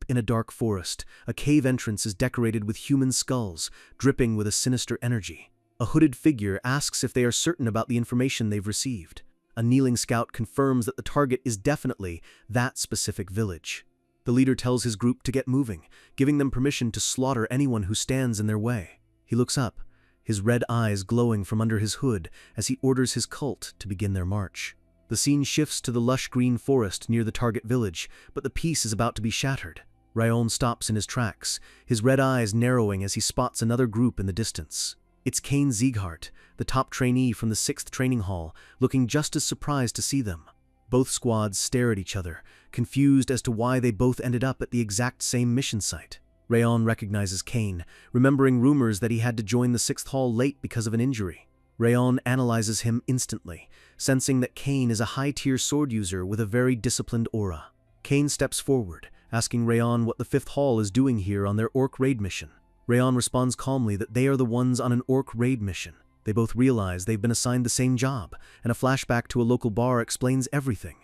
deep in a dark forest. A cave entrance is decorated with human skulls, dripping with a sinister energy. A hooded figure asks if they are certain about the information they've received. A kneeling scout confirms that the target is definitely that specific village. The leader tells his group to get moving, giving them permission to slaughter anyone who stands in their way. He looks up, his red eyes glowing from under his hood as he orders his cult to begin their march. The scene shifts to the lush green forest near the target village, but the peace is about to be shattered. Rayon stops in his tracks, his red eyes narrowing as he spots another group in the distance. It's Kane Sieghart, the top trainee from the 6th training hall, looking just as surprised to see them. Both squads stare at each other, confused as to why they both ended up at the exact same mission site. Rayon recognizes Kane, remembering rumors that he had to join the 6th hall late because of an injury. Rayon analyzes him instantly, sensing that Kane is a high-tier sword user with a very disciplined aura. Kane steps forward, asking Rayon what the 5th hall is doing here on their orc raid mission. Rayon responds calmly that they are the ones on an orc raid mission. They both realize they've been assigned the same job, and a flashback to a local bar explains everything.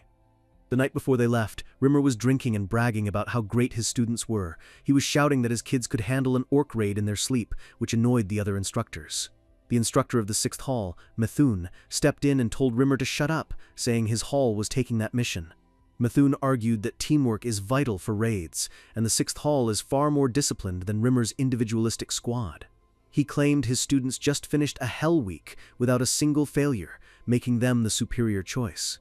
The night before they left, Rimmer was drinking and bragging about how great his students were. He was shouting that his kids could handle an orc raid in their sleep, which annoyed the other instructors. The instructor of the 6th hall, Mithun, stepped in and told Rimmer to shut up, saying his hall was taking that mission. Mithun argued that teamwork is vital for raids, and the 6th hall is far more disciplined than Rimmer's individualistic squad. He claimed his students just finished a hell week without a single failure, making them the superior choice.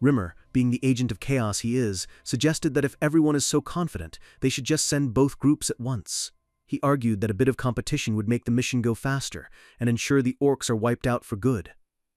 Rimmer, being the agent of chaos he is, suggested that if everyone is so confident, they should just send both groups at once. He argued that a bit of competition would make the mission go faster and ensure the orcs are wiped out for good.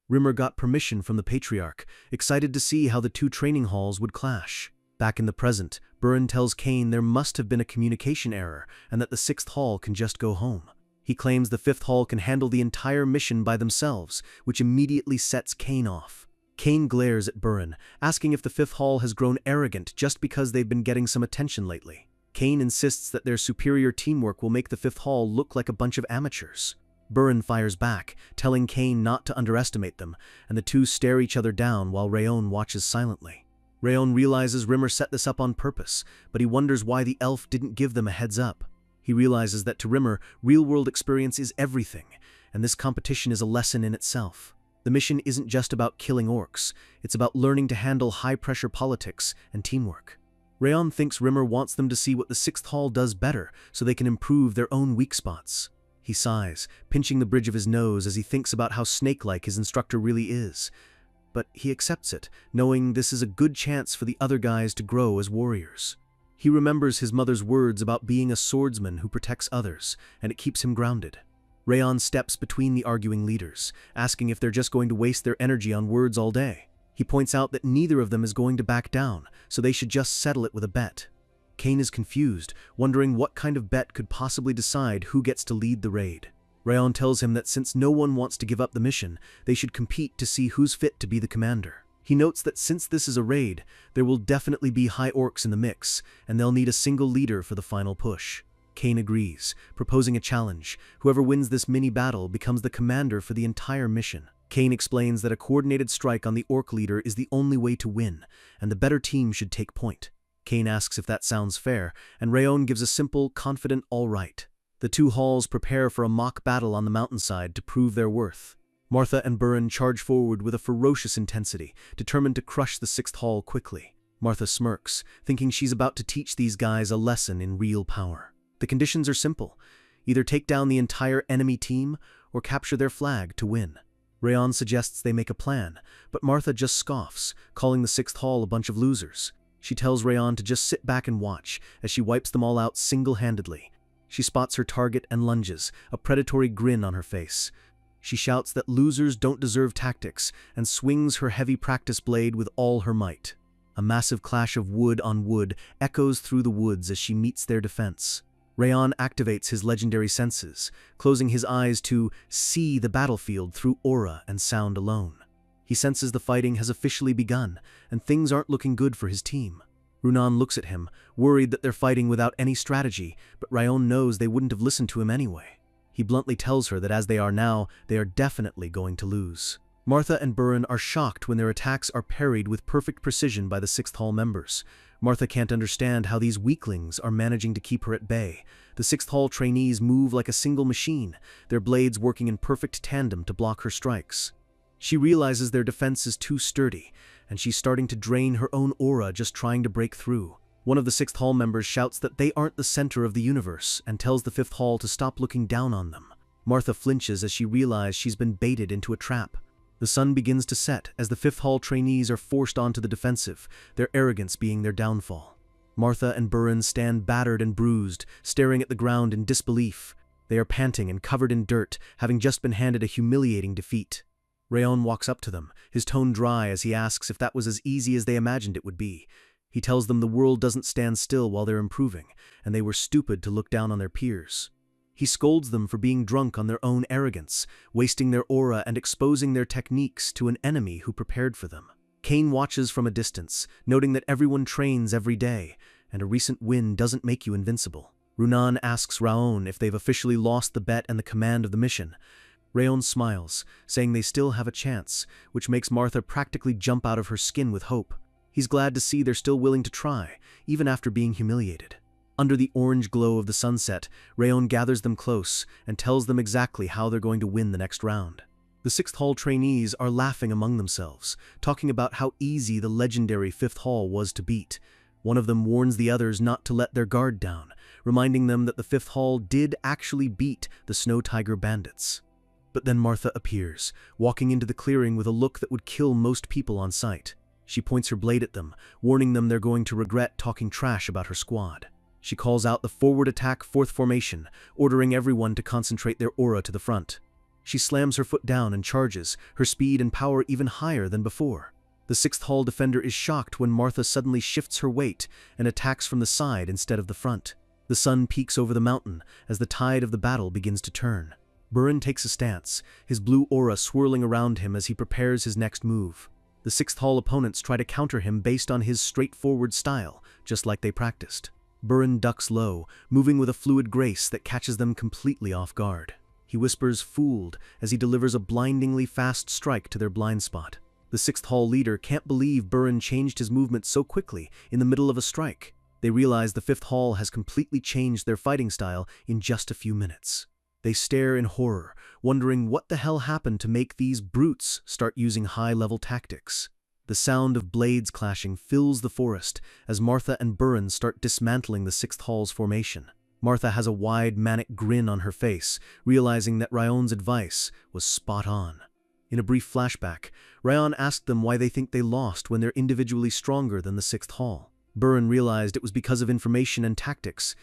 Rimmer got permission from the Patriarch, excited to see how the 2 training halls would clash. Back in the present, Buren tells Kane there must have been a communication error and that the 6th hall can just go home. He claims the 5th hall can handle the entire mission by themselves, which immediately sets Kane off. Kane glares at Buren, asking if the 5th hall has grown arrogant just because they've been getting some attention lately. Kane insists that their superior teamwork will make the 5th hall look like a bunch of amateurs. Buren fires back, telling Kane not to underestimate them, and the two stare each other down while Rayon watches silently. Rayon realizes Rimmer set this up on purpose, but he wonders why the elf didn't give them a heads up. He realizes that to Rimmer, real-world experience is everything, and this competition is a lesson in itself. The mission isn't just about killing orcs, it's about learning to handle high-pressure politics and teamwork. Rayon thinks Rimmer wants them to see what the 6th hall does better so they can improve their own weak spots. He sighs, pinching the bridge of his nose as he thinks about how snake-like his instructor really is. But he accepts it, knowing this is a good chance for the other guys to grow as warriors. He remembers his mother's words about being a swordsman who protects others, and it keeps him grounded. Rayon steps between the arguing leaders, asking if they're just going to waste their energy on words all day. He points out that neither of them is going to back down, so they should just settle it with a bet. Kane is confused, wondering what kind of bet could possibly decide who gets to lead the raid. Rayon tells him that since no one wants to give up the mission, they should compete to see who's fit to be the commander. He notes that since this is a raid, there will definitely be high orcs in the mix, and they'll need a single leader for the final push. Kane agrees, proposing a challenge. Whoever wins this mini-battle becomes the commander for the entire mission. Kane explains that a coordinated strike on the orc leader is the only way to win, and the better team should take point. Kane asks if that sounds fair, and Rayon gives a simple, confident all right. The two halls prepare for a mock battle on the mountainside to prove their worth. Martha and Buren charge forward with a ferocious intensity, determined to crush the 6th hall quickly. Martha smirks, thinking she's about to teach these guys a lesson in real power. The conditions are simple: either take down the entire enemy team or capture their flag to win. Rayon suggests they make a plan, but Martha just scoffs, calling the 6th hall a bunch of losers. She tells Rayon to just sit back and watch as she wipes them all out single-handedly. She spots her target and lunges, a predatory grin on her face. She shouts that losers don't deserve tactics and swings her heavy practice blade with all her might. A massive clash of wood on wood echoes through the woods as she meets their defense. Rayon activates his legendary senses, closing his eyes to see the battlefield through aura and sound alone. He senses the fighting has officially begun, and things aren't looking good for his team. Runan looks at him, worried that they're fighting without any strategy, but Rayon knows they wouldn't have listened to him anyway. He bluntly tells her that as they are now, they are definitely going to lose. Martha and Buren are shocked when their attacks are parried with perfect precision by the 6th hall members. Martha can't understand how these weaklings are managing to keep her at bay. The 6th Hall trainees move like a single machine, their blades working in perfect tandem to block her strikes. She realizes their defense is too sturdy, and she's starting to drain her own aura just trying to break through. One of the 6th Hall members shouts that they aren't the center of the universe and tells the 5th Hall to stop looking down on them. Martha flinches as she realizes she's been baited into a trap. The sun begins to set as the 5th Hall trainees are forced onto the defensive, their arrogance being their downfall. Martha and Burin stand battered and bruised, staring at the ground in disbelief. They are panting and covered in dirt, having just been handed a humiliating defeat. Rayon walks up to them, his tone dry as he asks if that was as easy as they imagined it would be. He tells them the world doesn't stand still while they're improving, and they were stupid to look down on their peers. He scolds them for being drunk on their own arrogance, wasting their aura and exposing their techniques to an enemy who prepared for them. Kane watches from a distance, noting that everyone trains every day, and a recent win doesn't make you invincible. Runan asks Raon if they've officially lost the bet and the command of the mission. Raon smiles, saying they still have a chance, which makes Martha practically jump out of her skin with hope. He's glad to see they're still willing to try, even after being humiliated. Under the orange glow of the sunset, Rayon gathers them close and tells them exactly how they're going to win the next round. The 6th Hall trainees are laughing among themselves, talking about how easy the legendary 5th Hall was to beat. One of them warns the others not to let their guard down, reminding them that the 5th Hall did actually beat the Snow Tiger bandits. But then Martha appears, walking into the clearing with a look that would kill most people on sight. She points her blade at them, warning them they're going to regret talking trash about her squad. She calls out the forward attack 4th formation, ordering everyone to concentrate their aura to the front. She slams her foot down and charges, her speed and power even higher than before. The 6th Hall defender is shocked when Martha suddenly shifts her weight and attacks from the side instead of the front. The sun peaks over the mountain as the tide of the battle begins to turn. Burin takes a stance, his blue aura swirling around him as he prepares his next move. The 6th Hall opponents try to counter him based on his straightforward style, just like they practiced. Burin ducks low, moving with a fluid grace that catches them completely off guard. He whispers "fooled" as he delivers a blindingly fast strike to their blind spot. The 6th Hall leader can't believe Burin changed his movement so quickly in the middle of a strike. They realize the 5th Hall has completely changed their fighting style in just a few minutes. They stare in horror, wondering what the hell happened to make these brutes start using high-level tactics. The sound of blades clashing fills the forest as Martha and Burin start dismantling the 6th Hall's formation. Martha has a wide, manic grin on her face, realizing that Rayon's advice was spot on. In a brief flashback, Rayon asked them why they think they lost when they're individually stronger than the 6th Hall. Burin realized it was because of information and tactics.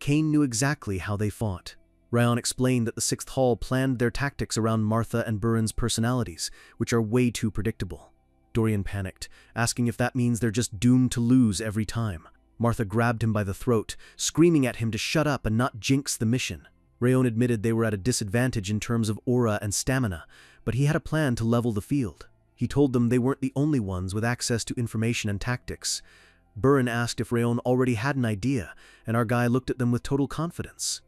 Kane knew exactly how they fought. Rayon explained that the 6th Hall planned their tactics around Martha and Burin's personalities, which are way too predictable. Dorian panicked, asking if that means they're just doomed to lose every time. Martha grabbed him by the throat, screaming at him to shut up and not jinx the mission. Rayon admitted they were at a disadvantage in terms of aura and stamina, but he had a plan to level the field. He told them they weren't the only ones with access to information and tactics. Burin asked if Rayon already had an idea, and our guy looked at them with total confidence.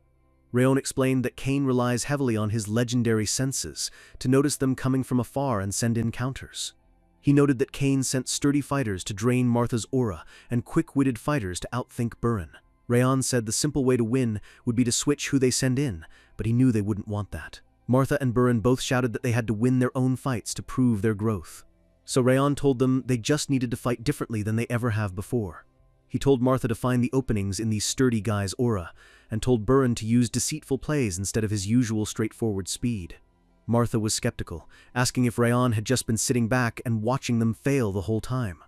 Rayon explained that Kane relies heavily on his legendary senses to notice them coming from afar and send in counters. He noted that Kane sent sturdy fighters to drain Martha's aura and quick-witted fighters to outthink Burin. Rayon said the simple way to win would be to switch who they send in, but he knew they wouldn't want that. Martha and Burin both shouted that they had to win their own fights to prove their growth. So Rayon told them they just needed to fight differently than they ever have before. He told Martha to find the openings in these sturdy guys' aura, and told Burin to use deceitful plays instead of his usual straightforward speed. Martha was skeptical, asking if Rayon had just been sitting back and watching them fail the whole time.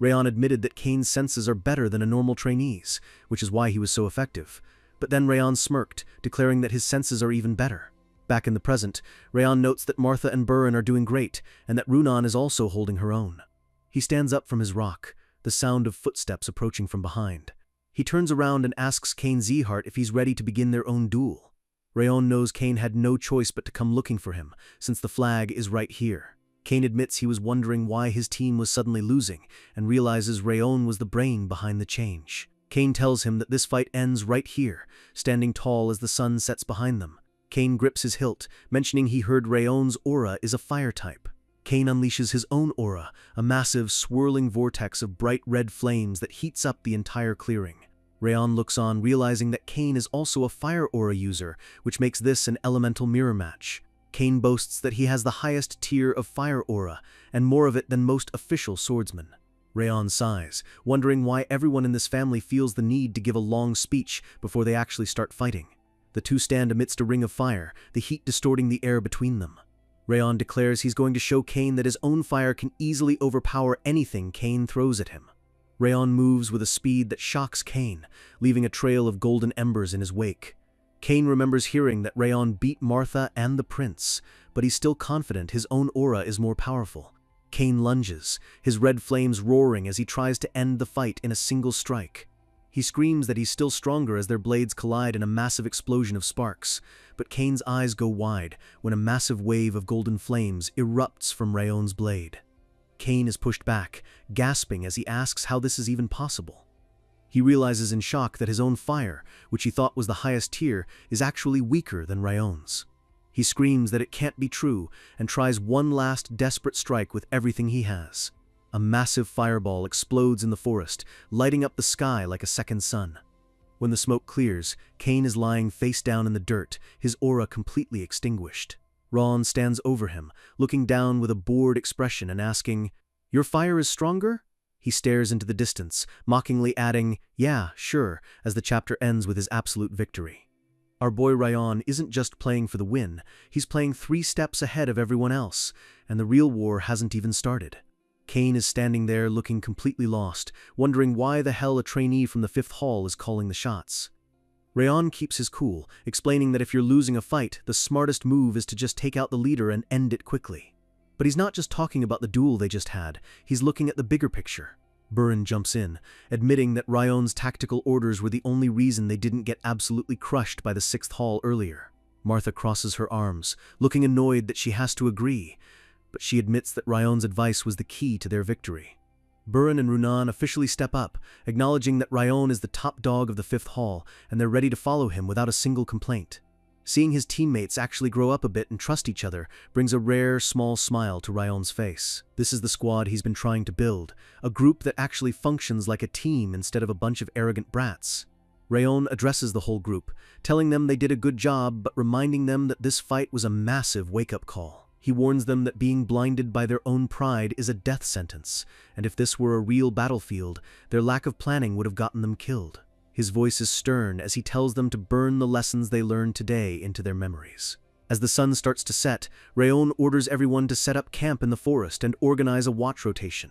Rayon admitted that Kane's senses are better than a normal trainee's, which is why he was so effective. But then Rayon smirked, declaring that his senses are even better. Back in the present, Rayon notes that Martha and Burin are doing great, and that Runan is also holding her own. He stands up from his rock, the sound of footsteps approaching from behind. He turns around and asks Kane Zeehart if he's ready to begin their own duel. Rayon knows Kane had no choice but to come looking for him, since the flag is right here. Kane admits he was wondering why his team was suddenly losing, and realizes Rayon was the brain behind the change. Kane tells him that this fight ends right here, standing tall as the sun sets behind them. Kane grips his hilt, mentioning he heard Rayon's aura is a fire type. Kane unleashes his own aura, a massive, swirling vortex of bright red flames that heats up the entire clearing. Rayon looks on, realizing that Kane is also a fire aura user, which makes this an elemental mirror match. Kane boasts that he has the highest tier of fire aura, and more of it than most official swordsmen. Rayon sighs, wondering why everyone in this family feels the need to give a long speech before they actually start fighting. The two stand amidst a ring of fire, the heat distorting the air between them. Rayon declares he's going to show Kane that his own fire can easily overpower anything Kane throws at him. Rayon moves with a speed that shocks Kane, leaving a trail of golden embers in his wake. Kane remembers hearing that Rayon beat Martha and the prince, but he's still confident his own aura is more powerful. Kane lunges, his red flames roaring as he tries to end the fight in a single strike. He screams that he's still stronger as their blades collide in a massive explosion of sparks, but Kane's eyes go wide when a massive wave of golden flames erupts from Rayon's blade. Kane is pushed back, gasping as he asks how this is even possible. He realizes in shock that his own fire, which he thought was the highest tier, is actually weaker than Rayon's. He screams that it can't be true and tries one last desperate strike with everything he has. A massive fireball explodes in the forest, lighting up the sky like a second sun. When the smoke clears, Kane is lying face down in the dirt, his aura completely extinguished. Ron stands over him, looking down with a bored expression and asking, "Your fire is stronger?" He stares into the distance, mockingly adding, "Yeah, sure," as the chapter ends with his absolute victory. Our boy Rayon isn't just playing for the win, he's playing 3 steps ahead of everyone else, and the real war hasn't even started. Kane is standing there looking completely lost, wondering why the hell a trainee from the 5th Hall is calling the shots. Rayon keeps his cool, explaining that if you're losing a fight, the smartest move is to just take out the leader and end it quickly. But he's not just talking about the duel they just had, he's looking at the bigger picture. Burin jumps in, admitting that Rayon's tactical orders were the only reason they didn't get absolutely crushed by the 6th Hall earlier. Martha crosses her arms, looking annoyed that she has to agree, but she admits that Rayon's advice was the key to their victory. Burin and Runan officially step up, acknowledging that Rayon is the top dog of the 5th Hall, and they're ready to follow him without a single complaint. Seeing his teammates actually grow up a bit and trust each other brings a rare, small smile to Rayon's face. This is the squad he's been trying to build, a group that actually functions like a team instead of a bunch of arrogant brats. Rayon addresses the whole group, telling them they did a good job but reminding them that this fight was a massive wake-up call. He warns them that being blinded by their own pride is a death sentence, and if this were a real battlefield, their lack of planning would have gotten them killed. His voice is stern as he tells them to burn the lessons they learned today into their memories. As the sun starts to set, Rayon orders everyone to set up camp in the forest and organize a watch rotation.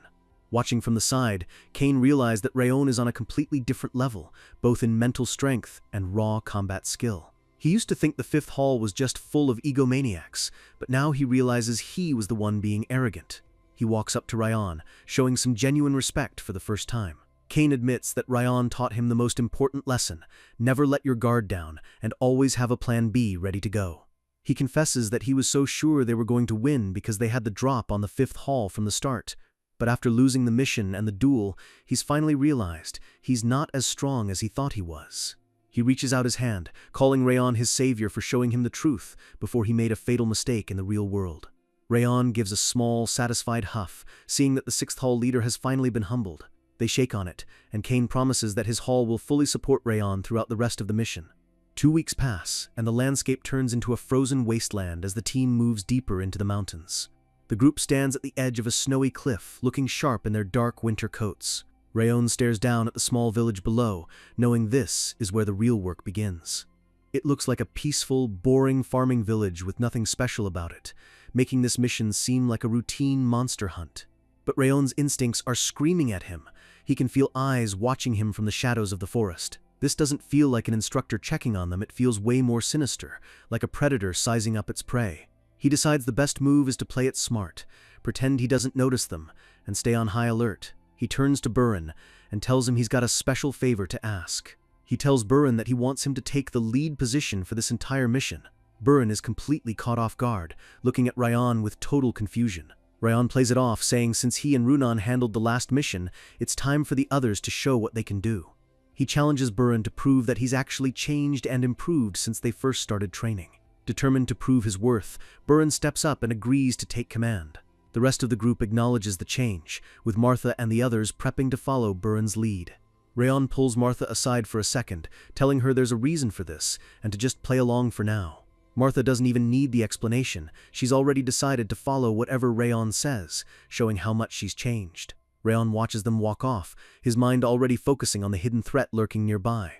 Watching from the side, Kane realized that Rayon is on a completely different level, both in mental strength and raw combat skill. He used to think the 5th Hall was just full of egomaniacs, but now he realizes he was the one being arrogant. He walks up to Rayon, showing some genuine respect for the first time. Kane admits that Rayon taught him the most important lesson: never let your guard down, and always have a plan B ready to go. He confesses that he was so sure they were going to win because they had the drop on the 5th Hall from the start. But after losing the mission and the duel, he's finally realized he's not as strong as he thought he was. He reaches out his hand, calling Rayon his savior for showing him the truth before he made a fatal mistake in the real world. Rayon gives a small, satisfied huff, seeing that the 6th Hall leader has finally been humbled. They shake on it, and Kane promises that his hall will fully support Rayon throughout the rest of the mission. 2 weeks pass, and the landscape turns into a frozen wasteland as the team moves deeper into the mountains. The group stands at the edge of a snowy cliff, looking sharp in their dark winter coats. Rayon stares down at the small village below, knowing this is where the real work begins. It looks like a peaceful, boring farming village with nothing special about it, making this mission seem like a routine monster hunt. But Rayon's instincts are screaming at him. He can feel eyes watching him from the shadows of the forest. This doesn't feel like an instructor checking on them, it feels way more sinister, like a predator sizing up its prey. He decides the best move is to play it smart, pretend he doesn't notice them, and stay on high alert. He turns to Burin and tells him he's got a special favor to ask. He tells Burin that he wants him to take the lead position for this entire mission. Burin is completely caught off guard, looking at Rayon with total confusion. Rayon plays it off, saying since he and Runan handled the last mission, it's time for the others to show what they can do. He challenges Burin to prove that he's actually changed and improved since they first started training. Determined to prove his worth, Burin steps up and agrees to take command. The rest of the group acknowledges the change, with Martha and the others prepping to follow Burin's lead. Rayon pulls Martha aside for a second, telling her there's a reason for this, and to just play along for now. Martha doesn't even need the explanation. She's already decided to follow whatever Rayon says, showing how much she's changed. Rayon watches them walk off, his mind already focusing on the hidden threat lurking nearby.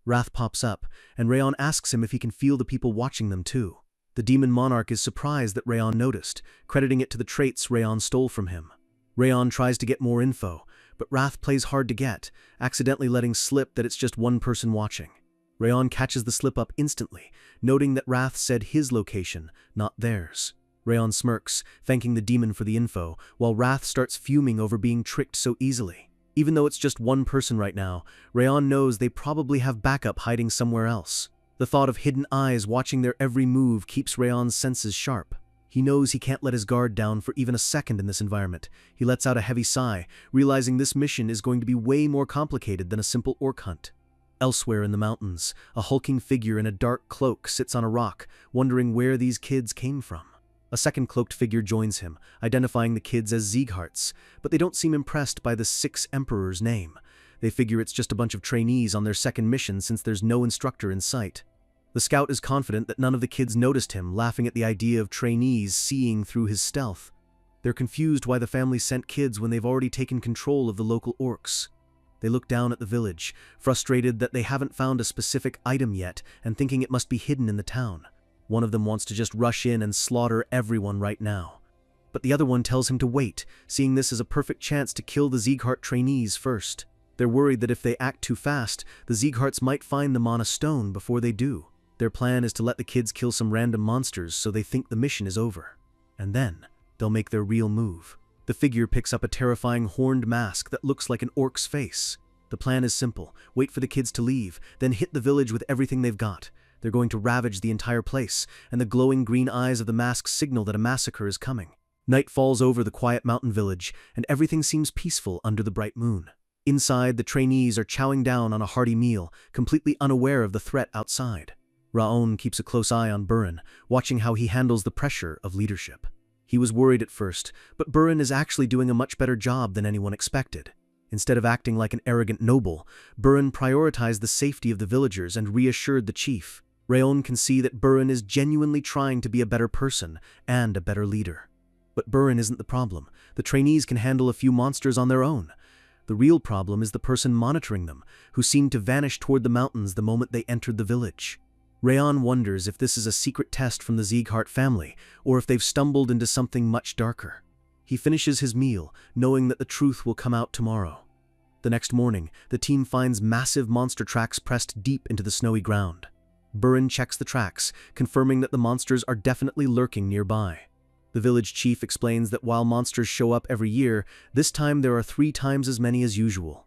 Wrath pops up, and Rayon asks him if he can feel the people watching them too. The demon monarch is surprised that Rayon noticed, crediting it to the traits Rayon stole from him. Rayon tries to get more info, but Wrath plays hard to get, accidentally letting slip that it's just one person watching. Rayon catches the slip up instantly, noting that Wrath said his location, not theirs. Rayon smirks, thanking the demon for the info, while Wrath starts fuming over being tricked so easily. Even though it's just one person right now, Rayon knows they probably have backup hiding somewhere else. The thought of hidden eyes watching their every move keeps Rayon's senses sharp. He knows he can't let his guard down for even a second in this environment. He lets out a heavy sigh, realizing this mission is going to be way more complicated than a simple orc hunt. Elsewhere in the mountains, a hulking figure in a dark cloak sits on a rock, wondering where these kids came from. A second cloaked figure joins him, identifying the kids as Ziegharts, but they don't seem impressed by the 6 Emperor's name. They figure it's just a bunch of trainees on their second mission since there's no instructor in sight. The scout is confident that none of the kids noticed him, laughing at the idea of trainees seeing through his stealth. They're confused why the family sent kids when they've already taken control of the local orcs. They look down at the village, frustrated that they haven't found a specific item yet and thinking it must be hidden in the town. One of them wants to just rush in and slaughter everyone right now. But the other one tells him to wait, seeing this as a perfect chance to kill the Zieghart trainees first. They're worried that if they act too fast, the Ziegharts might find the Mana Stone before they do. Their plan is to let the kids kill some random monsters so they think the mission is over. And then, they'll make their real move. The figure picks up a terrifying horned mask that looks like an orc's face. The plan is simple: wait for the kids to leave, then hit the village with everything they've got. They're going to ravage the entire place, and the glowing green eyes of the mask signal that a massacre is coming. Night falls over the quiet mountain village, and everything seems peaceful under the bright moon. Inside, the trainees are chowing down on a hearty meal, completely unaware of the threat outside. Raon keeps a close eye on Burin, watching how he handles the pressure of leadership. He was worried at first, but Burin is actually doing a much better job than anyone expected. Instead of acting like an arrogant noble, Burin prioritized the safety of the villagers and reassured the chief. Raon can see that Burin is genuinely trying to be a better person and a better leader. But Burin isn't the problem. The trainees can handle a few monsters on their own. The real problem is the person monitoring them, who seemed to vanish toward the mountains the moment they entered the village. Rayon wonders if this is a secret test from the Zieghart family, or if they've stumbled into something much darker. He finishes his meal, knowing that the truth will come out tomorrow. The next morning, the team finds massive monster tracks pressed deep into the snowy ground. Burin checks the tracks, confirming that the monsters are definitely lurking nearby. The village chief explains that while monsters show up every year, this time there are 3 times as many as usual.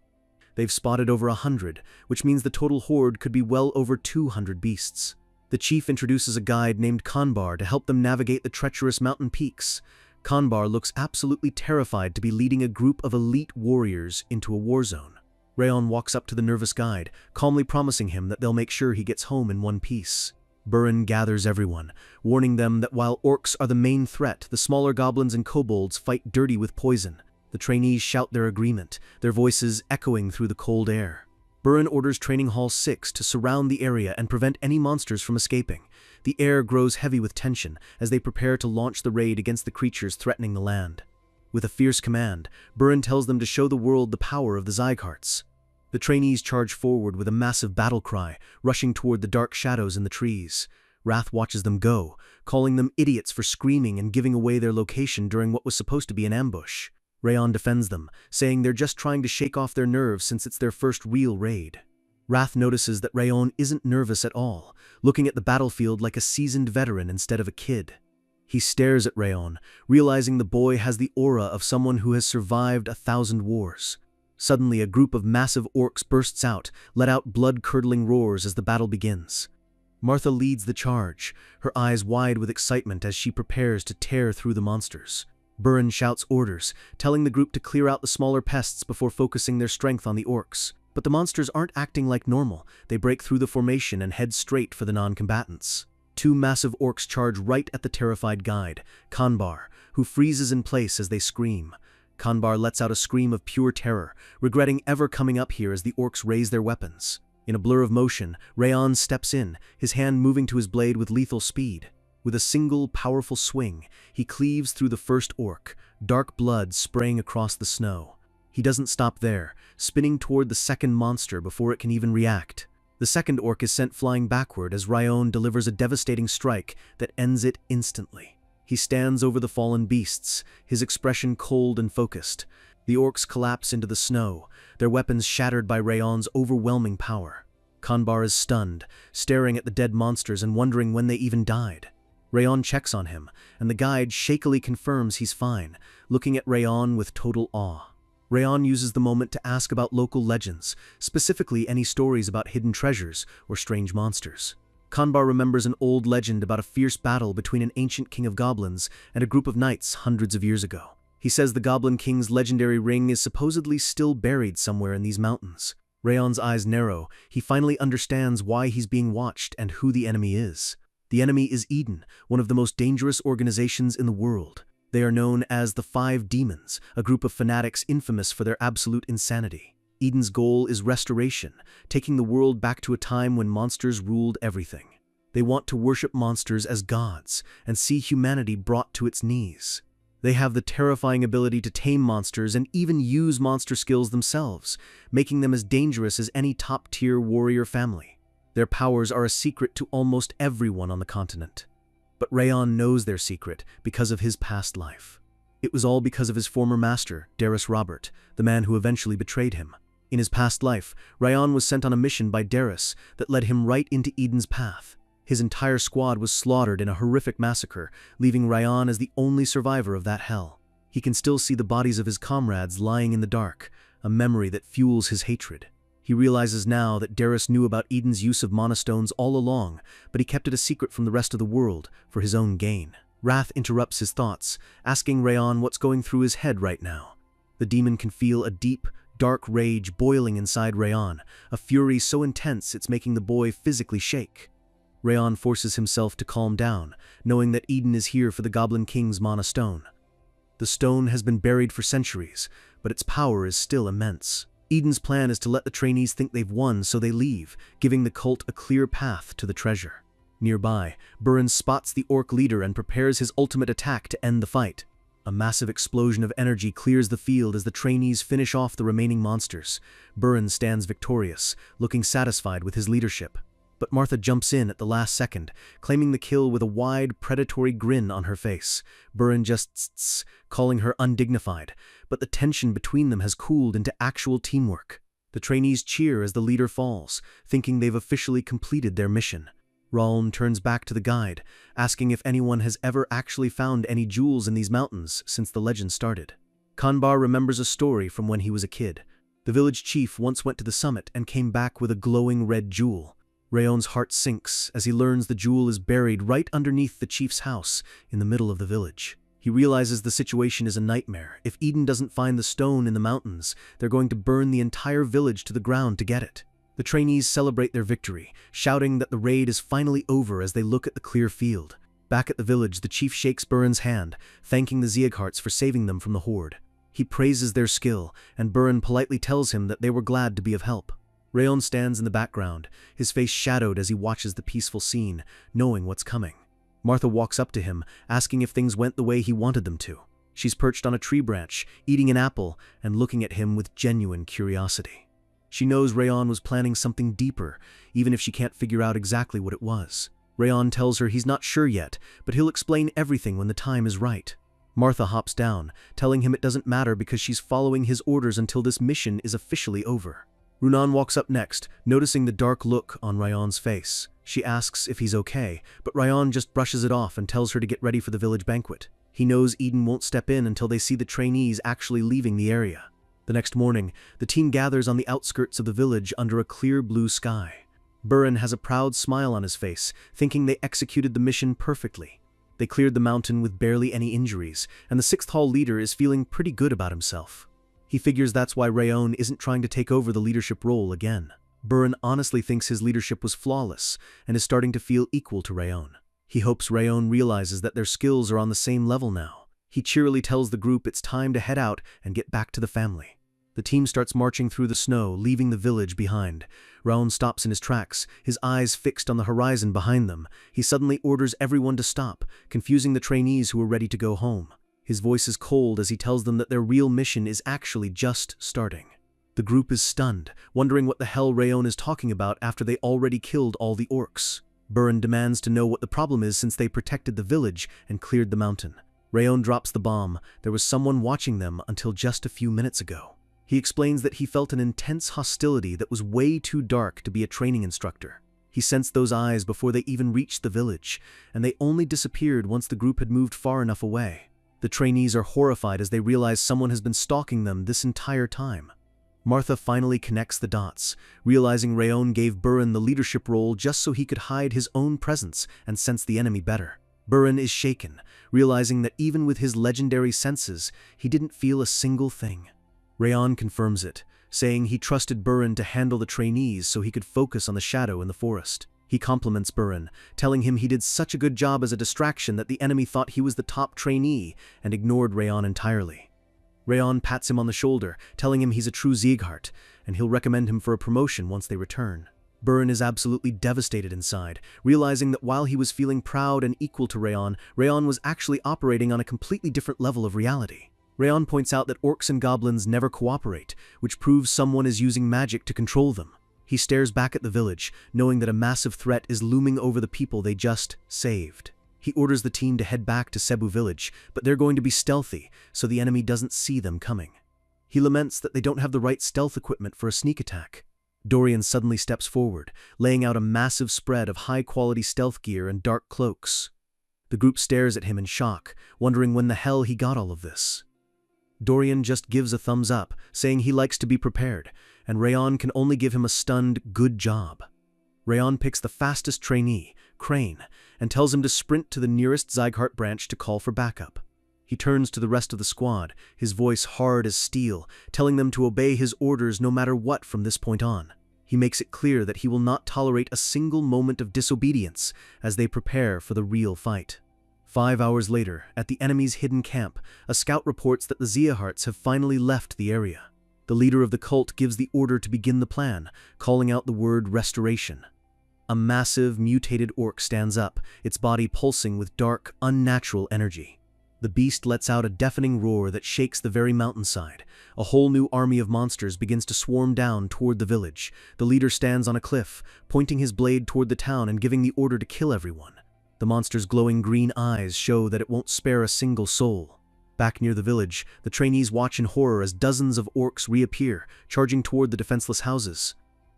They've spotted over 100, which means the total horde could be well over 200 beasts. The chief introduces a guide named Kanbar to help them navigate the treacherous mountain peaks. Kanbar looks absolutely terrified to be leading a group of elite warriors into a war zone. Rayon walks up to the nervous guide, calmly promising him that they'll make sure he gets home in one piece. Burin gathers everyone, warning them that while orcs are the main threat, the smaller goblins and kobolds fight dirty with poison. The trainees shout their agreement, their voices echoing through the cold air. Burin orders Training Hall 6 to surround the area and prevent any monsters from escaping. The air grows heavy with tension as they prepare to launch the raid against the creatures threatening the land. With a fierce command, Burin tells them to show the world the power of the Ziegharts. The trainees charge forward with a massive battle cry, rushing toward the dark shadows in the trees. Wrath watches them go, calling them idiots for screaming and giving away their location during what was supposed to be an ambush. Rayon defends them, saying they're just trying to shake off their nerves since it's their first real raid. Wrath notices that Rayon isn't nervous at all, looking at the battlefield like a seasoned veteran instead of a kid. He stares at Rayon, realizing the boy has the aura of someone who has survived 1,000 wars. Suddenly, a group of massive orcs bursts out, let out blood-curdling roars as the battle begins. Martha leads the charge, her eyes wide with excitement as she prepares to tear through the monsters. Burin shouts orders, telling the group to clear out the smaller pests before focusing their strength on the orcs. But the monsters aren't acting like normal. They break through the formation and head straight for the non-combatants. Two massive orcs charge right at the terrified guide, Kanbar, who freezes in place as they scream. Kanbar lets out a scream of pure terror, regretting ever coming up here as the orcs raise their weapons. In a blur of motion, Rayon steps in, his hand moving to his blade with lethal speed. With a single, powerful swing, he cleaves through the first orc, dark blood spraying across the snow. He doesn't stop there, spinning toward the second monster before it can even react. The second orc is sent flying backward as Rayon delivers a devastating strike that ends it instantly. He stands over the fallen beasts, his expression cold and focused. The orcs collapse into the snow, their weapons shattered by Rayon's overwhelming power. Kanbar is stunned, staring at the dead monsters and wondering when they even died. Rayon checks on him, and the guide shakily confirms he's fine, looking at Rayon with total awe. Rayon uses the moment to ask about local legends, specifically any stories about hidden treasures or strange monsters. Kanbar remembers an old legend about a fierce battle between an ancient king of goblins and a group of knights hundreds of years ago. He says the Goblin King's legendary ring is supposedly still buried somewhere in these mountains. Rayon's eyes narrow. He finally understands why he's being watched and who the enemy is. The enemy is Eden, one of the most dangerous organizations in the world. They are known as the Five Demons, a group of fanatics infamous for their absolute insanity. Eden's goal is restoration, taking the world back to a time when monsters ruled everything. They want to worship monsters as gods and see humanity brought to its knees. They have the terrifying ability to tame monsters and even use monster skills themselves, making them as dangerous as any top-tier warrior family. Their powers are a secret to almost everyone on the continent. But Rayon knows their secret because of his past life. It was all because of his former master, Darius Robert, the man who eventually betrayed him. In his past life, Rayon was sent on a mission by Darius that led him right into Eden's path. His entire squad was slaughtered in a horrific massacre, leaving Rayon as the only survivor of that hell. He can still see the bodies of his comrades lying in the dark, a memory that fuels his hatred. He realizes now that Darius knew about Eden's use of mana stones all along, but he kept it a secret from the rest of the world for his own gain. Wrath interrupts his thoughts, asking Rayon what's going through his head right now. The demon can feel a deep, dark rage boiling inside Rayon, a fury so intense it's making the boy physically shake. Rayon forces himself to calm down, knowing that Eden is here for the Goblin King's mana stone. The stone has been buried for centuries, but its power is still immense. Eden's plan is to let the trainees think they've won so they leave, giving the cult a clear path to the treasure. Nearby, Burin spots the orc leader and prepares his ultimate attack to end the fight. A massive explosion of energy clears the field as the trainees finish off the remaining monsters. Burin stands victorious, looking satisfied with his leadership. But Martha jumps in at the last second, claiming the kill with a wide, predatory grin on her face. Burin just tss, calling her undignified, but the tension between them has cooled into actual teamwork. The trainees cheer as the leader falls, thinking they've officially completed their mission. Ralm turns back to the guide, asking if anyone has ever actually found any jewels in these mountains since the legend started. Kanbar remembers a story from when he was a kid. The village chief once went to the summit and came back with a glowing red jewel. Rayon's heart sinks as he learns the jewel is buried right underneath the chief's house in the middle of the village. He realizes the situation is a nightmare. If Eden doesn't find the stone in the mountains, they're going to burn the entire village to the ground to get it. The trainees celebrate their victory, shouting that the raid is finally over as they look at the clear field. Back at the village, the chief shakes Burin's hand, thanking the Ziegharts for saving them from the horde. He praises their skill, and Burin politely tells him that they were glad to be of help. Rayon stands in the background, his face shadowed as he watches the peaceful scene, knowing what's coming. Martha walks up to him, asking if things went the way he wanted them to. She's perched on a tree branch, eating an apple, and looking at him with genuine curiosity. She knows Rayon was planning something deeper, even if she can't figure out exactly what it was. Rayon tells her he's not sure yet, but he'll explain everything when the time is right. Martha hops down, telling him it doesn't matter because she's following his orders until this mission is officially over. Runan walks up next, noticing the dark look on Rayon's face. She asks if he's okay, but Rayon just brushes it off and tells her to get ready for the village banquet. He knows Eden won't step in until they see the trainees actually leaving the area. The next morning, the team gathers on the outskirts of the village under a clear blue sky. Burin has a proud smile on his face, thinking they executed the mission perfectly. They cleared the mountain with barely any injuries, and the Sixth Hall leader is feeling pretty good about himself. He figures that's why Rayon isn't trying to take over the leadership role again. Burin honestly thinks his leadership was flawless and is starting to feel equal to Rayon. He hopes Rayon realizes that their skills are on the same level now. He cheerily tells the group it's time to head out and get back to the family. The team starts marching through the snow, leaving the village behind. Rayon stops in his tracks, his eyes fixed on the horizon behind them. He suddenly orders everyone to stop, confusing the trainees who are ready to go home. His voice is cold as he tells them that their real mission is actually just starting. The group is stunned, wondering what the hell Rayon is talking about after they already killed all the orcs. Buran demands to know what the problem is since they protected the village and cleared the mountain. Rayon drops the bomb. There was someone watching them until just a few minutes ago. He explains that he felt an intense hostility that was way too dark to be a training instructor. He sensed those eyes before they even reached the village, and they only disappeared once the group had moved far enough away. The trainees are horrified as they realize someone has been stalking them this entire time. Martha finally connects the dots, realizing Rayon gave Buran the leadership role just so he could hide his own presence and sense the enemy better. Buran is shaken, realizing that even with his legendary senses, he didn't feel a single thing. Rayon confirms it, saying he trusted Buran to handle the trainees so he could focus on the shadow in the forest. He compliments Buran, telling him he did such a good job as a distraction that the enemy thought he was the top trainee and ignored Rayon entirely. Rayon pats him on the shoulder, telling him he's a true Sieghart, and he'll recommend him for a promotion once they return. Buran is absolutely devastated inside, realizing that while he was feeling proud and equal to Rayon, Rayon was actually operating on a completely different level of reality. Rayon points out that orcs and goblins never cooperate, which proves someone is using magic to control them. He stares back at the village, knowing that a massive threat is looming over the people they just saved. He orders the team to head back to Cebu village, but they're going to be stealthy, so the enemy doesn't see them coming. He laments that they don't have the right stealth equipment for a sneak attack. Dorian suddenly steps forward, laying out a massive spread of high-quality stealth gear and dark cloaks. The group stares at him in shock, wondering when the hell he got all of this. Dorian just gives a thumbs up, saying he likes to be prepared, and Rayon can only give him a stunned good job. Rayon picks the fastest trainee, Crane, and tells him to sprint to the nearest Sieghart branch to call for backup. He turns to the rest of the squad, his voice hard as steel, telling them to obey his orders no matter what from this point on. He makes it clear that he will not tolerate a single moment of disobedience as they prepare for the real fight. 5 hours later, at the enemy's hidden camp, a scout reports that the Sieghtarts have finally left the area. The leader of the cult gives the order to begin the plan, calling out the word restoration. A massive, mutated orc stands up, its body pulsing with dark, unnatural energy. The beast lets out a deafening roar that shakes the very mountainside. A whole new army of monsters begins to swarm down toward the village. The leader stands on a cliff, pointing his blade toward the town and giving the order to kill everyone. The monster's glowing green eyes show that it won't spare a single soul. Back near the village, the trainees watch in horror as dozens of orcs reappear, charging toward the defenseless houses.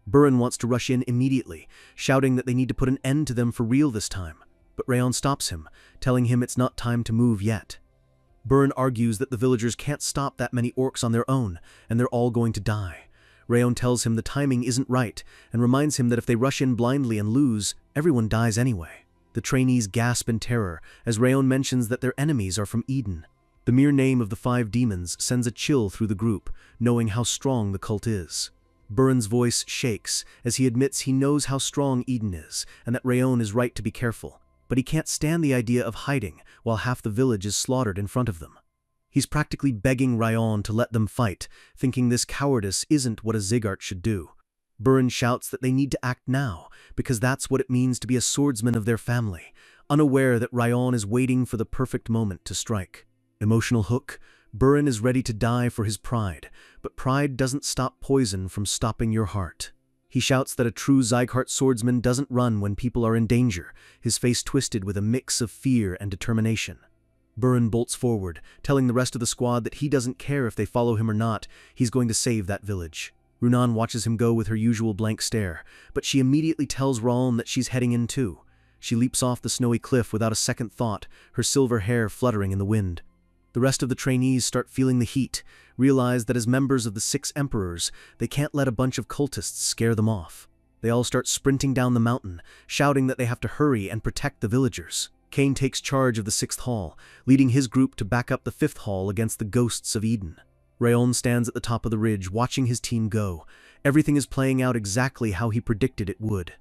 Buran wants to rush in immediately, shouting that they need to put an end to them for real this time. But Rayon stops him, telling him it's not time to move yet. Buran argues that the villagers can't stop that many orcs on their own, and they're all going to die. Rayon tells him the timing isn't right, and reminds him that if they rush in blindly and lose, everyone dies anyway. The trainees gasp in terror as Rayon mentions that their enemies are from Eden. The mere name of the 5 demons sends a chill through the group, knowing how strong the cult is. Buran's voice shakes as he admits he knows how strong Eden is, and that Rayon is right to be careful, but he can't stand the idea of hiding while half the village is slaughtered in front of them. He's practically begging Rayon to let them fight, thinking this cowardice isn't what a Sieghart should do. Buran shouts that they need to act now, because that's what it means to be a swordsman of their family, unaware that Rayon is waiting for the perfect moment to strike. Emotional hook, Buran is ready to die for his pride, but pride doesn't stop poison from stopping your heart. He shouts that a true Sieghart swordsman doesn't run when people are in danger, his face twisted with a mix of fear and determination. Buran bolts forward, telling the rest of the squad that he doesn't care if they follow him or not, he's going to save that village. Runan watches him go with her usual blank stare, but she immediately tells Raon that she's heading in too. She leaps off the snowy cliff without a second thought, her silver hair fluttering in the wind. The rest of the trainees start feeling the heat, realize that as members of the 6 emperors, they can't let a bunch of cultists scare them off. They all start sprinting down the mountain, shouting that they have to hurry and protect the villagers. Cain takes charge of the 6th hall, leading his group to back up the 5th hall against the ghosts of Eden. Rayon stands at the top of the ridge, watching his team go. Everything is playing out exactly how he predicted it would.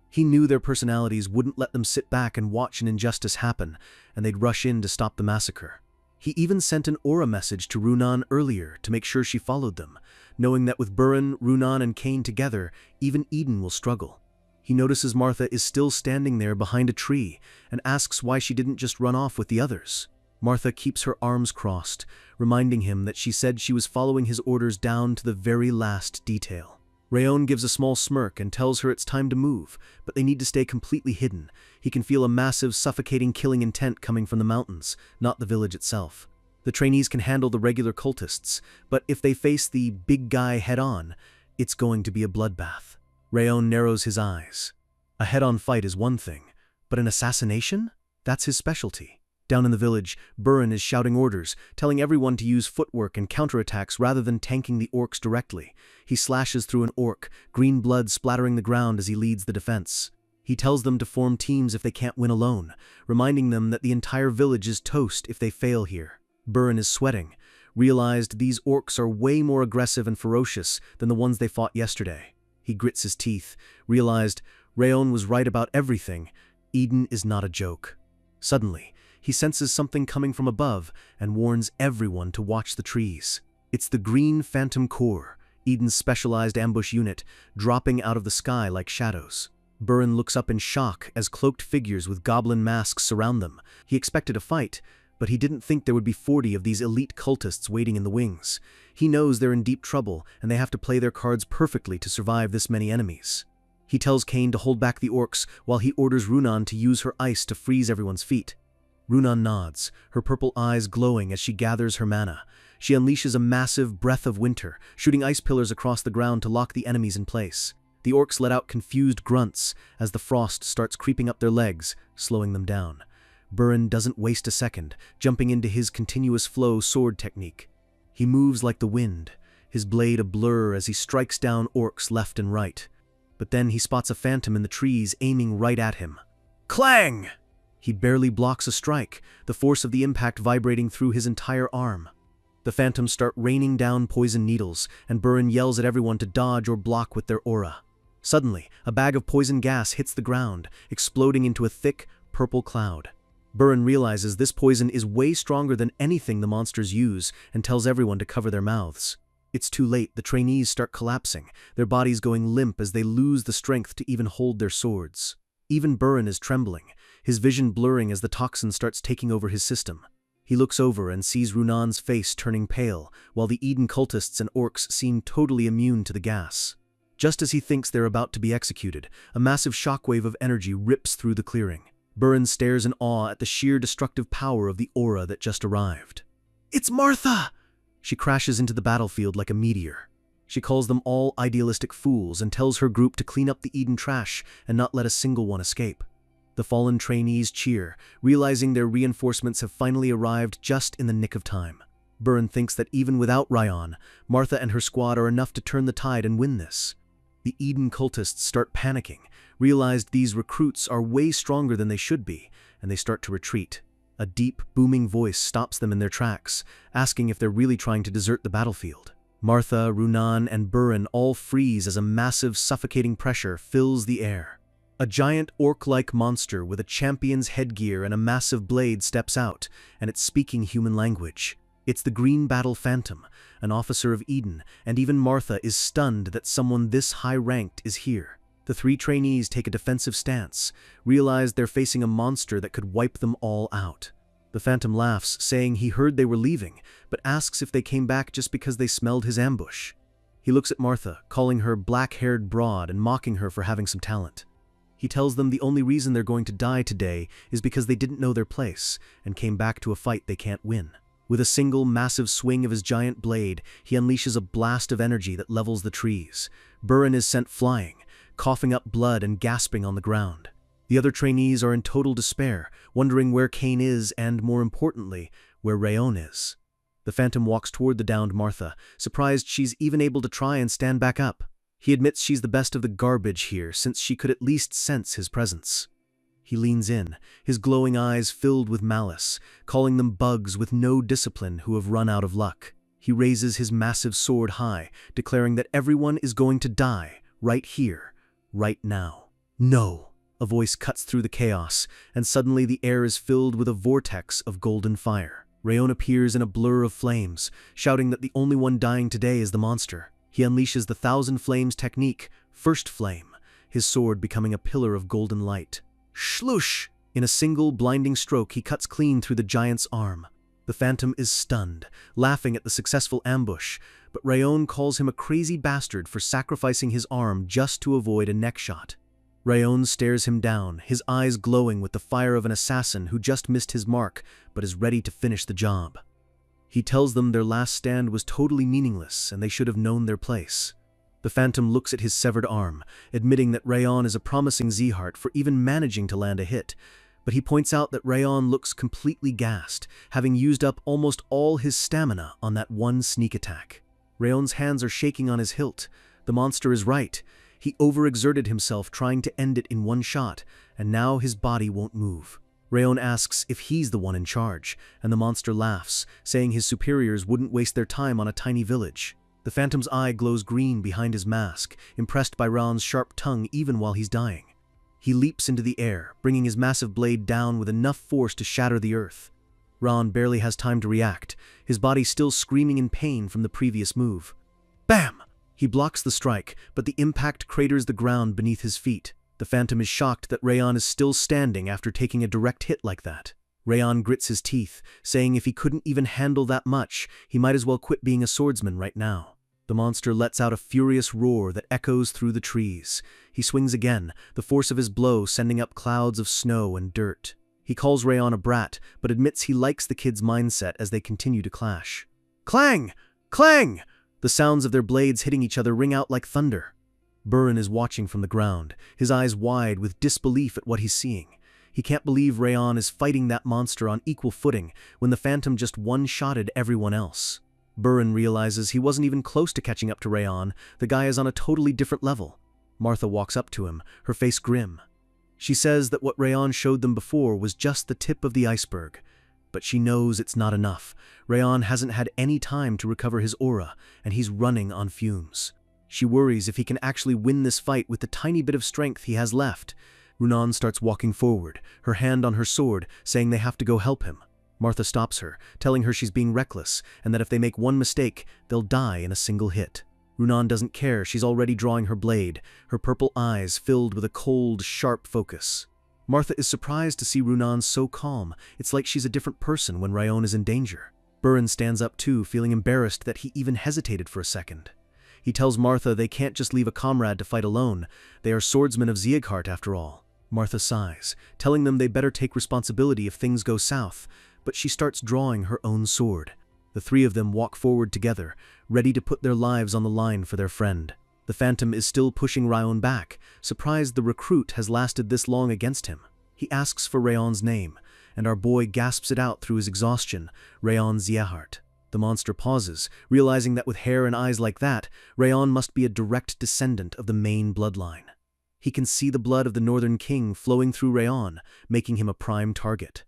He knew their personalities wouldn't let them sit back and watch an injustice happen, and they'd rush in to stop the massacre. He even sent an aura message to Runan earlier to make sure she followed them, knowing that with Buran, Runan, and Cain together, even Eden will struggle. He notices Martha is still standing there behind a tree and asks why she didn't just run off with the others. Martha keeps her arms crossed, reminding him that she said she was following his orders down to the very last detail. Rayon gives a small smirk and tells her it's time to move, but they need to stay completely hidden. He can feel a massive, suffocating killing intent coming from the mountains, not the village itself. The trainees can handle the regular cultists, but if they face the big guy head-on, it's going to be a bloodbath. Rayon narrows his eyes. A head-on fight is one thing, but an assassination? That's his specialty. Down in the village, Buran is shouting orders, telling everyone to use footwork and counterattacks rather than tanking the orcs directly. He slashes through an orc, green blood splattering the ground as he leads the defense. He tells them to form teams if they can't win alone, reminding them that the entire village is toast if they fail here. Buran is sweating, realized these orcs are way more aggressive and ferocious than the ones they fought yesterday. He grits his teeth, realized Rayon was right about everything. Eden is not a joke. Suddenly, he senses something coming from above and warns everyone to watch the trees. It's the Green Phantom Corps, Eden's specialized ambush unit, dropping out of the sky like shadows. Buran looks up in shock as cloaked figures with goblin masks surround them. He expected a fight, but he didn't think there would be 40 of these elite cultists waiting in the wings. He knows they're in deep trouble and they have to play their cards perfectly to survive this many enemies. He tells Cain to hold back the orcs while he orders Runan to use her ice to freeze everyone's feet. Runan nods, her purple eyes glowing as she gathers her mana. She unleashes a massive breath of winter, shooting ice pillars across the ground to lock the enemies in place. The orcs let out confused grunts as the frost starts creeping up their legs, slowing them down. Buran doesn't waste a second, jumping into his continuous flow sword technique. He moves like the wind, his blade a blur as he strikes down orcs left and right. But then he spots a phantom in the trees aiming right at him. Clang! He barely blocks a strike, the force of the impact vibrating through his entire arm. The phantoms start raining down poison needles, and Buran yells at everyone to dodge or block with their aura. Suddenly, a bag of poison gas hits the ground, exploding into a thick, purple cloud. Buran realizes this poison is way stronger than anything the monsters use and tells everyone to cover their mouths. It's too late, the trainees start collapsing, their bodies going limp as they lose the strength to even hold their swords. Even Buran is trembling, his vision blurring as the toxin starts taking over his system. He looks over and sees Runan's face turning pale, while the Eden cultists and orcs seem totally immune to the gas. Just as he thinks they're about to be executed, a massive shockwave of energy rips through the clearing. Buran stares in awe at the sheer destructive power of the aura that just arrived. It's Martha! She crashes into the battlefield like a meteor. She calls them all idealistic fools and tells her group to clean up the Eden trash and not let a single one escape. The fallen trainees cheer, realizing their reinforcements have finally arrived just in the nick of time. Buran thinks that even without Rayon, Martha and her squad are enough to turn the tide and win this. The Eden cultists start panicking, realize these recruits are way stronger than they should be, and they start to retreat. A deep, booming voice stops them in their tracks, asking if they're really trying to desert the battlefield. Martha, Runan, and Buran all freeze as a massive, suffocating pressure fills the air. A giant orc-like monster with a champion's headgear and a massive blade steps out, and it's speaking human language. It's the Green Battle Phantom, an officer of Eden, and even Martha is stunned that someone this high-ranked is here. The three trainees take a defensive stance, realize they're facing a monster that could wipe them all out. The Phantom laughs, saying he heard they were leaving, but asks if they came back just because they smelled his ambush. He looks at Martha, calling her black-haired broad and mocking her for having some talent. He tells them the only reason they're going to die today is because they didn't know their place and came back to a fight they can't win. With a single massive swing of his giant blade, he unleashes a blast of energy that levels the trees. Buran is sent flying, coughing up blood and gasping on the ground. The other trainees are in total despair, wondering where Cain is and, more importantly, where Rayon is. The Phantom walks toward the downed Martha, surprised she's even able to try and stand back up. He admits she's the best of the garbage here, since she could at least sense his presence. He leans in, his glowing eyes filled with malice, calling them bugs with no discipline who have run out of luck. He raises his massive sword high, declaring that everyone is going to die, right here, right now. No. A voice cuts through the chaos, and suddenly the air is filled with a vortex of golden fire. Rayon appears in a blur of flames, shouting that the only one dying today is the monster. He unleashes the Thousand Flames technique, First Flame, his sword becoming a pillar of golden light. Shloosh! In a single blinding stroke, he cuts clean through the giant's arm. The phantom is stunned, laughing at the successful ambush, but Rayon calls him a crazy bastard for sacrificing his arm just to avoid a neck shot. Rayon stares him down, his eyes glowing with the fire of an assassin who just missed his mark but is ready to finish the job. He tells them their last stand was totally meaningless and they should have known their place. The phantom looks at his severed arm, admitting that Rayon is a promising Z-Heart for even managing to land a hit, but he points out that Rayon looks completely gassed, having used up almost all his stamina on that one sneak attack. Rayon's hands are shaking on his hilt. The monster is right. He overexerted himself trying to end it in one shot, and now his body won't move. Rayon asks if he's the one in charge, and the monster laughs, saying his superiors wouldn't waste their time on a tiny village. The phantom's eye glows green behind his mask, impressed by Rayon's sharp tongue even while he's dying. He leaps into the air, bringing his massive blade down with enough force to shatter the earth. Rayon barely has time to react, his body still screaming in pain from the previous move. Bam! He blocks the strike, but the impact craters the ground beneath his feet. The phantom is shocked that Rayon is still standing after taking a direct hit like that. Rayon grits his teeth, saying if he couldn't even handle that much, he might as well quit being a swordsman right now. The monster lets out a furious roar that echoes through the trees. He swings again, the force of his blow sending up clouds of snow and dirt. He calls Rayon a brat, but admits he likes the kid's mindset as they continue to clash. Clang! Clang! The sounds of their blades hitting each other ring out like thunder. Burin is watching from the ground, his eyes wide with disbelief at what he's seeing. He can't believe Rayon is fighting that monster on equal footing when the phantom just one-shotted everyone else. Burin realizes he wasn't even close to catching up to Rayon. The guy is on a totally different level. Martha walks up to him, her face grim. She says that what Rayon showed them before was just the tip of the iceberg. But she knows it's not enough. Rayon hasn't had any time to recover his aura, and he's running on fumes. She worries if he can actually win this fight with the tiny bit of strength he has left. Runan starts walking forward, her hand on her sword, saying they have to go help him. Martha stops her, telling her she's being reckless, and that if they make one mistake, they'll die in a single hit. Runan doesn't care, she's already drawing her blade, her purple eyes filled with a cold, sharp focus. Martha is surprised to see Runan so calm. It's like she's a different person when Rayon is in danger. Burin stands up too, feeling embarrassed that he even hesitated for a second. He tells Martha they can't just leave a comrade to fight alone. They are swordsmen of Z-Heart after all. Martha sighs, telling them they better take responsibility if things go south, but she starts drawing her own sword. The three of them walk forward together, ready to put their lives on the line for their friend. The phantom is still pushing Rayon back, surprised the recruit has lasted this long against him. He asks for Rayon's name, and our boy gasps it out through his exhaustion, Rayon Z-Heart. The monster pauses, realizing that with hair and eyes like that, Rayon must be a direct descendant of the main bloodline. He can see the blood of the Northern King flowing through Rayon, making him a prime target.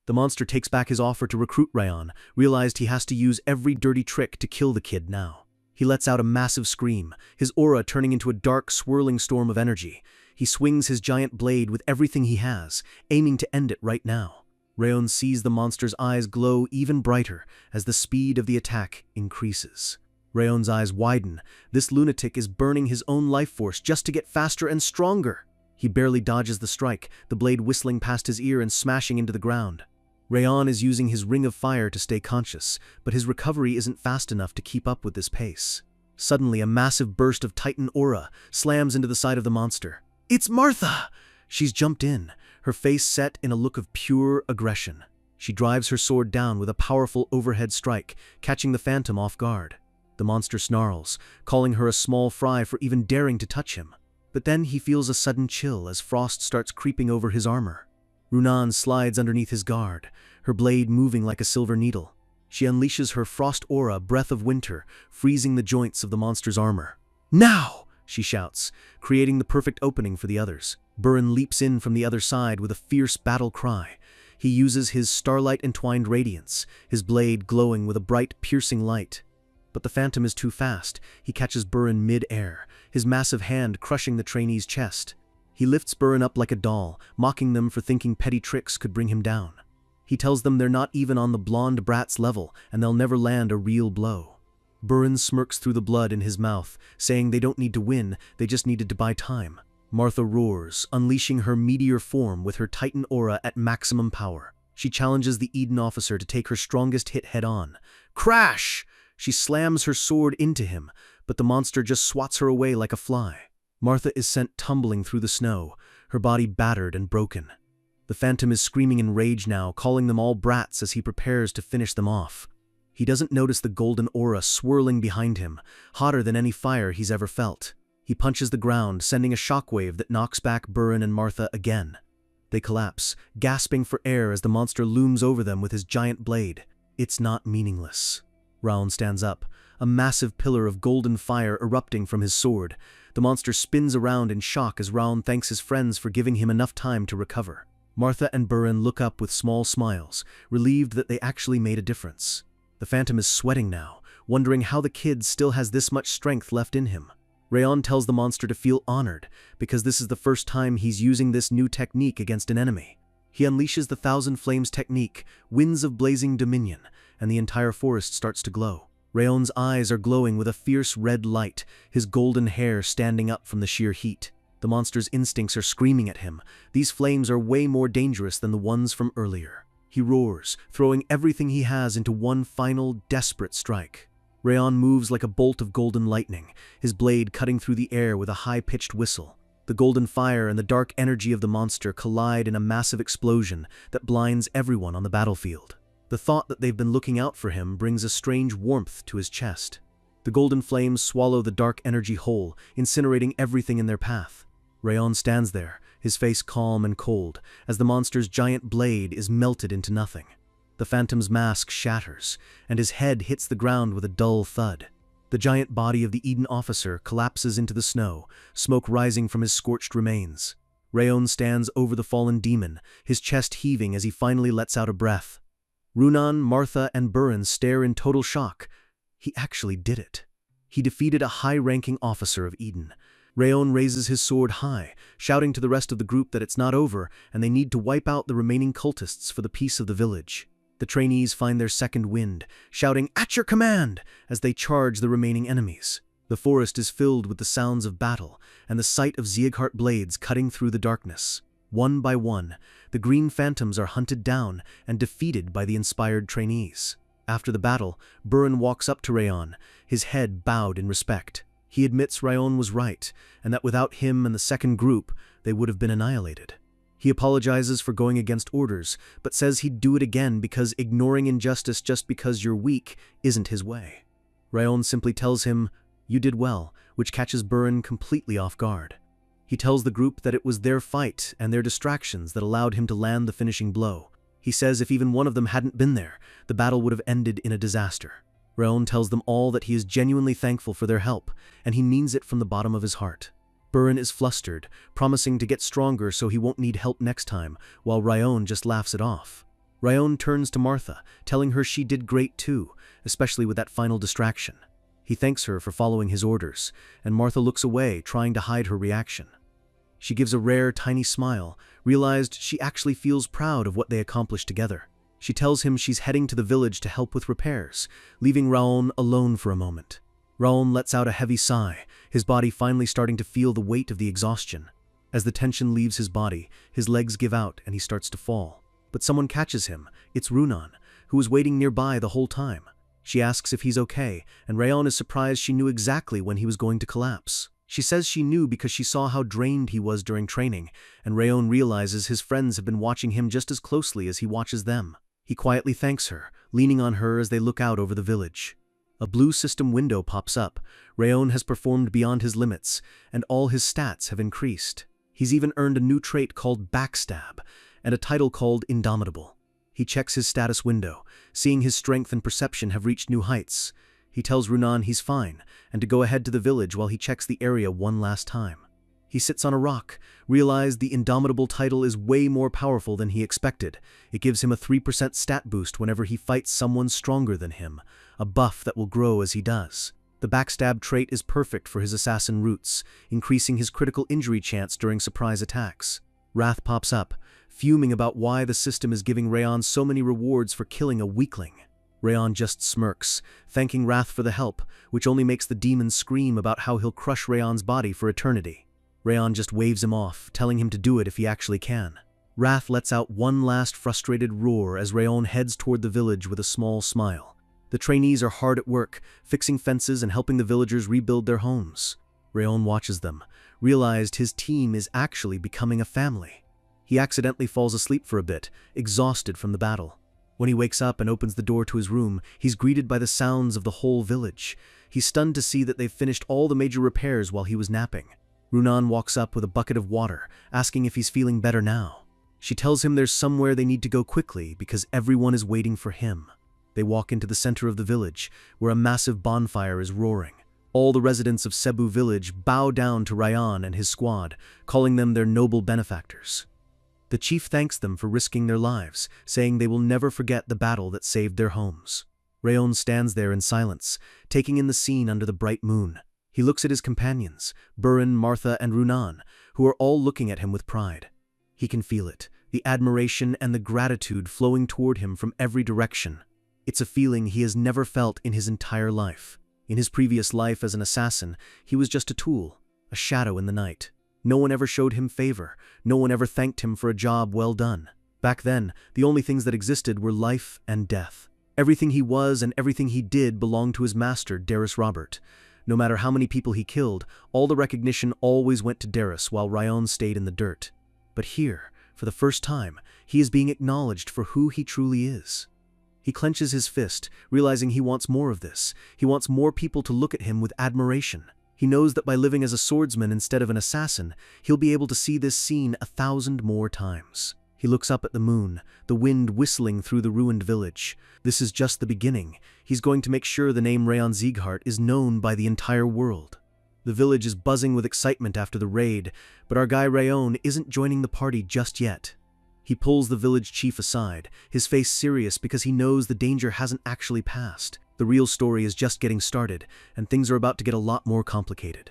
The monster takes back his offer to recruit Rayon, realized he has to use every dirty trick to kill the kid now. He lets out a massive scream, his aura turning into a dark, swirling storm of energy. He swings his giant blade with everything he has, aiming to end it right now. Rayon sees the monster's eyes glow even brighter as the speed of the attack increases. Rayon's eyes widen. This lunatic is burning his own life force just to get faster and stronger. He barely dodges the strike, the blade whistling past his ear and smashing into the ground. Rayon is using his ring of fire to stay conscious, but his recovery isn't fast enough to keep up with this pace. Suddenly, a massive burst of Titan aura slams into the side of the monster. It's Martha! She's jumped in, her face set in a look of pure aggression. She drives her sword down with a powerful overhead strike, catching the phantom off guard. The monster snarls, calling her a small fry for even daring to touch him. But then he feels a sudden chill as frost starts creeping over his armor. Runan slides underneath his guard, her blade moving like a silver needle. She unleashes her frost aura, breath of winter, freezing the joints of the monster's armor. Now! She shouts, creating the perfect opening for the others. Burin leaps in from the other side with a fierce battle cry. He uses his starlight-entwined radiance, his blade glowing with a bright, piercing light. But the phantom is too fast. He catches Burin mid-air, his massive hand crushing the trainee's chest. He lifts Burin up like a doll, mocking them for thinking petty tricks could bring him down. He tells them they're not even on the blonde brat's level and they'll never land a real blow. Burin smirks through the blood in his mouth, saying they don't need to win, they just needed to buy time. Martha roars, unleashing her meteor form with her Titan aura at maximum power. She challenges the Eden officer to take her strongest hit head-on. Crash! She slams her sword into him, but the monster just swats her away like a fly. Martha is sent tumbling through the snow, her body battered and broken. The Phantom is screaming in rage now, calling them all brats as he prepares to finish them off. He doesn't notice the golden aura swirling behind him, hotter than any fire he's ever felt. He punches the ground, sending a shockwave that knocks back Burin and Martha again. They collapse, gasping for air as the monster looms over them with his giant blade. It's not meaningless. Raon stands up, a massive pillar of golden fire erupting from his sword. The monster spins around in shock as Raon thanks his friends for giving him enough time to recover. Martha and Burin look up with small smiles, relieved that they actually made a difference. The Phantom is sweating now, wondering how the kid still has this much strength left in him. Raon tells the monster to feel honored, because this is the first time he's using this new technique against an enemy. He unleashes the Thousand Flames technique, Winds of Blazing Dominion, and the entire forest starts to glow. Raon's eyes are glowing with a fierce red light, his golden hair standing up from the sheer heat. The monster's instincts are screaming at him. These flames are way more dangerous than the ones from earlier. He roars, throwing everything he has into one final, desperate strike. Raon moves like a bolt of golden lightning, his blade cutting through the air with a high-pitched whistle. The golden fire and the dark energy of the monster collide in a massive explosion that blinds everyone on the battlefield. The thought that they've been looking out for him brings a strange warmth to his chest. The golden flames swallow the dark energy whole, incinerating everything in their path. Raon stands there, his face calm and cold, as the monster's giant blade is melted into nothing. The Phantom's mask shatters, and his head hits the ground with a dull thud. The giant body of the Eden officer collapses into the snow, smoke rising from his scorched remains. Raon stands over the fallen demon, his chest heaving as he finally lets out a breath. Runan, Martha, and Burin stare in total shock. He actually did it. He defeated a high-ranking officer of Eden. Raon raises his sword high, shouting to the rest of the group that it's not over and they need to wipe out the remaining cultists for the peace of the village. The trainees find their second wind, shouting, "At your command!" as they charge the remaining enemies. The forest is filled with the sounds of battle and the sight of Zeoghart blades cutting through the darkness. One by one, the green phantoms are hunted down and defeated by the inspired trainees. After the battle, Burin walks up to Raon, his head bowed in respect. He admits Raon was right, and that without him and the second group, they would have been annihilated. He apologizes for going against orders, but says he'd do it again because ignoring injustice just because you're weak isn't his way. Raon simply tells him, "You did well," which catches Burin completely off guard. He tells the group that it was their fight and their distractions that allowed him to land the finishing blow. He says if even one of them hadn't been there, the battle would have ended in a disaster. Raon tells them all that he is genuinely thankful for their help, and he means it from the bottom of his heart. Burin is flustered, promising to get stronger so he won't need help next time, while Raon just laughs it off. Raon turns to Martha, telling her she did great too, especially with that final distraction. He thanks her for following his orders, and Martha looks away, trying to hide her reaction. She gives a rare, tiny smile, realized she actually feels proud of what they accomplished together. She tells him she's heading to the village to help with repairs, leaving Raon alone for a moment. Raon lets out a heavy sigh, his body finally starting to feel the weight of the exhaustion. As the tension leaves his body, his legs give out and he starts to fall. But someone catches him. It's Runan, who was waiting nearby the whole time. She asks if he's okay, and Raon is surprised she knew exactly when he was going to collapse. She says she knew because she saw how drained he was during training, and Raon realizes his friends have been watching him just as closely as he watches them. He quietly thanks her, leaning on her as they look out over the village. A blue system window pops up. Raon has performed beyond his limits, and all his stats have increased. He's even earned a new trait called Backstab, and a title called Indomitable. He checks his status window, seeing his strength and perception have reached new heights. He tells Runan he's fine, and to go ahead to the village while he checks the area one last time. He sits on a rock, realized the Indomitable title is way more powerful than he expected. It gives him a 3% stat boost whenever he fights someone stronger than him, a buff that will grow as he does. The backstab trait is perfect for his assassin roots, increasing his critical injury chance during surprise attacks. Wrath pops up, fuming about why the system is giving Rayon so many rewards for killing a weakling. Rayon just smirks, thanking Wrath for the help, which only makes the demon scream about how he'll crush Rayon's body for eternity. Rayon just waves him off, telling him to do it if he actually can. Wrath lets out one last frustrated roar as Rayon heads toward the village with a small smile. The trainees are hard at work, fixing fences and helping the villagers rebuild their homes. Rayon watches them, realized his team is actually becoming a family. He accidentally falls asleep for a bit, exhausted from the battle. When he wakes up and opens the door to his room, he's greeted by the sounds of the whole village. He's stunned to see that they've finished all the major repairs while he was napping. Runan walks up with a bucket of water, asking if he's feeling better now. She tells him there's somewhere they need to go quickly because everyone is waiting for him. They walk into the center of the village, where a massive bonfire is roaring. All the residents of Cebu village bow down to Rayon and his squad, calling them their noble benefactors. The chief thanks them for risking their lives, saying they will never forget the battle that saved their homes. Rayon stands there in silence, taking in the scene under the bright moon. He looks at his companions, Burin, Martha, and Runan, who are all looking at him with pride. He can feel it, the admiration and the gratitude flowing toward him from every direction. It's a feeling he has never felt in his entire life. In his previous life as an assassin, he was just a tool, a shadow in the night. No one ever showed him favor, no one ever thanked him for a job well done. Back then, the only things that existed were life and death. Everything he was and everything he did belonged to his master, Darius Robert. No matter how many people he killed, all the recognition always went to Darius while Rayon stayed in the dirt. But here, for the first time, he is being acknowledged for who he truly is. He clenches his fist, realizing he wants more of this. He wants more people to look at him with admiration. He knows that by living as a swordsman instead of an assassin, he'll be able to see this scene 1,000 more times. He looks up at the moon, the wind whistling through the ruined village. This is just the beginning. He's going to make sure the name Rayon Sieghart is known by the entire world. The village is buzzing with excitement after the raid, but our guy Rayon isn't joining the party just yet. He pulls the village chief aside, his face serious because he knows the danger hasn't actually passed. The real story is just getting started, and things are about to get a lot more complicated.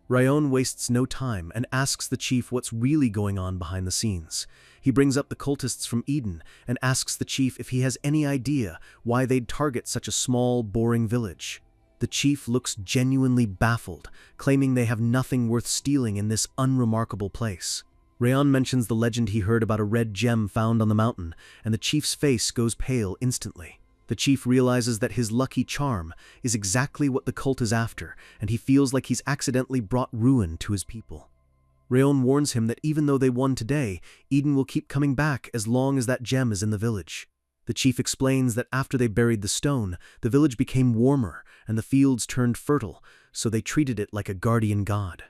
Rayon wastes no time and asks the chief what's really going on behind the scenes. He brings up the cultists from Eden and asks the chief if he has any idea why they'd target such a small, boring village. The chief looks genuinely baffled, claiming they have nothing worth stealing in this unremarkable place. Rayon mentions the legend he heard about a red gem found on the mountain, and the chief's face goes pale instantly. The chief realizes that his lucky charm is exactly what the cult is after, and he feels like he's accidentally brought ruin to his people. Rayon warns him that even though they won today, Eden will keep coming back as long as that gem is in the village. The chief explains that after they buried the stone, the village became warmer and the fields turned fertile, so they treated it like a guardian god.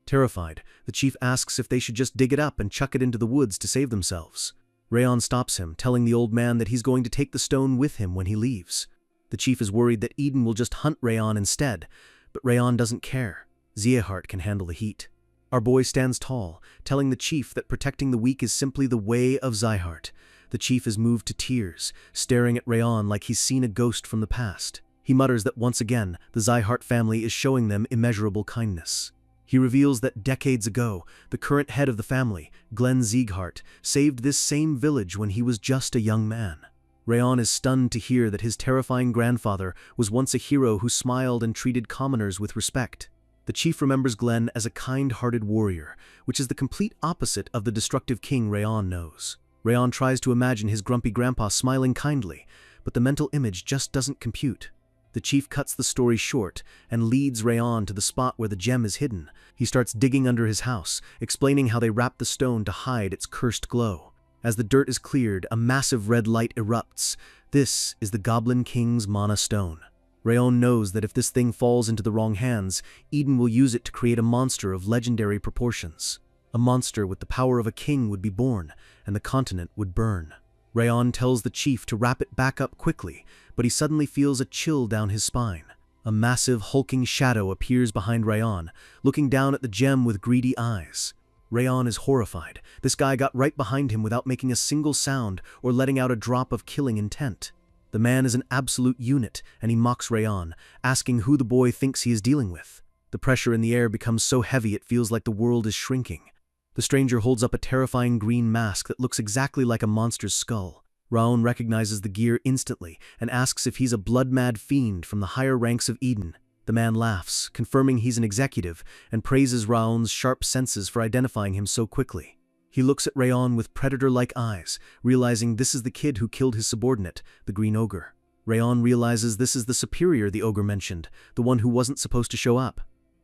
Terrified, the chief asks if they should just dig it up and chuck it into the woods to save themselves. Rayon stops him, telling the old man that he's going to take the stone with him when he leaves. The chief is worried that Eden will just hunt Rayon instead, but Rayon doesn't care. Sieghart can handle the heat. Our boy stands tall, telling the chief that protecting the weak is simply the way of Sieghart. The chief is moved to tears, staring at Rayon like he's seen a ghost from the past. He mutters that once again, the Sieghart family is showing them immeasurable kindness. He reveals that decades ago, the current head of the family, Glenn Sieghart, saved this same village when he was just a young man. Rayon is stunned to hear that his terrifying grandfather was once a hero who smiled and treated commoners with respect. The chief remembers Glenn as a kind-hearted warrior, which is the complete opposite of the destructive king Rayon knows. Rayon tries to imagine his grumpy grandpa smiling kindly, but the mental image just doesn't compute. The chief cuts the story short and leads Rayon to the spot where the gem is hidden. He starts digging under his house, explaining how they wrapped the stone to hide its cursed glow. As the dirt is cleared, a massive red light erupts. This is the Goblin King's mana stone. Rayon knows that if this thing falls into the wrong hands, Eden will use it to create a monster of legendary proportions. A monster with the power of a king would be born, and the continent would burn. Rayon tells the chief to wrap it back up quickly, but he suddenly feels a chill down his spine. A massive, hulking shadow appears behind Rayon, looking down at the gem with greedy eyes. Rayon is horrified. This guy got right behind him without making a single sound or letting out a drop of killing intent. The man is an absolute unit, and he mocks Rayon, asking who the boy thinks he is dealing with. The pressure in the air becomes so heavy it feels like the world is shrinking. The stranger holds up a terrifying green mask that looks exactly like a monster's skull. Raon recognizes the gear instantly and asks if he's a blood-mad fiend from the higher ranks of Eden. The man laughs, confirming he's an executive, and praises Raon's sharp senses for identifying him so quickly. He looks at Rayon with predator-like eyes, realizing this is the kid who killed his subordinate, the Green Ogre. Rayon realizes this is the superior the ogre mentioned, the one who wasn't supposed to show up.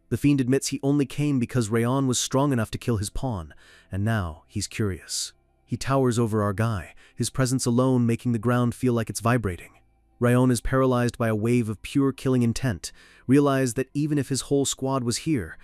The fiend admits he only came because Rayon was strong enough to kill his pawn, and now he's curious. He towers over our guy, his presence alone making the ground feel like it's vibrating. Rayon is paralyzed by a wave of pure killing intent, realized that even if his whole squad was here,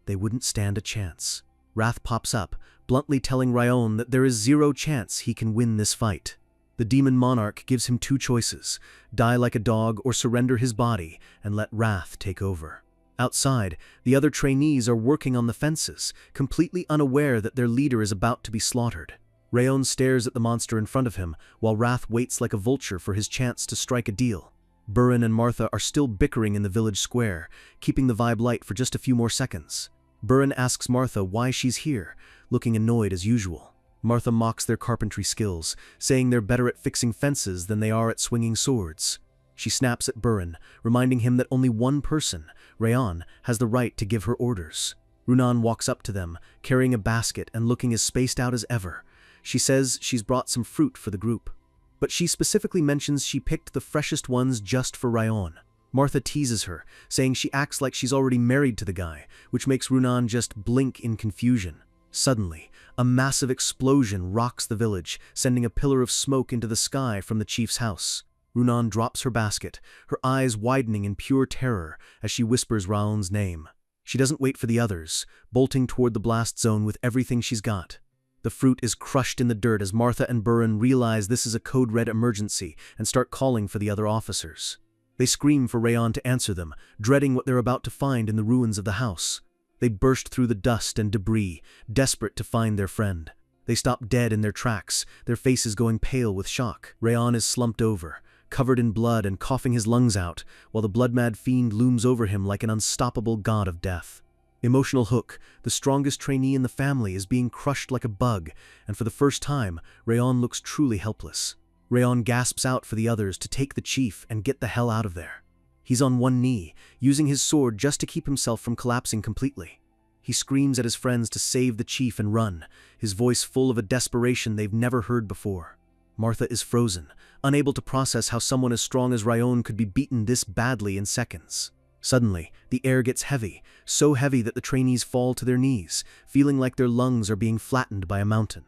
they wouldn't stand a chance. Wrath pops up, bluntly telling Rayon that there is zero chance he can win this fight. The demon monarch gives him two choices: die like a dog or surrender his body and let Wrath take over. Outside, the other trainees are working on the fences, completely unaware that their leader is about to be slaughtered. Rayon stares at the monster in front of him, while Wrath waits like a vulture for his chance to strike a deal. Burin and Martha are still bickering in the village square, keeping the vibe light for just a few more seconds. Burin asks Martha why she's here, looking annoyed as usual. Martha mocks their carpentry skills, saying they're better at fixing fences than they are at swinging swords. She snaps at Burin, reminding him that only one person, Rayon, has the right to give her orders. Runan walks up to them, carrying a basket and looking as spaced out as ever. She says she's brought some fruit for the group, but she specifically mentions she picked the freshest ones just for Rayon. Martha teases her, saying she acts like she's already married to the guy, which makes Runan just blink in confusion. Suddenly, a massive explosion rocks the village, sending a pillar of smoke into the sky from the chief's house. Runan drops her basket, her eyes widening in pure terror as she whispers Raon's name. She doesn't wait for the others, bolting toward the blast zone with everything she's got. The fruit is crushed in the dirt as Martha and Burin realize this is a code red emergency and start calling for the other officers. They scream for Rayon to answer them, dreading what they're about to find in the ruins of the house. They burst through the dust and debris, desperate to find their friend. They stop dead in their tracks, their faces going pale with shock. Rayon is slumped over, covered in blood and coughing his lungs out, while the blood-mad fiend looms over him like an unstoppable god of death. Emotional Hook, the strongest trainee in the family, is being crushed like a bug, and for the first time, Rayon looks truly helpless. Rayon gasps out for the others to take the chief and get the hell out of there. He's on one knee, using his sword just to keep himself from collapsing completely. He screams at his friends to save the chief and run, his voice full of a desperation they've never heard before. Martha is frozen, unable to process how someone as strong as Rayon could be beaten this badly in seconds. Suddenly, the air gets heavy, so heavy that the trainees fall to their knees, feeling like their lungs are being flattened by a mountain.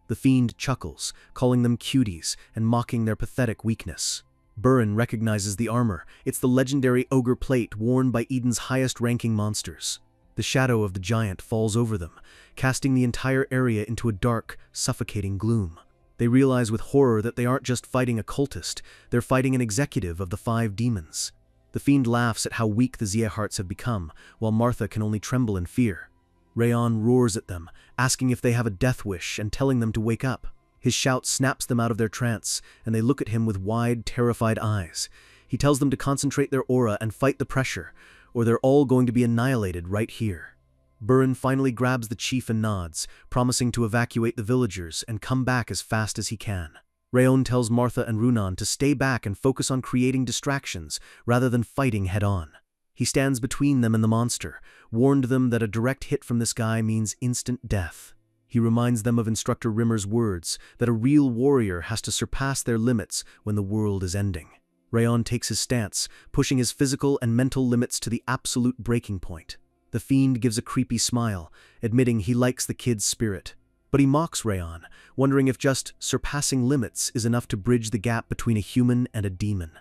The fiend chuckles, calling them cuties and mocking their pathetic weakness. Burin recognizes the armor. It's the legendary ogre plate worn by Eden's highest-ranking monsters. The shadow of the giant falls over them, casting the entire area into a dark, suffocating gloom. They realize with horror that they aren't just fighting a cultist, they're fighting an executive of the 5 demons. The fiend laughs at how weak the Zeahearts have become, while Martha can only tremble in fear. Rayon roars at them, asking if they have a death wish and telling them to wake up. His shout snaps them out of their trance, and they look at him with wide, terrified eyes. He tells them to concentrate their aura and fight the pressure, or they're all going to be annihilated right here. Burin finally grabs the chief and nods, promising to evacuate the villagers and come back as fast as he can. Rayon tells Martha and Runan to stay back and focus on creating distractions rather than fighting head-on. He stands between them and the monster, warned them that a direct hit from this guy means instant death. He reminds them of Instructor Rimmer's words, that a real warrior has to surpass their limits when the world is ending. Rayon takes his stance, pushing his physical and mental limits to the absolute breaking point. The fiend gives a creepy smile, admitting he likes the kid's spirit. But he mocks Rayon, wondering if just surpassing limits is enough to bridge the gap between a human and a demon.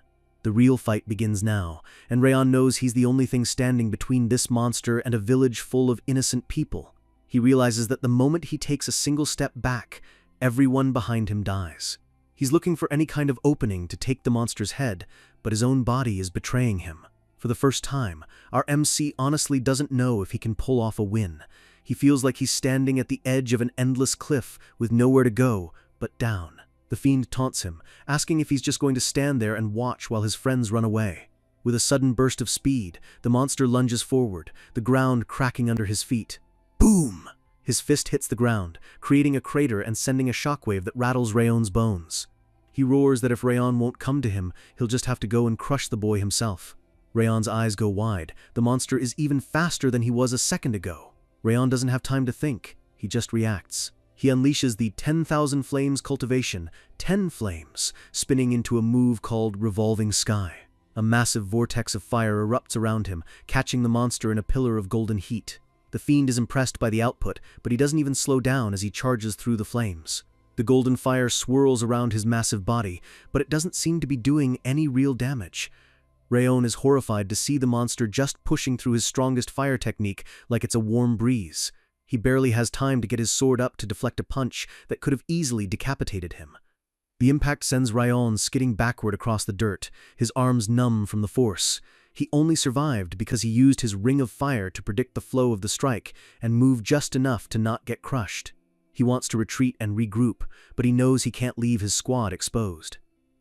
The real fight begins now, and Rayon knows he's the only thing standing between this monster and a village full of innocent people. He realizes that the moment he takes a single step back, everyone behind him dies. He's looking for any kind of opening to take the monster's head, but his own body is betraying him. For the first time, our MC honestly doesn't know if he can pull off a win. He feels like he's standing at the edge of an endless cliff with nowhere to go but down. The fiend taunts him, asking if he's just going to stand there and watch while his friends run away. With a sudden burst of speed, the monster lunges forward, the ground cracking under his feet. Boom! His fist hits the ground, creating a crater and sending a shockwave that rattles Rayon's bones. He roars that if Rayon won't come to him, he'll just have to go and crush the boy himself. Rayon's eyes go wide. The monster is even faster than he was a second ago. Rayon doesn't have time to think. He just reacts. He unleashes the 10,000 Flames cultivation, 10 flames, spinning into a move called Revolving Sky. A massive vortex of fire erupts around him, catching the monster in a pillar of golden heat. The fiend is impressed by the output, but he doesn't even slow down as he charges through the flames. The golden fire swirls around his massive body, but it doesn't seem to be doing any real damage. Rayon is horrified to see the monster just pushing through his strongest fire technique like it's a warm breeze. He barely has time to get his sword up to deflect a punch that could have easily decapitated him. The impact sends Rayon skidding backward across the dirt, his arms numb from the force. He only survived because he used his ring of fire to predict the flow of the strike and move just enough to not get crushed. He wants to retreat and regroup, but he knows he can't leave his squad exposed.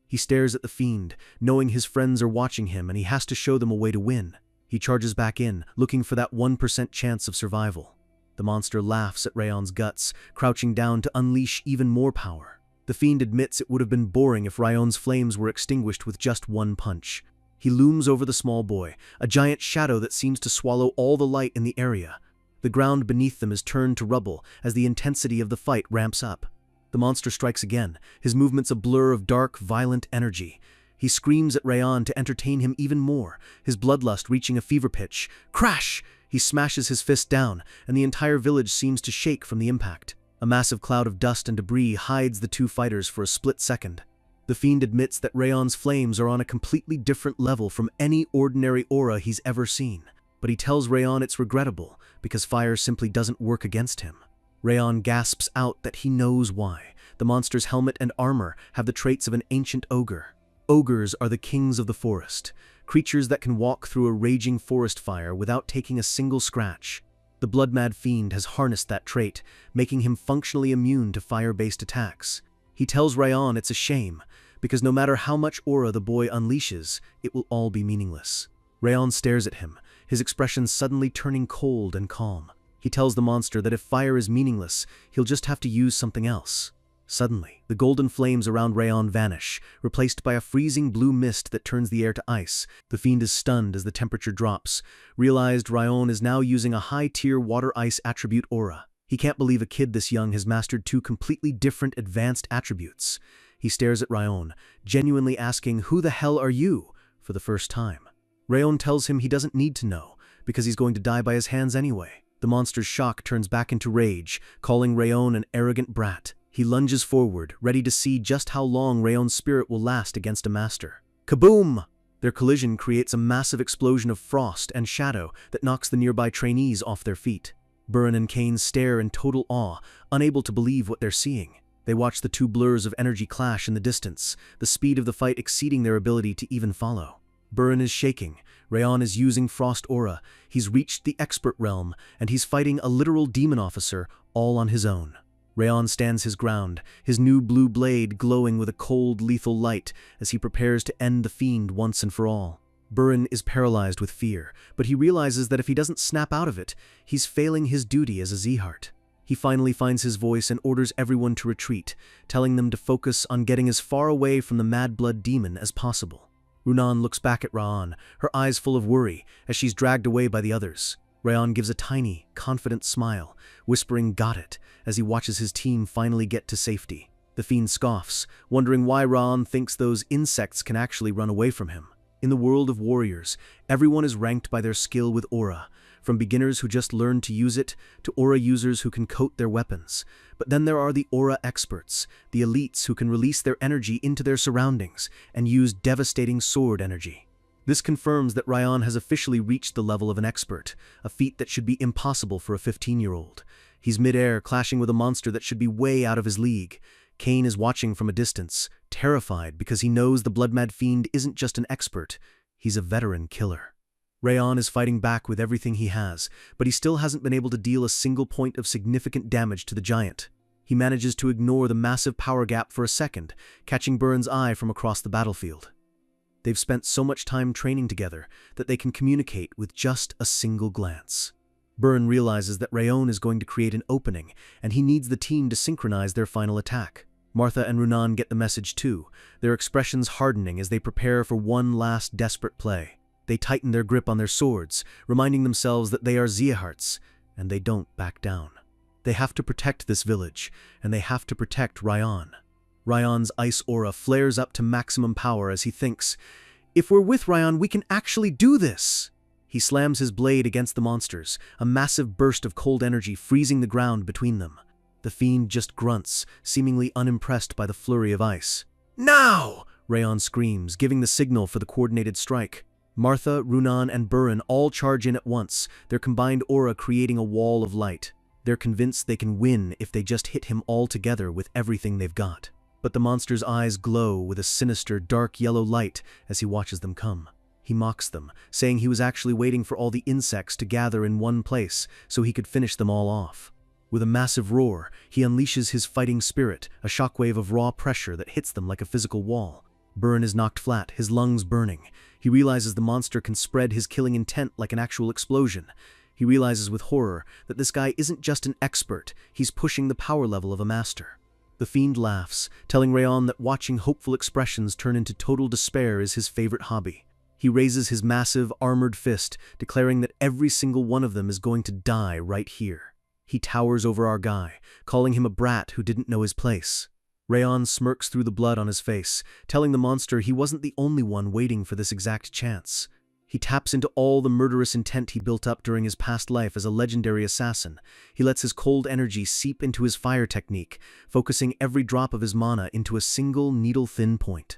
He stares at the fiend, knowing his friends are watching him and he has to show them a way to win. He charges back in, looking for that 1% chance of survival. The monster laughs at Rayon's guts, crouching down to unleash even more power. The fiend admits it would have been boring if Rayon's flames were extinguished with just one punch. He looms over the small boy, a giant shadow that seems to swallow all the light in the area. The ground beneath them is turned to rubble as the intensity of the fight ramps up. The monster strikes again, his movements a blur of dark, violent energy. He screams at Rayon to entertain him even more, his bloodlust reaching a fever pitch. Crash! He smashes his fist down, and the entire village seems to shake from the impact. A massive cloud of dust and debris hides the two fighters for a split second. The fiend admits that Rayon's flames are on a completely different level from any ordinary aura he's ever seen, but he tells Rayon it's regrettable because fire simply doesn't work against him. Rayon gasps out that he knows why. The monster's helmet and armor have the traits of an ancient ogre. Ogres are the kings of the forest, creatures that can walk through a raging forest fire without taking a single scratch. The blood-mad fiend has harnessed that trait, making him functionally immune to fire-based attacks. He tells Rayon it's a shame, because no matter how much aura the boy unleashes, it will all be meaningless. Rayon stares at him, his expression suddenly turning cold and calm. He tells the monster that if fire is meaningless, he'll just have to use something else. Suddenly, the golden flames around Rayon vanish, replaced by a freezing blue mist that turns the air to ice. The fiend is stunned as the temperature drops, realized Rayon is now using a high-tier water-ice attribute aura. He can't believe a kid this young has mastered two completely different advanced attributes. He stares at Rayon, genuinely asking, "Who the hell are you?" for the first time. Rayon tells him he doesn't need to know, because he's going to die by his hands anyway. The monster's shock turns back into rage, calling Rayon an arrogant brat. He lunges forward, ready to see just how long Rayon's spirit will last against a master. Kaboom! Their collision creates a massive explosion of frost and shadow that knocks the nearby trainees off their feet. Burin and Kane stare in total awe, unable to believe what they're seeing. They watch the two blurs of energy clash in the distance, the speed of the fight exceeding their ability to even follow. Burin is shaking. Rayon is using Frost Aura. He's reached the expert realm, and he's fighting a literal demon officer all on his own. Rayon stands his ground, his new blue blade glowing with a cold, lethal light as he prepares to end the fiend once and for all. Burin is paralyzed with fear, but he realizes that if he doesn't snap out of it, he's failing his duty as a Zeehart. He finally finds his voice and orders everyone to retreat, telling them to focus on getting as far away from the Mad Blood demon as possible. Runan looks back at Ra'an, her eyes full of worry, as she's dragged away by the others. Rayon gives a tiny, confident smile, whispering "got it," as he watches his team finally get to safety. The fiend scoffs, wondering why Ra'an thinks those insects can actually run away from him. In the world of warriors, everyone is ranked by their skill with aura, from beginners who just learn to use it to aura users who can coat their weapons. But then there are the aura experts, the elites who can release their energy into their surroundings and use devastating sword energy. This confirms that Rayon has officially reached the level of an expert, a feat that should be impossible for a 15-year-old. He's mid-air, clashing with a monster that should be way out of his league. Kane is watching from a distance, terrified because he knows the blood-mad fiend isn't just an expert, he's a veteran killer. Rayon is fighting back with everything he has, but he still hasn't been able to deal a single point of significant damage to the giant. He manages to ignore the massive power gap for a second, catching Burin's eye from across the battlefield. They've spent so much time training together that they can communicate with just a single glance. Burin realizes that Rayon is going to create an opening, and he needs the team to synchronize their final attack. Martha and Runan get the message too, their expressions hardening as they prepare for one last desperate play. They tighten their grip on their swords, reminding themselves that they are Zeaharts, and they don't back down. They have to protect this village, and they have to protect Rayon. Rayon's ice aura flares up to maximum power as he thinks, "If we're with Rayon, we can actually do this!" He slams his blade against the monsters, a massive burst of cold energy freezing the ground between them. The fiend just grunts, seemingly unimpressed by the flurry of ice. "Now!" Rayon screams, giving the signal for the coordinated strike. Martha, Runan, and Burin all charge in at once, their combined aura creating a wall of light. They're convinced they can win if they just hit him all together with everything they've got. But the monster's eyes glow with a sinister, dark yellow light as he watches them come. He mocks them, saying he was actually waiting for all the insects to gather in one place so he could finish them all off. With a massive roar, he unleashes his fighting spirit, a shockwave of raw pressure that hits them like a physical wall. Burin is knocked flat, his lungs burning. He realizes the monster can spread his killing intent like an actual explosion. He realizes with horror that this guy isn't just an expert, he's pushing the power level of a master. The fiend laughs, telling Rayon that watching hopeful expressions turn into total despair is his favorite hobby. He raises his massive, armored fist, declaring that every single one of them is going to die right here. He towers over our guy, calling him a brat who didn't know his place. Rayon smirks through the blood on his face, telling the monster he wasn't the only one waiting for this exact chance. He taps into all the murderous intent he built up during his past life as a legendary assassin. He lets his cold energy seep into his fire technique, focusing every drop of his mana into a single needle-thin point.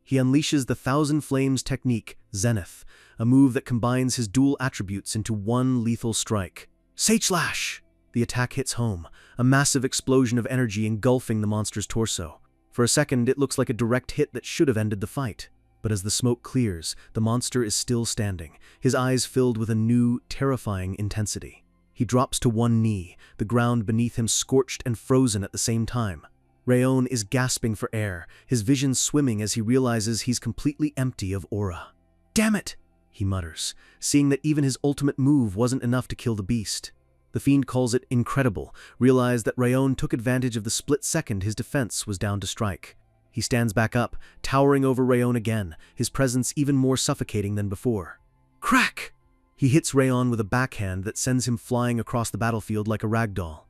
He unleashes the Thousand Flames technique, Zenith, a move that combines his dual attributes into one lethal strike. Sage Slash! The attack hits home, a massive explosion of energy engulfing the monster's torso. For a second, it looks like a direct hit that should have ended the fight. But as the smoke clears, the monster is still standing, his eyes filled with a new, terrifying intensity. He drops to one knee, the ground beneath him scorched and frozen at the same time. Rayon is gasping for air, his vision swimming as he realizes he's completely empty of aura. "Damn it!" he mutters, seeing that even his ultimate move wasn't enough to kill the beast. The fiend calls it incredible, realized that Rayon took advantage of the split second his defense was down to strike. He stands back up, towering over Rayon again, his presence even more suffocating than before. Crack! He hits Rayon with a backhand that sends him flying across the battlefield like a ragdoll.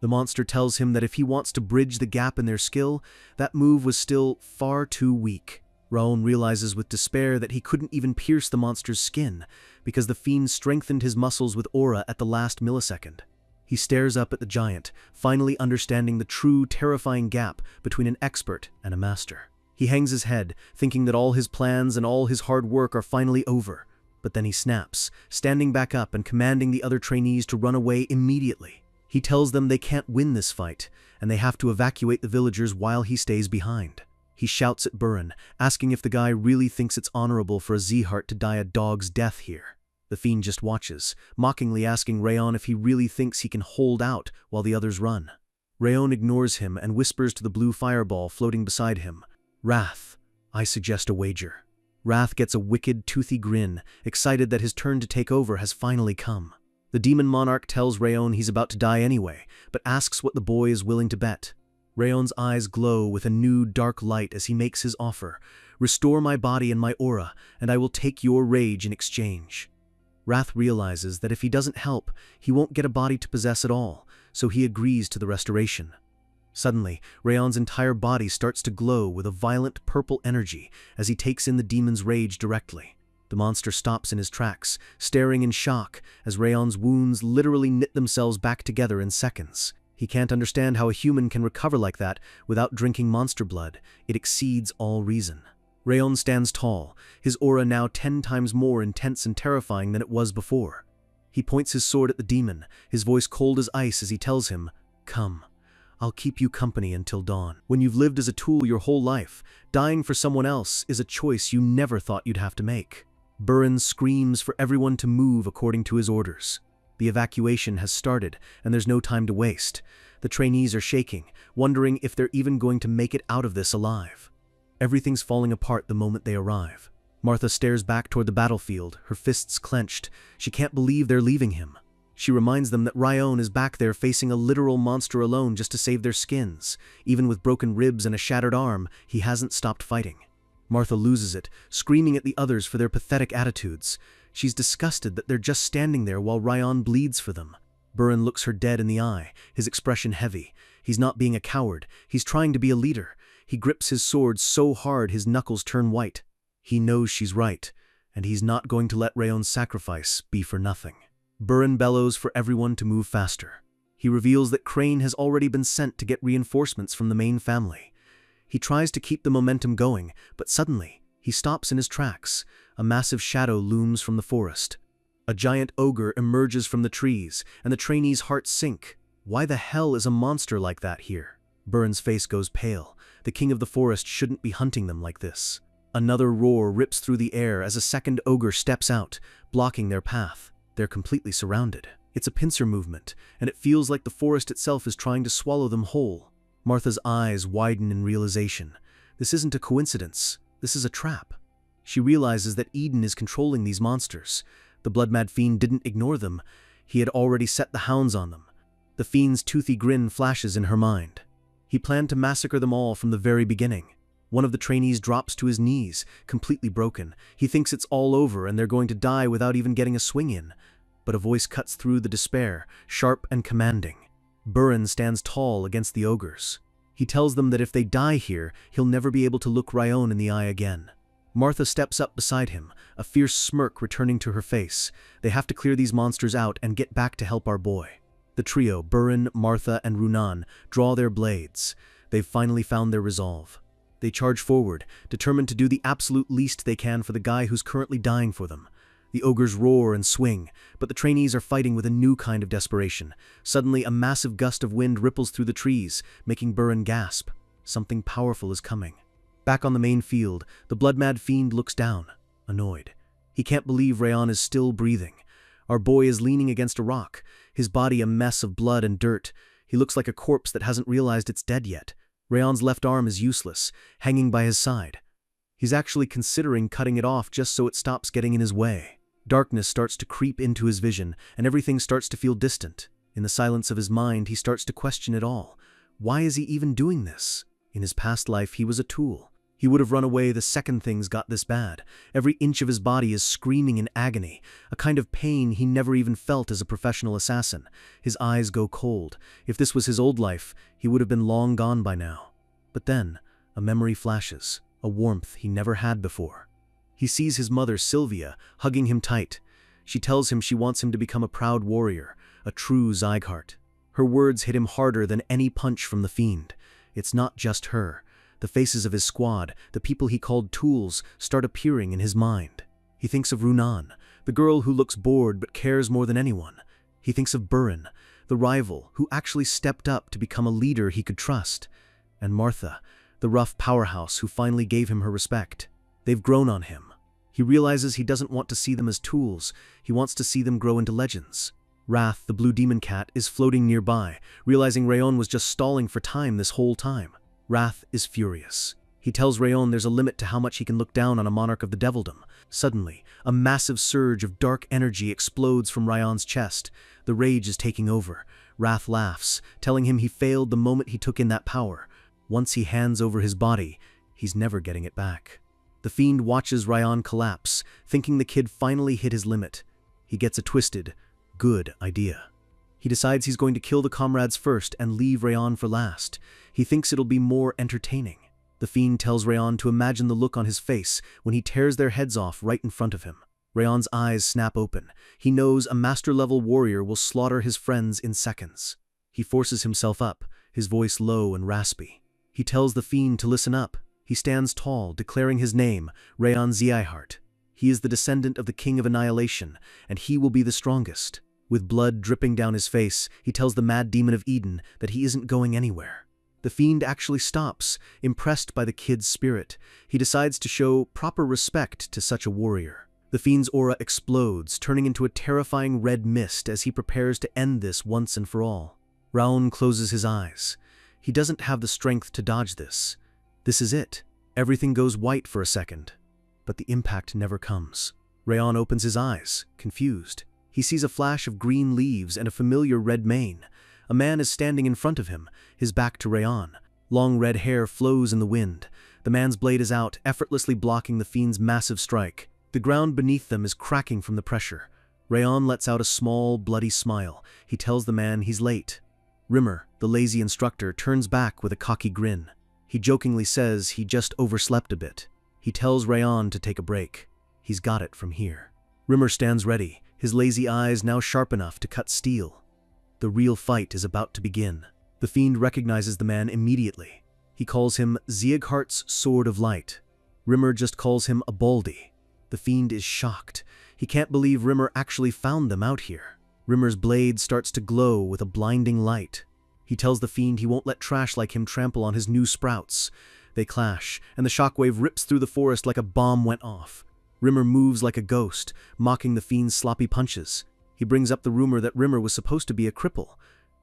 The monster tells him that if he wants to bridge the gap in their skill, that move was still far too weak. Rayon realizes with despair that he couldn't even pierce the monster's skin, because the fiend strengthened his muscles with aura at the last millisecond. He stares up at the giant, finally understanding the true, terrifying gap between an expert and a master. He hangs his head, thinking that all his plans and all his hard work are finally over. But then he snaps, standing back up and commanding the other trainees to run away immediately. He tells them they can't win this fight, and they have to evacuate the villagers while he stays behind. He shouts at Burin, asking if the guy really thinks it's honorable for a Zeahart to die a dog's death here. The fiend just watches, mockingly asking Rayon if he really thinks he can hold out while the others run. Rayon ignores him and whispers to the blue fireball floating beside him, "Wrath, I suggest a wager." Wrath gets a wicked, toothy grin, excited that his turn to take over has finally come. The demon monarch tells Rayon he's about to die anyway, but asks what the boy is willing to bet. Rayon's eyes glow with a new dark light as he makes his offer. "Restore my body and my aura, and I will take your rage in exchange." Wrath realizes that if he doesn't help, he won't get a body to possess at all, so he agrees to the restoration. Suddenly, Rayon's entire body starts to glow with a violent purple energy as he takes in the demon's rage directly. The monster stops in his tracks, staring in shock as Rayon's wounds literally knit themselves back together in seconds. He can't understand how a human can recover like that without drinking monster blood. It exceeds all reason. Rayon stands tall, his aura now 10 times more intense and terrifying than it was before. He points his sword at the demon, his voice cold as ice as he tells him, "Come, I'll keep you company until dawn." When you've lived as a tool your whole life, dying for someone else is a choice you never thought you'd have to make. Burin screams for everyone to move according to his orders. The evacuation has started, and there's no time to waste. The trainees are shaking, wondering if they're even going to make it out of this alive. Everything's falling apart the moment they arrive. Martha stares back toward the battlefield, her fists clenched. She can't believe they're leaving him. She reminds them that Ryan is back there facing a literal monster alone just to save their skins. Even with broken ribs and a shattered arm, he hasn't stopped fighting. Martha loses it, screaming at the others for their pathetic attitudes. She's disgusted that they're just standing there while Ryan bleeds for them. Burin looks her dead in the eye, his expression heavy. He's not being a coward, he's trying to be a leader. He grips his sword so hard his knuckles turn white. He knows she's right, and he's not going to let Ryan's sacrifice be for nothing. Burin bellows for everyone to move faster. He reveals that Crane has already been sent to get reinforcements from the main family. He tries to keep the momentum going, but suddenly, he stops in his tracks. A massive shadow looms from the forest. A giant ogre emerges from the trees, and the trainees' hearts sink. Why the hell is a monster like that here? Burin's face goes pale. The king of the forest shouldn't be hunting them like this. Another roar rips through the air as a second ogre steps out, blocking their path. They're completely surrounded. It's a pincer movement, and it feels like the forest itself is trying to swallow them whole. Martha's eyes widen in realization. This isn't a coincidence. This is a trap. She realizes that Eden is controlling these monsters. The blood-mad fiend didn't ignore them. He had already set the hounds on them. The fiend's toothy grin flashes in her mind. He planned to massacre them all from the very beginning. One of the trainees drops to his knees, completely broken. He thinks it's all over and they're going to die without even getting a swing in. But a voice cuts through the despair, sharp and commanding. Burin stands tall against the ogres. He tells them that if they die here, he'll never be able to look Ryan in the eye again. Martha steps up beside him, a fierce smirk returning to her face. They have to clear these monsters out and get back to help our boy. The trio, Burin, Martha, and Runan, draw their blades. They've finally found their resolve. They charge forward, determined to do the absolute least they can for the guy who's currently dying for them. The ogres roar and swing, but the trainees are fighting with a new kind of desperation. Suddenly, a massive gust of wind ripples through the trees, making Burin gasp. Something powerful is coming. Back on the main field, the blood-mad fiend looks down, annoyed. He can't believe Ryan is still breathing. Our boy is leaning against a rock, his body a mess of blood and dirt. He looks like a corpse that hasn't realized it's dead yet. Ryan's left arm is useless, hanging by his side. He's actually considering cutting it off just so it stops getting in his way. Darkness starts to creep into his vision, and everything starts to feel distant. In the silence of his mind, he starts to question it all. Why is he even doing this? In his past life, he was a tool. He would have run away the second things got this bad. Every inch of his body is screaming in agony, a kind of pain he never even felt as a professional assassin. His eyes go cold. If this was his old life, he would have been long gone by now. But then, a memory flashes, a warmth he never had before. He sees his mother, Sylvia, hugging him tight. She tells him she wants him to become a proud warrior, a true Zygarde. Her words hit him harder than any punch from the fiend. It's not just her. The faces of his squad, the people he called tools, start appearing in his mind. He thinks of Runan, the girl who looks bored but cares more than anyone. He thinks of Burin, the rival who actually stepped up to become a leader he could trust. And Martha, the rough powerhouse who finally gave him her respect. They've grown on him. He realizes he doesn't want to see them as tools. He wants to see them grow into legends. Wrath, the blue demon cat, is floating nearby, realizing Ryan was just stalling for time this whole time. Wrath is furious. He tells Ryan there's a limit to how much he can look down on a monarch of the devildom. Suddenly, a massive surge of dark energy explodes from Ryan's chest. The rage is taking over. Wrath laughs, telling him he failed the moment he took in that power. Once he hands over his body, he's never getting it back. The fiend watches Ryan collapse, thinking the kid finally hit his limit. He gets a twisted, good idea. He decides he's going to kill the comrades first and leave Ryan for last. He thinks it'll be more entertaining. The fiend tells Ryan to imagine the look on his face when he tears their heads off right in front of him. Ryan's eyes snap open. He knows a master-level warrior will slaughter his friends in seconds. He forces himself up, his voice low and raspy. He tells the fiend to listen up. He stands tall, declaring his name, Ryan Zygarde. He is the descendant of the King of Annihilation, and he will be the strongest. With blood dripping down his face, he tells the mad demon of Eden that he isn't going anywhere. The fiend actually stops, impressed by the kid's spirit. He decides to show proper respect to such a warrior. The fiend's aura explodes, turning into a terrifying red mist as he prepares to end this once and for all. Raon closes his eyes. He doesn't have the strength to dodge this. This is it. Everything goes white for a second. But the impact never comes. Raon opens his eyes, confused. He sees a flash of green leaves and a familiar red mane. A man is standing in front of him, his back to Raon. Long red hair flows in the wind. The man's blade is out, effortlessly blocking the fiend's massive strike. The ground beneath them is cracking from the pressure. Raon lets out a small, bloody smile. He tells the man he's late. Rimmer, the lazy instructor, turns back with a cocky grin. He jokingly says he just overslept a bit. He tells Raon to take a break. He's got it from here. Rimmer stands ready, his lazy eyes now sharp enough to cut steel. The real fight is about to begin. The fiend recognizes the man immediately. He calls him Zieghart's Sword of Light. Rimmer just calls him a baldy. The fiend is shocked. He can't believe Rimmer actually found them out here. Rimmer's blade starts to glow with a blinding light. He tells the fiend he won't let trash like him trample on his new sprouts. They clash, and the shockwave rips through the forest like a bomb went off. Rimmer moves like a ghost, mocking the fiend's sloppy punches. He brings up the rumor that Rimmer was supposed to be a cripple.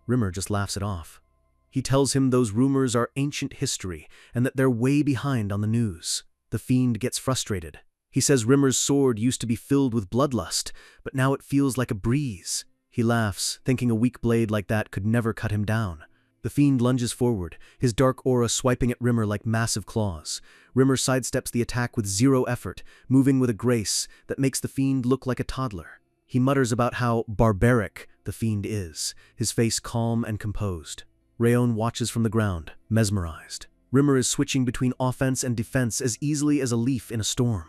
Rimmer just laughs it off. He tells him those rumors are ancient history and that they're way behind on the news. The fiend gets frustrated. He says Rimmer's sword used to be filled with bloodlust, but now it feels like a breeze. He laughs, thinking a weak blade like that could never cut him down. The fiend lunges forward, his dark aura swiping at Rimmer like massive claws. Rimmer sidesteps the attack with zero effort, moving with a grace that makes the fiend look like a toddler. He mutters about how barbaric the fiend is, his face calm and composed. Raon watches from the ground, mesmerized. Rimmer is switching between offense and defense as easily as a leaf in a storm.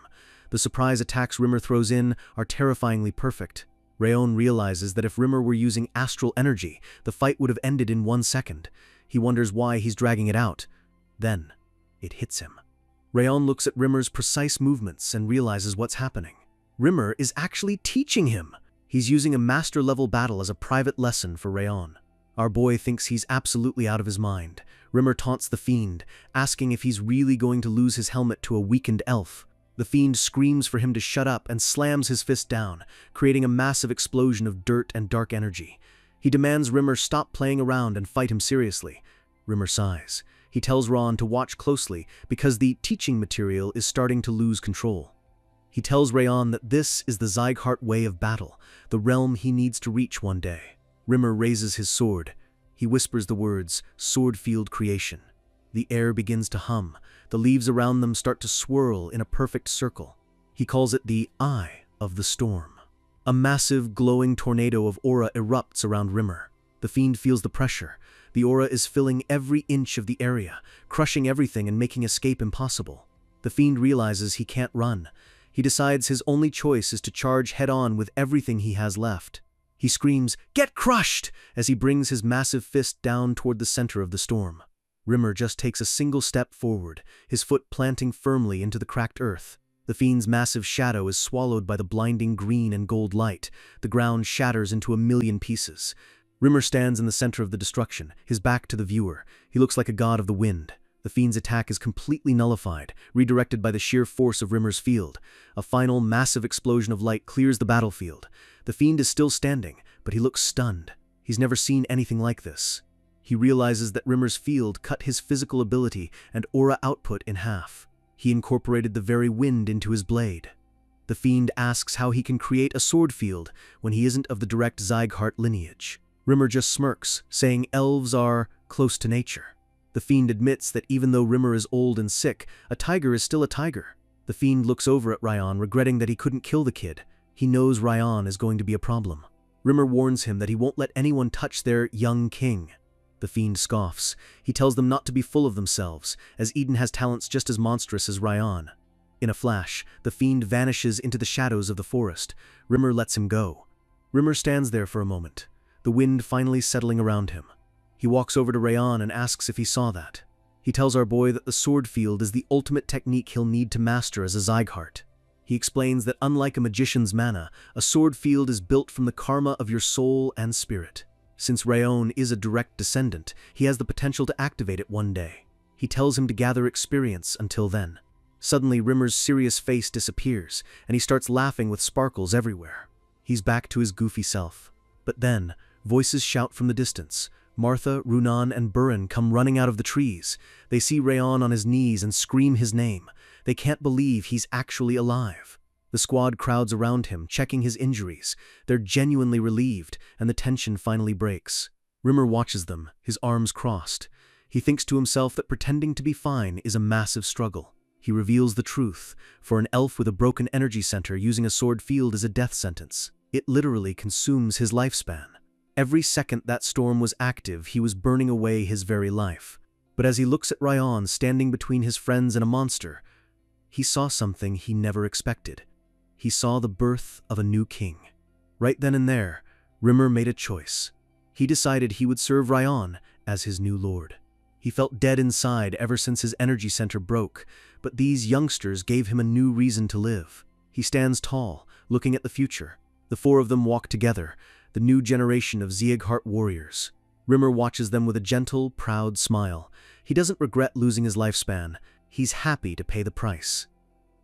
The surprise attacks Rimmer throws in are terrifyingly perfect. Raon realizes that if Rimmer were using astral energy, the fight would have ended in 1 second. He wonders why he's dragging it out. Then, it hits him. Raon looks at Rimmer's precise movements and realizes what's happening. Rimmer is actually teaching him. He's using a master-level battle as a private lesson for Raon. Our boy thinks he's absolutely out of his mind. Rimmer taunts the fiend, asking if he's really going to lose his helmet to a weakened elf. The fiend screams for him to shut up and slams his fist down, creating a massive explosion of dirt and dark energy. He demands Rimmer stop playing around and fight him seriously. Rimmer sighs. He tells Raon to watch closely because the teaching material is starting to lose control. He tells Raon that this is the Zieghart way of battle, the realm he needs to reach one day. Rimmer raises his sword. He whispers the words, "Sword Field Creation." The air begins to hum. The leaves around them start to swirl in a perfect circle. He calls it the Eye of the Storm. A massive, glowing tornado of aura erupts around Rimmer. The fiend feels the pressure. The aura is filling every inch of the area, crushing everything and making escape impossible. The fiend realizes he can't run. He decides his only choice is to charge head-on with everything he has left. He screams, "Get crushed!" as he brings his massive fist down toward the center of the storm. Rimmer just takes a single step forward, his foot planting firmly into the cracked earth. The fiend's massive shadow is swallowed by the blinding green and gold light. The ground shatters into a million pieces. Rimmer stands in the center of the destruction, his back to the viewer. He looks like a god of the wind. The fiend's attack is completely nullified, redirected by the sheer force of Rimmer's field. A final, massive explosion of light clears the battlefield. The fiend is still standing, but he looks stunned. He's never seen anything like this. He realizes that Rimmer's field cut his physical ability and aura output in half. He incorporated the very wind into his blade. The fiend asks how he can create a sword field when he isn't of the direct Zieghart lineage. Rimmer just smirks, saying elves are close to nature. The fiend admits that even though Rimmer is old and sick, a tiger is still a tiger. The fiend looks over at Raon, regretting that he couldn't kill the kid. He knows Raon is going to be a problem. Rimmer warns him that he won't let anyone touch their young king. The fiend scoffs. He tells them not to be full of themselves, as Eden has talents just as monstrous as Raon. In a flash, the fiend vanishes into the shadows of the forest. Rimmer lets him go. Rimmer stands there for a moment, the wind finally settling around him. He walks over to Raon and asks if he saw that. He tells our boy that the sword field is the ultimate technique he'll need to master as a Zieghart. He explains that unlike a magician's mana, a sword field is built from the karma of your soul and spirit. Since Raon is a direct descendant, he has the potential to activate it one day. He tells him to gather experience until then. Suddenly, Rimmer's serious face disappears, and he starts laughing with sparkles everywhere. He's back to his goofy self. But then, voices shout from the distance. Martha, Runan, and Burin come running out of the trees. They see Rayon on his knees and scream his name. They can't believe he's actually alive. The squad crowds around him, checking his injuries. They're genuinely relieved, and the tension finally breaks. Rimmer watches them, his arms crossed. He thinks to himself that pretending to be fine is a massive struggle. He reveals the truth. For an elf with a broken energy center, using a sword field is a death sentence. It literally consumes his lifespan. Every second that storm was active, he was burning away his very life. But as he looks at Rayon standing between his friends and a monster, he saw something he never expected. He saw the birth of a new king. Right then and there, Rimmer made a choice. He decided he would serve Rayon as his new lord. He felt dead inside ever since his energy center broke, but these youngsters gave him a new reason to live. He stands tall, looking at the future. The four of them walk together, the new generation of Zeoghart warriors. Rimmer watches them with a gentle, proud smile. He doesn't regret losing his lifespan. He's happy to pay the price.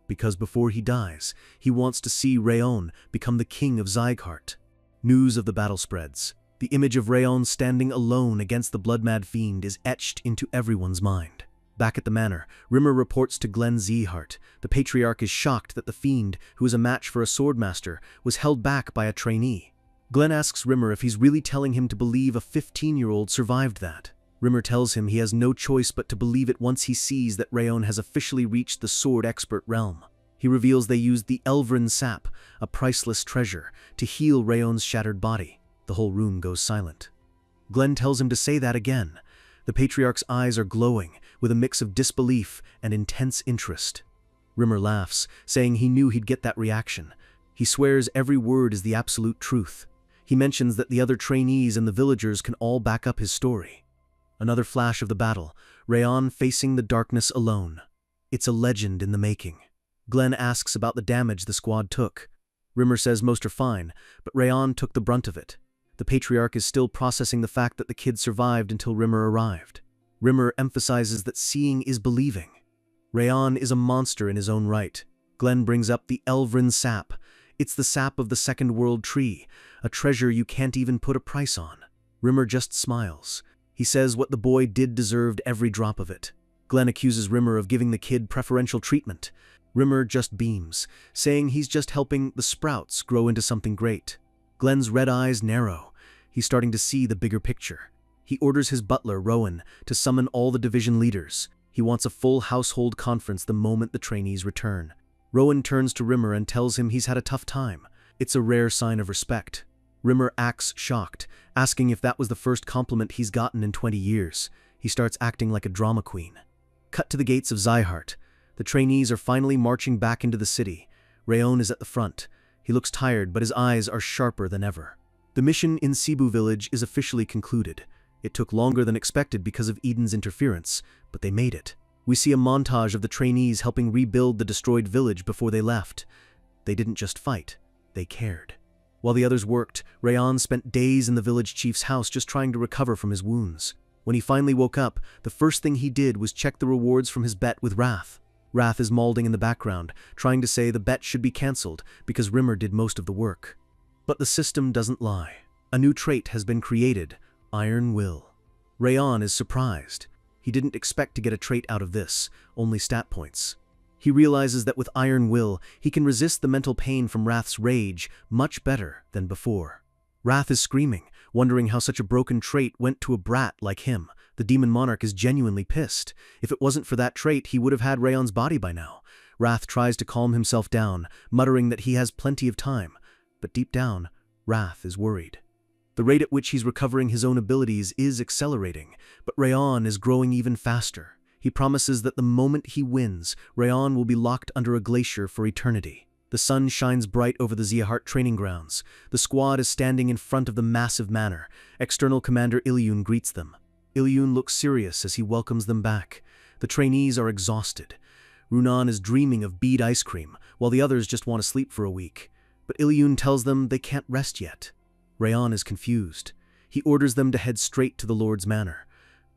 Because before he dies, he wants to see Rayon become the king of Zeoghart. News of the battle spreads. The image of Rayon standing alone against the blood-mad fiend is etched into everyone's mind. Back at the manor, Rimmer reports to Glenn Zeoghart. The patriarch is shocked that the fiend, who is a match for a swordmaster, was held back by a trainee. Glenn asks Rimmer if he's really telling him to believe a 15-year-old survived that. Rimmer tells him he has no choice but to believe it once he sees that Rayon has officially reached the sword expert realm. He reveals they used the Elvrin sap, a priceless treasure, to heal Rayon's shattered body. The whole room goes silent. Glenn tells him to say that again. The patriarch's eyes are glowing, with a mix of disbelief and intense interest. Rimmer laughs, saying he knew he'd get that reaction. He swears every word is the absolute truth. He mentions that the other trainees and the villagers can all back up his story. Another flash of the battle, Rayon facing the darkness alone. It's a legend in the making. Glenn asks about the damage the squad took. Rimmer says most are fine, but Rayon took the brunt of it. The patriarch is still processing the fact that the kid survived until Rimmer arrived. Rimmer emphasizes that seeing is believing. Rayon is a monster in his own right. Glenn brings up the Elvrin sap. It's the sap of the Second World Tree, a treasure you can't even put a price on. Rimmer just smiles. He says what the boy did deserved every drop of it. Glenn accuses Rimmer of giving the kid preferential treatment. Rimmer just beams, saying he's just helping the sprouts grow into something great. Glenn's red eyes narrow. He's starting to see the bigger picture. He orders his butler, Rowan, to summon all the division leaders. He wants a full household conference the moment the trainees return. Rowan turns to Rimmer and tells him he's had a tough time. It's a rare sign of respect. Rimmer acts shocked, asking if that was the first compliment he's gotten in 20 years. He starts acting like a drama queen. Cut to the gates of Zeoghart. The trainees are finally marching back into the city. Rayon is at the front. He looks tired, but his eyes are sharper than ever. The mission in Cebu village is officially concluded. It took longer than expected because of Eden's interference, but they made it. We see a montage of the trainees helping rebuild the destroyed village before they left. They didn't just fight, they cared. While the others worked, Rayon spent days in the village chief's house just trying to recover from his wounds. When he finally woke up, the first thing he did was check the rewards from his bet with Wrath. Wrath is mauling in the background, trying to say the bet should be cancelled because Rimmer did most of the work. But the system doesn't lie. A new trait has been created, Iron Will. Rayon is surprised. He didn't expect to get a trait out of this, only stat points. He realizes that with Iron Will, he can resist the mental pain from Wrath's rage much better than before. Wrath is screaming, wondering how such a broken trait went to a brat like him. The demon monarch is genuinely pissed. If it wasn't for that trait, he would have had Rayon's body by now. Wrath tries to calm himself down, muttering that he has plenty of time. But deep down, Wrath is worried. The rate at which he's recovering his own abilities is accelerating, but Rayon is growing even faster. He promises that the moment he wins, Rayon will be locked under a glacier for eternity. The sun shines bright over the Zeoghart training grounds. The squad is standing in front of the massive manor. External Commander Ilyun greets them. Ilyun looks serious as he welcomes them back. The trainees are exhausted. Runan is dreaming of bead ice cream, while the others just want to sleep for a week. But Ilyun tells them they can't rest yet. Rayon is confused. He orders them to head straight to the Lord's manor.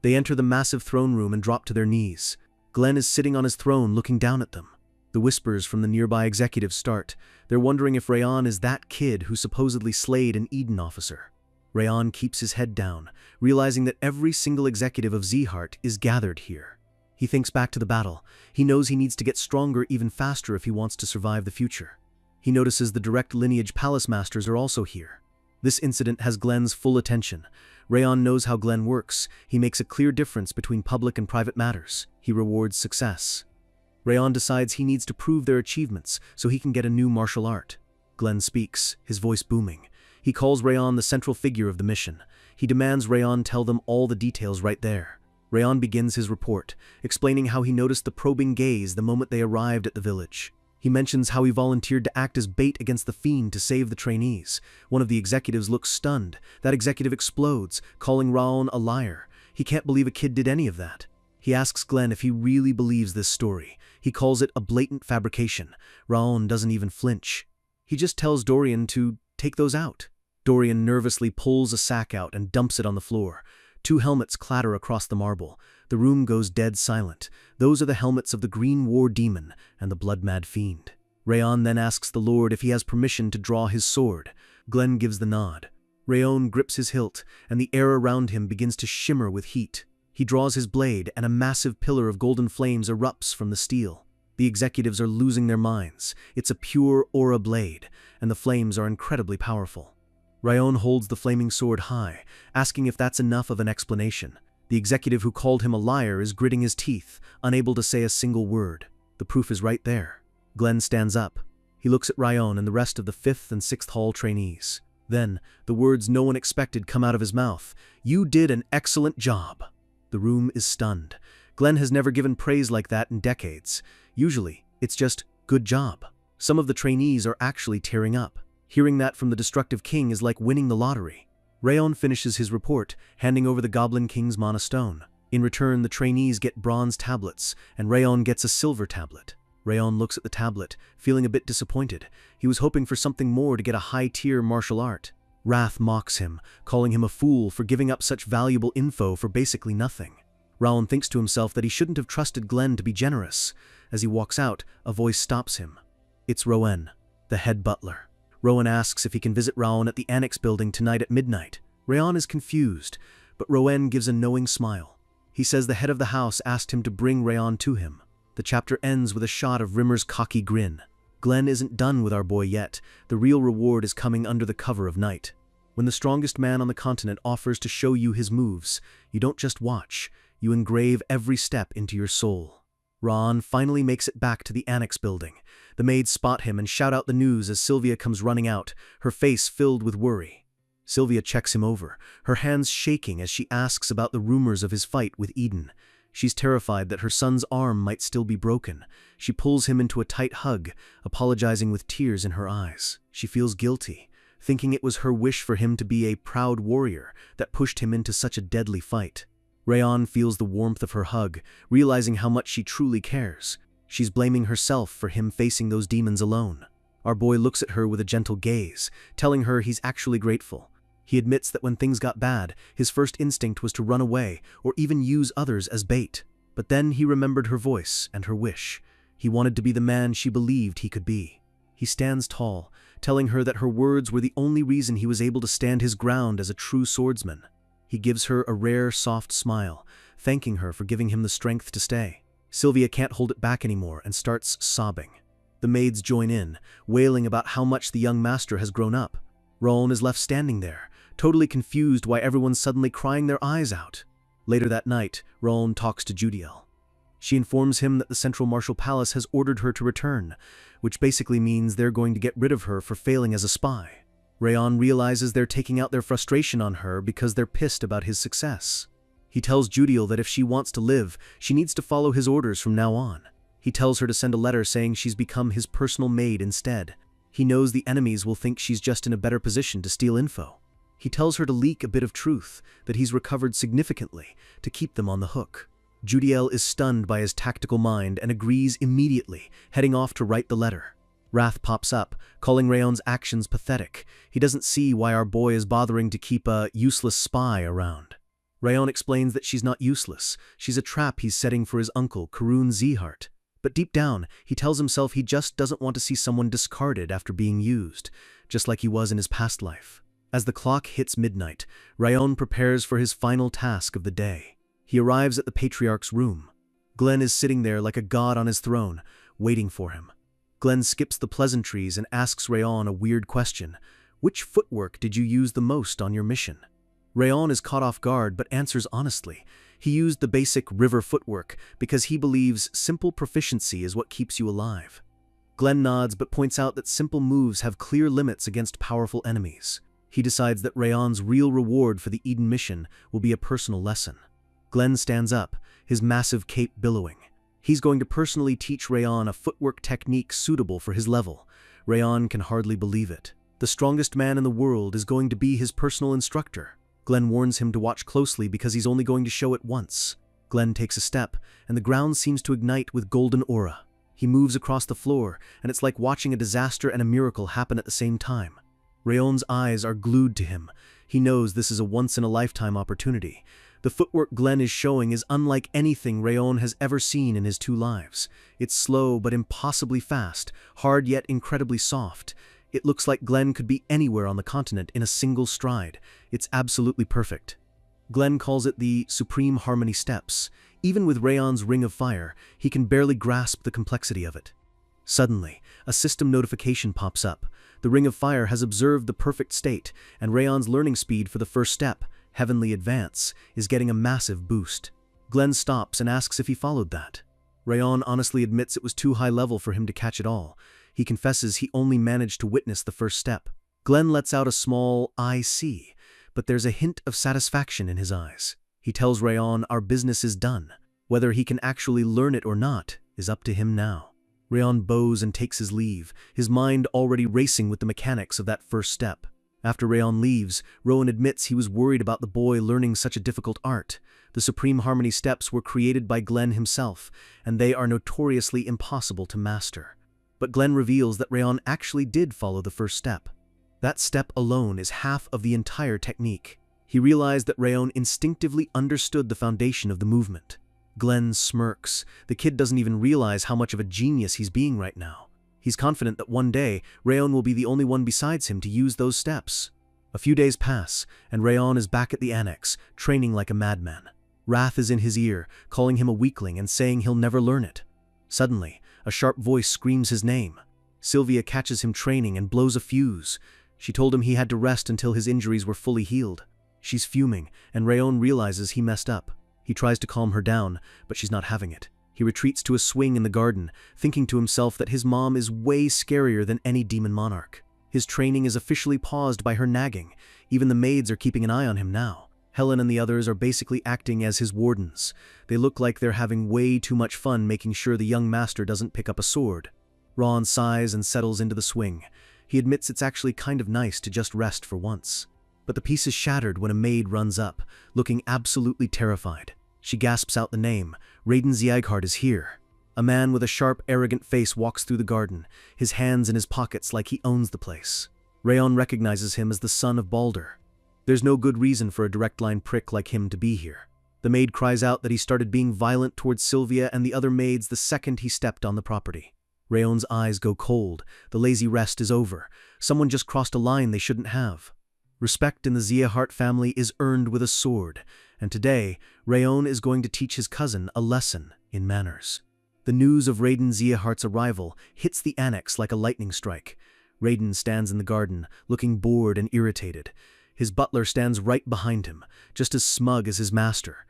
They enter the massive throne room and drop to their knees. Glenn is sitting on his throne looking down at them. The whispers from the nearby executives start. They're wondering if Rayon is that kid who supposedly slayed an Eden officer. Rayon keeps his head down, realizing that every single executive of Zeheart is gathered here. He thinks back to the battle. He knows he needs to get stronger even faster if he wants to survive the future. He notices the direct lineage palace masters are also here. This incident has Glenn's full attention. Rayon knows how Glenn works. He makes a clear difference between public and private matters. He rewards success. Rayon decides he needs to prove their achievements so he can get a new martial art. Glenn speaks, his voice booming. He calls Rayon the central figure of the mission. He demands Rayon tell them all the details right there. Rayon begins his report, explaining how he noticed the probing gaze the moment they arrived at the village. He mentions how he volunteered to act as bait against the fiend to save the trainees. One of the executives looks stunned. That executive explodes, calling Rayon a liar. He can't believe a kid did any of that. He asks Glenn if he really believes this story. He calls it a blatant fabrication. Rayon doesn't even flinch. He just tells Dorian to take those out. Dorian nervously pulls a sack out and dumps it on the floor. 2 helmets clatter across the marble. The room goes dead silent. Those are the helmets of the Green War Demon and the Blood-Mad Fiend. Rayon then asks the Lord if he has permission to draw his sword. Glenn gives the nod. Rayon grips his hilt, and the air around him begins to shimmer with heat. He draws his blade, and a massive pillar of golden flames erupts from the steel. The executives are losing their minds. It's a pure aura blade, and the flames are incredibly powerful. Rayon holds the flaming sword high, asking if that's enough of an explanation. The executive who called him a liar is gritting his teeth, unable to say a single word. The proof is right there. Glenn stands up. He looks at Rayon and the rest of the 5th and 6th Hall trainees. Then, the words no one expected come out of his mouth. "You did an excellent job." The room is stunned. Glenn has never given praise like that in decades. Usually, it's just, "good job." Some of the trainees are actually tearing up. Hearing that from the destructive king is like winning the lottery. Rayon finishes his report, handing over the Goblin King's mana stone. In return, the trainees get bronze tablets, and Rayon gets a silver tablet. Rayon looks at the tablet, feeling a bit disappointed. He was hoping for something more to get a high-tier martial art. Wrath mocks him, calling him a fool for giving up such valuable info for basically nothing. Rayon thinks to himself that he shouldn't have trusted Glenn to be generous. As he walks out, a voice stops him. It's Rowan, the head butler. Rowan asks if he can visit Rayon at the Annex building tonight at midnight. Rayon is confused, but Rowan gives a knowing smile. He says the head of the house asked him to bring Rayon to him. The chapter ends with a shot of Rimmer's cocky grin. Glenn isn't done with our boy yet. The real reward is coming under the cover of night. When the strongest man on the continent offers to show you his moves, you don't just watch, you engrave every step into your soul. Ron finally makes it back to the Annex building. The maids spot him and shout out the news as Sylvia comes running out, her face filled with worry. Sylvia checks him over, her hands shaking as she asks about the rumors of his fight with Eden. She's terrified that her son's arm might still be broken. She pulls him into a tight hug, apologizing with tears in her eyes. She feels guilty, thinking it was her wish for him to be a proud warrior that pushed him into such a deadly fight. Rayon feels the warmth of her hug, realizing how much she truly cares. She's blaming herself for him facing those demons alone. Our boy looks at her with a gentle gaze, telling her he's actually grateful. He admits that when things got bad, his first instinct was to run away or even use others as bait. But then he remembered her voice and her wish. He wanted to be the man she believed he could be. He stands tall, telling her that her words were the only reason he was able to stand his ground as a true swordsman. He gives her a rare, soft smile, thanking her for giving him the strength to stay. Sylvia can't hold it back anymore and starts sobbing. The maids join in, wailing about how much the young master has grown up. Rowan is left standing there, totally confused why everyone's suddenly crying their eyes out. Later that night, Rowan talks to Judiel. She informs him that the Central Martial Palace has ordered her to return, which basically means they're going to get rid of her for failing as a spy. Rayon realizes they're taking out their frustration on her because they're pissed about his success. He tells Judiel that if she wants to live, she needs to follow his orders from now on. He tells her to send a letter saying she's become his personal maid instead. He knows the enemies will think she's just in a better position to steal info. He tells her to leak a bit of truth, that he's recovered significantly, to keep them on the hook. Judiel is stunned by his tactical mind and agrees immediately, heading off to write the letter. Wrath pops up, calling Rayon's actions pathetic. He doesn't see why our boy is bothering to keep a useless spy around. Rayon explains that she's not useless. She's a trap he's setting for his uncle, Karun Zeheart. But deep down, he tells himself he just doesn't want to see someone discarded after being used, just like he was in his past life. As the clock hits midnight, Rayon prepares for his final task of the day. He arrives at the patriarch's room. Glenn is sitting there like a god on his throne, waiting for him. Glenn skips the pleasantries and asks Rayon a weird question. Which footwork did you use the most on your mission? Rayon is caught off guard but answers honestly. He used the basic river footwork because he believes simple proficiency is what keeps you alive. Glenn nods but points out that simple moves have clear limits against powerful enemies. He decides that Rayon's real reward for the Eden mission will be a personal lesson. Glenn stands up, his massive cape billowing. He's going to personally teach Rayon a footwork technique suitable for his level. Rayon can hardly believe it. The strongest man in the world is going to be his personal instructor. Glenn warns him to watch closely because he's only going to show it once. Glenn takes a step, and the ground seems to ignite with golden aura. He moves across the floor, and it's like watching a disaster and a miracle happen at the same time. Rayon's eyes are glued to him. He knows this is a once-in-a-lifetime opportunity. The footwork Glenn is showing is unlike anything Rayon has ever seen in his 2 lives. It's slow but impossibly fast, hard yet incredibly soft. It looks like Glenn could be anywhere on the continent in a single stride. It's absolutely perfect. Glenn calls it the Supreme Harmony Steps. Even with Rayon's Ring of Fire, he can barely grasp the complexity of it. Suddenly, a system notification pops up. The Ring of Fire has observed the perfect state, and Rayon's learning speed for the first step, Heavenly Advance, is getting a massive boost. Glenn stops and asks if he followed that. Rayon honestly admits it was too high level for him to catch it all. He confesses he only managed to witness the first step. Glenn lets out a small "I see," but there's a hint of satisfaction in his eyes. He tells Rayon our business is done. Whether he can actually learn it or not is up to him now. Rayon bows and takes his leave, his mind already racing with the mechanics of that first step. After Rayon leaves, Rowan admits he was worried about the boy learning such a difficult art. The Supreme Harmony Steps were created by Glenn himself, and they are notoriously impossible to master. But Glenn reveals that Rayon actually did follow the first step. That step alone is half of the entire technique. He realized that Rayon instinctively understood the foundation of the movement. Glenn smirks. The kid doesn't even realize how much of a genius he's being right now. He's confident that one day, Rayon will be the only one besides him to use those steps. A few days pass, and Rayon is back at the annex, training like a madman. Wrath is in his ear, calling him a weakling and saying he'll never learn it. Suddenly, a sharp voice screams his name. Sylvia catches him training and blows a fuse. She told him he had to rest until his injuries were fully healed. She's fuming, and Rayon realizes he messed up. He tries to calm her down, but she's not having it. He retreats to a swing in the garden, thinking to himself that his mom is way scarier than any demon monarch. His training is officially paused by her nagging. Even the maids are keeping an eye on him now. Helen and the others are basically acting as his wardens. They look like they're having way too much fun making sure the young master doesn't pick up a sword. Ron sighs and settles into the swing. He admits it's actually kind of nice to just rest for once. But the piece is shattered when a maid runs up, looking absolutely terrified. She gasps out the name. Raiden Zieghardt is here. A man with a sharp, arrogant face walks through the garden, his hands in his pockets like he owns the place. Rayon recognizes him as the son of Balder. There's no good reason for a direct-line prick like him to be here. The maid cries out that he started being violent towards Sylvia and the other maids the second he stepped on the property. Rayon's eyes go cold. The lazy rest is over. Someone just crossed a line they shouldn't have. Respect in the Zieghardt family is earned with a sword, and today, Rayon is going to teach his cousin a lesson in manners. The news of Raiden Ziehardt's arrival hits the annex like a lightning strike. Raiden stands in the garden, looking bored and irritated. His butler stands right behind him, just as smug as his master.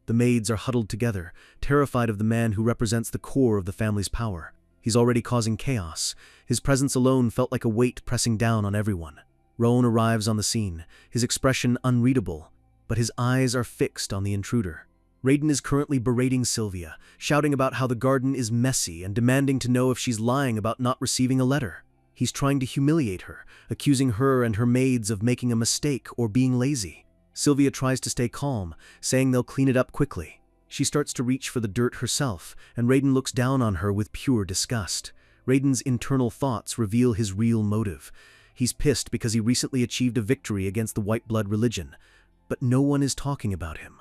The maids are huddled together, terrified of the man who represents the core of the family's power. He's already causing chaos. His presence alone felt like a weight pressing down on everyone. Rowan arrives on the scene, his expression unreadable, but his eyes are fixed on the intruder. Raiden is currently berating Sylvia, shouting about how the garden is messy and demanding to know if she's lying about not receiving a letter. He's trying to humiliate her, accusing her and her maids of making a mistake or being lazy. Sylvia tries to stay calm, saying they'll clean it up quickly. She starts to reach for the dirt herself, and Raiden looks down on her with pure disgust. Raiden's internal thoughts reveal his real motive. He's pissed because he recently achieved a victory against the white blood religion, but no one is talking about him.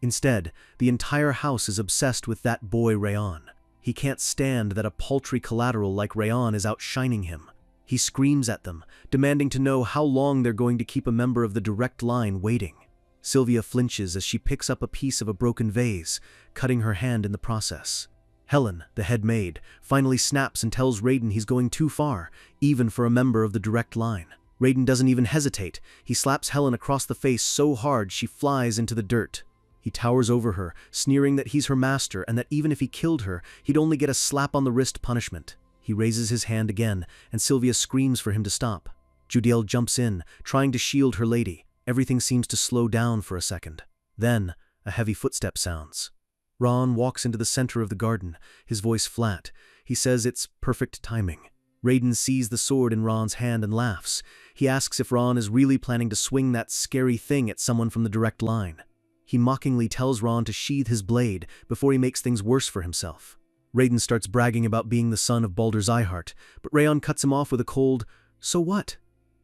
Instead, the entire house is obsessed with that boy Rayon. He can't stand that a paltry collateral like Rayon is outshining him. He screams at them, demanding to know how long they're going to keep a member of the direct line waiting. Sylvia flinches as she picks up a piece of a broken vase, cutting her hand in the process. Helen, the head maid, finally snaps and tells Raiden he's going too far, even for a member of the direct line. Raiden doesn't even hesitate. He slaps Helen across the face so hard she flies into the dirt. He towers over her, sneering that he's her master and that even if he killed her, he'd only get a slap on the wrist punishment. He raises his hand again, and Sylvia screams for him to stop. Judiel jumps in, trying to shield her lady. Everything seems to slow down for a second. Then, a heavy footstep sounds. Ron walks into the center of the garden, his voice flat. He says it's perfect timing. Raiden sees the sword in Ron's hand and laughs. He asks if Ron is really planning to swing that scary thing at someone from the direct line. He mockingly tells Ron to sheathe his blade before he makes things worse for himself. Raiden starts bragging about being the son of Baldur's Eyeheart, but Rayon cuts him off with a cold, "So what?"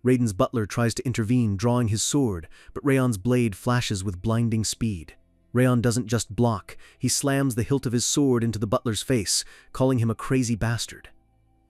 Raiden's butler tries to intervene, drawing his sword, but Rayon's blade flashes with blinding speed. Rayon doesn't just block, he slams the hilt of his sword into the butler's face, calling him a crazy bastard.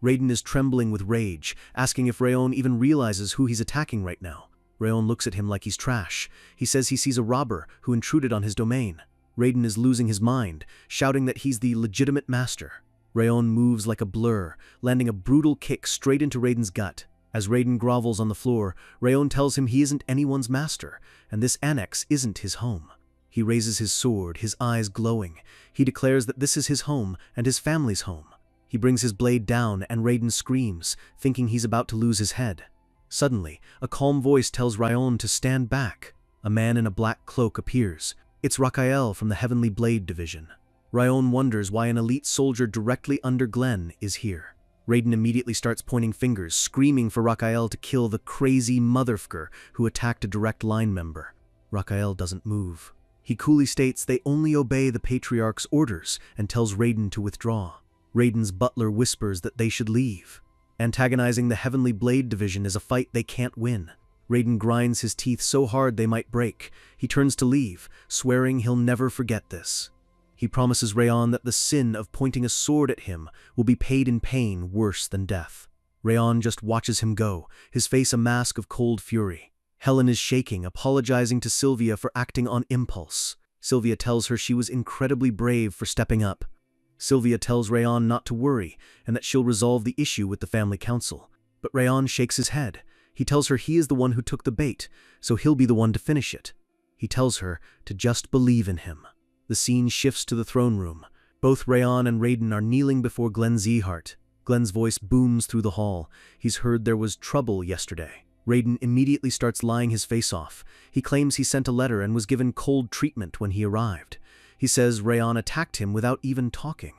Raiden is trembling with rage, asking if Rayon even realizes who he's attacking right now. Rayon looks at him like he's trash. He says he sees a robber who intruded on his domain. Raiden is losing his mind, shouting that he's the legitimate master. Rayon moves like a blur, landing a brutal kick straight into Raiden's gut. As Raiden grovels on the floor, Rayon tells him he isn't anyone's master, and this annex isn't his home. He raises his sword, his eyes glowing. He declares that this is his home and his family's home. He brings his blade down and Raiden screams, thinking he's about to lose his head. Suddenly, a calm voice tells Rayon to stand back. A man in a black cloak appears. It's Raphael from the Heavenly Blade Division. Rayon wonders why an elite soldier directly under Glenn is here. Raiden immediately starts pointing fingers, screaming for Raphael to kill the crazy motherfucker who attacked a direct line member. Raphael doesn't move. He coolly states they only obey the Patriarch's orders and tells Raiden to withdraw. Raiden's butler whispers that they should leave. Antagonizing the Heavenly Blade Division is a fight they can't win. Raiden grinds his teeth so hard they might break. He turns to leave, swearing he'll never forget this. He promises Rayon that the sin of pointing a sword at him will be paid in pain worse than death. Rayon just watches him go, his face a mask of cold fury. Helen is shaking, apologizing to Sylvia for acting on impulse. Sylvia tells her she was incredibly brave for stepping up. Sylvia tells Rayon not to worry and that she'll resolve the issue with the family council. But Rayon shakes his head. He tells her he is the one who took the bait, so he'll be the one to finish it. He tells her to just believe in him. The scene shifts to the throne room. Both Rayon and Raiden are kneeling before Glenn Zeehart. Glenn's voice booms through the hall. He's heard there was trouble yesterday. Raiden immediately starts lying his face off. He claims he sent a letter and was given cold treatment when he arrived. He says Rayon attacked him without even talking.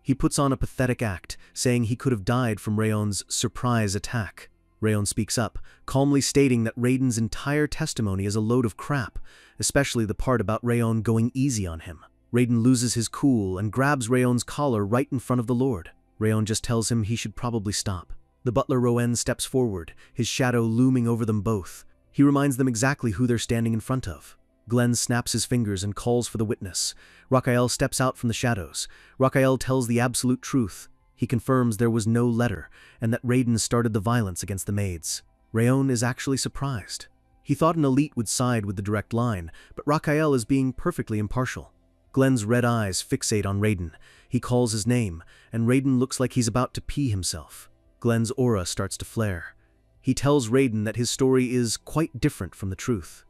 He puts on a pathetic act, saying he could have died from Rayon's surprise attack. Rayon speaks up, calmly stating that Raiden's entire testimony is a load of crap, especially the part about Rayon going easy on him. Raiden loses his cool and grabs Rayon's collar right in front of the Lord. Rayon just tells him he should probably stop. The butler Roen steps forward, his shadow looming over them both. He reminds them exactly who they're standing in front of. Glenn snaps his fingers and calls for the witness. Raphael steps out from the shadows. Raphael tells the absolute truth. He confirms there was no letter, and that Raiden started the violence against the maids. Rayon is actually surprised. He thought an elite would side with the direct line, but Raphael is being perfectly impartial. Glenn's red eyes fixate on Raiden. He calls his name, and Raiden looks like he's about to pee himself. Glenn's aura starts to flare. He tells Raiden that his story is quite different from the truth.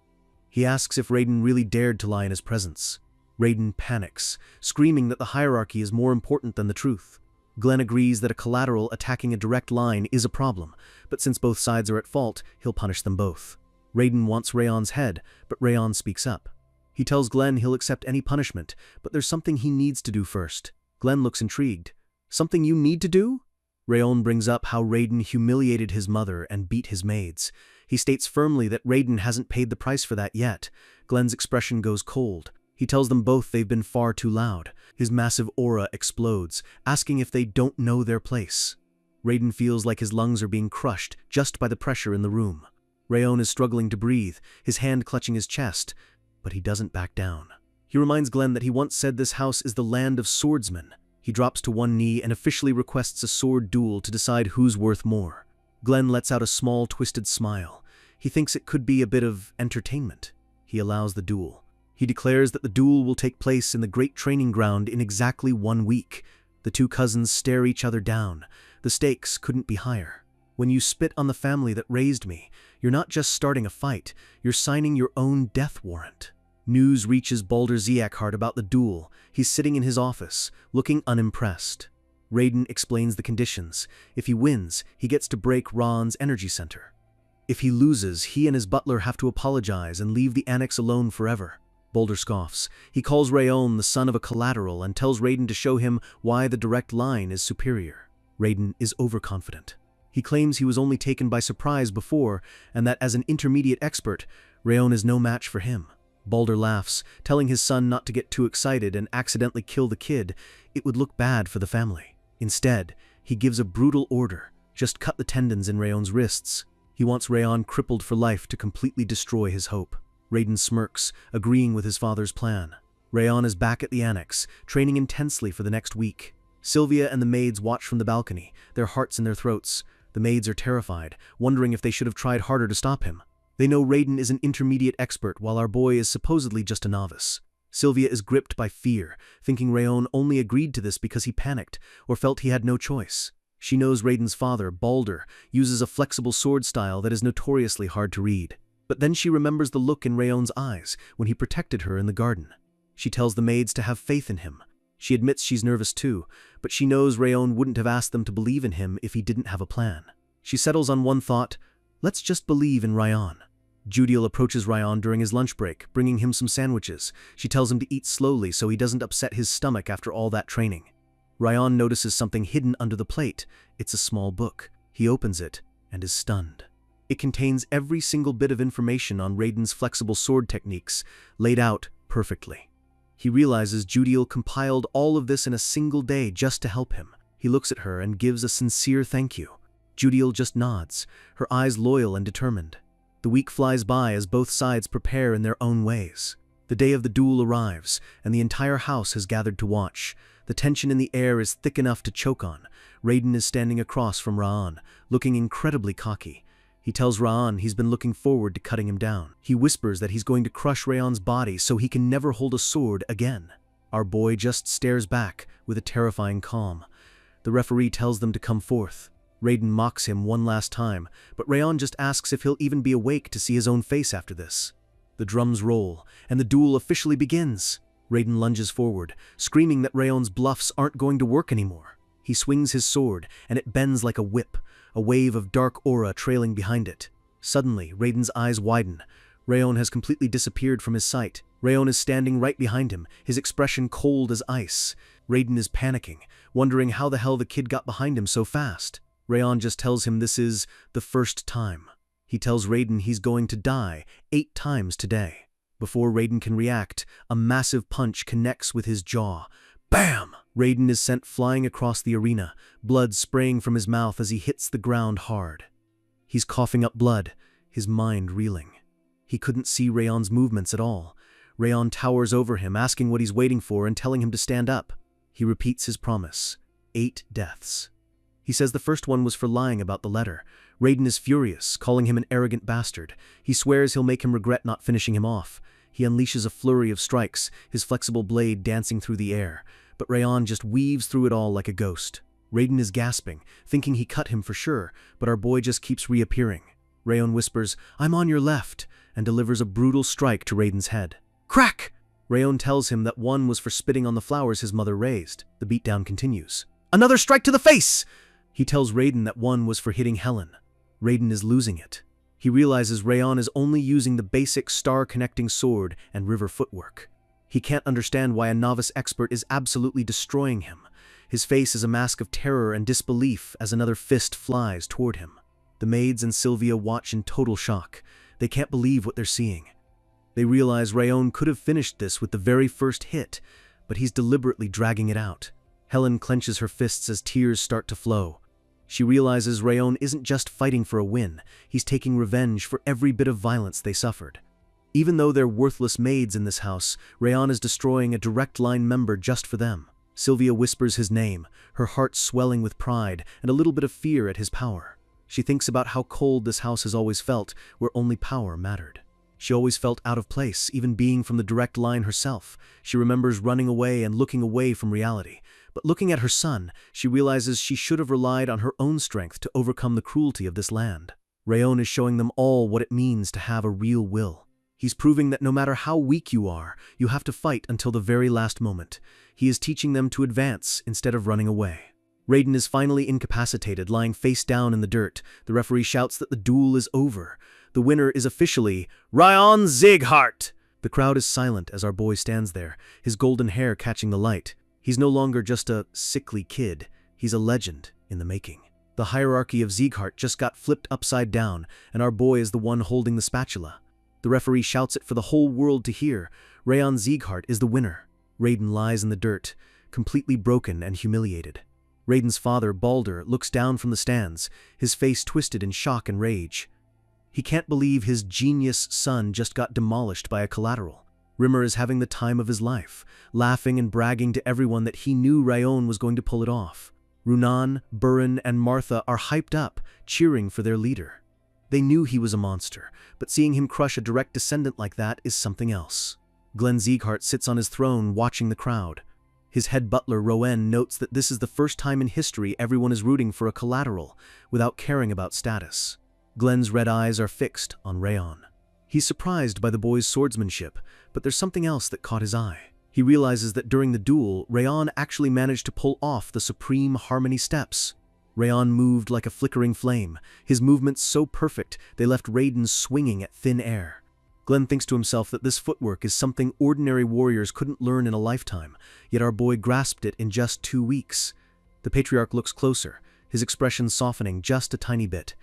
He asks if Raiden really dared to lie in his presence. Raiden panics, screaming that the hierarchy is more important than the truth. Glenn agrees that a collateral attacking a direct line is a problem, but since both sides are at fault, he'll punish them both. Raiden wants Rayon's head, but Rayon speaks up. He tells Glenn he'll accept any punishment, but there's something he needs to do first. Glenn looks intrigued. "Something you need to do?" Rayon brings up how Raiden humiliated his mother and beat his maids. He states firmly that Raiden hasn't paid the price for that yet. Glenn's expression goes cold. He tells them both they've been far too loud. His massive aura explodes, asking if they don't know their place. Raiden feels like his lungs are being crushed just by the pressure in the room. Rayon is struggling to breathe, his hand clutching his chest, but he doesn't back down. He reminds Glenn that he once said this house is the land of swordsmen. He drops to one knee and officially requests a sword duel to decide who's worth more. Glenn lets out a small, twisted smile. He thinks it could be a bit of entertainment. He allows the duel. He declares that the duel will take place in the Great Training Ground in exactly 1 week. The two cousins stare each other down. The stakes couldn't be higher. When you spit on the family that raised me, you're not just starting a fight, you're signing your own death warrant. News reaches Baldur Ziakhart about the duel. He's sitting in his office, looking unimpressed. Raiden explains the conditions. If he wins, he gets to break Raon's energy center. If he loses, he and his butler have to apologize and leave the annex alone forever. Baldur scoffs. He calls Raon the son of a collateral and tells Raiden to show him why the direct line is superior. Raiden is overconfident. He claims he was only taken by surprise before, and that as an intermediate expert, Raon is no match for him. Baldur laughs, telling his son not to get too excited and accidentally kill the kid. It would look bad for the family. Instead, he gives a brutal order. Just cut the tendons in Raon's wrists. He wants Raon crippled for life to completely destroy his hope. Raiden smirks, agreeing with his father's plan. Raon is back at the annex, training intensely for the next week. Sylvia and the maids watch from the balcony, their hearts in their throats. The maids are terrified, wondering if they should have tried harder to stop him. They know Raiden is an intermediate expert while our boy is supposedly just a novice. Sylvia is gripped by fear, thinking Raon only agreed to this because he panicked or felt he had no choice. She knows Raiden's father, Baldur, uses a flexible sword style that is notoriously hard to read. But then she remembers the look in Raon's eyes when he protected her in the garden. She tells the maids to have faith in him. She admits she's nervous too, but she knows Raon wouldn't have asked them to believe in him if he didn't have a plan. She settles on one thought: let's just believe in Raon. Judiel approaches Raon during his lunch break, bringing him some sandwiches. She tells him to eat slowly so he doesn't upset his stomach after all that training. Raon notices something hidden under the plate. It's a small book. He opens it and is stunned. It contains every single bit of information on Raiden's flexible sword techniques, laid out perfectly. He realizes Judiel compiled all of this in a single day just to help him. He looks at her and gives a sincere thank you. Judiel just nods, her eyes loyal and determined. The week flies by as both sides prepare in their own ways. The day of the duel arrives, and the entire house has gathered to watch. The tension in the air is thick enough to choke on. Raiden is standing across from Raon, looking incredibly cocky. He tells Raon he's been looking forward to cutting him down. He whispers that he's going to crush Raon's body so he can never hold a sword again. Our boy just stares back with a terrifying calm. The referee tells them to come forth. Raiden mocks him one last time, but Raon just asks if he'll even be awake to see his own face after this. The drums roll, and the duel officially begins. Raiden lunges forward, screaming that Raon's bluffs aren't going to work anymore. He swings his sword, and it bends like a whip, a wave of dark aura trailing behind it. Suddenly, Raiden's eyes widen. Raon has completely disappeared from his sight. Raon is standing right behind him, his expression cold as ice. Raiden is panicking, wondering how the hell the kid got behind him so fast. Raon just tells him this is the first time. He tells Raiden he's going to die 8 times today. Before Raiden can react, a massive punch connects with his jaw. Bam! Raiden is sent flying across the arena, blood spraying from his mouth as he hits the ground hard. He's coughing up blood, his mind reeling. He couldn't see Raon's movements at all. Raon towers over him, asking what he's waiting for and telling him to stand up. He repeats his promise. 8 deaths. He says the first one was for lying about the letter. Raiden is furious, calling him an arrogant bastard. He swears he'll make him regret not finishing him off. He unleashes a flurry of strikes, his flexible blade dancing through the air. But Raon just weaves through it all like a ghost. Raiden is gasping, thinking he cut him for sure, but our boy just keeps reappearing. Raon whispers, "I'm on your left," and delivers a brutal strike to Raiden's head. Crack! Raon tells him that one was for spitting on the flowers his mother raised. The beatdown continues. Another strike to the face! He tells Raiden that one was for hitting Helen. Raiden is losing it. He realizes Raon is only using the basic star-connecting sword and river footwork. He can't understand why a novice expert is absolutely destroying him. His face is a mask of terror and disbelief as another fist flies toward him. The maids and Sylvia watch in total shock. They can't believe what they're seeing. They realize Raon could have finished this with the very first hit, but he's deliberately dragging it out. Helen clenches her fists as tears start to flow. She realizes Raon isn't just fighting for a win, he's taking revenge for every bit of violence they suffered. Even though they're worthless maids in this house, Raon is destroying a direct line member just for them. Sylvia whispers his name, her heart swelling with pride and a little bit of fear at his power. She thinks about how cold this house has always felt, where only power mattered. She always felt out of place, even being from the direct line herself. She remembers running away and looking away from reality. But looking at her son, she realizes she should have relied on her own strength to overcome the cruelty of this land. Rayon is showing them all what it means to have a real will. He's proving that no matter how weak you are, you have to fight until the very last moment. He is teaching them to advance instead of running away. Raiden is finally incapacitated, lying face down in the dirt. The referee shouts that the duel is over. The winner is officially Rayon Zieghart. The crowd is silent as our boy stands there, his golden hair catching the light. He's no longer just a sickly kid. He's a legend in the making. The hierarchy of Zieghart just got flipped upside down, and our boy is the one holding the spatula. The referee shouts it for the whole world to hear. Rayon Zieghart is the winner. Raiden lies in the dirt, completely broken and humiliated. Raiden's father, Baldur, looks down from the stands, his face twisted in shock and rage. He can't believe his genius son just got demolished by a collateral. Rimmer is having the time of his life, laughing and bragging to everyone that he knew Rayon was going to pull it off. Runan, Burin, and Martha are hyped up, cheering for their leader. They knew he was a monster, but seeing him crush a direct descendant like that is something else. Glenn Zieghart sits on his throne watching the crowd. His head butler, Roen, notes that this is the first time in history everyone is rooting for a collateral, without caring about status. Glenn's red eyes are fixed on Rayon. He's surprised by the boy's swordsmanship, but there's something else that caught his eye. He realizes that during the duel, Rayon actually managed to pull off the supreme harmony steps. Rayon moved like a flickering flame, his movements so perfect they left Raiden swinging at thin air. Glenn thinks to himself that this footwork is something ordinary warriors couldn't learn in a lifetime, yet our boy grasped it in just 2 weeks. The patriarch looks closer, his expression softening just a tiny bit.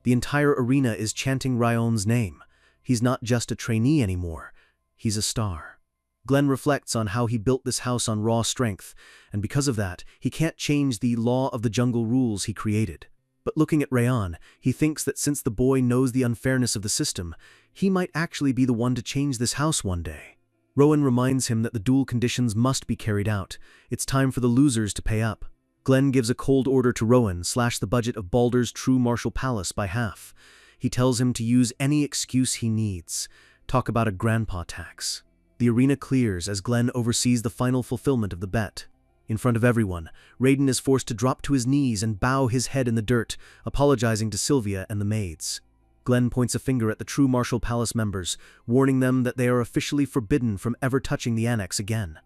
The entire arena is chanting Rayon's name. He's not just a trainee anymore, he's a star. Glenn reflects on how he built this house on raw strength, and because of that, he can't change the law of the jungle rules he created. But looking at Rayon, he thinks that since the boy knows the unfairness of the system, he might actually be the one to change this house one day. Rowan reminds him that the duel conditions must be carried out. It's time for the losers to pay up. Glenn gives a cold order to Rowan, slash the budget of Baldur's true martial palace by half. He tells him to use any excuse he needs. Talk about a grandpa tax. The arena clears as Glenn oversees the final fulfillment of the bet. In front of everyone, Raiden is forced to drop to his knees and bow his head in the dirt, apologizing to Sylvia and the maids. Glenn points a finger at the true Martial Palace members, warning them that they are officially forbidden from ever touching the annex again.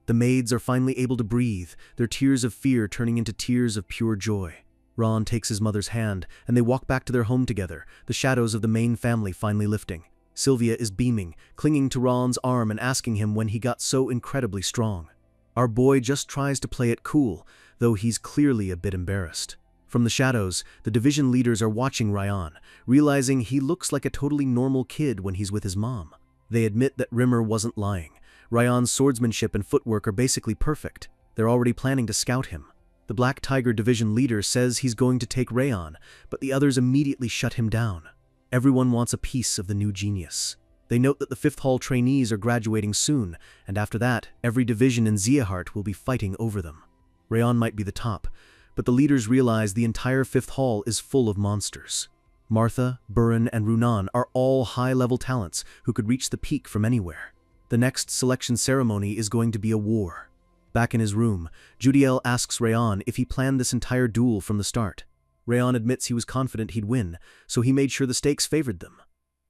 The maids are finally able to breathe, their tears of fear turning into tears of pure joy. Ron takes his mother's hand, and they walk back to their home together, the shadows of the main family finally lifting. Sylvia is beaming, clinging to Ron's arm and asking him when he got so incredibly strong. Our boy just tries to play it cool, though he's clearly a bit embarrassed. From the shadows, the division leaders are watching Rayon, realizing he looks like a totally normal kid when he's with his mom. They admit that Rimmer wasn't lying. Rayon's swordsmanship and footwork are basically perfect. They're already planning to scout him. The Black Tiger division leader says he's going to take Rayon, but the others immediately shut him down. Everyone wants a piece of the new genius. They note that the 5th Hall trainees are graduating soon, and after that, every division in Zieghart will be fighting over them. Rayon might be the top, but the leaders realize the entire 5th Hall is full of monsters. Martha, Burin, and Runan are all high-level talents who could reach the peak from anywhere. The next selection ceremony is going to be a war. Back in his room, Judiel asks Rayon if he planned this entire duel from the start. Rayon admits he was confident he'd win, so he made sure the stakes favored them.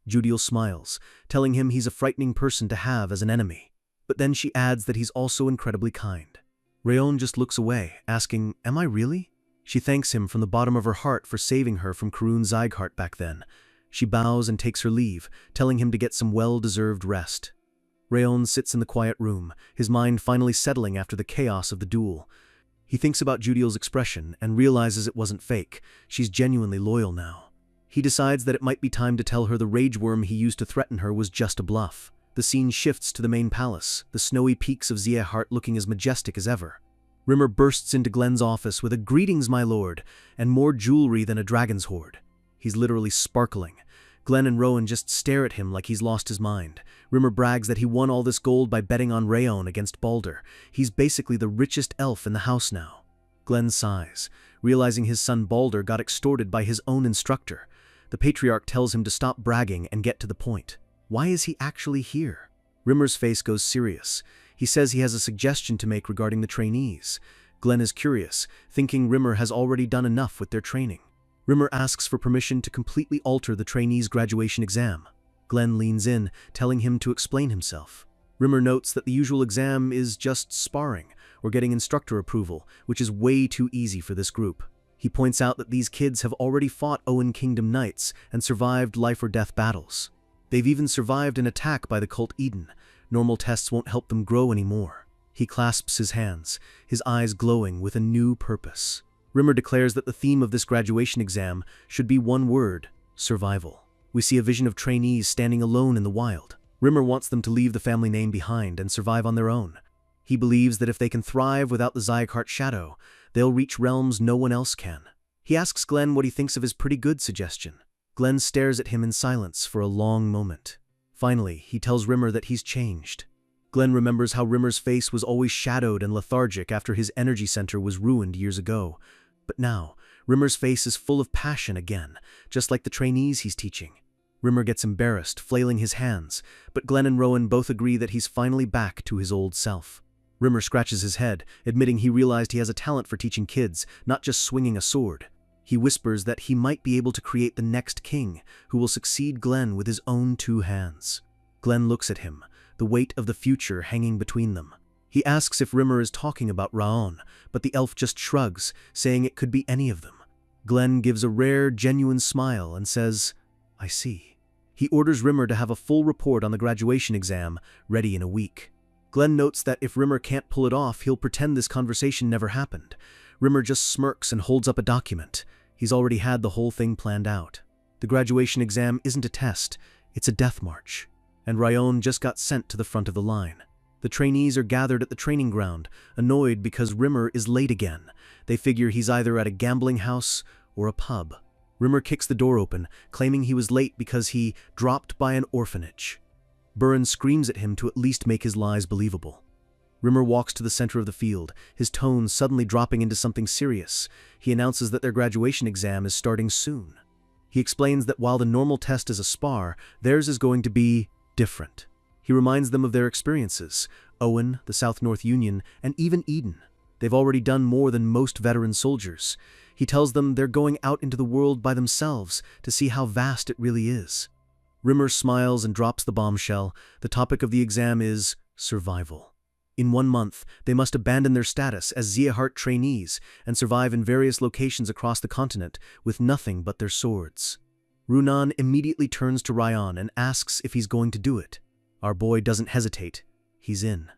Judiel smiles, telling him he's a frightening person to have as an enemy. But then she adds that he's also incredibly kind. Rayon just looks away, asking, "Am I really?" She thanks him from the bottom of her heart for saving her from Karun Zieghart back then. She bows and takes her leave, telling him to get some well-deserved rest. Rayon sits in the quiet room, his mind finally settling after the chaos of the duel. He thinks about Judiel's expression and realizes it wasn't fake. She's genuinely loyal now. He decides that it might be time to tell her the rage worm he used to threaten her was just a bluff. The scene shifts to the main palace, the snowy peaks of Zieghart looking as majestic as ever. Rimmer bursts into Glenn's office with a "Greetings, my lord," and more jewelry than a dragon's hoard. He's literally sparkling. Glenn and Rowan just stare at him like he's lost his mind. Rimmer brags that he won all this gold by betting on Rayon against Balder. He's basically the richest elf in the house now. Glenn sighs, realizing his son Balder got extorted by his own instructor. The patriarch tells him to stop bragging and get to the point. Why is he actually here? Rimmer's face goes serious. He says he has a suggestion to make regarding the trainees. Glenn is curious, thinking Rimmer has already done enough with their training. Rimmer asks for permission to completely alter the trainees' graduation exam. Glenn leans in, telling him to explain himself. Rimmer notes that the usual exam is just sparring, or getting instructor approval, which is way too easy for this group. He points out that these kids have already fought Owen Kingdom Knights and survived life-or-death battles. They've even survived an attack by the cult Eden. Normal tests won't help them grow anymore. He clasps his hands, his eyes glowing with a new purpose. Rimmer declares that the theme of this graduation exam should be one word: survival. We see a vision of trainees standing alone in the wild. Rimmer wants them to leave the family name behind and survive on their own. He believes that if they can thrive without the Zyakart shadow, they'll reach realms no one else can. He asks Glenn what he thinks of his pretty good suggestion. Glenn stares at him in silence for a long moment. Finally, he tells Rimmer that he's changed. Glenn remembers how Rimmer's face was always shadowed and lethargic after his energy center was ruined years ago. But now, Rimmer's face is full of passion again, just like the trainees he's teaching. Rimmer gets embarrassed, flailing his hands, but Glenn and Rowan both agree that he's finally back to his old self. Rimmer scratches his head, admitting he realized he has a talent for teaching kids, not just swinging a sword. He whispers that he might be able to create the next king, who will succeed Glenn with his own 2 hands. Glenn looks at him, the weight of the future hanging between them. He asks if Rimmer is talking about Raon, but the elf just shrugs, saying it could be any of them. Glenn gives a rare, genuine smile and says, "I see." He orders Rimmer to have a full report on the graduation exam, ready in a week. Glenn notes that if Rimmer can't pull it off, he'll pretend this conversation never happened. Rimmer just smirks and holds up a document. He's already had the whole thing planned out. The graduation exam isn't a test, it's a death march. And Rayon just got sent to the front of the line. The trainees are gathered at the training ground, annoyed because Rimmer is late again. They figure he's either at a gambling house or a pub. Rimmer kicks the door open, claiming he was late because he dropped by an orphanage. Buren screams at him to at least make his lies believable. Rimmer walks to the center of the field, his tone suddenly dropping into something serious. He announces that their graduation exam is starting soon. He explains that while the normal test is a spar, theirs is going to be different. He reminds them of their experiences, Owen, the South-North Union, and even Eden. They've already done more than most veteran soldiers. He tells them they're going out into the world by themselves to see how vast it really is. Rimmer smiles and drops the bombshell. The topic of the exam is survival. In 1 month, they must abandon their status as Zyakart trainees and survive in various locations across the continent with nothing but their swords. Runan immediately turns to Rayon and asks if he's going to do it. Our boy doesn't hesitate. He's in.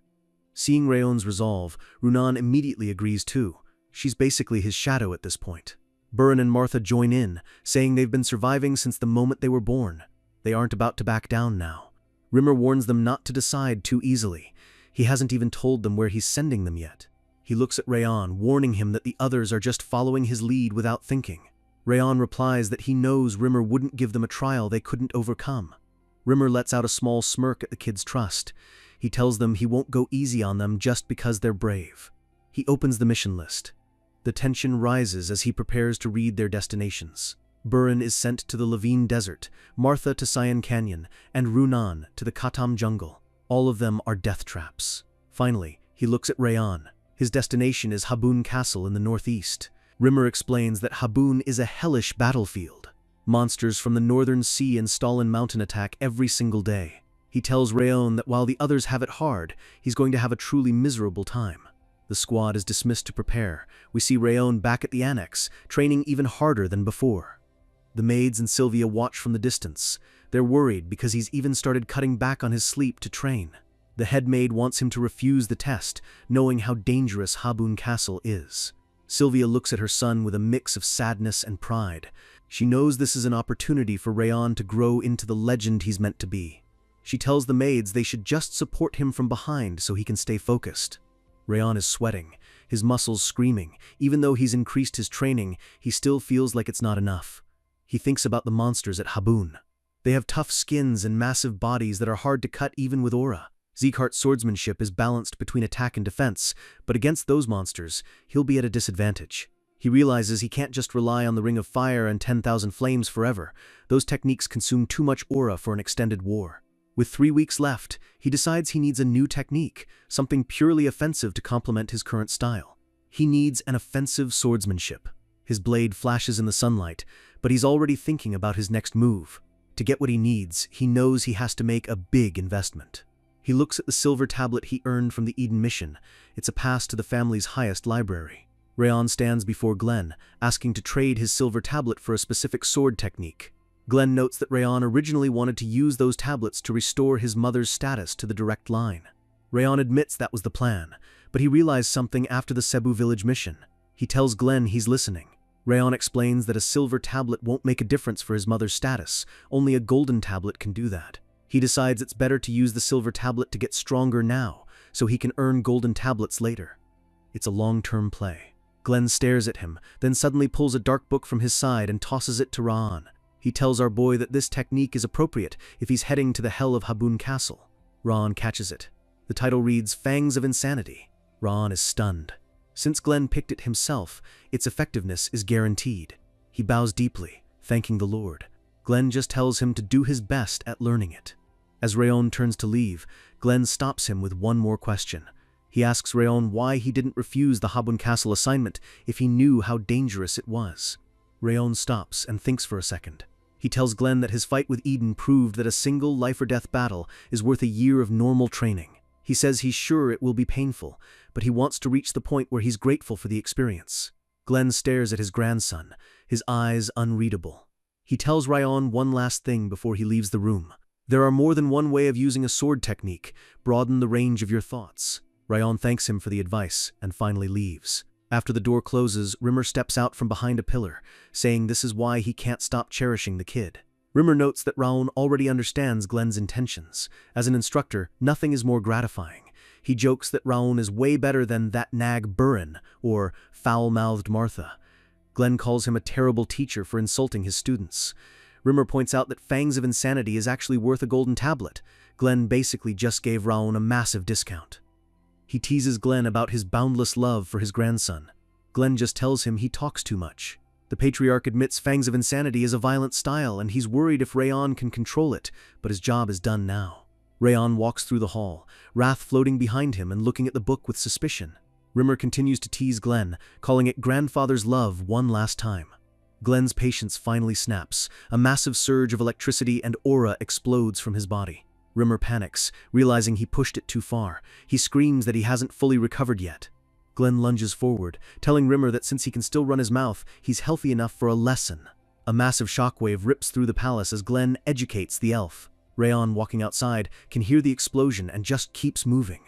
Seeing Rayon's resolve, Runan immediately agrees too. She's basically his shadow at this point. Buren and Martha join in, saying they've been surviving since the moment they were born. They aren't about to back down now. Rimmer warns them not to decide too easily. He hasn't even told them where he's sending them yet. He looks at Rayon, warning him that the others are just following his lead without thinking. Rayon replies that he knows Rimmer wouldn't give them a trial they couldn't overcome. Rimmer lets out a small smirk at the kids' trust. He tells them he won't go easy on them just because they're brave. He opens the mission list. The tension rises as he prepares to read their destinations. Buren is sent to the Levine Desert, Martha to Cyan Canyon, and Runan to the Katam Jungle. All of them are death traps. Finally, he looks at Rayon. His destination is Habun Castle in the northeast. Rimmer explains that Habun is a hellish battlefield. Monsters from the northern sea and Stalin Mountain attack every single day. He tells Rayon that while the others have it hard, he's going to have a truly miserable time. The squad is dismissed to prepare. We see Rayon back at the annex, training even harder than before. The maids and Sylvia watch from the distance. They're worried because he's even started cutting back on his sleep to train. The head maid wants him to refuse the test, knowing how dangerous Habun Castle is. Sylvia looks at her son with a mix of sadness and pride. She knows this is an opportunity for Rayon to grow into the legend he's meant to be. She tells the maids they should just support him from behind so he can stay focused. Rayon is sweating, his muscles screaming. Even though he's increased his training, he still feels like it's not enough. He thinks about the monsters at Habun. They have tough skins and massive bodies that are hard to cut even with aura. Zekart's swordsmanship is balanced between attack and defense, but against those monsters, he'll be at a disadvantage. He realizes he can't just rely on the Ring of Fire and 10,000 Flames forever. Those techniques consume too much aura for an extended war. With 3 weeks left, he decides he needs a new technique, something purely offensive to complement his current style. He needs an offensive swordsmanship. His blade flashes in the sunlight, but he's already thinking about his next move. To get what he needs, he knows he has to make a big investment. He looks at the silver tablet he earned from the Eden mission. It's a pass to the family's highest library. Rayon stands before Glenn, asking to trade his silver tablet for a specific sword technique. Glenn notes that Rayon originally wanted to use those tablets to restore his mother's status to the direct line. Rayon admits that was the plan, but he realized something after the Cebu village mission. He tells Glenn he's listening. Rayon explains that a silver tablet won't make a difference for his mother's status, only a golden tablet can do that. He decides it's better to use the silver tablet to get stronger now, so he can earn golden tablets later. It's a long-term play. Glenn stares at him, then suddenly pulls a dark book from his side and tosses it to Raon. He tells our boy that this technique is appropriate if he's heading to the hell of Habun Castle. Raon catches it. The title reads, Fangs of Insanity. Raon is stunned. Since Glenn picked it himself, its effectiveness is guaranteed. He bows deeply, thanking the Lord. Glenn just tells him to do his best at learning it. As Rayon turns to leave, Glenn stops him with one more question. He asks Rayon why he didn't refuse the Habun Castle assignment if he knew how dangerous it was. Rayon stops and thinks for a second. He tells Glenn that his fight with Eden proved that a single life-or-death battle is worth a year of normal training. He says he's sure it will be painful, but he wants to reach the point where he's grateful for the experience. Glenn stares at his grandson, his eyes unreadable. He tells Rayon one last thing before he leaves the room. There are more than one way of using a sword technique. Broaden the range of your thoughts. Rayon thanks him for the advice and finally leaves. After the door closes, Rimmer steps out from behind a pillar, saying this is why he can't stop cherishing the kid. Rimmer notes that Raon already understands Glenn's intentions. As an instructor, nothing is more gratifying. He jokes that Raon is way better than that nag Burin, or foul-mouthed Martha. Glenn calls him a terrible teacher for insulting his students. Rimmer points out that Fangs of Insanity is actually worth a golden tablet. Glenn basically just gave Raon a massive discount. He teases Glenn about his boundless love for his grandson. Glenn just tells him he talks too much. The patriarch admits Fangs of Insanity is a violent style, and he's worried if Rayon can control it, but his job is done now. Rayon walks through the hall, wrath floating behind him and looking at the book with suspicion. Rimmer continues to tease Glenn, calling it grandfather's love one last time. Glenn's patience finally snaps. A massive surge of electricity and aura explodes from his body. Rimmer panics, realizing he pushed it too far. He screams that he hasn't fully recovered yet. Glenn lunges forward, telling Rimmer that since he can still run his mouth, he's healthy enough for a lesson. A massive shockwave rips through the palace as Glenn educates the elf. Rayon, walking outside, can hear the explosion and just keeps moving.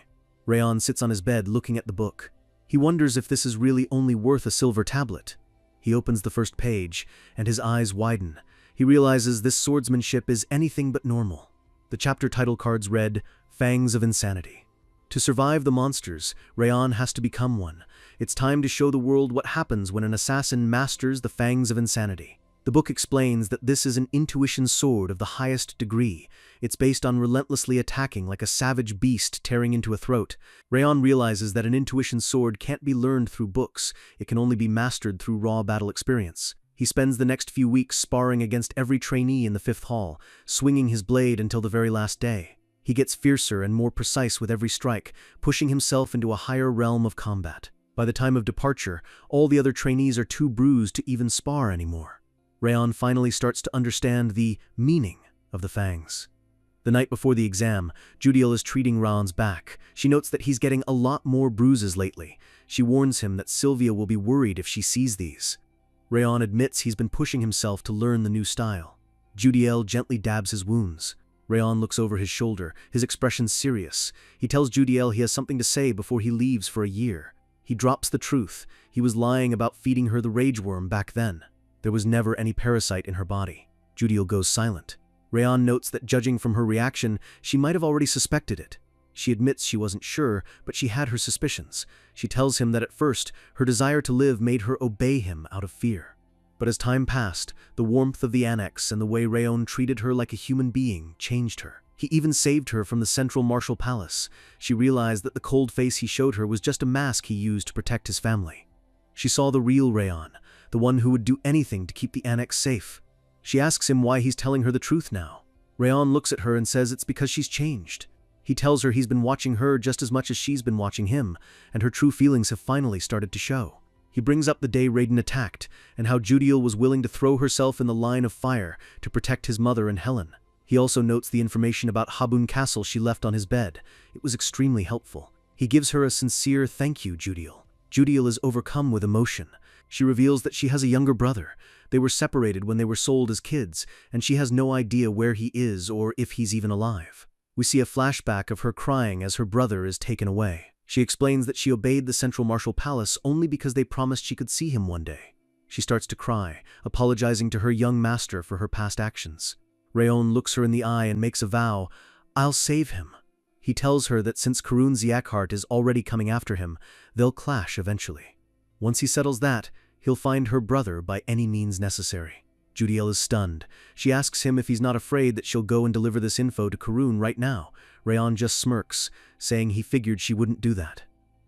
Rayon sits on his bed looking at the book. He wonders if this is really only worth a silver tablet. He opens the first page, and his eyes widen. He realizes this swordsmanship is anything but normal. The chapter title cards read, Fangs of Insanity. To survive the monsters, Rayon has to become one. It's time to show the world what happens when an assassin masters the Fangs of Insanity. The book explains that this is an intuition sword of the highest degree. It's based on relentlessly attacking like a savage beast tearing into a throat. Rayon realizes that an intuition sword can't be learned through books. It can only be mastered through raw battle experience. He spends the next few weeks sparring against every trainee in the 5th hall, swinging his blade until the very last day. He gets fiercer and more precise with every strike, pushing himself into a higher realm of combat. By the time of departure, all the other trainees are too bruised to even spar anymore. Rayon finally starts to understand the meaning of the fangs. The night before the exam, Judiel is treating Raon's back. She notes that he's getting a lot more bruises lately. She warns him that Sylvia will be worried if she sees these. Rayon admits he's been pushing himself to learn the new style. Judiel gently dabs his wounds. Rayon looks over his shoulder, his expression serious. He tells Judiel he has something to say before he leaves for a year. He drops the truth. He was lying about feeding her the rage worm back then. There was never any parasite in her body. Judiel goes silent. Rayon notes that judging from her reaction, she might have already suspected it. She admits she wasn't sure, but she had her suspicions. She tells him that at first, her desire to live made her obey him out of fear. But as time passed, the warmth of the annex and the way Rayon treated her like a human being changed her. He even saved her from the central martial palace. She realized that the cold face he showed her was just a mask he used to protect his family. She saw the real Rayon, the one who would do anything to keep the annex safe. She asks him why he's telling her the truth now. Rayon looks at her and says it's because she's changed. He tells her he's been watching her just as much as she's been watching him, and her true feelings have finally started to show. He brings up the day Raiden attacked, and how Judiel was willing to throw herself in the line of fire to protect his mother and Helen. He also notes the information about Habun Castle she left on his bed. It was extremely helpful. He gives her a sincere thank you, Judiel. Judiel is overcome with emotion. She reveals that she has a younger brother. They were separated when they were sold as kids, and she has no idea where he is or if he's even alive. We see a flashback of her crying as her brother is taken away. She explains that she obeyed the Central Martial Palace only because they promised she could see him one day. She starts to cry, apologizing to her young master for her past actions. Rayon looks her in the eye and makes a vow, "I'll save him." He tells her that since Karun Ziakhart is already coming after him, they'll clash eventually. Once he settles that, he'll find her brother by any means necessary. Judiel is stunned. She asks him if he's not afraid that she'll go and deliver this info to Karun right now. Rayon just smirks, saying he figured she wouldn't do that.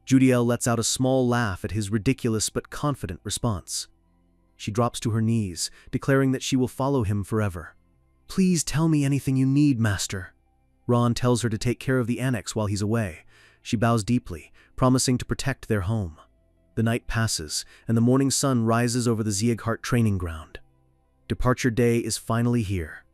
Judiel lets out a small laugh at his ridiculous but confident response. She drops to her knees, declaring that she will follow him forever. "Please tell me anything you need, Master." Ron tells her to take care of the annex while he's away. She bows deeply, promising to protect their home. The night passes, and the morning sun rises over the Ziakhart training ground. Departure day is finally here.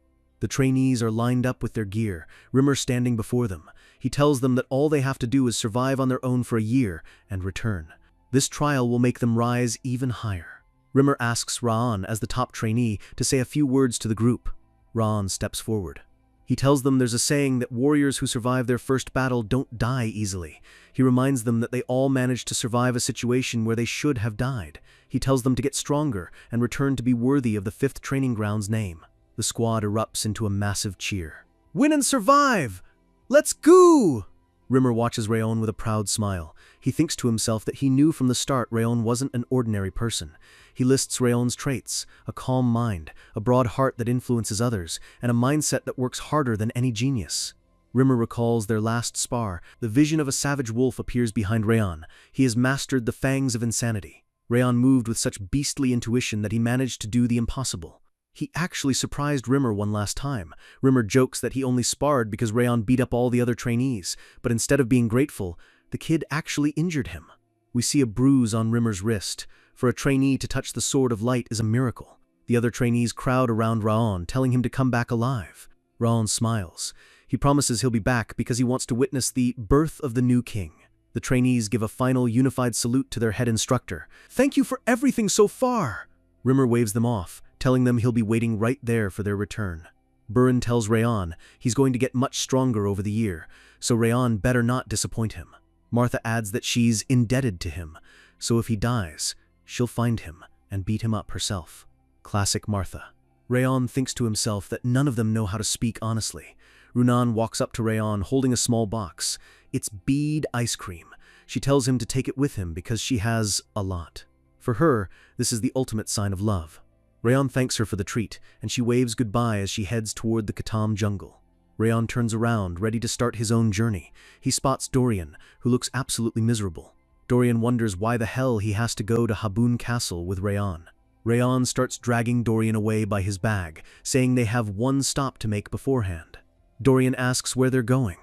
The trainees are lined up with their gear, Rimmer standing before them. He tells them that all they have to do is survive on their own for a year and return. This trial will make them rise even higher. Rimmer asks Ra'an, as the top trainee, to say a few words to the group. Ra'an steps forward. He tells them there's a saying that warriors who survive their first battle don't die easily. He reminds them that they all managed to survive a situation where they should have died. He tells them to get stronger and return to be worthy of the 5th training ground's name. The squad erupts into a massive cheer. "Win and survive! Let's go!" Rimmer watches Rayon with a proud smile. He thinks to himself that he knew from the start Rayon wasn't an ordinary person. He lists Rayon's traits: a calm mind, a broad heart that influences others, and a mindset that works harder than any genius. Rimmer recalls their last spar. The vision of a savage wolf appears behind Rayon. He has mastered the fangs of insanity. Rayon moved with such beastly intuition that he managed to do the impossible. He actually surprised Rimmer one last time. Rimmer jokes that he only sparred because Rayon beat up all the other trainees, but instead of being grateful, the kid actually injured him. We see a bruise on Rimmer's wrist. For a trainee to touch the sword of light is a miracle. The other trainees crowd around Raon, telling him to come back alive. Raon smiles. He promises he'll be back because he wants to witness the birth of the new king. The trainees give a final unified salute to their head instructor. "Thank you for everything so far!" Rimmer waves them off, telling them he'll be waiting right there for their return. Burin tells Rayon he's going to get much stronger over the year, so Rayon better not disappoint him. Martha adds that she's indebted to him, so if he dies, she'll find him and beat him up herself. Classic Martha. Rayon thinks to himself that none of them know how to speak honestly. Runan walks up to Rayon holding a small box. It's bead ice cream. She tells him to take it with him because she has a lot. For her, this is the ultimate sign of love. Rayon thanks her for the treat, and she waves goodbye as she heads toward the Katam jungle. Rayon turns around, ready to start his own journey. He spots Dorian, who looks absolutely miserable. Dorian wonders why the hell he has to go to Habun Castle with Rayon. Rayon starts dragging Dorian away by his bag, saying they have one stop to make beforehand. Dorian asks where they're going.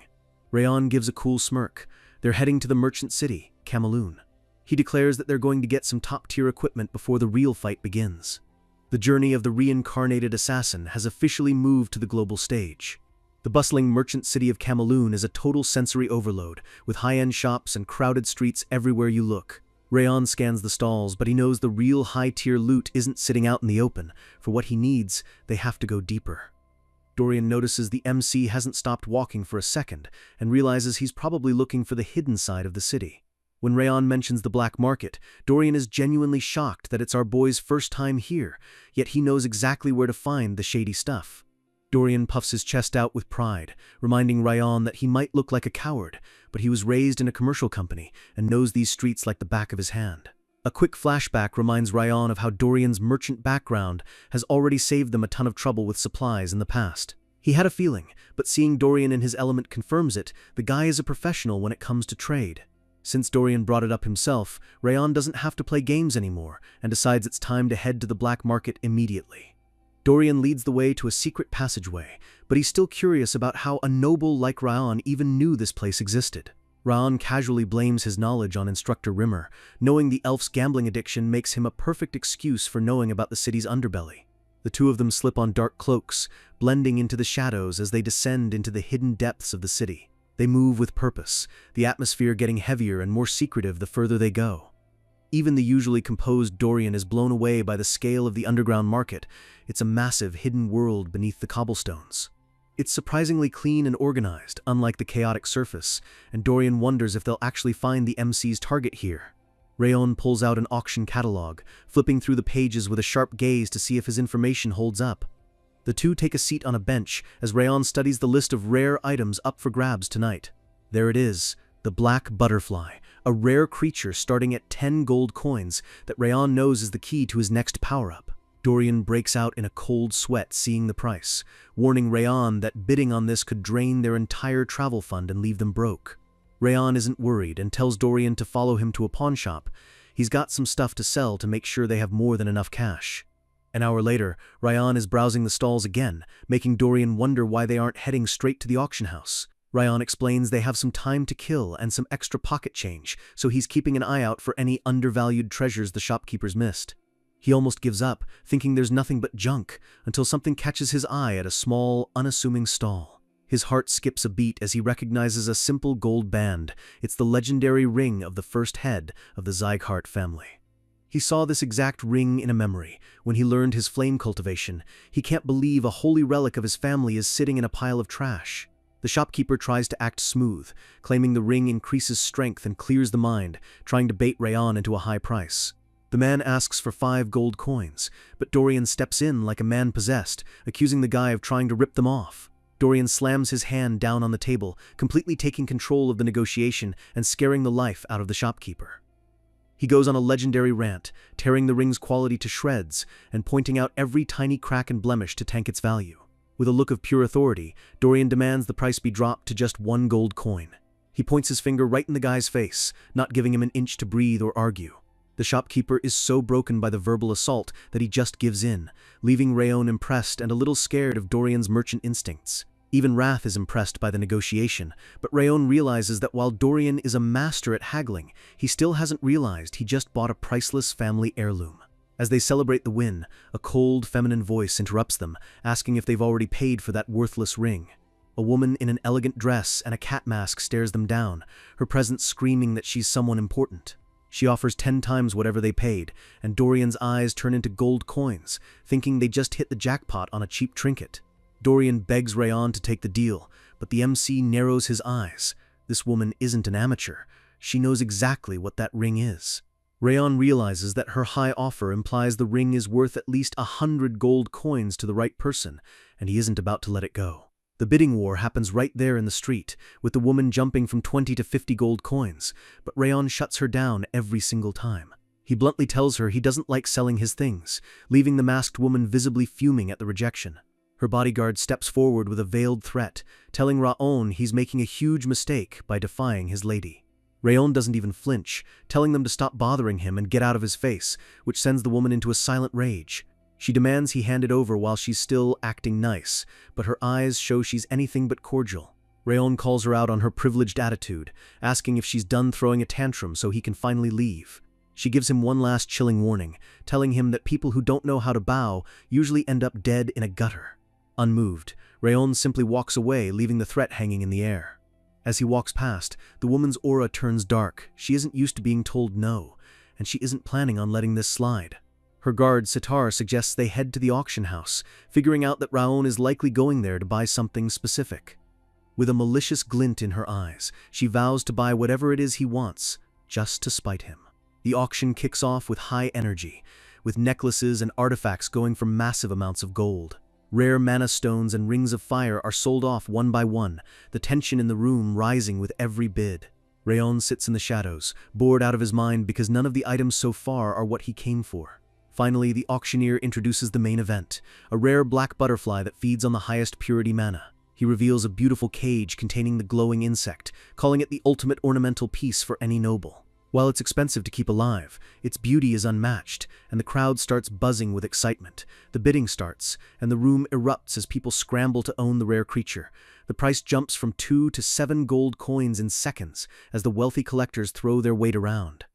Rayon gives a cool smirk. They're heading to the merchant city, Kamaloon. He declares that they're going to get some top-tier equipment before the real fight begins. The journey of the reincarnated assassin has officially moved to the global stage. The bustling merchant city of Kamaloon is a total sensory overload, with high-end shops and crowded streets everywhere you look. Rayon scans the stalls, but he knows the real high-tier loot isn't sitting out in the open. For what he needs, they have to go deeper. Dorian notices the MC hasn't stopped walking for a second, and realizes he's probably looking for the hidden side of the city. When Rayon mentions the black market, Dorian is genuinely shocked that it's our boy's first time here, yet he knows exactly where to find the shady stuff. Dorian puffs his chest out with pride, reminding Rayon that he might look like a coward, but he was raised in a commercial company and knows these streets like the back of his hand. A quick flashback reminds Ryan of how Dorian's merchant background has already saved them a ton of trouble with supplies in the past. He had a feeling, but seeing Dorian in his element confirms it. The guy is a professional when it comes to trade. Since Dorian brought it up himself, Ryan doesn't have to play games anymore and decides it's time to head to the black market immediately. Dorian leads the way to a secret passageway, but he's still curious about how a noble like Ryan even knew this place existed. Ryan casually blames his knowledge on Instructor Rimmer, knowing the elf's gambling addiction makes him a perfect excuse for knowing about the city's underbelly. The two of them slip on dark cloaks, blending into the shadows as they descend into the hidden depths of the city. They move with purpose, the atmosphere getting heavier and more secretive the further they go. Even the usually composed Dorian is blown away by the scale of the underground market. It's a massive hidden world beneath the cobblestones. It's surprisingly clean and organized, unlike the chaotic surface, and Dorian wonders if they'll actually find the MC's target here. Ryan pulls out an auction catalog, flipping through the pages with a sharp gaze to see if his information holds up. The two take a seat on a bench as Ryan studies the list of rare items up for grabs tonight. There it is, the black butterfly, a rare creature starting at 10 gold coins that Ryan knows is the key to his next power-up. Dorian breaks out in a cold sweat seeing the price, warning Ryan that bidding on this could drain their entire travel fund and leave them broke. Ryan isn't worried and tells Dorian to follow him to a pawn shop. He's got some stuff to sell to make sure they have more than enough cash. An hour later, Ryan is browsing the stalls again, making Dorian wonder why they aren't heading straight to the auction house. Ryan explains they have some time to kill and some extra pocket change, so he's keeping an eye out for any undervalued treasures the shopkeepers missed. He almost gives up, thinking there's nothing but junk, until something catches his eye at a small, unassuming stall. His heart skips a beat as he recognizes a simple gold band. It's the legendary ring of the first head of the Zygarde family. He saw this exact ring in a memory. When he learned his flame cultivation, he can't believe a holy relic of his family is sitting in a pile of trash. The shopkeeper tries to act smooth, claiming the ring increases strength and clears the mind, trying to bait Ryan into a high price. The man asks for 5 gold coins, but Dorian steps in like a man possessed, accusing the guy of trying to rip them off. Dorian slams his hand down on the table, completely taking control of the negotiation and scaring the life out of the shopkeeper. He goes on a legendary rant, tearing the ring's quality to shreds and pointing out every tiny crack and blemish to tank its value. With a look of pure authority, Dorian demands the price be dropped to just 1 gold coin. He points his finger right in the guy's face, not giving him an inch to breathe or argue. The shopkeeper is so broken by the verbal assault that he just gives in, leaving Ryan impressed and a little scared of Dorian's merchant instincts. Even Wrath is impressed by the negotiation, but Ryan realizes that while Dorian is a master at haggling, he still hasn't realized he just bought a priceless family heirloom. As they celebrate the win, a cold, feminine voice interrupts them, asking if they've already paid for that worthless ring. A woman in an elegant dress and a cat mask stares them down, her presence screaming that she's someone important. She offers 10 times whatever they paid, and Dorian's eyes turn into gold coins, thinking they just hit the jackpot on a cheap trinket. Dorian begs Ryan to take the deal, but the MC narrows his eyes. This woman isn't an amateur. She knows exactly what that ring is. Ryan realizes that her high offer implies the ring is worth at least 100 gold coins to the right person, and he isn't about to let it go. The bidding war happens right there in the street, with the woman jumping from 20 to 50 gold coins, but Ryan shuts her down every single time. He bluntly tells her he doesn't like selling his things, leaving the masked woman visibly fuming at the rejection. Her bodyguard steps forward with a veiled threat, telling Ryan he's making a huge mistake by defying his lady. Ryan doesn't even flinch, telling them to stop bothering him and get out of his face, which sends the woman into a silent rage. She demands he hand it over while she's still acting nice, but her eyes show she's anything but cordial. Ryan calls her out on her privileged attitude, asking if she's done throwing a tantrum so he can finally leave. She gives him one last chilling warning, telling him that people who don't know how to bow usually end up dead in a gutter. Unmoved, Ryan simply walks away, leaving the threat hanging in the air. As he walks past, the woman's aura turns dark. She isn't used to being told no, and she isn't planning on letting this slide. Her guard, Sitar, suggests they head to the auction house, figuring out that Ryan is likely going there to buy something specific. With a malicious glint in her eyes, she vows to buy whatever it is he wants, just to spite him. The auction kicks off with high energy, with necklaces and artifacts going for massive amounts of gold. Rare mana stones and rings of fire are sold off one by one, the tension in the room rising with every bid. Rayon sits in the shadows, bored out of his mind because none of the items so far are what he came for. Finally, the auctioneer introduces the main event, a rare black butterfly that feeds on the highest purity mana. He reveals a beautiful cage containing the glowing insect, calling it the ultimate ornamental piece for any noble. While it's expensive to keep alive, its beauty is unmatched, and the crowd starts buzzing with excitement. The bidding starts, and the room erupts as people scramble to own the rare creature. The price jumps from 2 to 7 gold coins in seconds as the wealthy collectors throw their weight around.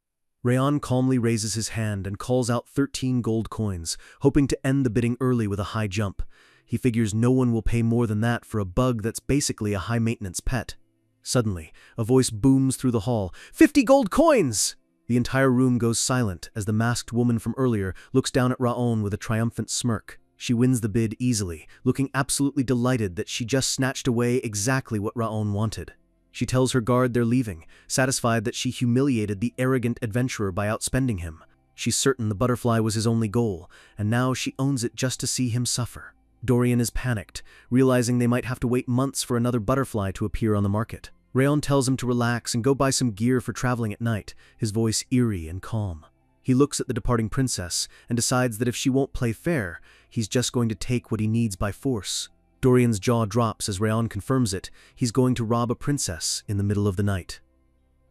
Rayon calmly raises his hand and calls out 13 gold coins, hoping to end the bidding early with a high jump. He figures no one will pay more than that for a bug that's basically a high-maintenance pet. Suddenly, a voice booms through the hall. 50 gold coins! The entire room goes silent as the masked woman from earlier looks down at Raon with a triumphant smirk. She wins the bid easily, looking absolutely delighted that she just snatched away exactly what Raon wanted. She tells her guard they're leaving, satisfied that she humiliated the arrogant adventurer by outspending him. She's certain the butterfly was his only goal, and now she owns it just to see him suffer. Dorian is panicked, realizing they might have to wait months for another butterfly to appear on the market. Rayon tells him to relax and go buy some gear for traveling at night, his voice eerie and calm. He looks at the departing princess and decides that if she won't play fair, he's just going to take what he needs by force. Dorian's jaw drops as Rayon confirms it. He's going to rob a princess in the middle of the night.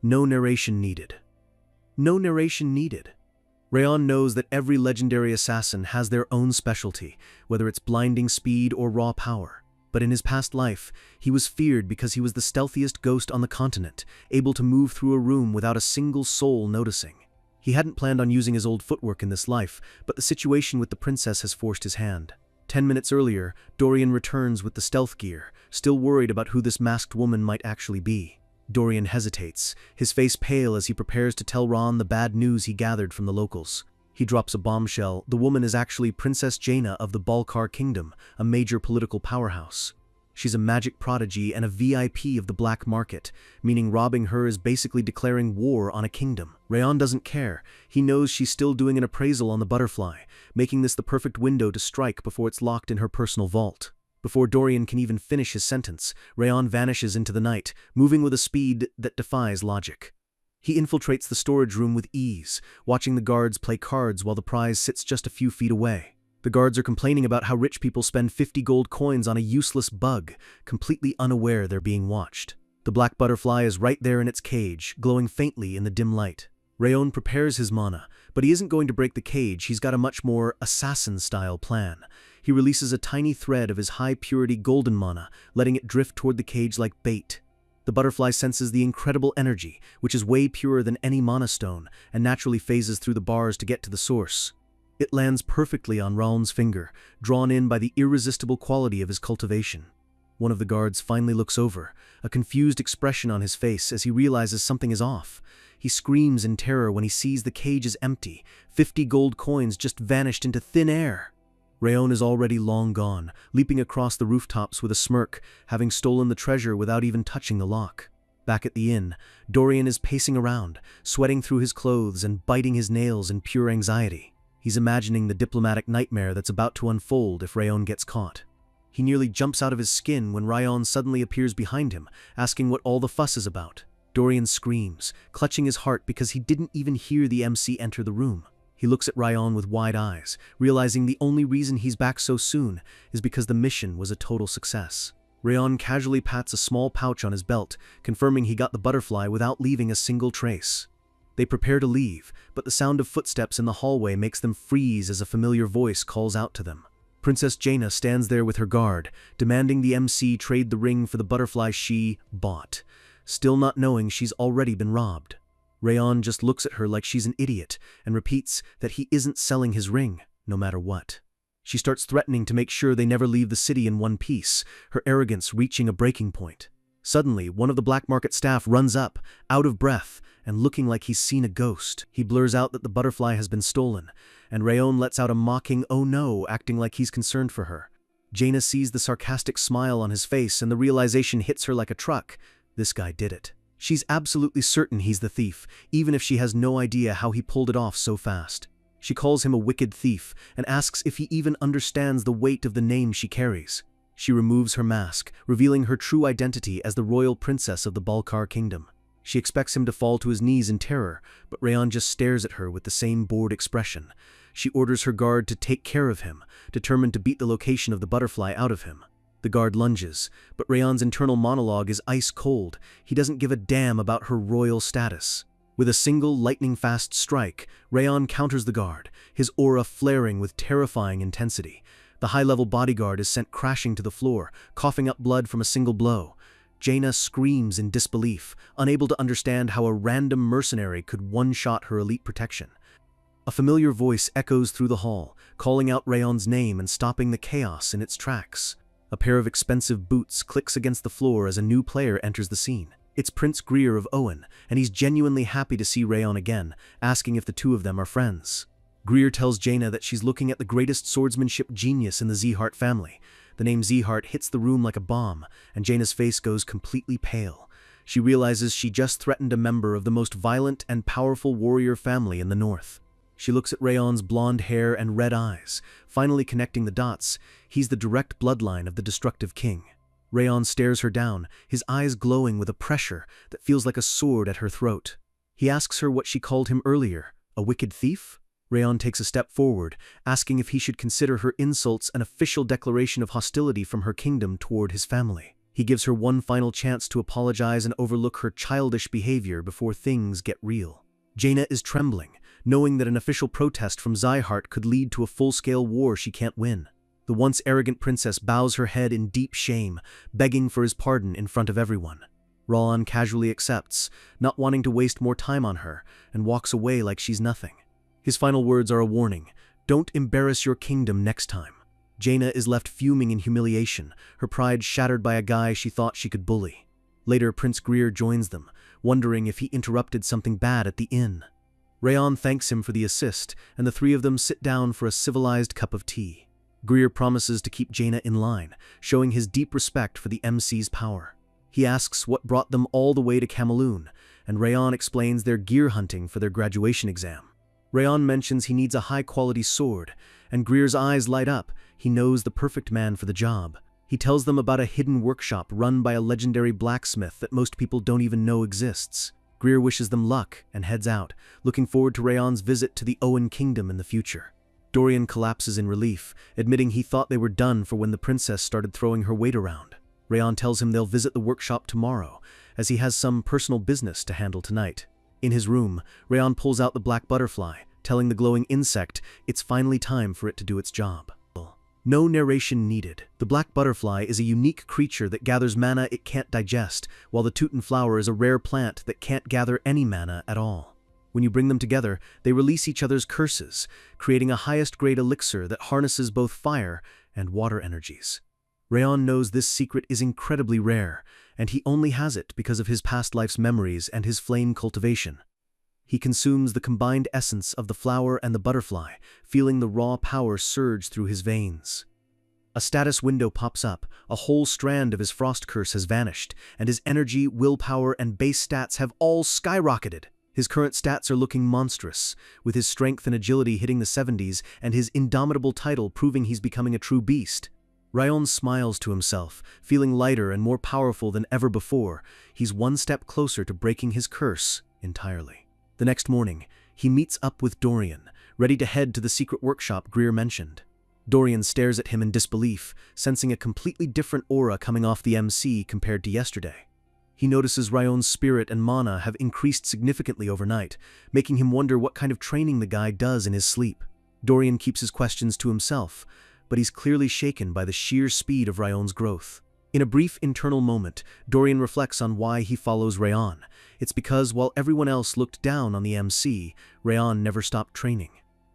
No narration needed. No narration needed. Rayon knows that every legendary assassin has their own specialty, whether it's blinding speed or raw power. But in his past life, he was feared because he was the stealthiest ghost on the continent, able to move through a room without a single soul noticing. He hadn't planned on using his old footwork in this life, but the situation with the princess has forced his hand. 10 minutes earlier, Dorian returns with the stealth gear, still worried about who this masked woman might actually be. Dorian hesitates, his face pale as he prepares to tell Ron the bad news he gathered from the locals. He drops a bombshell. The woman is actually Princess Jaina of the Balkar Kingdom, a major political powerhouse. She's a magic prodigy and a VIP of the black market, meaning robbing her is basically declaring war on a kingdom. Rayon doesn't care. He knows she's still doing an appraisal on the butterfly, making this the perfect window to strike before it's locked in her personal vault. Before Dorian can even finish his sentence, Rayon vanishes into the night, moving with a speed that defies logic. He infiltrates the storage room with ease, watching the guards play cards while the prize sits just a few feet away. The guards are complaining about how rich people spend 50 gold coins on a useless bug, completely unaware they're being watched. The black butterfly is right there in its cage, glowing faintly in the dim light. Rayon prepares his mana, but he isn't going to break the cage. He's got a much more assassin-style plan. He releases a tiny thread of his high-purity golden mana, letting it drift toward the cage like bait. The butterfly senses the incredible energy, which is way purer than any mana stone, and naturally phases through the bars to get to the source. It lands perfectly on Raon's finger, drawn in by the irresistible quality of his cultivation. One of the guards finally looks over, a confused expression on his face as he realizes something is off. He screams in terror when he sees the cage is empty. 50 gold coins just vanished into thin air. Rayon is already long gone, leaping across the rooftops with a smirk, having stolen the treasure without even touching the lock. Back at the inn, Dorian is pacing around, sweating through his clothes and biting his nails in pure anxiety. He's imagining the diplomatic nightmare that's about to unfold if Rayon gets caught. He nearly jumps out of his skin when Rayon suddenly appears behind him, asking what all the fuss is about. Dorian screams, clutching his heart because he didn't even hear the MC enter the room. He looks at Rayon with wide eyes, realizing the only reason he's back so soon is because the mission was a total success. Rayon casually pats a small pouch on his belt, confirming he got the butterfly without leaving a single trace. They prepare to leave, but the sound of footsteps in the hallway makes them freeze as a familiar voice calls out to them. Princess Jaina stands there with her guard, demanding the MC trade the ring for the butterfly she bought, still not knowing she's already been robbed. Rayon just looks at her like she's an idiot and repeats that he isn't selling his ring, no matter what. She starts threatening to make sure they never leave the city in one piece, her arrogance reaching a breaking point. Suddenly, one of the black market staff runs up, out of breath, and looking like he's seen a ghost. He blurs out that the butterfly has been stolen, and Rayon lets out a mocking "oh no," acting like he's concerned for her. Jaina sees the sarcastic smile on his face and the realization hits her like a truck. This guy did it. She's absolutely certain he's the thief, even if she has no idea how he pulled it off so fast. She calls him a wicked thief and asks if he even understands the weight of the name she carries. She removes her mask, revealing her true identity as the royal princess of the Balkar Kingdom. She expects him to fall to his knees in terror, but Rayon just stares at her with the same bored expression. She orders her guard to take care of him, determined to beat the location of the butterfly out of him. The guard lunges, but Rayon's internal monologue is ice cold. He doesn't give a damn about her royal status. With a single lightning-fast strike, Rayon counters the guard, his aura flaring with terrifying intensity. The high-level bodyguard is sent crashing to the floor, coughing up blood from a single blow. Jaina screams in disbelief, unable to understand how a random mercenary could one-shot her elite protection. A familiar voice echoes through the hall, calling out Rayon's name and stopping the chaos in its tracks. A pair of expensive boots clicks against the floor as a new player enters the scene. It's Prince Greer of Owen, and he's genuinely happy to see Rayon again, asking if the two of them are friends. Greer tells Jaina that she's looking at the greatest swordsmanship genius in the Zeeheart family. The name Zeeheart hits the room like a bomb, and Jaina's face goes completely pale. She realizes she just threatened a member of the most violent and powerful warrior family in the north. She looks at Rayon's blonde hair and red eyes, finally connecting the dots. He's the direct bloodline of the destructive king. Rayon stares her down, his eyes glowing with a pressure that feels like a sword at her throat. He asks her what she called him earlier, a wicked thief? Rayon takes a step forward, asking if he should consider her insults an official declaration of hostility from her kingdom toward his family. He gives her one final chance to apologize and overlook her childish behavior before things get real. Jaina is trembling, knowing that an official protest from Zeeheart could lead to a full-scale war she can't win. The once arrogant princess bows her head in deep shame, begging for his pardon in front of everyone. Rayon casually accepts, not wanting to waste more time on her, and walks away like she's nothing. His final words are a warning: don't embarrass your kingdom next time. Jaina is left fuming in humiliation, her pride shattered by a guy she thought she could bully. Later, Prince Greer joins them, wondering if he interrupted something bad at the inn. Rayon thanks him for the assist, and the three of them sit down for a civilized cup of tea. Greer promises to keep Jaina in line, showing his deep respect for the MC's power. He asks what brought them all the way to Cameloon, and Rayon explains they're gear hunting for their graduation exam. Rayon mentions he needs a high-quality sword, and Greer's eyes light up. He knows the perfect man for the job. He tells them about a hidden workshop run by a legendary blacksmith that most people don't even know exists. Greer wishes them luck and heads out, looking forward to Rayon's visit to the Owen Kingdom in the future. Dorian collapses in relief, admitting he thought they were done for when the princess started throwing her weight around. Rayon tells him they'll visit the workshop tomorrow, as he has some personal business to handle tonight. In his room, Rayon pulls out the black butterfly, telling the glowing insect it's finally time for it to do its job. No narration needed. The black butterfly is a unique creature that gathers mana it can't digest, while the Tooten flower is a rare plant that can't gather any mana at all. When you bring them together, they release each other's curses, creating a highest-grade elixir that harnesses both fire and water energies. Rayon knows this secret is incredibly rare, and he only has it because of his past life's memories and his flame cultivation. He consumes the combined essence of the flower and the butterfly, feeling the raw power surge through his veins. A status window pops up, a whole strand of his frost curse has vanished, and his energy, willpower, and base stats have all skyrocketed. His current stats are looking monstrous, with his strength and agility hitting the 70s and his indomitable title proving he's becoming a true beast. Rayon smiles to himself, feeling lighter and more powerful than ever before. He's one step closer to breaking his curse entirely. The next morning, he meets up with Dorian, ready to head to the secret workshop Greer mentioned. Dorian stares at him in disbelief, sensing a completely different aura coming off the MC compared to yesterday. He notices Rayon's spirit and mana have increased significantly overnight, making him wonder what kind of training the guy does in his sleep. Dorian keeps his questions to himself, but he's clearly shaken by the sheer speed of Rayon's growth. In a brief internal moment, Dorian reflects on why he follows Rayon. It's because while everyone else looked down on the MC, Rayon never stopped training.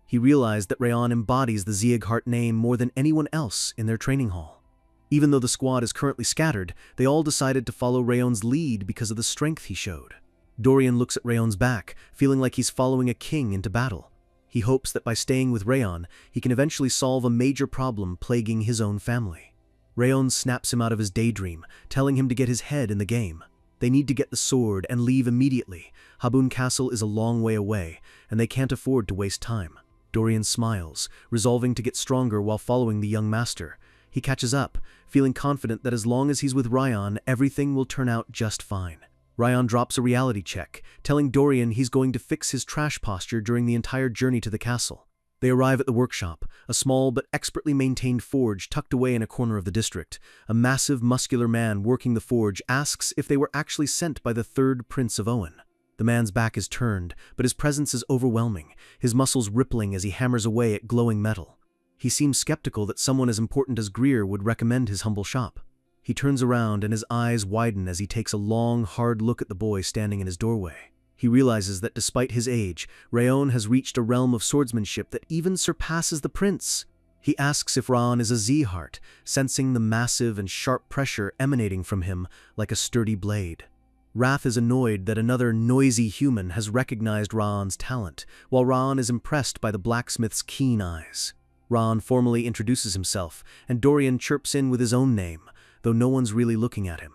He realized that Rayon embodies the Zeeheart name more than anyone else in their training hall. Even though the squad is currently scattered, they all decided to follow Rayon's lead because of the strength he showed. Dorian looks at Rayon's back, feeling like he's following a king into battle. He hopes that by staying with Rayon, he can eventually solve a major problem plaguing his own family. Rayon snaps him out of his daydream, telling him to get his head in the game. They need to get the sword and leave immediately. Habun Castle is a long way away, and they can't afford to waste time. Dorian smiles, resolving to get stronger while following the young master. He catches up, feeling confident that as long as he's with Rayon, everything will turn out just fine. Ryan drops a reality check, telling Dorian he's going to fix his trash posture during the entire journey to the castle. They arrive at the workshop, a small but expertly maintained forge tucked away in a corner of the district. A massive, muscular man working the forge asks if they were actually sent by the third Prince of Owen. The man's back is turned, but his presence is overwhelming, his muscles rippling as he hammers away at glowing metal. He seems skeptical that someone as important as Greer would recommend his humble shop. He turns around and his eyes widen as he takes a long, hard look at the boy standing in his doorway. He realizes that despite his age, Raon has reached a realm of swordsmanship that even surpasses the prince. He asks if Raon is a Z-heart, sensing the massive and sharp pressure emanating from him like a sturdy blade. Wrath is annoyed that another noisy human has recognized Raon's talent, while Raon is impressed by the blacksmith's keen eyes. Raon formally introduces himself, and Dorian chirps in with his own name, though no one's really looking at him.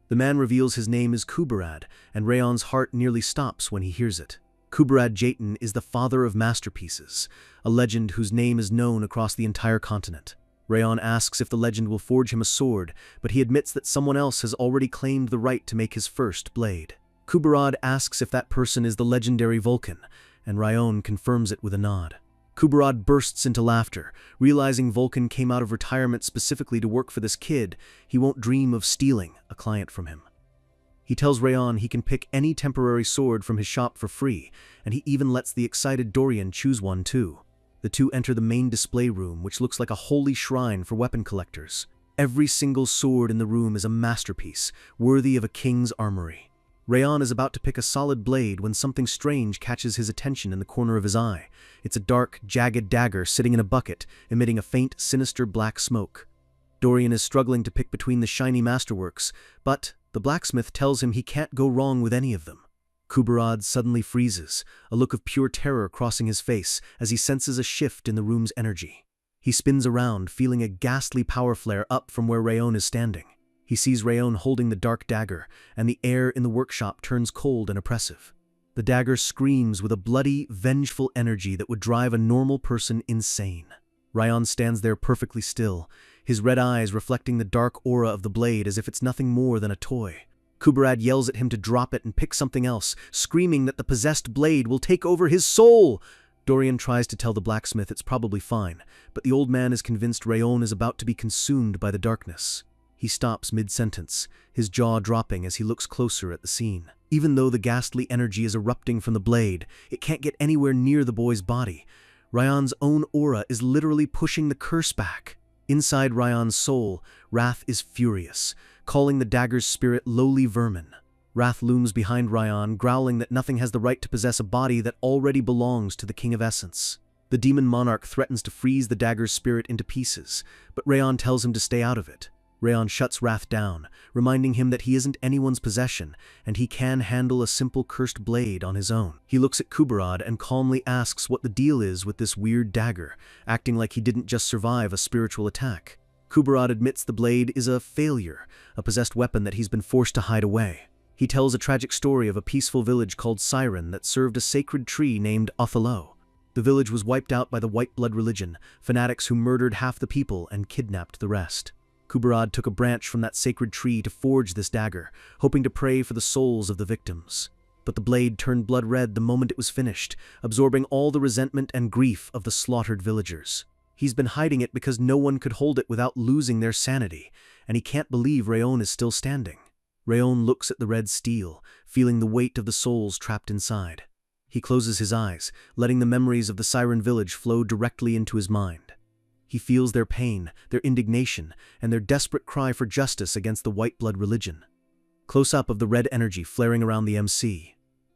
The man reveals his name is Kuberad, and Raon's heart nearly stops when he hears it. Kuberad Jayton is the father of masterpieces, a legend whose name is known across the entire continent. Raon asks if the legend will forge him a sword, but he admits that someone else has already claimed the right to make his first blade. Kuberad asks if that person is the legendary Vulcan, and Raon confirms it with a nod. Kuberad bursts into laughter, realizing Vulcan came out of retirement specifically to work for this kid. He won't dream of stealing a client from him. He tells Raon he can pick any temporary sword from his shop for free, and he even lets the excited Dorian choose one too. The two enter the main display room, which looks like a holy shrine for weapon collectors. Every single sword in the room is a masterpiece, worthy of a king's armory. Raon is about to pick a solid blade when something strange catches his attention in the corner of his eye. It's a dark, jagged dagger sitting in a bucket, emitting a faint, sinister black smoke. Dorian is struggling to pick between the shiny masterworks, but the blacksmith tells him he can't go wrong with any of them. Kuberad suddenly freezes, a look of pure terror crossing his face as he senses a shift in the room's energy. He spins around, feeling a ghastly power flare up from where Raon is standing. He sees Raon holding the dark dagger, and the air in the workshop turns cold and oppressive. The dagger screams with a bloody, vengeful energy that would drive a normal person insane. Raon stands there perfectly still, his red eyes reflecting the dark aura of the blade as if it's nothing more than a toy. Kuberad yells at him to drop it and pick something else, screaming that the possessed blade will take over his soul. Dorian tries to tell the blacksmith it's probably fine, but the old man is convinced Raon is about to be consumed by the darkness. He stops mid-sentence, his jaw dropping as he looks closer at the scene. Even though the ghastly energy is erupting from the blade, it can't get anywhere near the boy's body. Raon's own aura is literally pushing the curse back. Inside Raon's soul, Wrath is furious, calling the dagger's spirit lowly vermin. Wrath looms behind Raon, growling that nothing has the right to possess a body that already belongs to the King of Essence. The demon monarch threatens to freeze the dagger's spirit into pieces, but Raon tells him to stay out of it. Raon shuts Wrath down, reminding him that he isn't anyone's possession, and he can handle a simple cursed blade on his own. He looks at Kuberad and calmly asks what the deal is with this weird dagger, acting like he didn't just survive a spiritual attack. Kuberad admits the blade is a failure, a possessed weapon that he's been forced to hide away. He tells a tragic story of a peaceful village called Siren that served a sacred tree named Othello. The village was wiped out by the white blood religion, fanatics who murdered half the people and kidnapped the rest. Kuberad took a branch from that sacred tree to forge this dagger, hoping to pray for the souls of the victims. But the blade turned blood red the moment it was finished, absorbing all the resentment and grief of the slaughtered villagers. He's been hiding it because no one could hold it without losing their sanity, and he can't believe Raon is still standing. Raon looks at the red steel, feeling the weight of the souls trapped inside. He closes his eyes, letting the memories of the Siren village flow directly into his mind. He feels their pain, their indignation, and their desperate cry for justice against the white blood religion. Close-up of the red energy flaring around the MC.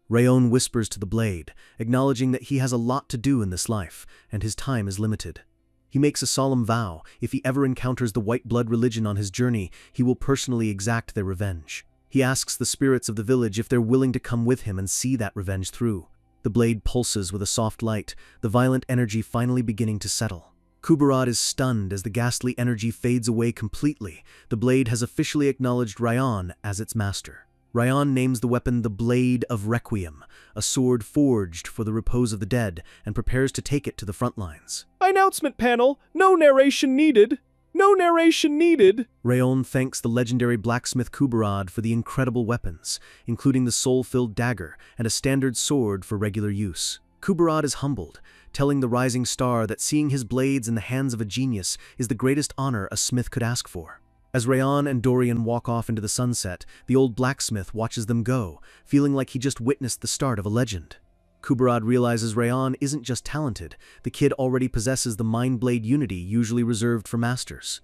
Raon whispers to the blade, acknowledging that he has a lot to do in this life, and his time is limited. He makes a solemn vow, if he ever encounters the white blood religion on his journey, he will personally exact their revenge. He asks the spirits of the village if they're willing to come with him and see that revenge through. The blade pulses with a soft light, the violent energy finally beginning to settle. Kuberad is stunned as the ghastly energy fades away completely. The blade has officially acknowledged Raon as its master. Raon names the weapon the Blade of Requiem, a sword forged for the repose of the dead, and prepares to take it to the front lines. Announcement panel, no narration needed. No narration needed. Rayon thanks the legendary blacksmith Kuberad for the incredible weapons, including the soul-filled dagger and a standard sword for regular use. Kuberad is humbled, telling the rising star that seeing his blades in the hands of a genius is the greatest honor a smith could ask for. As Rayon and Dorian walk off into the sunset, the old blacksmith watches them go, feeling like he just witnessed the start of a legend. Kuberad realizes Rayon isn't just talented, the kid already possesses the mind-blade unity usually reserved for masters.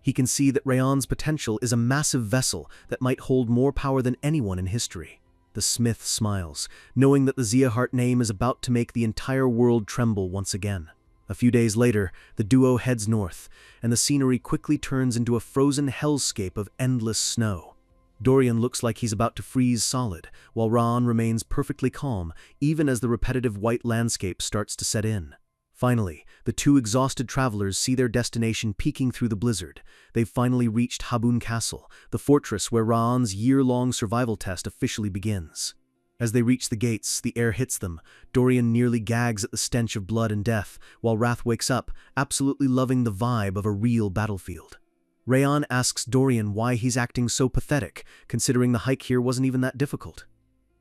He can see that Rayon's potential is a massive vessel that might hold more power than anyone in history. The smith smiles, knowing that the Zeahart name is about to make the entire world tremble once again. A few days later, the duo heads north, and the scenery quickly turns into a frozen hellscape of endless snow. Dorian looks like he's about to freeze solid, while Raon remains perfectly calm, even as the repetitive white landscape starts to set in. Finally, the two exhausted travelers see their destination peeking through the blizzard. They've finally reached Habun Castle, the fortress where Raon's year-long survival test officially begins. As they reach the gates, the air hits them. Dorian nearly gags at the stench of blood and death, while Wrath wakes up, absolutely loving the vibe of a real battlefield. Rayon asks Dorian why he's acting so pathetic, considering the hike here wasn't even that difficult.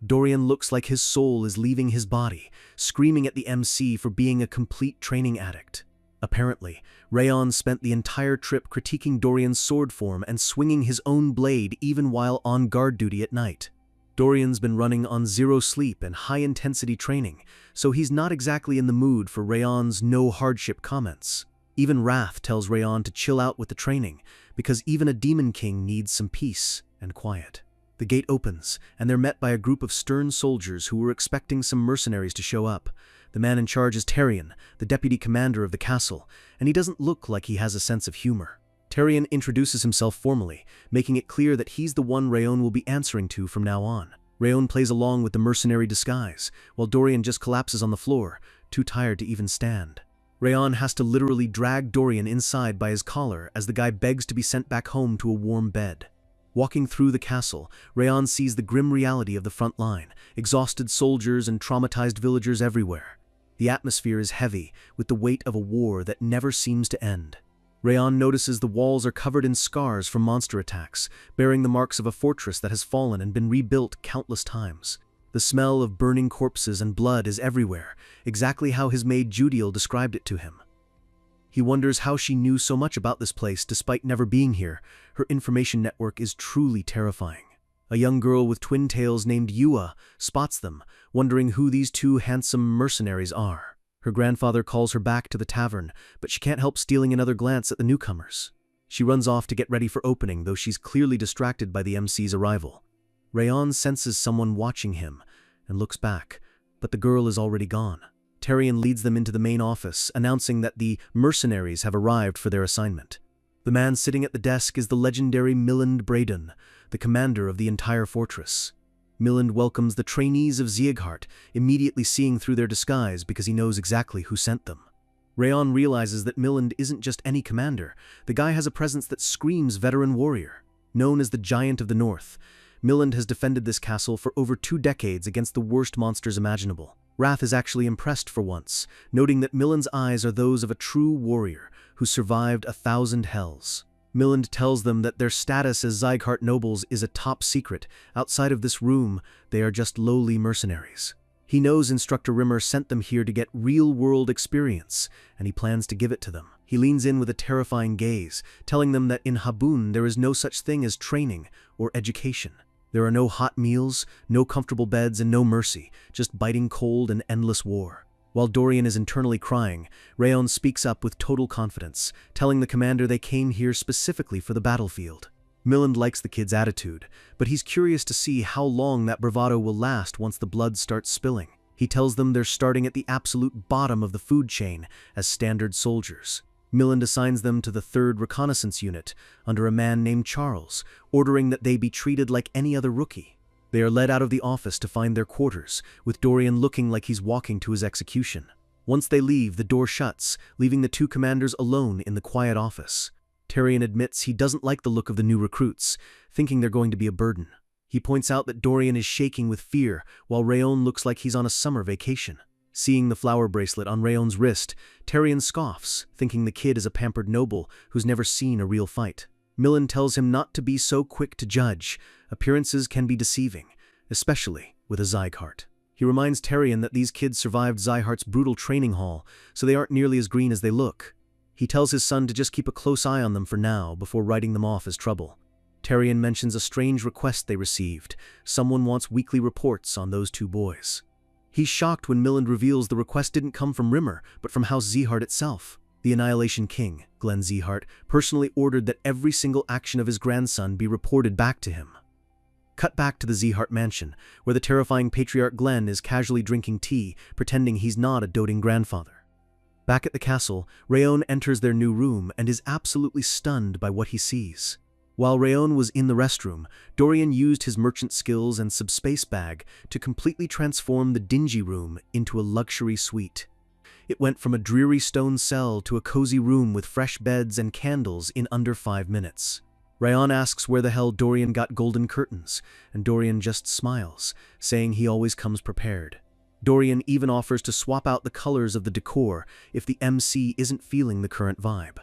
Dorian looks like his soul is leaving his body, screaming at the MC for being a complete training addict. Apparently, Rayon spent the entire trip critiquing Dorian's sword form and swinging his own blade even while on guard duty at night. Dorian's been running on zero sleep and high-intensity training, so he's not exactly in the mood for Rayon's no-hardship comments. Even Wrath tells Rayon to chill out with the training, because even a demon king needs some peace and quiet. The gate opens, and they're met by a group of stern soldiers who were expecting some mercenaries to show up. The man in charge is Terrian, the deputy commander of the castle, and he doesn't look like he has a sense of humor. Terrian introduces himself formally, making it clear that he's the one Rayon will be answering to from now on. Rayon plays along with the mercenary disguise, while Dorian just collapses on the floor, too tired to even stand. Rayon has to literally drag Dorian inside by his collar as the guy begs to be sent back home to a warm bed. Walking through the castle, Rayon sees the grim reality of the front line, exhausted soldiers and traumatized villagers everywhere. The atmosphere is heavy, with the weight of a war that never seems to end. Rayon notices the walls are covered in scars from monster attacks, bearing the marks of a fortress that has fallen and been rebuilt countless times. The smell of burning corpses and blood is everywhere, exactly how his maid Judiel described it to him. He wonders how she knew so much about this place despite never being here. Her information network is truly terrifying. A young girl with twin tails named Yua spots them, wondering who these two handsome mercenaries are. Her grandfather calls her back to the tavern, but she can't help stealing another glance at the newcomers. She runs off to get ready for opening, though she's clearly distracted by the MC's arrival. Rayon senses someone watching him and looks back, but the girl is already gone. Terrian leads them into the main office, announcing that the mercenaries have arrived for their assignment. The man sitting at the desk is the legendary Milland Braden, the commander of the entire fortress. Milland welcomes the trainees of Zeahart, immediately seeing through their disguise because he knows exactly who sent them. Rayon realizes that Milland isn't just any commander. The guy has a presence that screams veteran warrior. Known as the Giant of the North, Milland has defended this castle for over 2 decades against the worst monsters imaginable. Wrath is actually impressed for once, noting that Milland's eyes are those of a true warrior who survived 1,000 hells. Milland tells them that their status as Zeahart nobles is a top secret. Outside of this room, they are just lowly mercenaries. He knows Instructor Rimmer sent them here to get real-world experience, and he plans to give it to them. He leans in with a terrifying gaze, telling them that in Habun there is no such thing as training or education. There are no hot meals, no comfortable beds, and no mercy, just biting cold and endless war. While Dorian is internally crying, Rayon speaks up with total confidence, telling the commander they came here specifically for the battlefield. Milland likes the kid's attitude, but he's curious to see how long that bravado will last once the blood starts spilling. He tells them they're starting at the absolute bottom of the food chain as standard soldiers. Milland assigns them to the 3rd Reconnaissance Unit under a man named Charles, ordering that they be treated like any other rookie. They are led out of the office to find their quarters, with Dorian looking like he's walking to his execution. Once they leave, the door shuts, leaving the two commanders alone in the quiet office. Terrian admits he doesn't like the look of the new recruits, thinking they're going to be a burden. He points out that Dorian is shaking with fear, while Rayon looks like he's on a summer vacation. Seeing the flower bracelet on Rayon's wrist, Tarion scoffs, thinking the kid is a pampered noble who's never seen a real fight. Millen tells him not to be so quick to judge. Appearances can be deceiving, especially with a Zygarde. He reminds Tarion that these kids survived Zygarde's brutal training hall, so they aren't nearly as green as they look. He tells his son to just keep a close eye on them for now before writing them off as trouble. Tarion mentions a strange request they received. Someone wants weekly reports on those two boys. He's shocked when Millen reveals the request didn't come from Rimmer, but from House Zeehart itself. The Annihilation King, Glenn Zeehart, personally ordered that every single action of his grandson be reported back to him. Cut back to the Zeehart mansion, where the terrifying patriarch Glenn is casually drinking tea, pretending he's not a doting grandfather. Back at the castle, Rayon enters their new room and is absolutely stunned by what he sees. While Rayon was in the restroom, Dorian used his merchant skills and subspace bag to completely transform the dingy room into a luxury suite. It went from a dreary stone cell to a cozy room with fresh beds and candles in under 5 minutes. Rayon asks where the hell Dorian got golden curtains, and Dorian just smiles, saying he always comes prepared. Dorian even offers to swap out the colors of the decor if the MC isn't feeling the current vibe.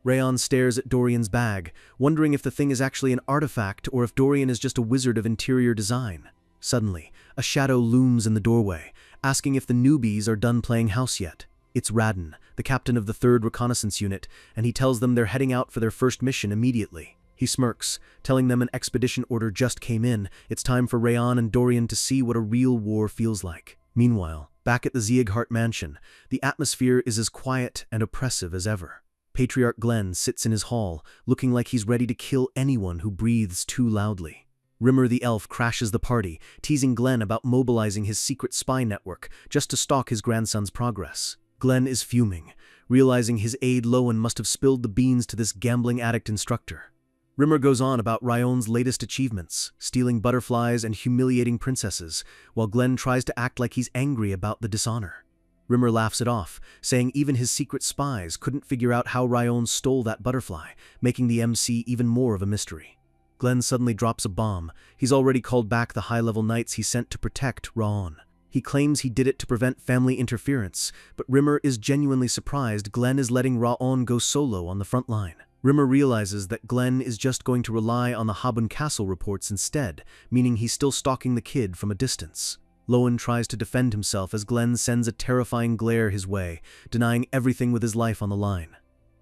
Rayon stares at Dorian's bag, wondering if the thing is actually an artifact or if Dorian is just a wizard of interior design. Suddenly, a shadow looms in the doorway, asking if the newbies are done playing house yet. It's Radin, the captain of the 3rd Reconnaissance Unit, and he tells them they're heading out for their first mission immediately. He smirks, telling them an expedition order just came in. It's time for Rayon and Dorian to see what a real war feels like. Meanwhile, back at the Zeehart mansion, the atmosphere is as quiet and oppressive as ever. Patriarch Glenn sits in his hall, looking like he's ready to kill anyone who breathes too loudly. Rimmer the elf crashes the party, teasing Glenn about mobilizing his secret spy network just to stalk his grandson's progress. Glenn is fuming, realizing his aide Lowen must have spilled the beans to this gambling addict instructor. Rimmer goes on about Rayon's latest achievements, stealing butterflies and humiliating princesses, while Glenn tries to act like he's angry about the dishonor. Rimmer laughs it off, saying even his secret spies couldn't figure out how Rayon stole that butterfly, making the MC even more of a mystery. Glenn suddenly drops a bomb. He's already called back the high-level knights he sent to protect Raon. He claims he did it to prevent family interference, but Rimmer is genuinely surprised Glenn is letting Raon go solo on the front line. Rimmer realizes that Glenn is just going to rely on the Habun Castle reports instead, meaning he's still stalking the kid from a distance. Lowen tries to defend himself as Glenn sends a terrifying glare his way, denying everything with his life on the line.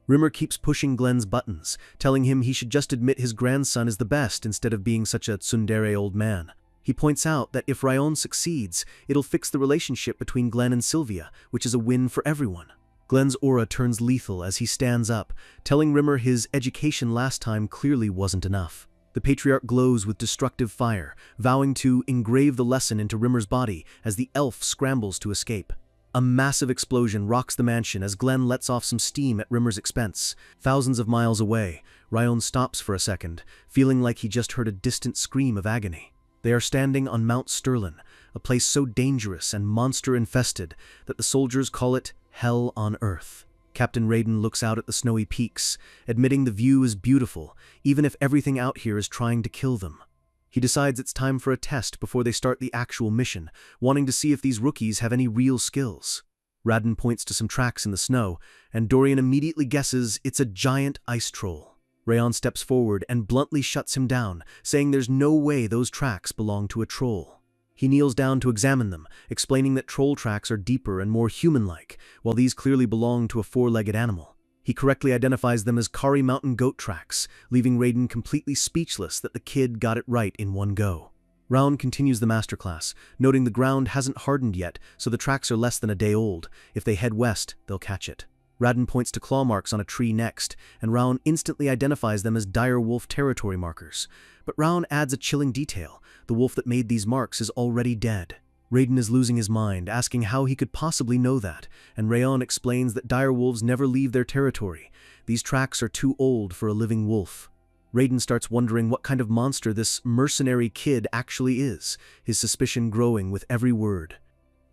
Rimmer keeps pushing Glenn's buttons, telling him he should just admit his grandson is the best instead of being such a tsundere old man. He points out that if Rayon succeeds, it'll fix the relationship between Glenn and Sylvia, which is a win for everyone. Glenn's aura turns lethal as he stands up, telling Rimmer his education last time clearly wasn't enough. The patriarch glows with destructive fire, vowing to engrave the lesson into Rimmer's body as the elf scrambles to escape. A massive explosion rocks the mansion as Glenn lets off some steam at Rimmer's expense. Thousands of miles away, Rayon stops for a second, feeling like he just heard a distant scream of agony. They are standing on Mount Sterlin, a place so dangerous and monster-infested that the soldiers call it Hell on Earth. Captain Raiden looks out at the snowy peaks, admitting the view is beautiful, even if everything out here is trying to kill them. He decides it's time for a test before they start the actual mission, wanting to see if these rookies have any real skills. Raiden points to some tracks in the snow, and Dorian immediately guesses it's a giant ice troll. Rayon steps forward and bluntly shuts him down, saying there's no way those tracks belong to a troll. He kneels down to examine them, explaining that troll tracks are deeper and more human-like, while these clearly belong to a 4-legged animal. He correctly identifies them as Kari Mountain goat tracks, leaving Raiden completely speechless that the kid got it right in one go. Raon continues the masterclass, noting the ground hasn't hardened yet, so the tracks are less than a day old. If they head west, they'll catch it. Raiden points to claw marks on a tree next, and Raon instantly identifies them as dire wolf territory markers. But Raon adds a chilling detail. The wolf that made these marks is already dead. Raiden is losing his mind, asking how he could possibly know that, and Rayon explains that dire wolves never leave their territory. These tracks are too old for a living wolf. Raiden starts wondering what kind of monster this mercenary kid actually is, his suspicion growing with every word.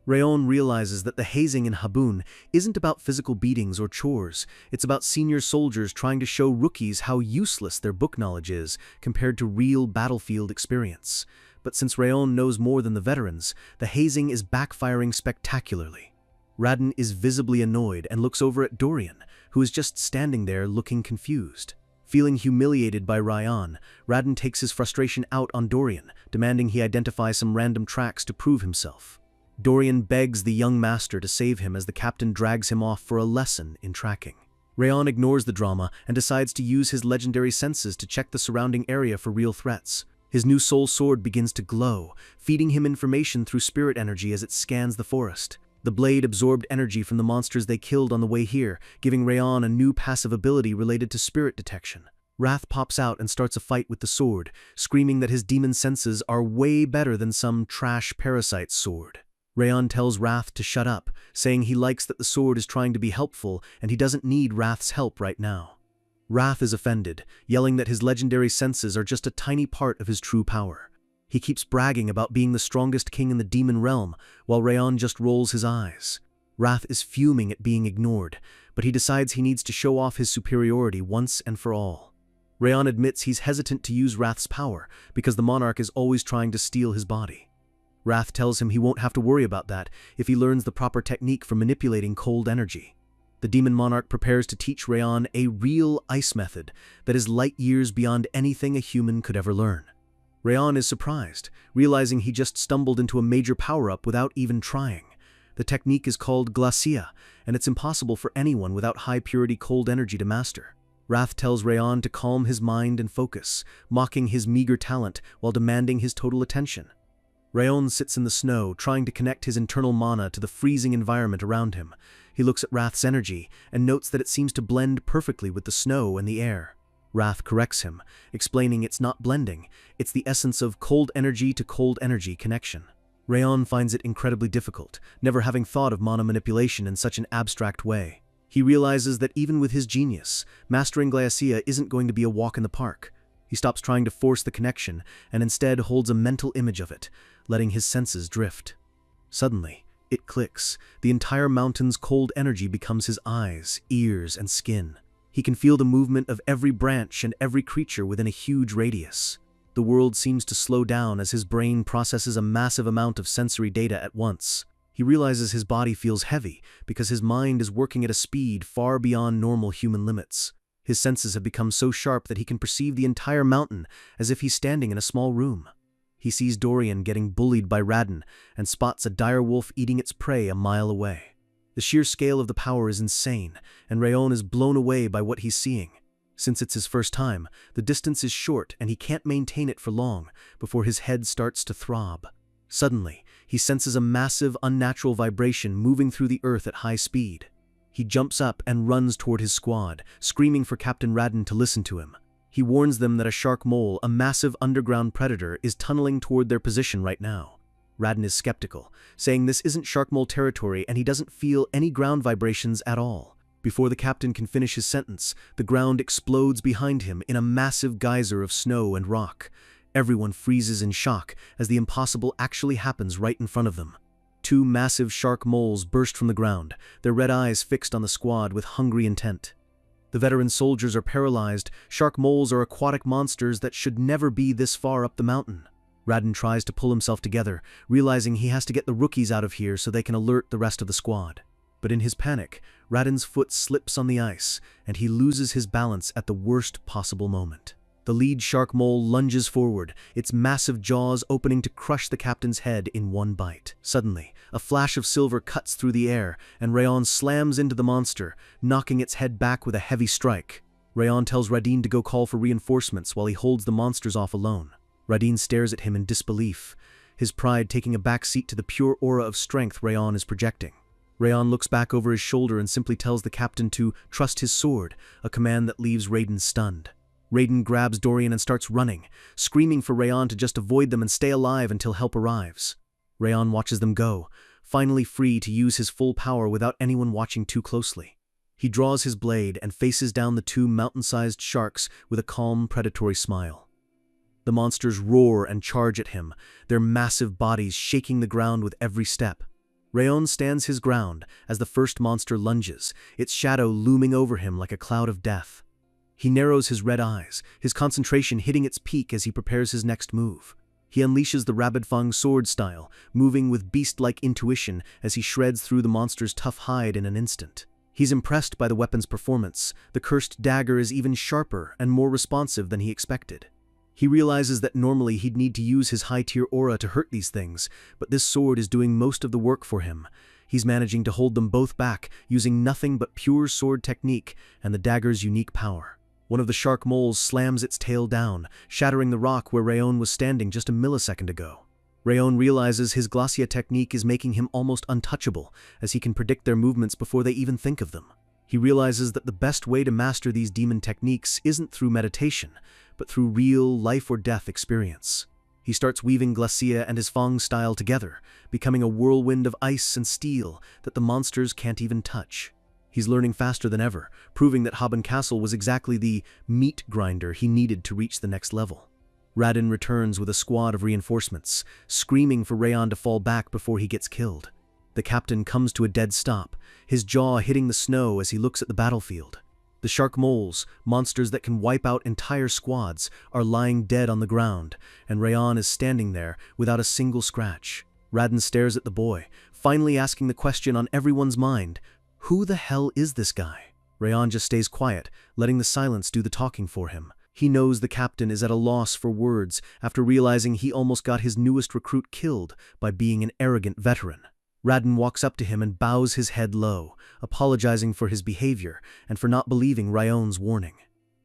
Rayon realizes that the hazing in Habun isn't about physical beatings or chores. It's about senior soldiers trying to show rookies how useless their book knowledge is compared to real battlefield experience. But since Rayon knows more than the veterans, the hazing is backfiring spectacularly. Radin is visibly annoyed and looks over at Dorian, who is just standing there looking confused. Feeling humiliated by Ryan, Radin takes his frustration out on Dorian, demanding he identify some random tracks to prove himself. Dorian begs the young master to save him as the captain drags him off for a lesson in tracking. Ryan ignores the drama and decides to use his legendary senses to check the surrounding area for real threats. His new soul sword begins to glow, feeding him information through spirit energy as it scans the forest. The blade absorbed energy from the monsters they killed on the way here, giving Ryan a new passive ability related to spirit detection. Wrath pops out and starts a fight with the sword, screaming that his demon senses are way better than some trash parasite's sword. Ryan tells Wrath to shut up, saying he likes that the sword is trying to be helpful and he doesn't need Wrath's help right now. Wrath is offended, yelling that his legendary senses are just a tiny part of his true power. He keeps bragging about being the strongest king in the demon realm, while Ryan just rolls his eyes. Wrath is fuming at being ignored, but he decides he needs to show off his superiority once and for all. Ryan admits he's hesitant to use Wrath's power because the monarch is always trying to steal his body. Wrath tells him he won't have to worry about that if he learns the proper technique for manipulating cold energy. The demon monarch prepares to teach Ryan a real ice method that is light years beyond anything a human could ever learn. Ryan is surprised, realizing he just stumbled into a major power-up without even trying. The technique is called glacia, and it's impossible for anyone without high-purity cold energy to master. Wrath tells Ryan to calm his mind and focus, mocking his meager talent while demanding his total attention. Ryan sits in the snow, trying to connect his internal mana to the freezing environment around him. He looks at Wrath's energy and notes that it seems to blend perfectly with the snow and the air. Wrath corrects him, explaining it's not blending, it's the essence of cold energy to cold energy connection. Ryan finds it incredibly difficult, never having thought of mana manipulation in such an abstract way. He realizes that even with his genius, mastering glacia isn't going to be a walk in the park. He stops trying to force the connection and instead holds a mental image of it, letting his senses drift. Suddenly, it clicks. The entire mountain's cold energy becomes his eyes, ears, and skin. He can feel the movement of every branch and every creature within a huge radius. The world seems to slow down as his brain processes a massive amount of sensory data at once. He realizes his body feels heavy because his mind is working at a speed far beyond normal human limits. His senses have become so sharp that he can perceive the entire mountain as if he's standing in a small room. He sees Dorian getting bullied by Radin and spots a dire wolf eating its prey a mile away. The sheer scale of the power is insane, and Ryan is blown away by what he's seeing. Since it's his first time, the distance is short and he can't maintain it for long before his head starts to throb. Suddenly, he senses a massive, unnatural vibration moving through the earth at high speed. He jumps up and runs toward his squad, screaming for Captain Radin to listen to him. He warns them that a shark mole, a massive underground predator, is tunneling toward their position right now. Radin is skeptical, saying this isn't shark mole territory and he doesn't feel any ground vibrations at all. Before the captain can finish his sentence, the ground explodes behind him in a massive geyser of snow and rock. Everyone freezes in shock as the impossible actually happens right in front of them. Two massive shark moles burst from the ground, their red eyes fixed on the squad with hungry intent. The veteran soldiers are paralyzed. Shark moles are aquatic monsters that should never be this far up the mountain. Radin tries to pull himself together, realizing he has to get the rookies out of here so they can alert the rest of the squad. But in his panic, Radin's foot slips on the ice, and he loses his balance at the worst possible moment. The lead shark mole lunges forward, its massive jaws opening to crush the captain's head in one bite. Suddenly, a flash of silver cuts through the air, and Ryan slams into the monster, knocking its head back with a heavy strike. Ryan tells Radin to go call for reinforcements while he holds the monsters off alone. Radin stares at him in disbelief, his pride taking a back seat to the pure aura of strength Ryan is projecting. Ryan looks back over his shoulder and simply tells the captain to trust his sword, a command that leaves Radin stunned. Radin grabs Dorian and starts running, screaming for Ryan to just avoid them and stay alive until help arrives. Ryan watches them go, finally free to use his full power without anyone watching too closely. He draws his blade and faces down the two mountain-sized sharks with a calm, predatory smile. The monsters roar and charge at him, their massive bodies shaking the ground with every step. Ryan stands his ground as the first monster lunges, its shadow looming over him like a cloud of death. He narrows his red eyes, his concentration hitting its peak as he prepares his next move. He unleashes the Rabid Fang sword style, moving with beast-like intuition as he shreds through the monster's tough hide in an instant. He's impressed by the weapon's performance. The cursed dagger is even sharper and more responsive than he expected. He realizes that normally he'd need to use his high-tier aura to hurt these things, but this sword is doing most of the work for him. He's managing to hold them both back, using nothing but pure sword technique and the dagger's unique power. One of the shark moles slams its tail down, shattering the rock where Rayon was standing just a millisecond ago. Rayon realizes his Glacia technique is making him almost untouchable, as he can predict their movements before they even think of them. He realizes that the best way to master these demon techniques isn't through meditation, but through real life-or-death experience. He starts weaving Glacia and his Fang style together, becoming a whirlwind of ice and steel that the monsters can't even touch. He's learning faster than ever, proving that Haben Castle was exactly the meat grinder he needed to reach the next level. Radin returns with a squad of reinforcements, screaming for Rayon to fall back before he gets killed. The captain comes to a dead stop, his jaw hitting the snow as he looks at the battlefield. The shark moles, monsters that can wipe out entire squads, are lying dead on the ground, and Rayon is standing there without a single scratch. Radin stares at the boy, finally asking the question on everyone's mind: who the hell is this guy? Rayon just stays quiet, letting the silence do the talking for him. He knows the captain is at a loss for words after realizing he almost got his newest recruit killed by being an arrogant veteran. Radin walks up to him and bows his head low, apologizing for his behavior and for not believing Rayon's warning.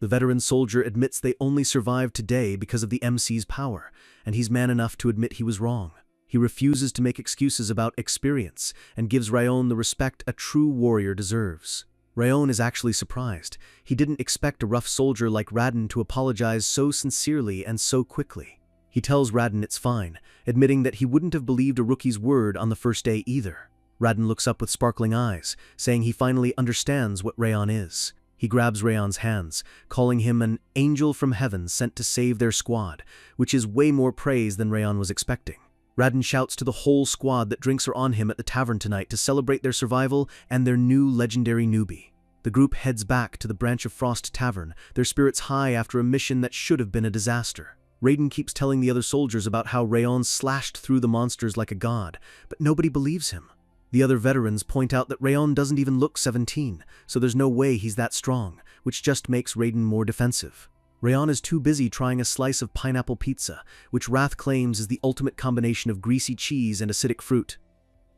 The veteran soldier admits they only survived today because of the MC's power, and he's man enough to admit he was wrong. He refuses to make excuses about experience and gives Rayon the respect a true warrior deserves. Rayon is actually surprised. He didn't expect a rough soldier like Radin to apologize so sincerely and so quickly. He tells Radin it's fine, admitting that he wouldn't have believed a rookie's word on the first day either. Radin looks up with sparkling eyes, saying he finally understands what Rayon is. He grabs Rayon's hands, calling him an angel from heaven sent to save their squad, which is way more praise than Rayon was expecting. Radin shouts to the whole squad that drinks are on him at the tavern tonight to celebrate their survival and their new legendary newbie. The group heads back to the Branch of Frost Tavern, their spirits high after a mission that should have been a disaster. Raiden keeps telling the other soldiers about how Rayon slashed through the monsters like a god, but nobody believes him. The other veterans point out that Rayon doesn't even look 17, so there's no way he's that strong, which just makes Raiden more defensive. Rayon is too busy trying a slice of pineapple pizza, which Wrath claims is the ultimate combination of greasy cheese and acidic fruit.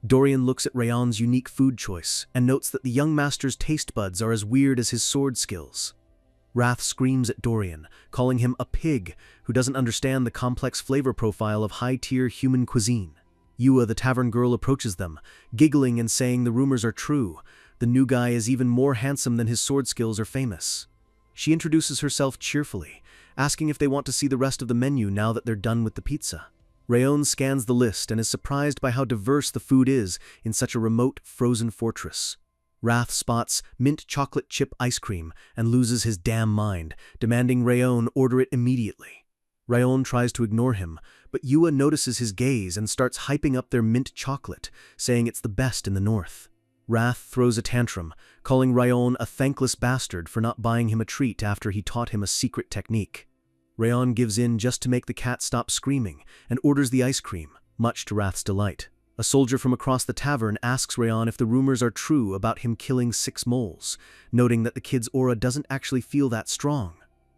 Dorian looks at Rayon's unique food choice and notes that the young master's taste buds are as weird as his sword skills. Wrath screams at Dorian, calling him a pig who doesn't understand the complex flavor profile of high-tier human cuisine. Yua, the tavern girl, approaches them, giggling and saying the rumors are true. The new guy is even more handsome than his sword skills are famous. She introduces herself cheerfully, asking if they want to see the rest of the menu now that they're done with the pizza. Rayon scans the list and is surprised by how diverse the food is in such a remote, frozen fortress. Wrath spots mint chocolate chip ice cream and loses his damn mind, demanding Rayon order it immediately. Rayon tries to ignore him, but Yua notices his gaze and starts hyping up their mint chocolate, saying it's the best in the north. Wrath throws a tantrum, calling Rayon a thankless bastard for not buying him a treat after he taught him a secret technique. Rayon gives in just to make the cat stop screaming and orders the ice cream, much to Wrath's delight. A soldier from across the tavern asks Rayon if the rumors are true about him killing 6 moles, noting that the kid's aura doesn't actually feel that strong.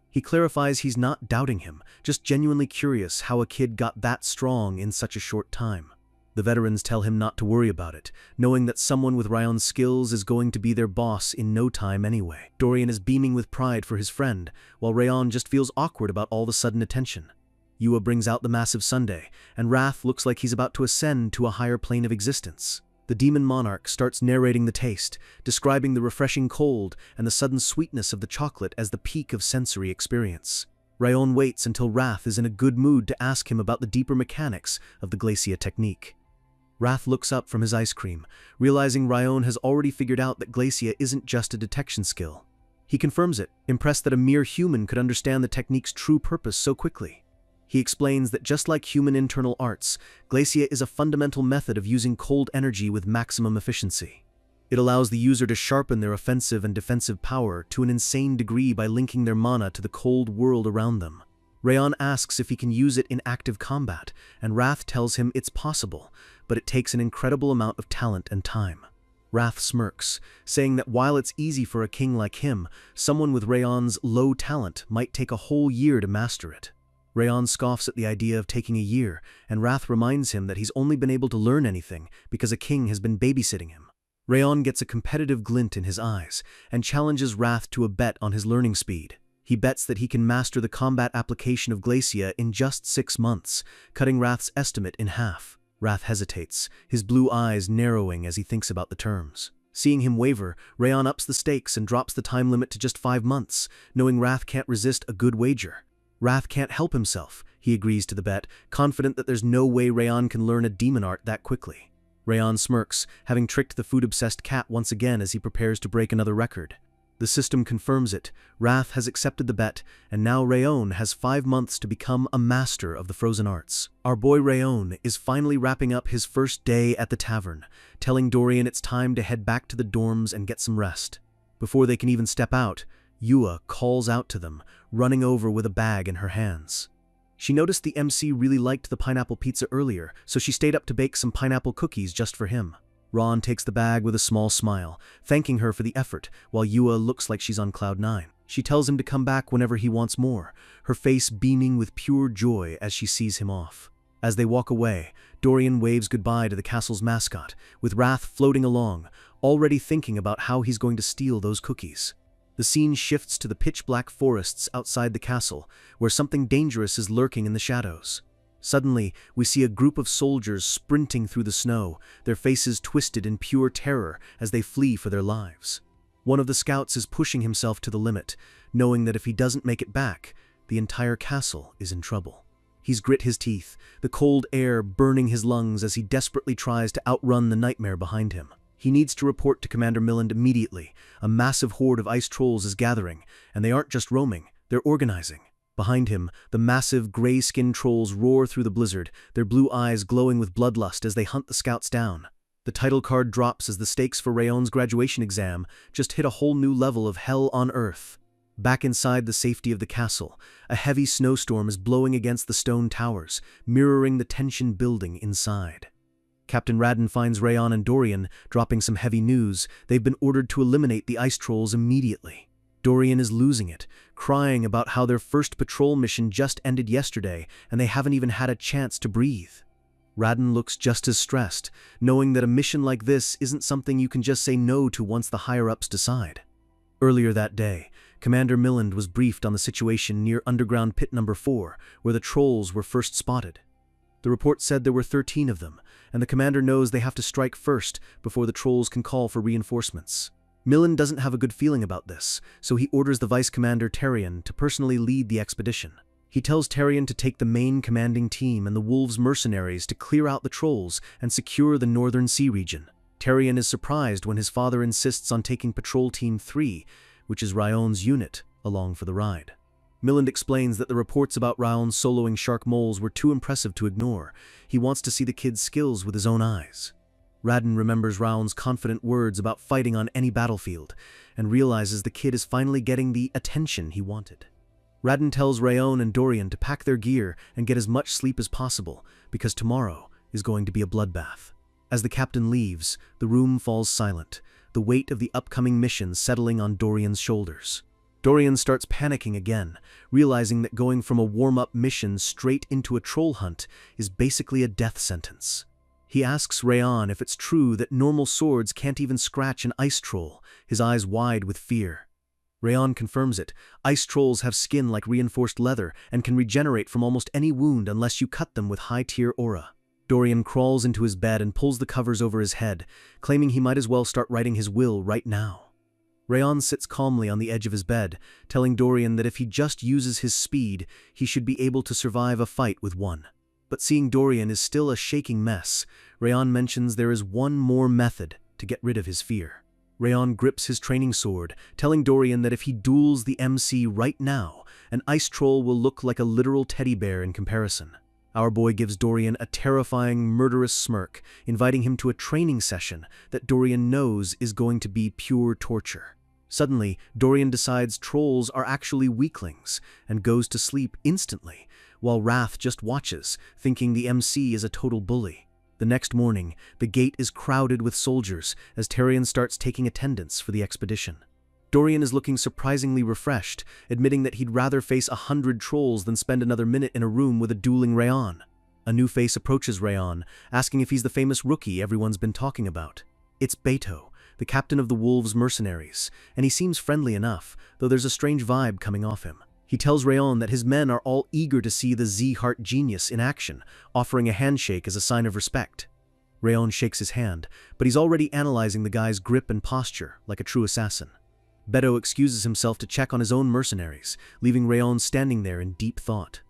He clarifies he's not doubting him, just genuinely curious how a kid got that strong in such a short time. The veterans tell him not to worry about it, knowing that someone with Rayon's skills is going to be their boss in no time anyway. Dorian is beaming with pride for his friend, while Rayon just feels awkward about all the sudden attention. Yua brings out the massive sundae, and Wrath looks like he's about to ascend to a higher plane of existence. The demon monarch starts narrating the taste, describing the refreshing cold and the sudden sweetness of the chocolate as the peak of sensory experience. Rayon waits until Wrath is in a good mood to ask him about the deeper mechanics of the Glacia technique. Wrath looks up from his ice cream, realizing Rayon has already figured out that Glacia isn't just a detection skill. He confirms it, impressed that a mere human could understand the technique's true purpose so quickly. He explains that just like human internal arts, Glacia is a fundamental method of using cold energy with maximum efficiency. It allows the user to sharpen their offensive and defensive power to an insane degree by linking their mana to the cold world around them. Rayon asks if he can use it in active combat, and Wrath tells him it's possible, but it takes an incredible amount of talent and time. Wrath smirks, saying that while it's easy for a king like him, someone with Rayon's low talent might take a whole year to master it. Rayon scoffs at the idea of taking a year, and Wrath reminds him that he's only been able to learn anything because a king has been babysitting him. Rayon gets a competitive glint in his eyes, and challenges Wrath to a bet on his learning speed. He bets that he can master the combat application of Glacia in just 6 months, cutting Wrath's estimate in half. Wrath hesitates, his blue eyes narrowing as he thinks about the terms. Seeing him waver, Rayon ups the stakes and drops the time limit to just 5 months, knowing Wrath can't resist a good wager. Wrath can't help himself. He agrees to the bet, confident that there's no way Rayon can learn a demon art that quickly. Rayon smirks, having tricked the food-obsessed cat once again as he prepares to break another record. The system confirms it. Wrath has accepted the bet, and now Rayon has 5 months to become a master of the frozen arts. Our boy Rayon is finally wrapping up his first day at the tavern, telling Dorian it's time to head back to the dorms and get some rest. Before they can even step out, Yua calls out to them, running over with a bag in her hands. She noticed the MC really liked the pineapple pizza earlier, so she stayed up to bake some pineapple cookies just for him. Ron takes the bag with a small smile, thanking her for the effort, while Yua looks like she's on cloud 9. She tells him to come back whenever he wants more, her face beaming with pure joy as she sees him off. As they walk away, Dorian waves goodbye to the castle's mascot, with Wrath floating along, already thinking about how he's going to steal those cookies. The scene shifts to the pitch-black forests outside the castle, where something dangerous is lurking in the shadows. Suddenly, we see a group of soldiers sprinting through the snow, their faces twisted in pure terror as they flee for their lives. One of the scouts is pushing himself to the limit, knowing that if he doesn't make it back, the entire castle is in trouble. He's grit his teeth, the cold air burning his lungs as he desperately tries to outrun the nightmare behind him. He needs to report to Commander Milland immediately. A massive horde of ice trolls is gathering, and they aren't just roaming, they're organizing. Behind him, the massive gray-skinned trolls roar through the blizzard, their blue eyes glowing with bloodlust as they hunt the scouts down. The title card drops as the stakes for Rayon's graduation exam just hit a whole new level of hell on earth. Back inside the safety of the castle, a heavy snowstorm is blowing against the stone towers, mirroring the tension building inside. Captain Radin finds Rayon and Dorian dropping some heavy news. They've been ordered to eliminate the ice trolls immediately. Dorian is losing it, crying about how their first patrol mission just ended yesterday and they haven't even had a chance to breathe. Radin looks just as stressed, knowing that a mission like this isn't something you can just say no to once the higher-ups decide. Earlier that day, Commander Milland was briefed on the situation near Underground Pit Number 4, where the trolls were first spotted. The report said there were 13 of them, and the commander knows they have to strike first before the trolls can call for reinforcements. Milland doesn't have a good feeling about this, so he orders the Vice Commander Terrian to personally lead the expedition. He tells Terrian to take the main commanding team and the Wolves' mercenaries to clear out the trolls and secure the Northern Sea region. Terrian is surprised when his father insists on taking Patrol Team 3, which is Rayon's unit, along for the ride. Milland explains that the reports about Raon soloing shark moles were too impressive to ignore. He wants to see the kid's skills with his own eyes. Radin remembers Raon's confident words about fighting on any battlefield, and realizes the kid is finally getting the attention he wanted. Radin tells Rayon and Dorian to pack their gear and get as much sleep as possible, because tomorrow is going to be a bloodbath. As the captain leaves, the room falls silent, the weight of the upcoming mission settling on Dorian's shoulders. Dorian starts panicking again, realizing that going from a warm-up mission straight into a troll hunt is basically a death sentence. He asks Rayon if it's true that normal swords can't even scratch an ice troll, his eyes wide with fear. Rayon confirms it. Ice trolls have skin like reinforced leather and can regenerate from almost any wound unless you cut them with high-tier aura. Dorian crawls into his bed and pulls the covers over his head, claiming he might as well start writing his will right now. Rayon sits calmly on the edge of his bed, telling Dorian that if he just uses his speed, he should be able to survive a fight with one. But seeing Dorian is still a shaking mess, Rayon mentions there is one more method to get rid of his fear. Rayon grips his training sword, telling Dorian that if he duels the MC right now, an ice troll will look like a literal teddy bear in comparison. Our boy gives Dorian a terrifying, murderous smirk, inviting him to a training session that Dorian knows is going to be pure torture. Suddenly, Dorian decides trolls are actually weaklings and goes to sleep instantly, while Wrath just watches, thinking the MC is a total bully. The next morning, the gate is crowded with soldiers as Tyrion starts taking attendance for the expedition. Dorian is looking surprisingly refreshed, admitting that he'd rather face 100 trolls than spend another minute in a room with a dueling Rayon. A new face approaches Rayon, asking if he's the famous rookie everyone's been talking about. It's Beto, the captain of the Wolves' mercenaries, and he seems friendly enough, though there's a strange vibe coming off him. He tells Rayon that his men are all eager to see the Z-Heart genius in action, offering a handshake as a sign of respect. Rayon shakes his hand, but he's already analyzing the guy's grip and posture, like a true assassin. Beto excuses himself to check on his own mercenaries, leaving Rayon standing there in deep thought.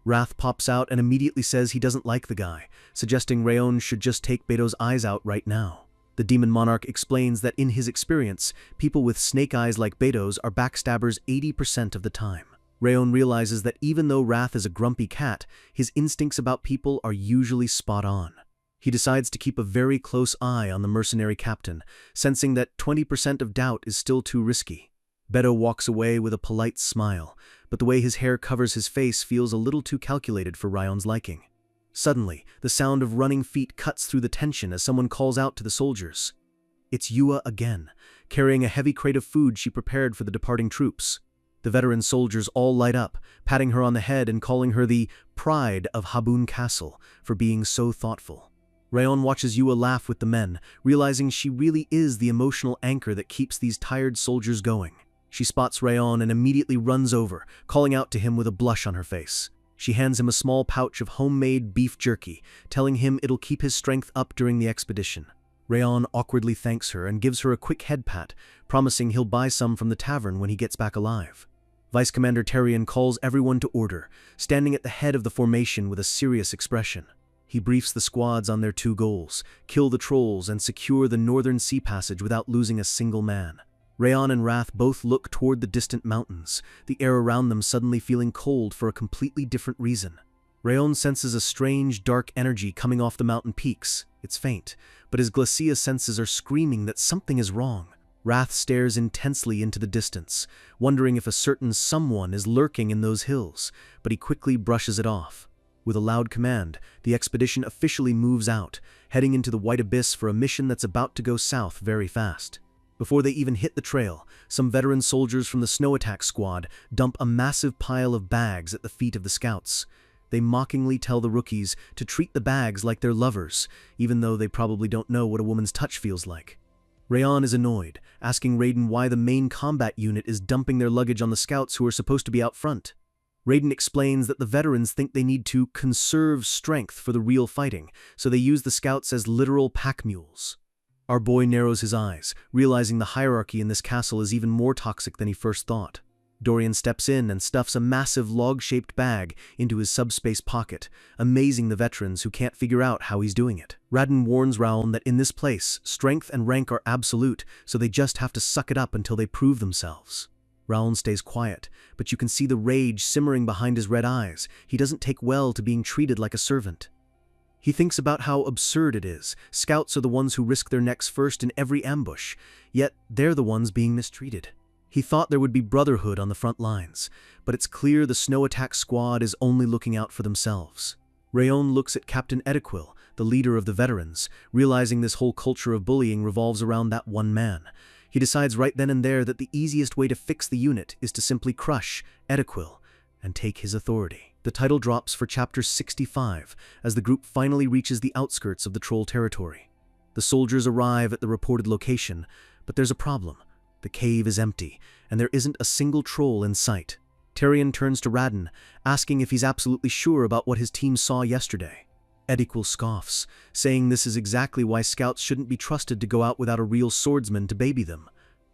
Wrath pops out and immediately says he doesn't like the guy, suggesting Rayon should just take Beto's eyes out right now. The Demon Monarch explains that in his experience, people with snake eyes like Beto's are backstabbers 80% of the time. Rayon realizes that even though Wrath is a grumpy cat, his instincts about people are usually spot on. He decides to keep a very close eye on the mercenary captain, sensing that 20% of doubt is still too risky. Beto walks away with a polite smile, but the way his hair covers his face feels a little too calculated for Rayon's liking. Suddenly, the sound of running feet cuts through the tension as someone calls out to the soldiers. It's Yua again, carrying a heavy crate of food she prepared for the departing troops. The veteran soldiers all light up, patting her on the head and calling her the pride of Habun Castle for being so thoughtful. Rayon watches Yua laugh with the men, realizing she really is the emotional anchor that keeps these tired soldiers going. She spots Rayon and immediately runs over, calling out to him with a blush on her face. She hands him a small pouch of homemade beef jerky, telling him it'll keep his strength up during the expedition. Rayon awkwardly thanks her and gives her a quick head pat, promising he'll buy some from the tavern when he gets back alive. Vice Commander Tyrion calls everyone to order, standing at the head of the formation with a serious expression. He briefs the squads on their two goals: kill the trolls and secure the northern sea passage without losing a single man. Rayon and Wrath both look toward the distant mountains, the air around them suddenly feeling cold for a completely different reason. Rayon senses a strange, dark energy coming off the mountain peaks. It's faint, but his Glacia senses are screaming that something is wrong. Wrath stares intensely into the distance, wondering if a certain someone is lurking in those hills, but he quickly brushes it off. With a loud command, the expedition officially moves out, heading into the White Abyss for a mission that's about to go south very fast. Before they even hit the trail, some veteran soldiers from the Snow Attack Squad dump a massive pile of bags at the feet of the scouts. They mockingly tell the rookies to treat the bags like they're lovers, even though they probably don't know what a woman's touch feels like. Rayon is annoyed, asking Raiden why the main combat unit is dumping their luggage on the scouts who are supposed to be out front. Raiden explains that the veterans think they need to conserve strength for the real fighting, so they use the scouts as literal pack mules. Our boy narrows his eyes, realizing the hierarchy in this castle is even more toxic than he first thought. Dorian steps in and stuffs a massive log-shaped bag into his subspace pocket, amazing the veterans who can't figure out how he's doing it. Raiden warns Raon that in this place, strength and rank are absolute, so they just have to suck it up until they prove themselves. Raon stays quiet, but you can see the rage simmering behind his red eyes. He doesn't take well to being treated like a servant. He thinks about how absurd it is. Scouts are the ones who risk their necks first in every ambush, yet they're the ones being mistreated. He thought there would be brotherhood on the front lines, but it's clear the Snow Attack Squad is only looking out for themselves. Rayon looks at Captain Ediquil, the leader of the veterans, realizing this whole culture of bullying revolves around that one man. He decides right then and there that the easiest way to fix the unit is to simply crush Ediquil and take his authority. The title drops for Chapter 65 as the group finally reaches the outskirts of the troll territory. The soldiers arrive at the reported location, but there's a problem. The cave is empty, and there isn't a single troll in sight. Tyrion turns to Raiden, asking if he's absolutely sure about what his team saw yesterday. Ediquil scoffs, saying this is exactly why scouts shouldn't be trusted to go out without a real swordsman to baby them.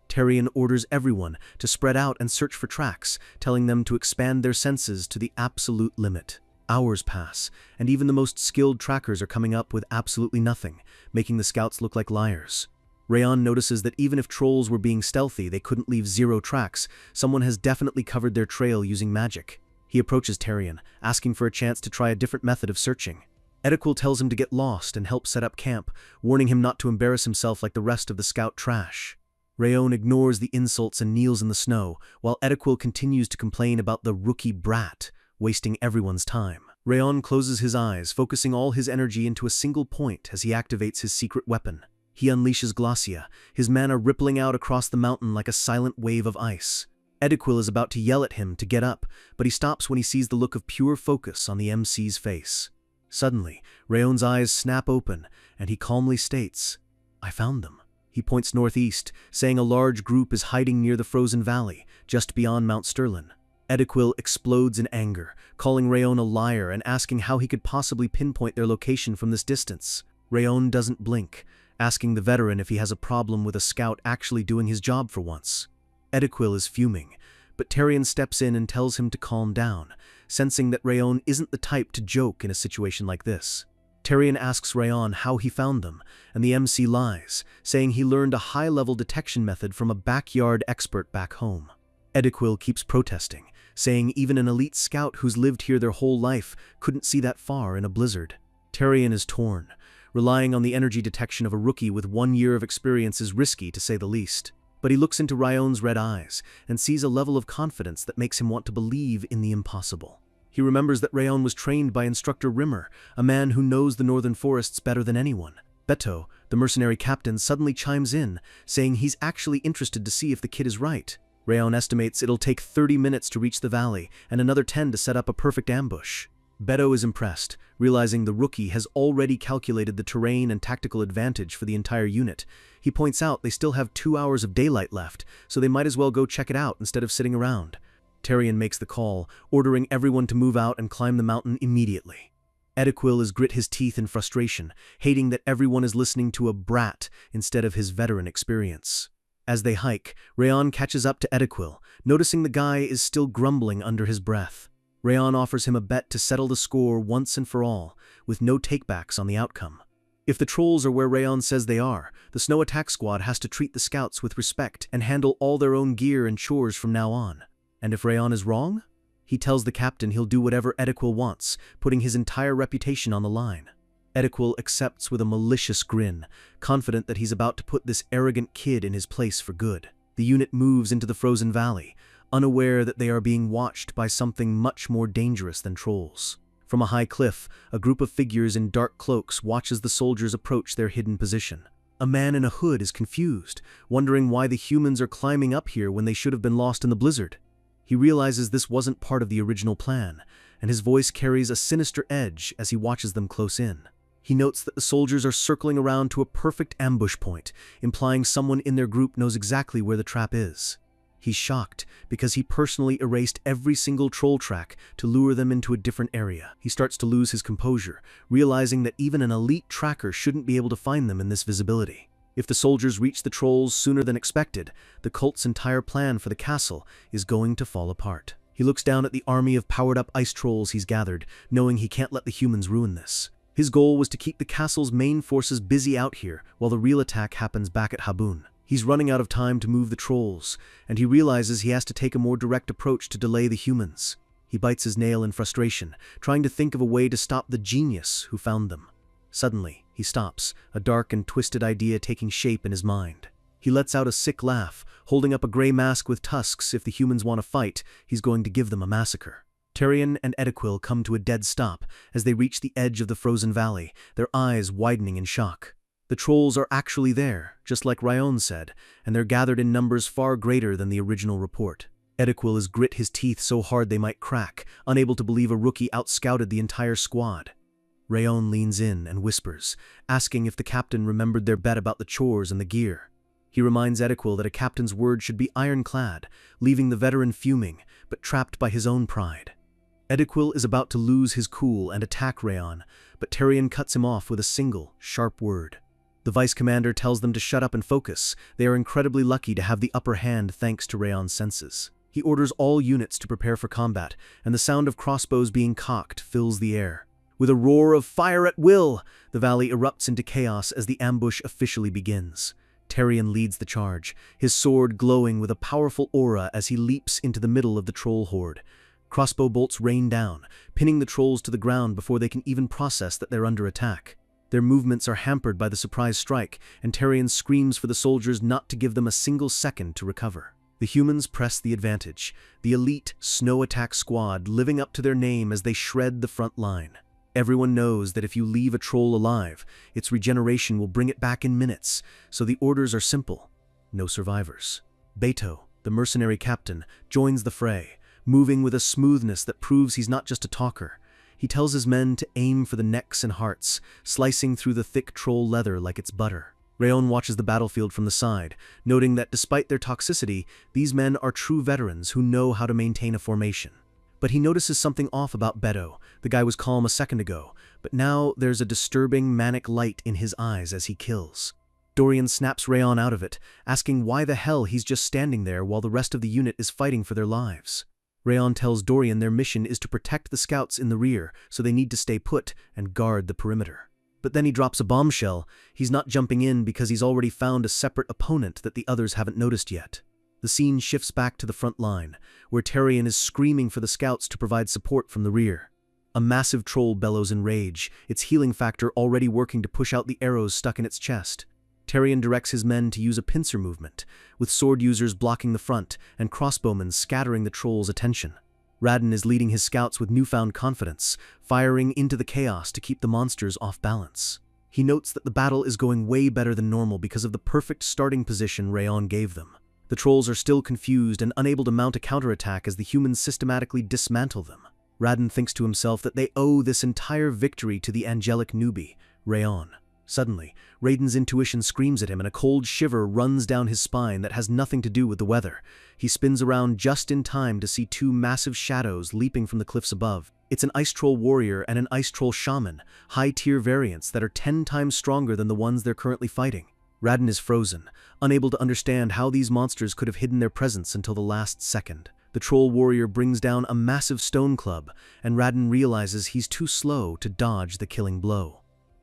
Tyrion orders everyone to spread out and search for tracks, telling them to expand their senses to the absolute limit. Hours pass, and even the most skilled trackers are coming up with absolutely nothing, making the scouts look like liars. Rayon notices that even if trolls were being stealthy, they couldn't leave 0 tracks. Someone has definitely covered their trail using magic. He approaches Tyrion, asking for a chance to try a different method of searching. Ediquil tells him to get lost and help set up camp, warning him not to embarrass himself like the rest of the scout trash. Rayon ignores the insults and kneels in the snow, while Ediquil continues to complain about the rookie brat, wasting everyone's time. Rayon closes his eyes, focusing all his energy into a single point as he activates his secret weapon. He unleashes Glacia, his mana rippling out across the mountain like a silent wave of ice. Ediquil is about to yell at him to get up, but he stops when he sees the look of pure focus on the MC's face. Suddenly, Rayon's eyes snap open, and he calmly states, "I found them." He points northeast, saying a large group is hiding near the frozen valley, just beyond Mount Sterlin. Ediquil explodes in anger, calling Rayon a liar and asking how he could possibly pinpoint their location from this distance. Rayon doesn't blink, asking the veteran if he has a problem with a scout actually doing his job for once. Ediquil is fuming, but Tarion steps in and tells him to calm down, sensing that Rayon isn't the type to joke in a situation like this. Tarion asks Rayon how he found them, and the MC lies, saying he learned a high-level detection method from a backyard expert back home. Ediquil keeps protesting, saying even an elite scout who's lived here their whole life couldn't see that far in a blizzard. Tarion is torn. Relying on the energy detection of a rookie with 1 year of experience is risky, to say the least. But he looks into Rayon's red eyes and sees a level of confidence that makes him want to believe in the impossible. He remembers that Rayon was trained by Instructor Rimmer, a man who knows the northern forests better than anyone. Beto, the mercenary captain, suddenly chimes in, saying he's actually interested to see if the kid is right. Rayon estimates it'll take 30 minutes to reach the valley and another 10 to set up a perfect ambush. Beto is impressed, realizing the rookie has already calculated the terrain and tactical advantage for the entire unit. He points out they still have 2 hours of daylight left, so they might as well go check it out instead of sitting around. Tarion makes the call, ordering everyone to move out and climb the mountain immediately. Ediquil is grit his teeth in frustration, hating that everyone is listening to a brat instead of his veteran experience. As they hike, Rayon catches up to Ediquil, noticing the guy is still grumbling under his breath. Rayon offers him a bet to settle the score once and for all, with no takebacks on the outcome. If the trolls are where Rayon says they are, the Snow Attack Squad has to treat the scouts with respect and handle all their own gear and chores from now on. And if Rayon is wrong? He tells the captain he'll do whatever Ediquil wants, putting his entire reputation on the line. Ediquil accepts with a malicious grin, confident that he's about to put this arrogant kid in his place for good. The unit moves into the frozen valley, unaware that they are being watched by something much more dangerous than trolls. From a high cliff, a group of figures in dark cloaks watches the soldiers approach their hidden position. A man in a hood is confused, wondering why the humans are climbing up here when they should have been lost in the blizzard. He realizes this wasn't part of the original plan, and his voice carries a sinister edge as he watches them close in. He notes that the soldiers are circling around to a perfect ambush point, implying someone in their group knows exactly where the trap is. He's shocked because he personally erased every single troll track to lure them into a different area. He starts to lose his composure, realizing that even an elite tracker shouldn't be able to find them in this visibility. If the soldiers reach the trolls sooner than expected, the cult's entire plan for the castle is going to fall apart. He looks down at the army of powered-up ice trolls he's gathered, knowing he can't let the humans ruin this. His goal was to keep the castle's main forces busy out here while the real attack happens back at Habun. He's running out of time to move the trolls, and he realizes he has to take a more direct approach to delay the humans. He bites his nail in frustration, trying to think of a way to stop the genius who found them. Suddenly, he stops, a dark and twisted idea taking shape in his mind. He lets out a sick laugh, holding up a gray mask with tusks. If the humans want to fight, he's going to give them a massacre. Tarion and Ediquil come to a dead stop as they reach the edge of the frozen valley, their eyes widening in shock. The trolls are actually there, just like Rayon said, and they're gathered in numbers far greater than the original report. Ediquil has grit his teeth so hard they might crack, unable to believe a rookie outscouted the entire squad. Rayon leans in and whispers, asking if the captain remembered their bet about the chores and the gear. He reminds Ediquil that a captain's word should be ironclad, leaving the veteran fuming, but trapped by his own pride. Ediquil is about to lose his cool and attack Rayon, but Tarion cuts him off with a single, sharp word. The vice commander tells them to shut up and focus. They are incredibly lucky to have the upper hand thanks to Rayon's senses. He orders all units to prepare for combat, and the sound of crossbows being cocked fills the air. With a roar of fire at will, the valley erupts into chaos as the ambush officially begins. Tarion leads the charge, his sword glowing with a powerful aura as he leaps into the middle of the troll horde. Crossbow bolts rain down, pinning the trolls to the ground before they can even process that they're under attack. Their movements are hampered by the surprise strike, and Tarion screams for the soldiers not to give them a single second to recover. The humans press the advantage, the elite snow attack squad living up to their name as they shred the front line. Everyone knows that if you leave a troll alive, its regeneration will bring it back in minutes, so the orders are simple: no survivors. Beto, the mercenary captain, joins the fray, moving with a smoothness that proves he's not just a talker. He tells his men to aim for the necks and hearts, slicing through the thick troll leather like it's butter. Rayon watches the battlefield from the side, noting that despite their toxicity, these men are true veterans who know how to maintain a formation. But he notices something off about Beto. The guy was calm a second ago, but now there's a disturbing manic light in his eyes as he kills. Dorian snaps Rayon out of it, asking why the hell he's just standing there while the rest of the unit is fighting for their lives. Rayon tells Dorian their mission is to protect the scouts in the rear, so they need to stay put and guard the perimeter. But then he drops a bombshell. He's not jumping in because he's already found a separate opponent that the others haven't noticed yet. The scene shifts back to the front line, where Tarion is screaming for the scouts to provide support from the rear. A massive troll bellows in rage, its healing factor already working to push out the arrows stuck in its chest. Tarion directs his men to use a pincer movement, with sword users blocking the front and crossbowmen scattering the troll's attention. Radin is leading his scouts with newfound confidence, firing into the chaos to keep the monsters off balance. He notes that the battle is going way better than normal because of the perfect starting position Rayon gave them. The trolls are still confused and unable to mount a counterattack as the humans systematically dismantle them. Radin thinks to himself that they owe this entire victory to the angelic newbie, Rayon. Suddenly, Raiden's intuition screams at him and a cold shiver runs down his spine that has nothing to do with the weather. He spins around just in time to see two massive shadows leaping from the cliffs above. It's an ice troll warrior and an ice troll shaman, high-tier variants that are 10 times stronger than the ones they're currently fighting. Radin is frozen, unable to understand how these monsters could have hidden their presence until the last second. The troll warrior brings down a massive stone club, and Radin realizes he's too slow to dodge the killing blow.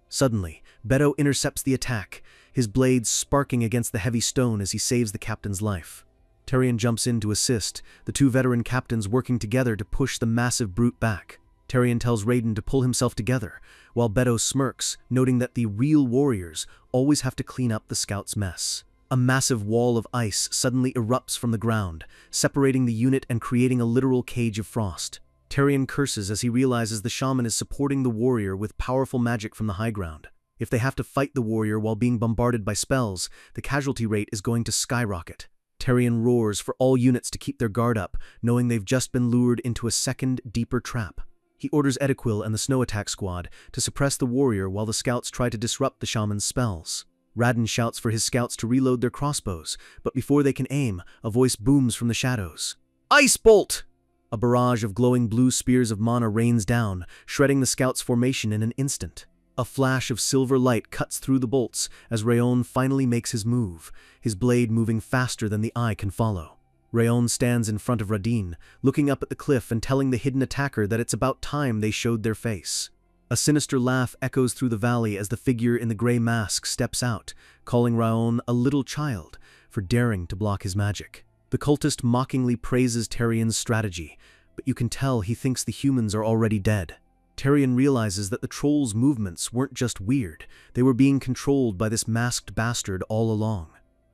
Suddenly, Beto intercepts the attack, his blades sparking against the heavy stone as he saves the captain's life. Tarion jumps in to assist, the two veteran captains working together to push the massive brute back. Tarion tells Raiden to pull himself together, while Beto smirks, noting that the real warriors always have to clean up the scouts' mess. A massive wall of ice suddenly erupts from the ground, separating the unit and creating a literal cage of frost. Tarion curses as he realizes the shaman is supporting the warrior with powerful magic from the high ground. If they have to fight the warrior while being bombarded by spells, the casualty rate is going to skyrocket. Tarion roars for all units to keep their guard up, knowing they've just been lured into a second, deeper trap. He orders Ediquil and the snow attack squad to suppress the warrior while the scouts try to disrupt the shaman's spells. Radin shouts for his scouts to reload their crossbows, but before they can aim, a voice booms from the shadows. Ice Bolt! A barrage of glowing blue spears of mana rains down, shredding the scouts' formation in an instant. A flash of silver light cuts through the bolts as Rayon finally makes his move, his blade moving faster than the eye can follow. Rayon stands in front of Radin, looking up at the cliff and telling the hidden attacker that it's about time they showed their face. A sinister laugh echoes through the valley as the figure in the gray mask steps out, calling Rayon a little child for daring to block his magic. The cultist mockingly praises Tarion's strategy, but you can tell he thinks the humans are already dead. Tarion realizes that the troll's movements weren't just weird, they were being controlled by this masked bastard all along.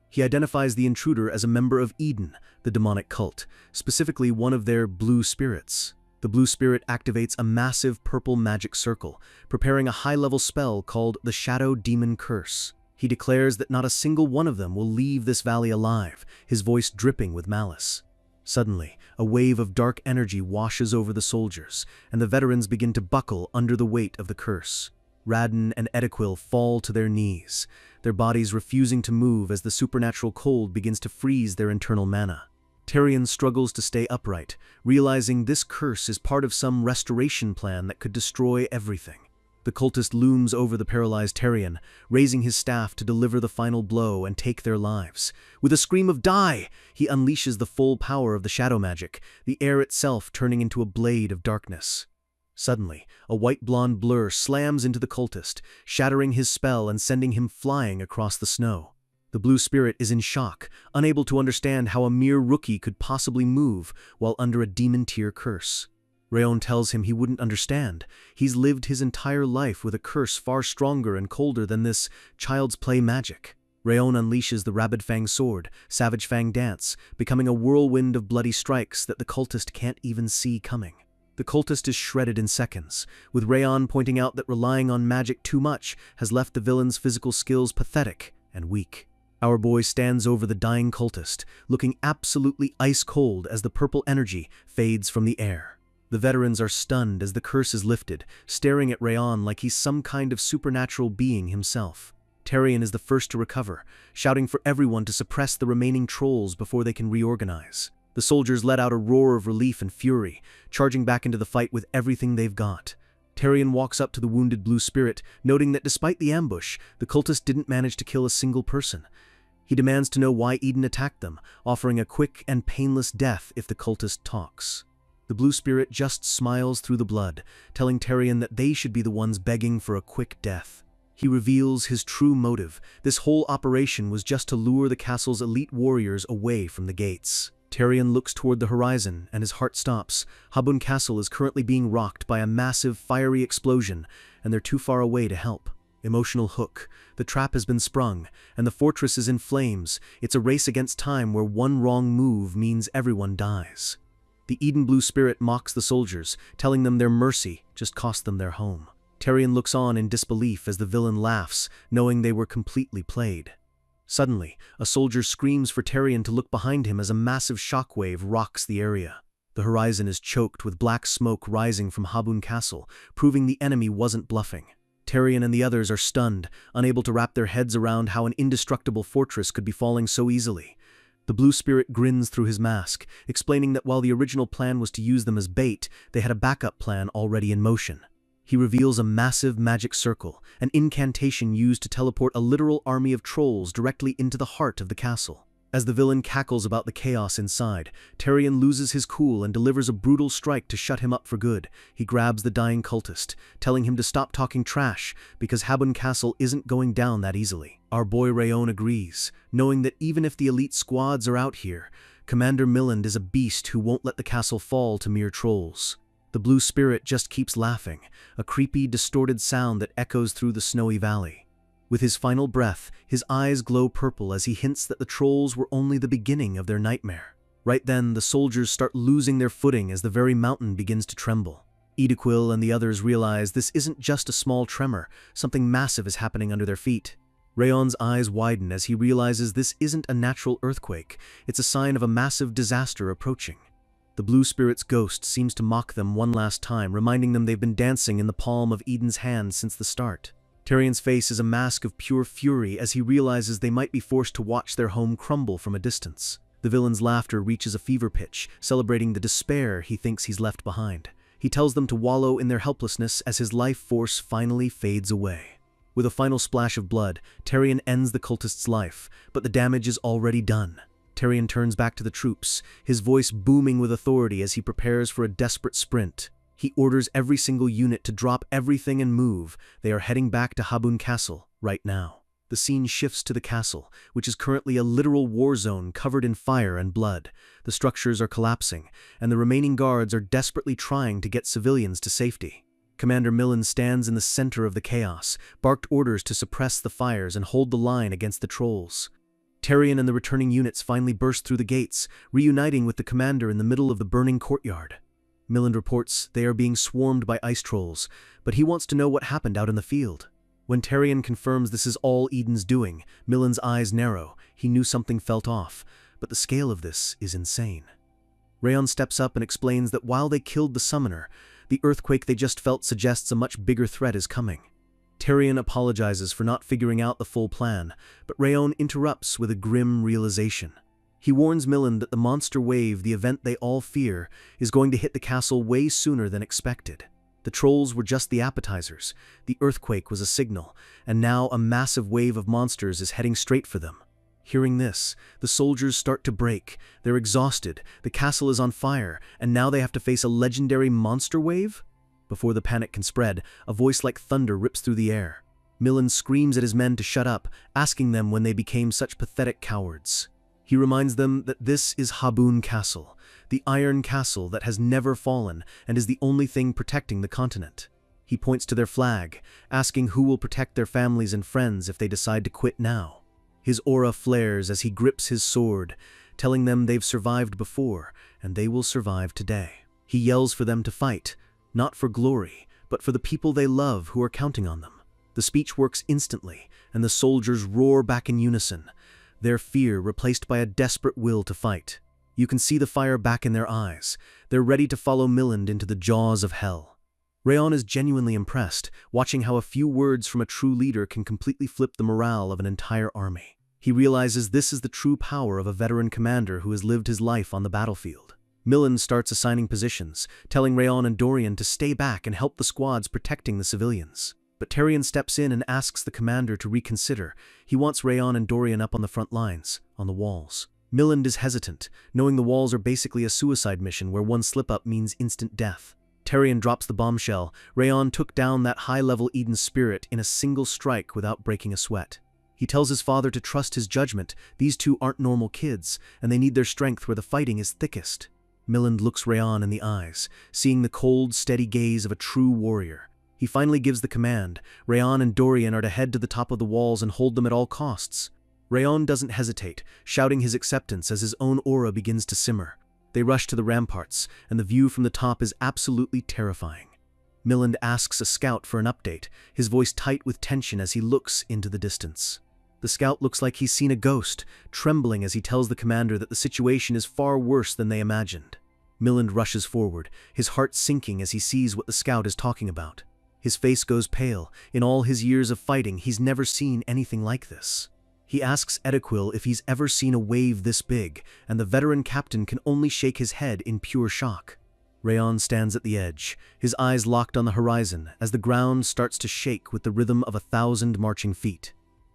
He identifies the intruder as a member of Eden, the demonic cult, specifically one of their blue spirits. The blue spirit activates a massive purple magic circle, preparing a high-level spell called the Shadow Demon Curse. He declares that not a single one of them will leave this valley alive, his voice dripping with malice. Suddenly, a wave of dark energy washes over the soldiers, and the veterans begin to buckle under the weight of the curse. Radin and Ediquil fall to their knees, their bodies refusing to move as the supernatural cold begins to freeze their internal mana. Tarion struggles to stay upright, realizing this curse is part of some restoration plan that could destroy everything. The cultist looms over the paralyzed Tarion, raising his staff to deliver the final blow and take their lives. With a scream of "Die!" he unleashes the full power of the shadow magic, the air itself turning into a blade of darkness. Suddenly, a white-blonde blur slams into the cultist, shattering his spell and sending him flying across the snow. The blue spirit is in shock, unable to understand how a mere rookie could possibly move while under a demon-tier curse. Rayon tells him he wouldn't understand. He's lived his entire life with a curse far stronger and colder than this child's play magic. Rayon unleashes the Rabid Fang sword, Savage Fang dance, becoming a whirlwind of bloody strikes that the cultist can't even see coming. The cultist is shredded in seconds, with Rayon pointing out that relying on magic too much has left the villain's physical skills pathetic and weak. Our boy stands over the dying cultist, looking absolutely ice-cold as the purple energy fades from the air. The veterans are stunned as the curse is lifted, staring at Rayon like he's some kind of supernatural being himself. Tarion is the first to recover, shouting for everyone to suppress the remaining trolls before they can reorganize. The soldiers let out a roar of relief and fury, charging back into the fight with everything they've got. Tarion walks up to the wounded blue spirit, noting that despite the ambush, the cultist didn't manage to kill a single person. He demands to know why Eden attacked them, offering a quick and painless death if the cultist talks. The blue spirit just smiles through the blood, telling Tarion that they should be the ones begging for a quick death. He reveals his true motive. This whole operation was just to lure the castle's elite warriors away from the gates. Tarion looks toward the horizon, and his heart stops. Habun Castle is currently being rocked by a massive, fiery explosion, and they're too far away to help. Emotional hook. The trap has been sprung, and the fortress is in flames. It's a race against time where one wrong move means everyone dies. The Eden Blue Spirit mocks the soldiers, telling them their mercy just cost them their home. Tarion looks on in disbelief as the villain laughs, knowing they were completely played. Suddenly, a soldier screams for Tarion to look behind him as a massive shockwave rocks the area. The horizon is choked with black smoke rising from Habun Castle, proving the enemy wasn't bluffing. Tarion and the others are stunned, unable to wrap their heads around how an indestructible fortress could be falling so easily. The blue spirit grins through his mask, explaining that while the original plan was to use them as bait, they had a backup plan already in motion. He reveals a massive magic circle, an incantation used to teleport a literal army of trolls directly into the heart of the castle. As the villain cackles about the chaos inside, Tarion loses his cool and delivers a brutal strike to shut him up for good. He grabs the dying cultist, telling him to stop talking trash, because Habun Castle isn't going down that easily. Our boy Rayon agrees, knowing that even if the elite squads are out here, Commander Milland is a beast who won't let the castle fall to mere trolls. The blue spirit just keeps laughing, a creepy, distorted sound that echoes through the snowy valley. With his final breath, his eyes glow purple as he hints that the trolls were only the beginning of their nightmare. Right then, the soldiers start losing their footing as the very mountain begins to tremble. Edequil and the others realize this isn't just a small tremor, something massive is happening under their feet. Rayon's eyes widen as he realizes this isn't a natural earthquake, it's a sign of a massive disaster approaching. The blue spirit's ghost seems to mock them one last time, reminding them they've been dancing in the palm of Eden's hand since the start. Tarion's face is a mask of pure fury as he realizes they might be forced to watch their home crumble from a distance. The villain's laughter reaches a fever pitch, celebrating the despair he thinks he's left behind. He tells them to wallow in their helplessness as his life force finally fades away. With a final splash of blood, Tarion ends the cultist's life, but the damage is already done. Tarion turns back to the troops, his voice booming with authority as he prepares for a desperate sprint. He orders every single unit to drop everything and move. They are heading back to Habun Castle right now. The scene shifts to the castle, which is currently a literal war zone covered in fire and blood. The structures are collapsing, and the remaining guards are desperately trying to get civilians to safety. Commander Milland stands in the center of the chaos, barked orders to suppress the fires and hold the line against the trolls. Tarion and the returning units finally burst through the gates, reuniting with the commander in the middle of the burning courtyard. Milland reports they are being swarmed by ice trolls, but he wants to know what happened out in the field. When Tarion confirms this is all Eden's doing, Milland's eyes narrow. He knew something felt off, but the scale of this is insane. Rayon steps up and explains that while they killed the summoner, the earthquake they just felt suggests a much bigger threat is coming. Tarion apologizes for not figuring out the full plan, but Rayon interrupts with a grim realization. He warns Milland that the monster wave, the event they all fear, is going to hit the castle way sooner than expected. The trolls were just the appetizers, the earthquake was a signal, and now a massive wave of monsters is heading straight for them. Hearing this, the soldiers start to break. They're exhausted, the castle is on fire, and now they have to face a legendary monster wave? Before the panic can spread, a voice like thunder rips through the air. Milland screams at his men to shut up, asking them when they became such pathetic cowards. He reminds them that this is Habun Castle. the iron castle that has never fallen and is the only thing protecting the continent. He points to their flag, asking who will protect their families and friends if they decide to quit now. His aura flares as he grips his sword, telling them they've survived before and they will survive today. He yells for them to fight, not for glory, but for the people they love who are counting on them. The speech works instantly, and the soldiers roar back in unison, their fear replaced by a desperate will to fight. You can see the fire back in their eyes. They're ready to follow Milland into the jaws of hell. Rayon is genuinely impressed, watching how a few words from a true leader can completely flip the morale of an entire army. He realizes this is the true power of a veteran commander who has lived his life on the battlefield. Milland starts assigning positions, telling Rayon and Dorian to stay back and help the squads protecting the civilians. But Tyrion steps in and asks the commander to reconsider. He wants Rayon and Dorian up on the front lines, on the walls. Milland is hesitant, knowing the walls are basically a suicide mission where one slip-up means instant death. Tyrion drops the bombshell. Rayon took down that high-level Eden spirit in a single strike without breaking a sweat. He tells his father to trust his judgment. These two aren't normal kids, and they need their strength where the fighting is thickest. Milland looks Rayon in the eyes, seeing the cold, steady gaze of a true warrior. He finally gives the command. Rayon and Dorian are to head to the top of the walls and hold them at all costs. Rayon doesn't hesitate, shouting his acceptance as his own aura begins to simmer. They rush to the ramparts, and the view from the top is absolutely terrifying. Milland asks a scout for an update, his voice tight with tension as he looks into the distance. The scout looks like he's seen a ghost, trembling as he tells the commander that the situation is far worse than they imagined. Milland rushes forward, his heart sinking as he sees what the scout is talking about. His face goes pale. In all his years of fighting, he's never seen anything like this. He asks Ediquil if he's ever seen a wave this big, and the veteran captain can only shake his head in pure shock. Rayon stands at the edge, his eyes locked on the horizon as the ground starts to shake with the rhythm of 1,000 marching feet.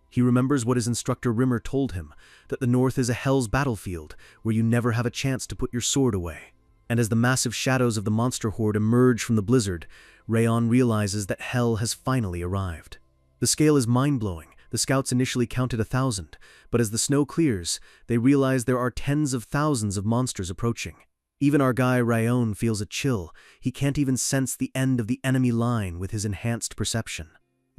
He remembers what his instructor Rimmer told him, that the north is a hell's battlefield where you never have a chance to put your sword away. And as the massive shadows of the monster horde emerge from the blizzard, Rayon realizes that hell has finally arrived. The scale is mind-blowing. The scouts initially counted 1,000, but as the snow clears, they realize there are tens of thousands of monsters approaching. Even our guy Rayon feels a chill. He can't even sense the end of the enemy line with his enhanced perception.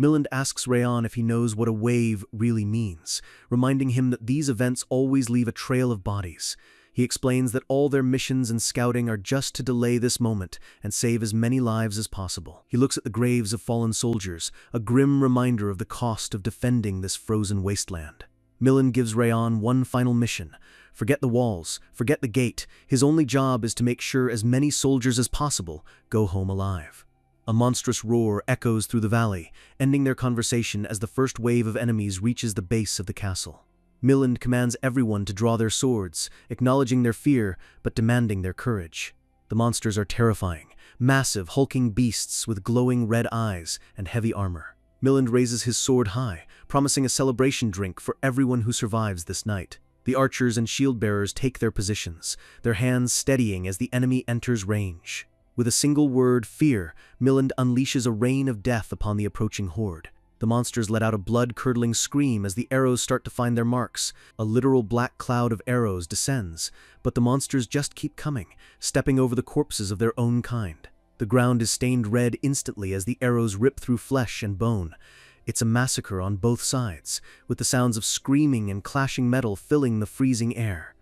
Milland asks Rayon if he knows what a wave really means, reminding him that these events always leave a trail of bodies. He explains that all their missions and scouting are just to delay this moment and save as many lives as possible. He looks at the graves of fallen soldiers, a grim reminder of the cost of defending this frozen wasteland. Milland gives Rayon one final mission. Forget the walls, forget the gate. His only job is to make sure as many soldiers as possible go home alive. A monstrous roar echoes through the valley, ending their conversation as the first wave of enemies reaches the base of the castle. Milland commands everyone to draw their swords, acknowledging their fear but demanding their courage. The monsters are terrifying, massive, hulking beasts with glowing red eyes and heavy armor. Milland raises his sword high, promising a celebration drink for everyone who survives this night. The archers and shield-bearers take their positions, their hands steadying as the enemy enters range. With a single word, fear, Milland unleashes a rain of death upon the approaching horde. The monsters let out a blood-curdling scream as the arrows start to find their marks. A literal black cloud of arrows descends, but the monsters just keep coming, stepping over the corpses of their own kind. The ground is stained red instantly as the arrows rip through flesh and bone. It's a massacre on both sides, with the sounds of screaming and clashing metal filling the freezing air.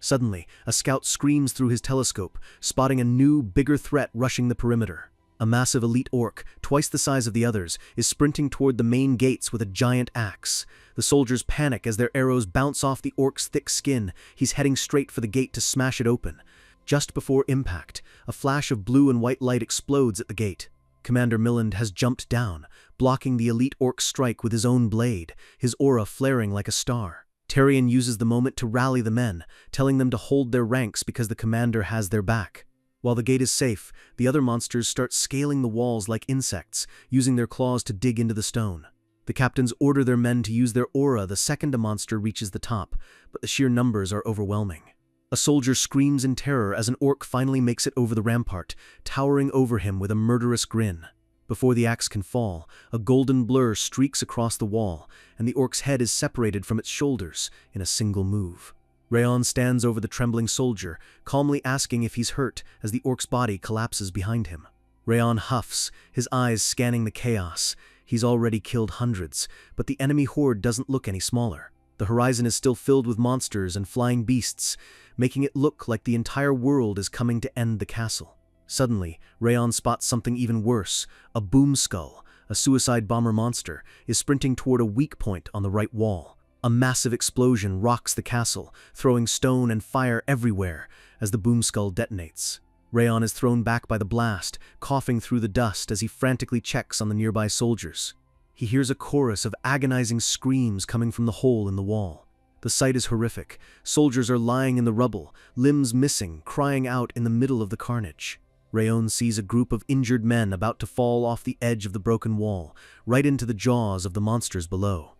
Suddenly, a scout screams through his telescope, spotting a new, bigger threat rushing the perimeter. A massive elite orc, twice the size of the others, is sprinting toward the main gates with a giant axe. The soldiers panic as their arrows bounce off the orc's thick skin. He's heading straight for the gate to smash it open. Just before impact, a flash of blue and white light explodes at the gate. Commander Milland has jumped down, blocking the elite orc's strike with his own blade, his aura flaring like a star. Tyrion uses the moment to rally the men, telling them to hold their ranks because the commander has their back. While the gate is safe, the other monsters start scaling the walls like insects, using their claws to dig into the stone. The captains order their men to use their aura the second a monster reaches the top, but the sheer numbers are overwhelming. A soldier screams in terror as an orc finally makes it over the rampart, towering over him with a murderous grin. Before the axe can fall, a golden blur streaks across the wall, and the orc's head is separated from its shoulders in a single move. Rayon stands over the trembling soldier, calmly asking if he's hurt as the orc's body collapses behind him. Rayon huffs, his eyes scanning the chaos. He's already killed hundreds, but the enemy horde doesn't look any smaller. The horizon is still filled with monsters and flying beasts, making it look like the entire world is coming to end the castle. Suddenly, Rayon spots something even worse. A boom skull, a suicide bomber monster, is sprinting toward a weak point on the right wall. A massive explosion rocks the castle, throwing stone and fire everywhere as the boom skull detonates. Rayon is thrown back by the blast, coughing through the dust as he frantically checks on the nearby soldiers. He hears a chorus of agonizing screams coming from the hole in the wall. The sight is horrific. Soldiers are lying in the rubble, limbs missing, crying out in the middle of the carnage. Rayon sees a group of injured men about to fall off the edge of the broken wall, right into the jaws of the monsters below.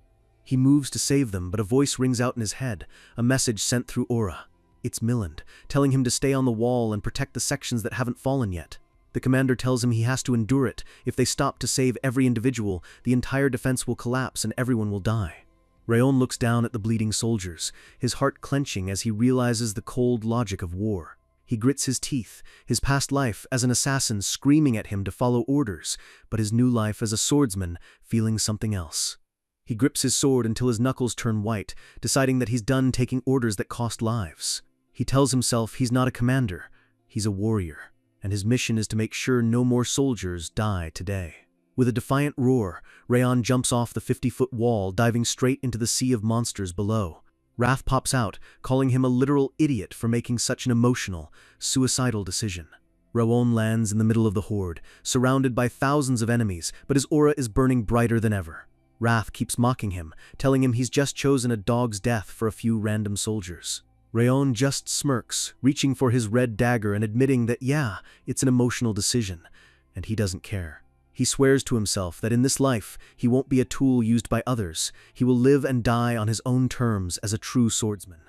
He moves to save them, but a voice rings out in his head, a message sent through aura. It's Milland, telling him to stay on the wall and protect the sections that haven't fallen yet. The commander tells him he has to endure it. If they stop to save every individual, the entire defense will collapse and everyone will die. Rayon looks down at the bleeding soldiers, his heart clenching as he realizes the cold logic of war. He grits his teeth, his past life as an assassin screaming at him to follow orders, but his new life as a swordsman feeling something else. He grips his sword until his knuckles turn white, deciding that he's done taking orders that cost lives. He tells himself he's not a commander, he's a warrior, and his mission is to make sure no more soldiers die today. With a defiant roar, Rayon jumps off the 50-foot wall, diving straight into the sea of monsters below. Wrath pops out, calling him a literal idiot for making such an emotional, suicidal decision. Rayon lands in the middle of the horde, surrounded by thousands of enemies, but his aura is burning brighter than ever. Wrath keeps mocking him, telling him he's just chosen a dog's death for a few random soldiers. Rayon just smirks, reaching for his red dagger and admitting that yeah, it's an emotional decision, and he doesn't care. He swears to himself that in this life, he won't be a tool used by others. He will live and die on his own terms as a true swordsman.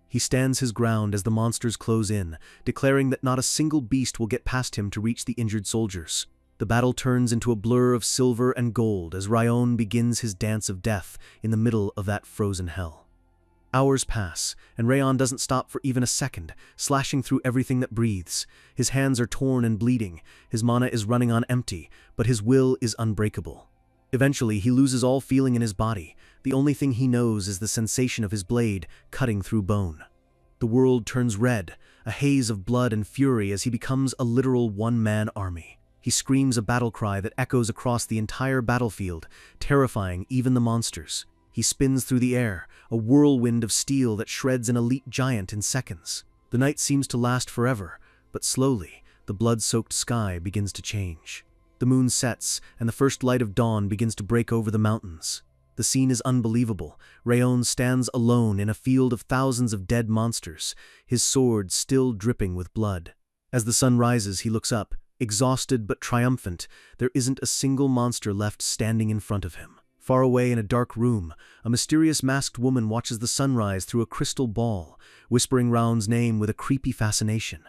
He stands his ground as the monsters close in, declaring that not a single beast will get past him to reach the injured soldiers. The battle turns into a blur of silver and gold as Rayon begins his dance of death in the middle of that frozen hell. Hours pass, and Rayon doesn't stop for even a second, slashing through everything that breathes. His hands are torn and bleeding, his mana is running on empty, but his will is unbreakable. Eventually, he loses all feeling in his body. The only thing he knows is the sensation of his blade cutting through bone. The world turns red, a haze of blood and fury as he becomes a literal one-man army. He screams a battle cry that echoes across the entire battlefield, terrifying even the monsters. He spins through the air, a whirlwind of steel that shreds an elite giant in seconds. The night seems to last forever, but slowly, the blood-soaked sky begins to change. The moon sets, and the first light of dawn begins to break over the mountains. The scene is unbelievable. Rayon stands alone in a field of thousands of dead monsters, his sword still dripping with blood. As the sun rises, he looks up, exhausted but triumphant. There isn't a single monster left standing in front of him. Far away in a dark room, a mysterious masked woman watches the sunrise through a crystal ball, whispering Raon's name with a creepy fascination.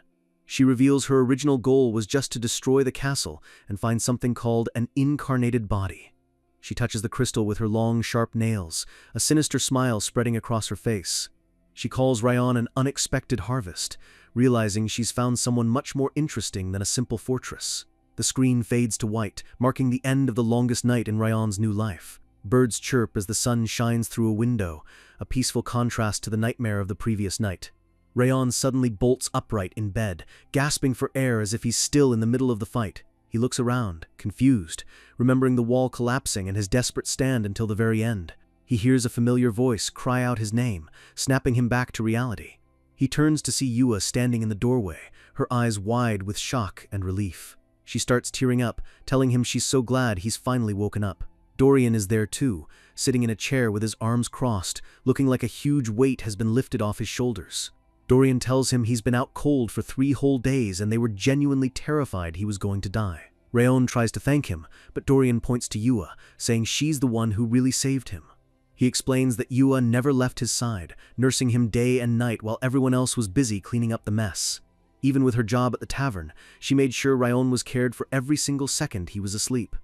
She reveals her original goal was just to destroy the castle and find something called an incarnated body. She touches the crystal with her long, sharp nails, a sinister smile spreading across her face. She calls Rayon an unexpected harvest, realizing she's found someone much more interesting than a simple fortress. The screen fades to white, marking the end of the longest night in Rayon's new life. Birds chirp as the sun shines through a window, a peaceful contrast to the nightmare of the previous night. Rayon suddenly bolts upright in bed, gasping for air as if he's still in the middle of the fight. He looks around, confused, remembering the wall collapsing and his desperate stand until the very end. He hears a familiar voice cry out his name, snapping him back to reality. He turns to see Yua standing in the doorway, her eyes wide with shock and relief. She starts tearing up, telling him she's so glad he's finally woken up. Dorian is there too, sitting in a chair with his arms crossed, looking like a huge weight has been lifted off his shoulders. Dorian tells him he's been out cold for 3 whole days and they were genuinely terrified he was going to die. Rayon tries to thank him, but Dorian points to Yua, saying she's the one who really saved him. He explains that Yua never left his side, nursing him day and night while everyone else was busy cleaning up the mess. Even with her job at the tavern, she made sure Rayon was cared for every single second he was asleep.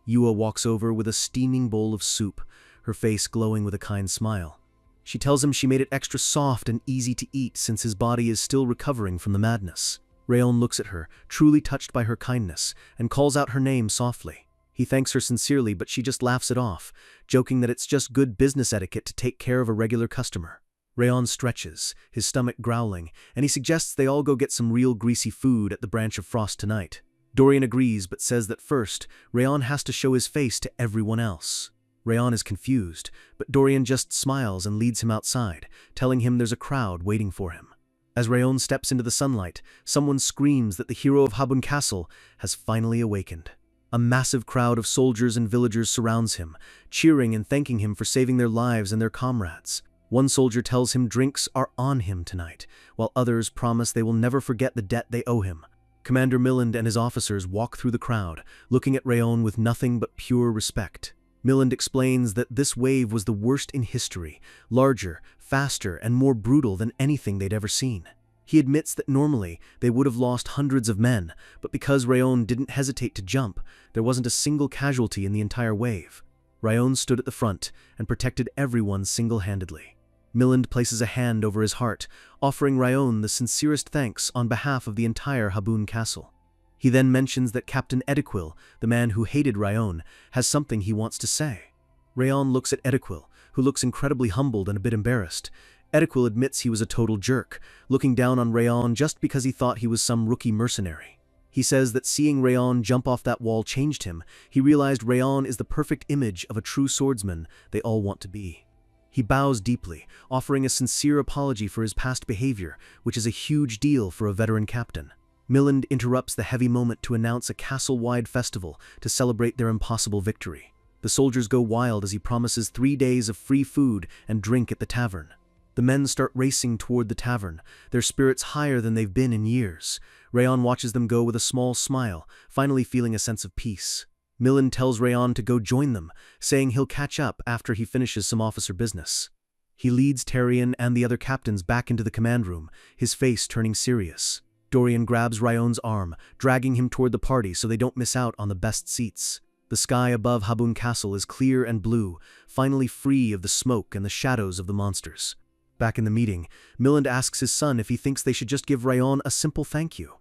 Yua walks over with a steaming bowl of soup, her face glowing with a kind smile. She tells him she made it extra soft and easy to eat since his body is still recovering from the madness. Rayon looks at her, truly touched by her kindness, and calls out her name softly. He thanks her sincerely, but she just laughs it off, joking that it's just good business etiquette to take care of a regular customer. Rayon stretches, his stomach growling, and he suggests they all go get some real greasy food at the Branch of Frost tonight. Dorian agrees but says that first, Rayon has to show his face to everyone else. Rayon is confused, but Dorian just smiles and leads him outside, telling him there's a crowd waiting for him. As Rayon steps into the sunlight, someone screams that the hero of Habun Castle has finally awakened. A massive crowd of soldiers and villagers surrounds him, cheering and thanking him for saving their lives and their comrades. One soldier tells him drinks are on him tonight, while others promise they will never forget the debt they owe him. Commander Milland and his officers walk through the crowd, looking at Rayon with nothing but pure respect. Milland explains that this wave was the worst in history, larger, faster, and more brutal than anything they'd ever seen. He admits that normally they would have lost hundreds of men, but because Rayon didn't hesitate to jump, there wasn't a single casualty in the entire wave. Rayon stood at the front and protected everyone single-handedly. Milland places a hand over his heart, offering Rayon the sincerest thanks on behalf of the entire Habun Castle. He then mentions that Captain Ediquil, the man who hated Rayon, has something he wants to say. Rayon looks at Ediquil, who looks incredibly humbled and a bit embarrassed. Ediquil admits he was a total jerk, looking down on Rayon just because he thought he was some rookie mercenary. He says that seeing Rayon jump off that wall changed him. He realized Rayon is the perfect image of a true swordsman they all want to be. He bows deeply, offering a sincere apology for his past behavior, which is a huge deal for a veteran captain. Milland interrupts the heavy moment to announce a castle-wide festival to celebrate their impossible victory. The soldiers go wild as he promises 3 days of free food and drink at the tavern. The men start racing toward the tavern, their spirits higher than they've been in years. Rayon watches them go with a small smile, finally feeling a sense of peace. Milland tells Rayon to go join them, saying he'll catch up after he finishes some officer business. He leads Tarion and the other captains back into the command room, his face turning serious. Dorian grabs Rayon's arm, dragging him toward the party so they don't miss out on the best seats. The sky above Habun Castle is clear and blue, finally free of the smoke and the shadows of the monsters. Back in the meeting, Milland asks his son if he thinks they should just give Rayon a simple thank you.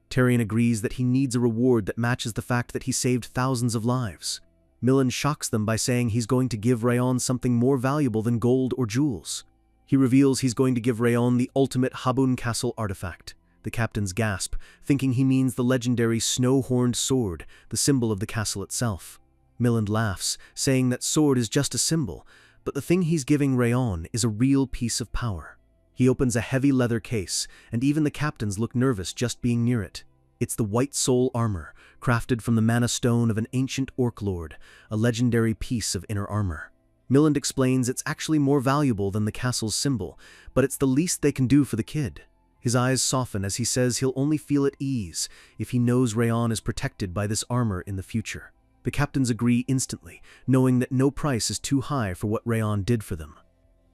Tarion agrees that he needs a reward that matches the fact that he saved thousands of lives. Milland shocks them by saying he's going to give Rayon something more valuable than gold or jewels. He reveals he's going to give Rayon the ultimate Habun Castle artifact. The captains gasp, thinking he means the legendary snow-horned sword, the symbol of the castle itself. Milland laughs, saying that sword is just a symbol, but the thing he's giving Rayon is a real piece of power. He opens a heavy leather case, and even the captains look nervous just being near it. It's the White Soul armor, crafted from the mana stone of an ancient orc lord, a legendary piece of inner armor. Milland explains it's actually more valuable than the castle's symbol, but it's the least they can do for the kid. His eyes soften as he says he'll only feel at ease if he knows Rayon is protected by this armor in the future. The captains agree instantly, knowing that no price is too high for what Rayon did for them.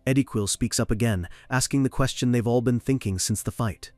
Ediquil speaks up again, asking the question they've all been thinking since the fight.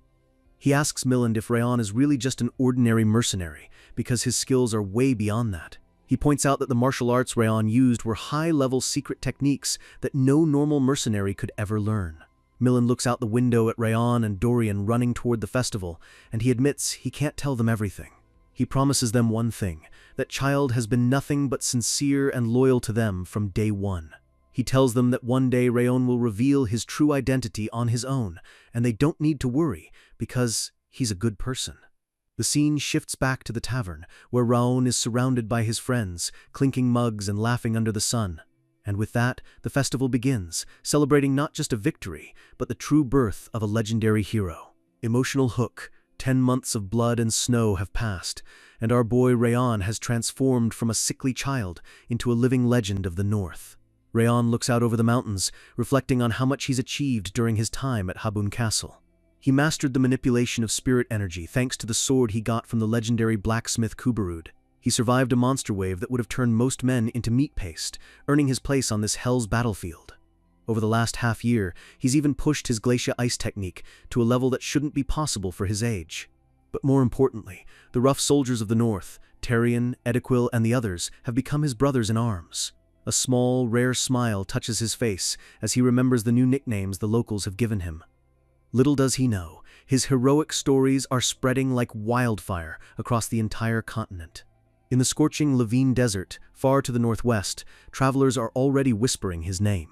He asks Milland if Rayon is really just an ordinary mercenary, because his skills are way beyond that. He points out that the martial arts Rayon used were high-level secret techniques that no normal mercenary could ever learn. Milland looks out the window at Rayon and Dorian running toward the festival, and he admits he can't tell them everything. He promises them one thing, that Child has been nothing but sincere and loyal to them from day one. He tells them that one day Rayon will reveal his true identity on his own, and they don't need to worry, because he's a good person. The scene shifts back to the tavern, where Raon is surrounded by his friends, clinking mugs and laughing under the sun. And with that, the festival begins, celebrating not just a victory, but the true birth of a legendary hero. Emotional hook, 10 months of blood and snow have passed, and our boy Rayon has transformed from a sickly child into a living legend of the North. Rayon looks out over the mountains, reflecting on how much he's achieved during his time at Habun Castle. He mastered the manipulation of spirit energy thanks to the sword he got from the legendary blacksmith Kubarud. He survived a monster wave that would have turned most men into meat paste, earning his place on this hell's battlefield. Over the last half-year, he's even pushed his glacier ice technique to a level that shouldn't be possible for his age. But more importantly, the rough soldiers of the North, Tarion, Ediquil, and the others, have become his brothers in arms. A small, rare smile touches his face as he remembers the new nicknames the locals have given him. Little does he know, his heroic stories are spreading like wildfire across the entire continent. In the scorching Levine Desert, far to the northwest, travelers are already whispering his name.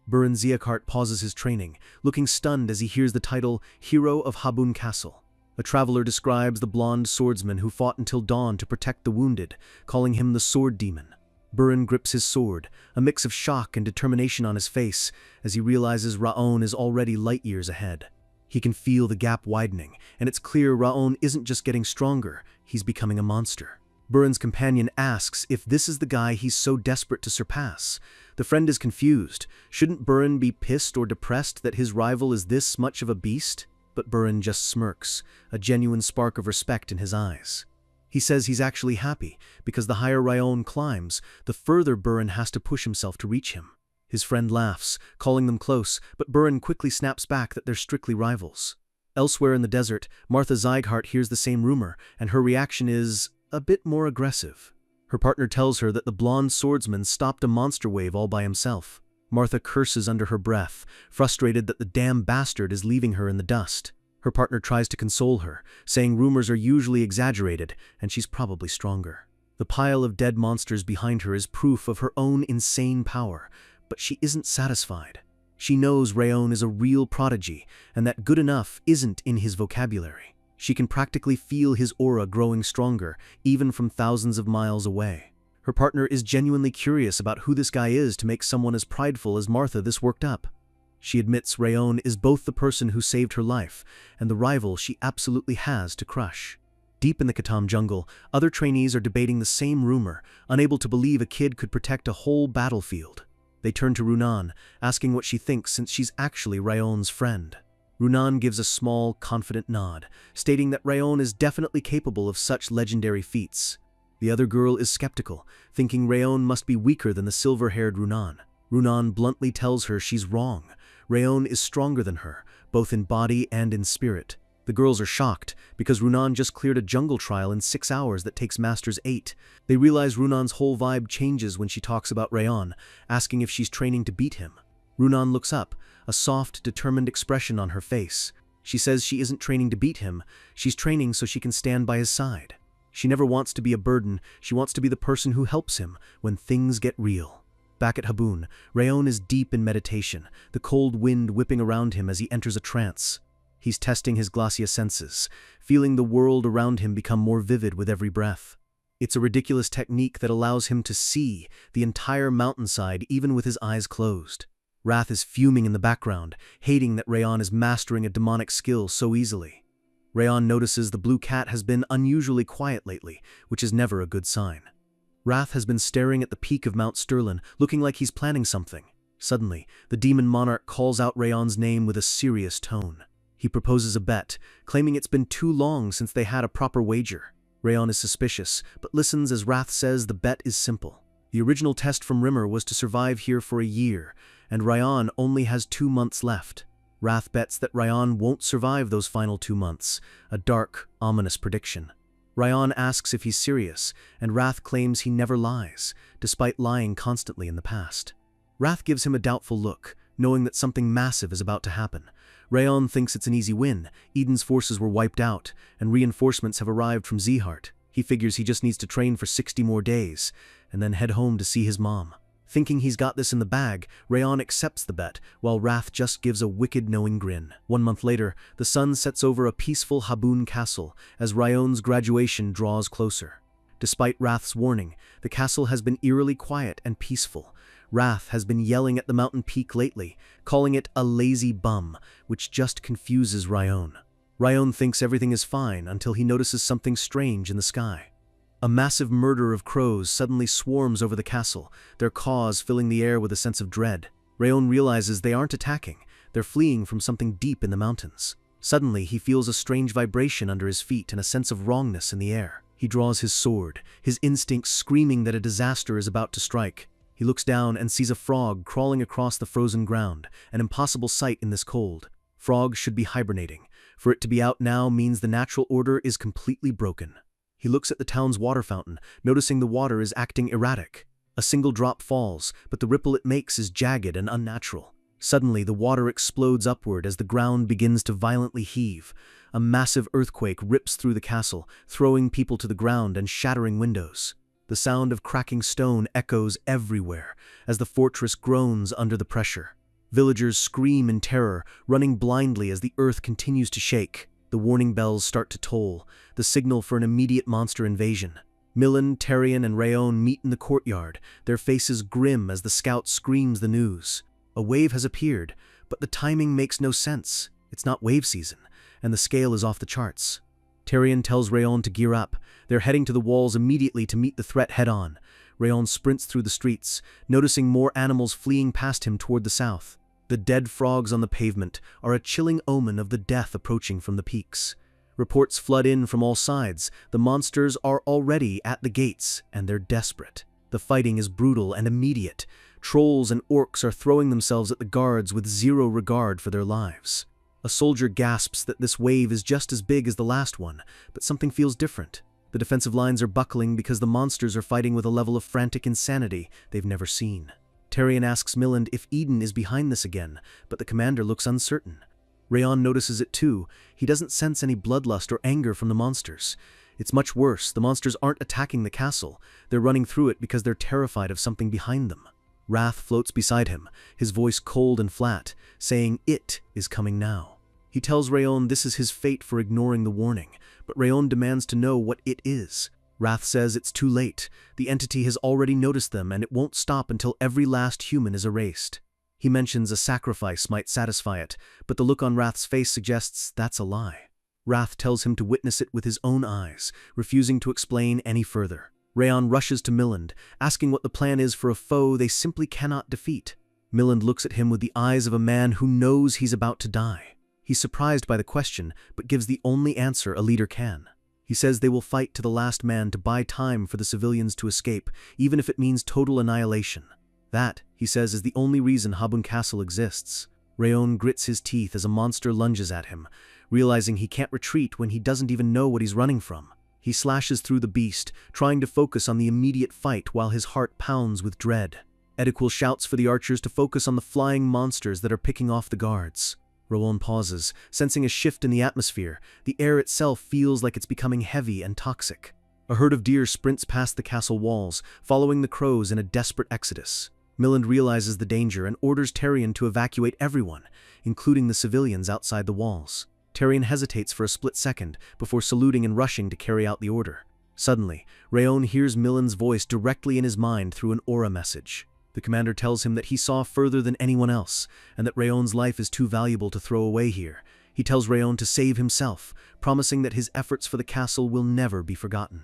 Burin Ziakart pauses his training, looking stunned as he hears the title Hero of Habun Castle. A traveler describes the blonde swordsman who fought until dawn to protect the wounded, calling him the Sword Demon. Burin grips his sword, a mix of shock and determination on his face, as he realizes Raon is already light years ahead. He can feel the gap widening, and it's clear Raon isn't just getting stronger, he's becoming a monster. Burin's companion asks if this is the guy he's so desperate to surpass. The friend is confused. Shouldn't Burin be pissed or depressed that his rival is this much of a beast? But Burin just smirks, a genuine spark of respect in his eyes. He says he's actually happy, because the higher Raon climbs, the further Burin has to push himself to reach him. His friend laughs, calling them close, but Burin quickly snaps back that they're strictly rivals. Elsewhere in the desert, Martha Zeighart hears the same rumor, and her reaction is a bit more aggressive. Her partner tells her that the blonde swordsman stopped a monster wave all by himself. Martha curses under her breath, frustrated that the damn bastard is leaving her in the dust. Her partner tries to console her, saying rumors are usually exaggerated, and she's probably stronger. The pile of dead monsters behind her is proof of her own insane power, but she isn't satisfied. She knows Raon is a real prodigy, and that good enough isn't in his vocabulary. She can practically feel his aura growing stronger, even from thousands of miles away. Her partner is genuinely curious about who this guy is to make someone as prideful as Martha this worked up. She admits Raon is both the person who saved her life and the rival she absolutely has to crush. Deep in the Katam jungle, other trainees are debating the same rumor, unable to believe a kid could protect a whole battlefield. They turn to Runan, asking what she thinks since she's actually Raon's friend. Runan gives a small, confident nod, stating that Raon is definitely capable of such legendary feats. The other girl is skeptical, thinking Raon must be weaker than the silver-haired Runan. Runan bluntly tells her she's wrong. Raon is stronger than her, both in body and in spirit. The girls are shocked, because Runan just cleared a jungle trial in 6 hours that takes Masters 8. They realize Runan's whole vibe changes when she talks about Raon, asking if she's training to beat him. Runan looks up, a soft, determined expression on her face. She says she isn't training to beat him, she's training so she can stand by his side. She never wants to be a burden, she wants to be the person who helps him when things get real. Back at Habun, Raon is deep in meditation, the cold wind whipping around him as he enters a trance. He's testing his glacia senses, feeling the world around him become more vivid with every breath. It's a ridiculous technique that allows him to see the entire mountainside even with his eyes closed. Wrath is fuming in the background, hating that Raon is mastering a demonic skill so easily. Raon notices the blue cat has been unusually quiet lately, which is never a good sign. Wrath has been staring at the peak of Mount Sterlin, looking like he's planning something. Suddenly, the demon monarch calls out Raon's name with a serious tone. He proposes a bet, claiming it's been too long since they had a proper wager. Raon is suspicious, but listens as Wrath says the bet is simple. The original test from Rimmer was to survive here for a year, and Raon only has 2 months left. Wrath bets that Raon won't survive those final 2 months, a dark, ominous prediction. Raon asks if he's serious, and Wrath claims he never lies, despite lying constantly in the past. Wrath gives him a doubtful look, knowing that something massive is about to happen. Raon thinks it's an easy win. Eden's forces were wiped out, and reinforcements have arrived from Zeehart. He figures he just needs to train for 60 more days, and then head home to see his mom. Thinking he's got this in the bag, Raon accepts the bet, while Wrath just gives a wicked knowing grin. 1 month later, the sun sets over a peaceful Habun castle as Raon's graduation draws closer. Despite Wrath's warning, the castle has been eerily quiet and peaceful. Wrath has been yelling at the mountain peak lately, calling it a lazy bum, which just confuses Raon. Raon thinks everything is fine until he notices something strange in the sky. A massive murder of crows suddenly swarms over the castle, their caws filling the air with a sense of dread. Raon realizes they aren't attacking, they're fleeing from something deep in the mountains. Suddenly, he feels a strange vibration under his feet and a sense of wrongness in the air. He draws his sword, his instincts screaming that a disaster is about to strike. He looks down and sees a frog crawling across the frozen ground, an impossible sight in this cold. Frogs should be hibernating. For it to be out now means the natural order is completely broken. He looks at the town's water fountain, noticing the water is acting erratic. A A single drop falls, but the ripple it makes is jagged and unnatural. Suddenly, the water explodes upward as the ground begins to violently heave. A massive earthquake rips through the castle, throwing people to the ground and shattering windows. The sound of cracking stone echoes everywhere as the fortress groans under the pressure. Villagers scream in terror, running blindly as the earth continues to shake. The warning bells start to toll, the signal for an immediate monster invasion. Milan, Tarion, and Rayon meet in the courtyard, their faces grim as the scout screams the news. A wave has appeared, but the timing makes no sense. It's not wave season, and the scale is off the charts. Tarion tells Rayon to gear up. They're heading to the walls immediately to meet the threat head-on. Rayon sprints through the streets, noticing more animals fleeing past him toward the south. The dead frogs on the pavement are a chilling omen of the death approaching from the peaks. Reports flood in from all sides. The monsters are already at the gates, and they're desperate. The fighting is brutal and immediate. Trolls and orcs are throwing themselves at the guards with zero regard for their lives. A soldier gasps that this wave is just as big as the last one, but something feels different. The defensive lines are buckling because the monsters are fighting with a level of frantic insanity they've never seen. Tarion asks Milland if Eden is behind this again, but the commander looks uncertain. Rayon notices it too. He doesn't sense any bloodlust or anger from the monsters. It's much worse. The monsters aren't attacking the castle. They're running through it because they're terrified of something behind them. Wrath floats beside him, his voice cold and flat, saying it is coming now. He tells Rayon this is his fate for ignoring the warning, but Rayon demands to know what it is. Wrath says it's too late. The entity has already noticed them, and it won't stop until every last human is erased. He mentions a sacrifice might satisfy it, but the look on Wrath's face suggests that's a lie. Wrath tells him to witness it with his own eyes, refusing to explain any further. Rayon rushes to Milland, asking what the plan is for a foe they simply cannot defeat. Milland looks at him with the eyes of a man who knows he's about to die. He's surprised by the question, but gives the only answer a leader can. He says they will fight to the last man to buy time for the civilians to escape, even if it means total annihilation. That, he says, is the only reason Habun Castle exists. Rayon grits his teeth as a monster lunges at him, realizing he can't retreat when he doesn't even know what he's running from. He slashes through the beast, trying to focus on the immediate fight while his heart pounds with dread. Ediquil shouts for the archers to focus on the flying monsters that are picking off the guards. Rayon pauses, sensing a shift in the atmosphere. The air itself feels like it's becoming heavy and toxic. A herd of deer sprints past the castle walls, following the crows in a desperate exodus. Milland realizes the danger and orders Tarion to evacuate everyone, including the civilians outside the walls. Tarion hesitates for a split second before saluting and rushing to carry out the order. Suddenly, Rayon hears Milland's voice directly in his mind through an aura message. The commander tells him that he saw further than anyone else, and that Rayon's life is too valuable to throw away here. He tells Rayon to save himself, promising that his efforts for the castle will never be forgotten.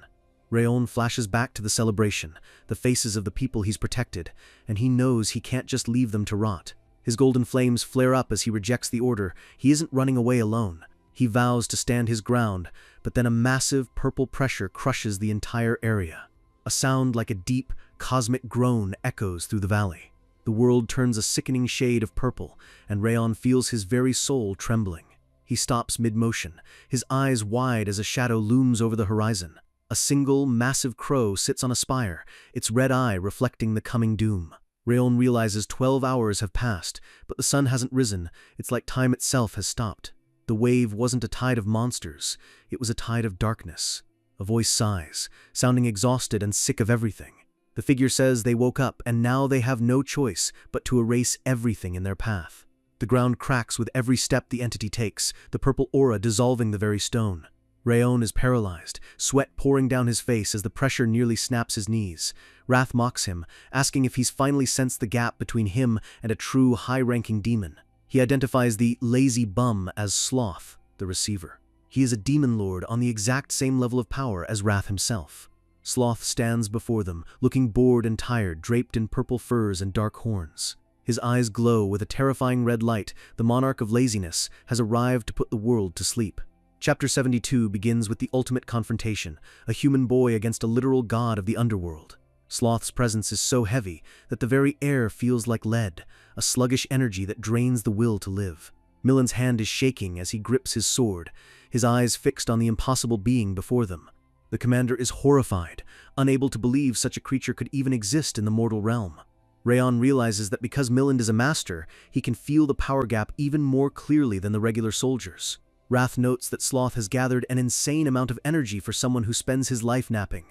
Rayon flashes back to the celebration, the faces of the people he's protected, and he knows he can't just leave them to rot. His golden flames flare up as he rejects the order. He isn't running away alone. He vows to stand his ground, but then a massive purple pressure crushes the entire area. A sound like a deep, cosmic groan echoes through the valley. The world turns a sickening shade of purple, and Rayon feels his very soul trembling. He stops mid-motion, his eyes wide as a shadow looms over the horizon. A single, massive crow sits on a spire, its red eye reflecting the coming doom. Rayon realizes 12 hours have passed, but the sun hasn't risen. It's like time itself has stopped. The wave wasn't a tide of monsters, it was a tide of darkness. A voice sighs, sounding exhausted and sick of everything. The figure says they woke up and now they have no choice but to erase everything in their path. The ground cracks with every step the entity takes, the purple aura dissolving the very stone. Rayon is paralyzed, sweat pouring down his face as the pressure nearly snaps his knees. Wrath mocks him, asking if he's finally sensed the gap between him and a true high-ranking demon. He identifies the lazy bum as Sloth, the receiver. He is a demon lord on the exact same level of power as Wrath himself. Sloth stands before them, looking bored and tired, draped in purple furs and dark horns. His eyes glow with a terrifying red light. The monarch of laziness has arrived to put the world to sleep. Chapter 72 begins with the ultimate confrontation, a human boy against a literal god of the underworld. Sloth's presence is so heavy that the very air feels like lead, a sluggish energy that drains the will to live. Milland's hand is shaking as he grips his sword, his eyes fixed on the impossible being before them. The commander is horrified, unable to believe such a creature could even exist in the mortal realm. Rayon realizes that because Milland is a master, he can feel the power gap even more clearly than the regular soldiers. Wrath notes that Sloth has gathered an insane amount of energy for someone who spends his life napping.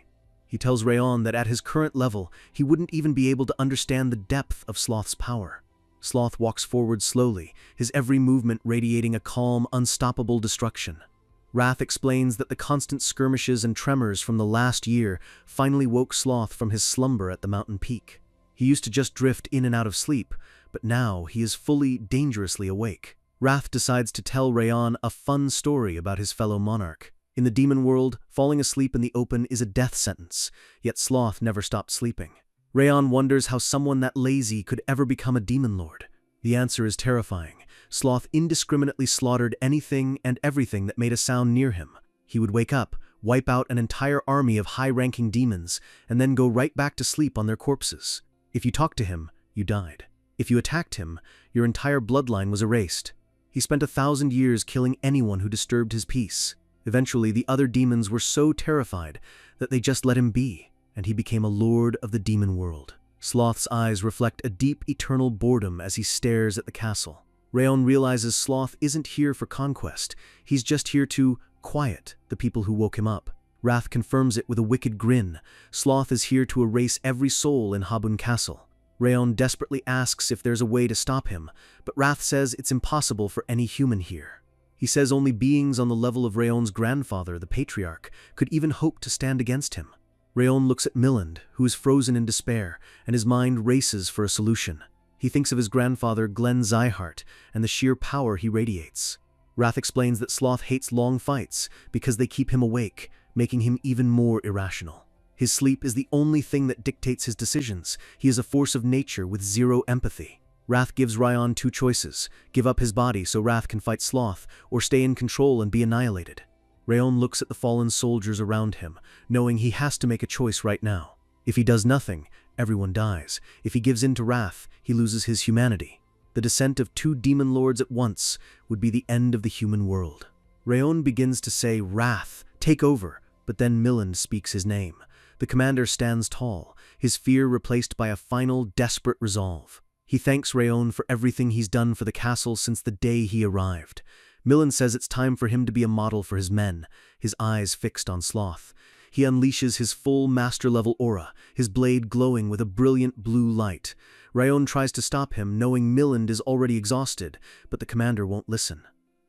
He tells Rayon that at his current level, he wouldn't even be able to understand the depth of Sloth's power. Sloth walks forward slowly, his every movement radiating a calm, unstoppable destruction. Wrath explains that the constant skirmishes and tremors from the last year finally woke Sloth from his slumber at the mountain peak. He used to just drift in and out of sleep, but now he is fully, dangerously awake. Wrath decides to tell Rayon a fun story about his fellow monarch. In the demon world, falling asleep in the open is a death sentence, yet Sloth never stopped sleeping. Rayon wonders how someone that lazy could ever become a demon lord. The answer is terrifying. Sloth indiscriminately slaughtered anything and everything that made a sound near him. He would wake up, wipe out an entire army of high-ranking demons, and then go right back to sleep on their corpses. If you talked to him, you died. If you attacked him, your entire bloodline was erased. He spent 1,000 years killing anyone who disturbed his peace. Eventually, the other demons were so terrified that they just let him be, and he became a lord of the demon world. Sloth's eyes reflect a deep, eternal boredom as he stares at the castle. Rayon realizes Sloth isn't here for conquest. He's just here to quiet the people who woke him up. Wrath confirms it with a wicked grin. Sloth is here to erase every soul in Habun Castle. Rayon desperately asks if there's a way to stop him, but Wrath says it's impossible for any human here. He says only beings on the level of Rayon's grandfather, the Patriarch, could even hope to stand against him. Rayon looks at Milland, who is frozen in despair, and his mind races for a solution. He thinks of his grandfather, Glenn Zyhart, and the sheer power he radiates. Wrath explains that Sloth hates long fights because they keep him awake, making him even more irrational. His sleep is the only thing that dictates his decisions. He is a force of nature with zero empathy. Wrath gives Rayon two choices: give up his body so Wrath can fight Sloth, or stay in control and be annihilated. Rayon looks at the fallen soldiers around him, knowing he has to make a choice right now. If he does nothing, everyone dies. If he gives in to Wrath, he loses his humanity. The descent of two demon lords at once would be the end of the human world. Rayon begins to say, "Wrath, take over," but then Milland speaks his name. The commander stands tall, his fear replaced by a final, desperate resolve. He thanks Rayon for everything he's done for the castle since the day he arrived. Milland says it's time for him to be a model for his men, his eyes fixed on Sloth. He unleashes his full master-level aura, his blade glowing with a brilliant blue light. Rayon tries to stop him, knowing Milland is already exhausted, but the commander won't listen.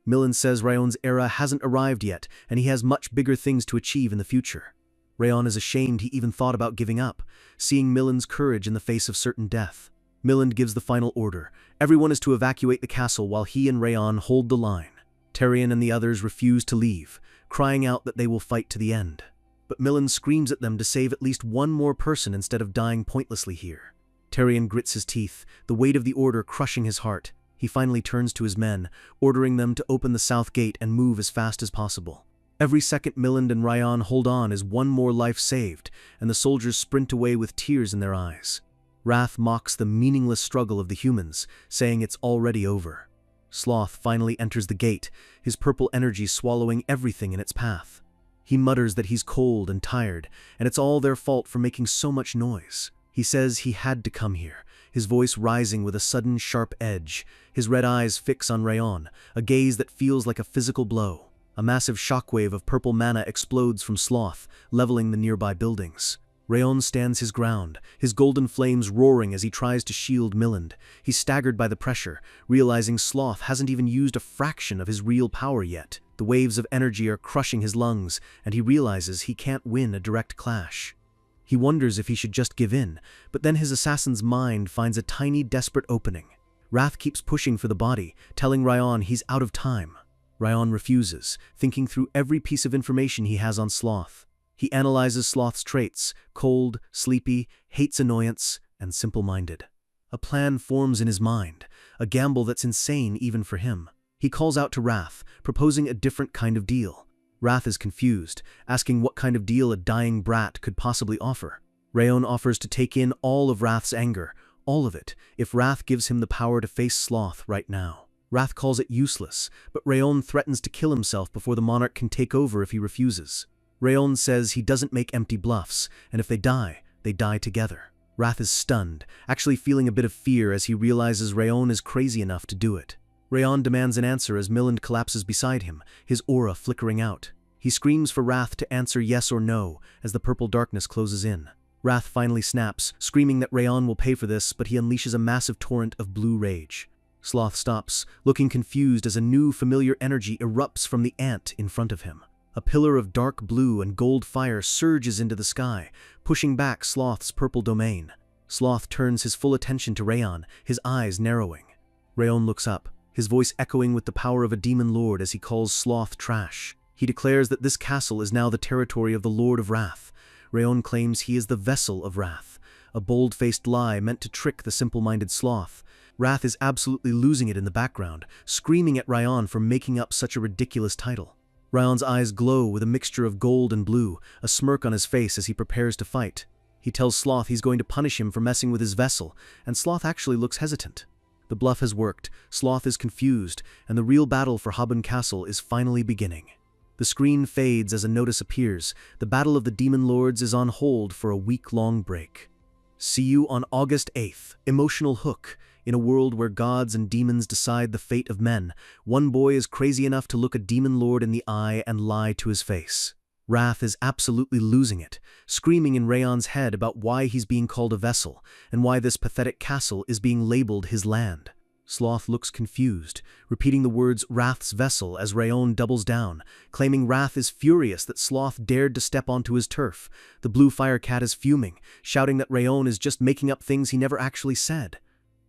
Milland says Rayon's era hasn't arrived yet, and he has much bigger things to achieve in the future. Rayon is ashamed he even thought about giving up, seeing Milland's courage in the face of certain death. Milland gives the final order. Everyone is to evacuate the castle while he and Rayon hold the line. Terrian and the others refuse to leave, crying out that they will fight to the end. But Milland screams at them to save at least one more person instead of dying pointlessly here. Terrian grits his teeth, the weight of the order crushing his heart. He finally turns to his men, ordering them to open the south gate and move as fast as possible. Every second Milland and Rayon hold on is one more life saved, and the soldiers sprint away with tears in their eyes. Wrath mocks the meaningless struggle of the humans, saying it's already over. Sloth finally enters the gate, his purple energy swallowing everything in its path. He mutters that he's cold and tired, and it's all their fault for making so much noise. He says he had to come here, his voice rising with a sudden sharp edge. His red eyes fix on Rayon, a gaze that feels like a physical blow. A massive shockwave of purple mana explodes from Sloth, leveling the nearby buildings. Rayon stands his ground, his golden flames roaring as he tries to shield Milland. He's staggered by the pressure, realizing Sloth hasn't even used a fraction of his real power yet. The waves of energy are crushing his lungs, and he realizes he can't win a direct clash. He wonders if he should just give in, but then his assassin's mind finds a tiny, desperate opening. Wrath keeps pushing for the body, telling Rayon he's out of time. Rayon refuses, thinking through every piece of information he has on Sloth. He analyzes Sloth's traits: cold, sleepy, hates annoyance, and simple-minded. A plan forms in his mind, a gamble that's insane even for him. He calls out to Wrath, proposing a different kind of deal. Wrath is confused, asking what kind of deal a dying brat could possibly offer. Rayon offers to take in all of Wrath's anger, all of it, if Wrath gives him the power to face Sloth right now. Wrath calls it useless, but Rayon threatens to kill himself before the monarch can take over if he refuses. Rayon says he doesn't make empty bluffs, and if they die together. Wrath is stunned, actually feeling a bit of fear as he realizes Rayon is crazy enough to do it. Rayon demands an answer as Milland collapses beside him, his aura flickering out. He screams for Wrath to answer yes or no as the purple darkness closes in. Wrath finally snaps, screaming that Rayon will pay for this, but he unleashes a massive torrent of blue rage. Sloth stops, looking confused as a new familiar energy erupts from the ant in front of him. A pillar of dark blue and gold fire surges into the sky, pushing back Sloth's purple domain. Sloth turns his full attention to Rayon, his eyes narrowing. Rayon looks up, his voice echoing with the power of a demon lord as he calls Sloth trash. He declares that this castle is now the territory of the Lord of Wrath. Rayon claims he is the vessel of Wrath, a bold-faced lie meant to trick the simple-minded Sloth. Wrath is absolutely losing it in the background, screaming at Rayon for making up such a ridiculous title. Rayon's eyes glow with a mixture of gold and blue, a smirk on his face as he prepares to fight. He tells Sloth he's going to punish him for messing with his vessel, and Sloth actually looks hesitant. The bluff has worked, Sloth is confused, and the real battle for Habun Castle is finally beginning. The screen fades as a notice appears. The Battle of the Demon Lords is on hold for a week-long break. See you on August 8th. Emotional hook. In a world where gods and demons decide the fate of men, one boy is crazy enough to look a demon lord in the eye and lie to his face. Wrath is absolutely losing it, screaming in Rayon's head about why he's being called a vessel, and why this pathetic castle is being labeled his land. Sloth looks confused, repeating the words Wrath's vessel as Rayon doubles down, claiming Wrath is furious that Sloth dared to step onto his turf. The blue fire cat is fuming, shouting that Rayon is just making up things he never actually said.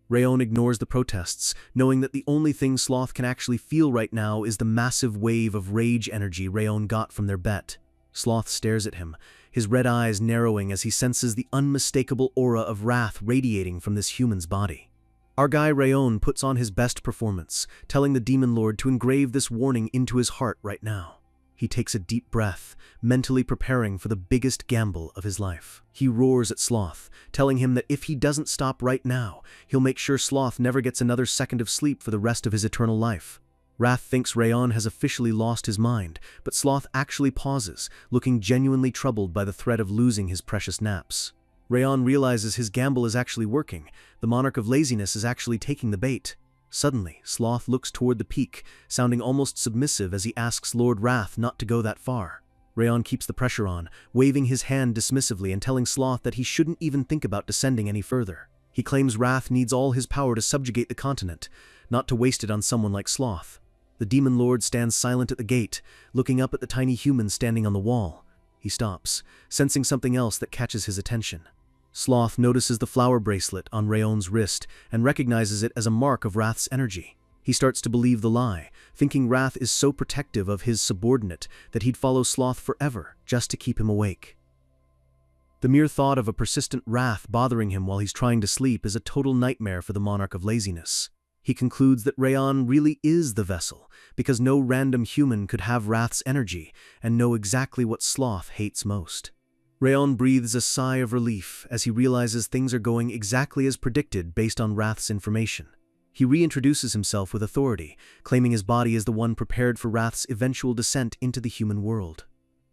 Rayon ignores the protests, knowing that the only thing Sloth can actually feel right now is the massive wave of rage energy Rayon got from their bet. Sloth stares at him, his red eyes narrowing as he senses the unmistakable aura of wrath radiating from this human's body. Our guy Rayon puts on his best performance, telling the Demon Lord to engrave this warning into his heart right now. He takes a deep breath, mentally preparing for the biggest gamble of his life. He roars at Sloth, telling him that if he doesn't stop right now, he'll make sure Sloth never gets another second of sleep for the rest of his eternal life. Wrath thinks Rayon has officially lost his mind, but Sloth actually pauses, looking genuinely troubled by the threat of losing his precious naps. Rayon realizes his gamble is actually working. The Monarch of Laziness is actually taking the bait. Suddenly, Sloth looks toward the peak, sounding almost submissive as he asks Lord Wrath not to go that far. Rayon keeps the pressure on, waving his hand dismissively and telling Sloth that he shouldn't even think about descending any further. He claims Wrath needs all his power to subjugate the continent, not to waste it on someone like Sloth. The Demon Lord stands silent at the gate, looking up at the tiny human standing on the wall. He stops, sensing something else that catches his attention. Sloth notices the flower bracelet on Rayon's wrist and recognizes it as a mark of Wrath's energy. He starts to believe the lie, thinking Wrath is so protective of his subordinate that he'd follow Sloth forever just to keep him awake. The mere thought of a persistent Wrath bothering him while he's trying to sleep is a total nightmare for the Monarch of Laziness. He concludes that Rayon really is the vessel, because no random human could have Wrath's energy and know exactly what Sloth hates most. Rayon breathes a sigh of relief as he realizes things are going exactly as predicted based on Wrath's information. He reintroduces himself with authority, claiming his body is the one prepared for Wrath's eventual descent into the human world.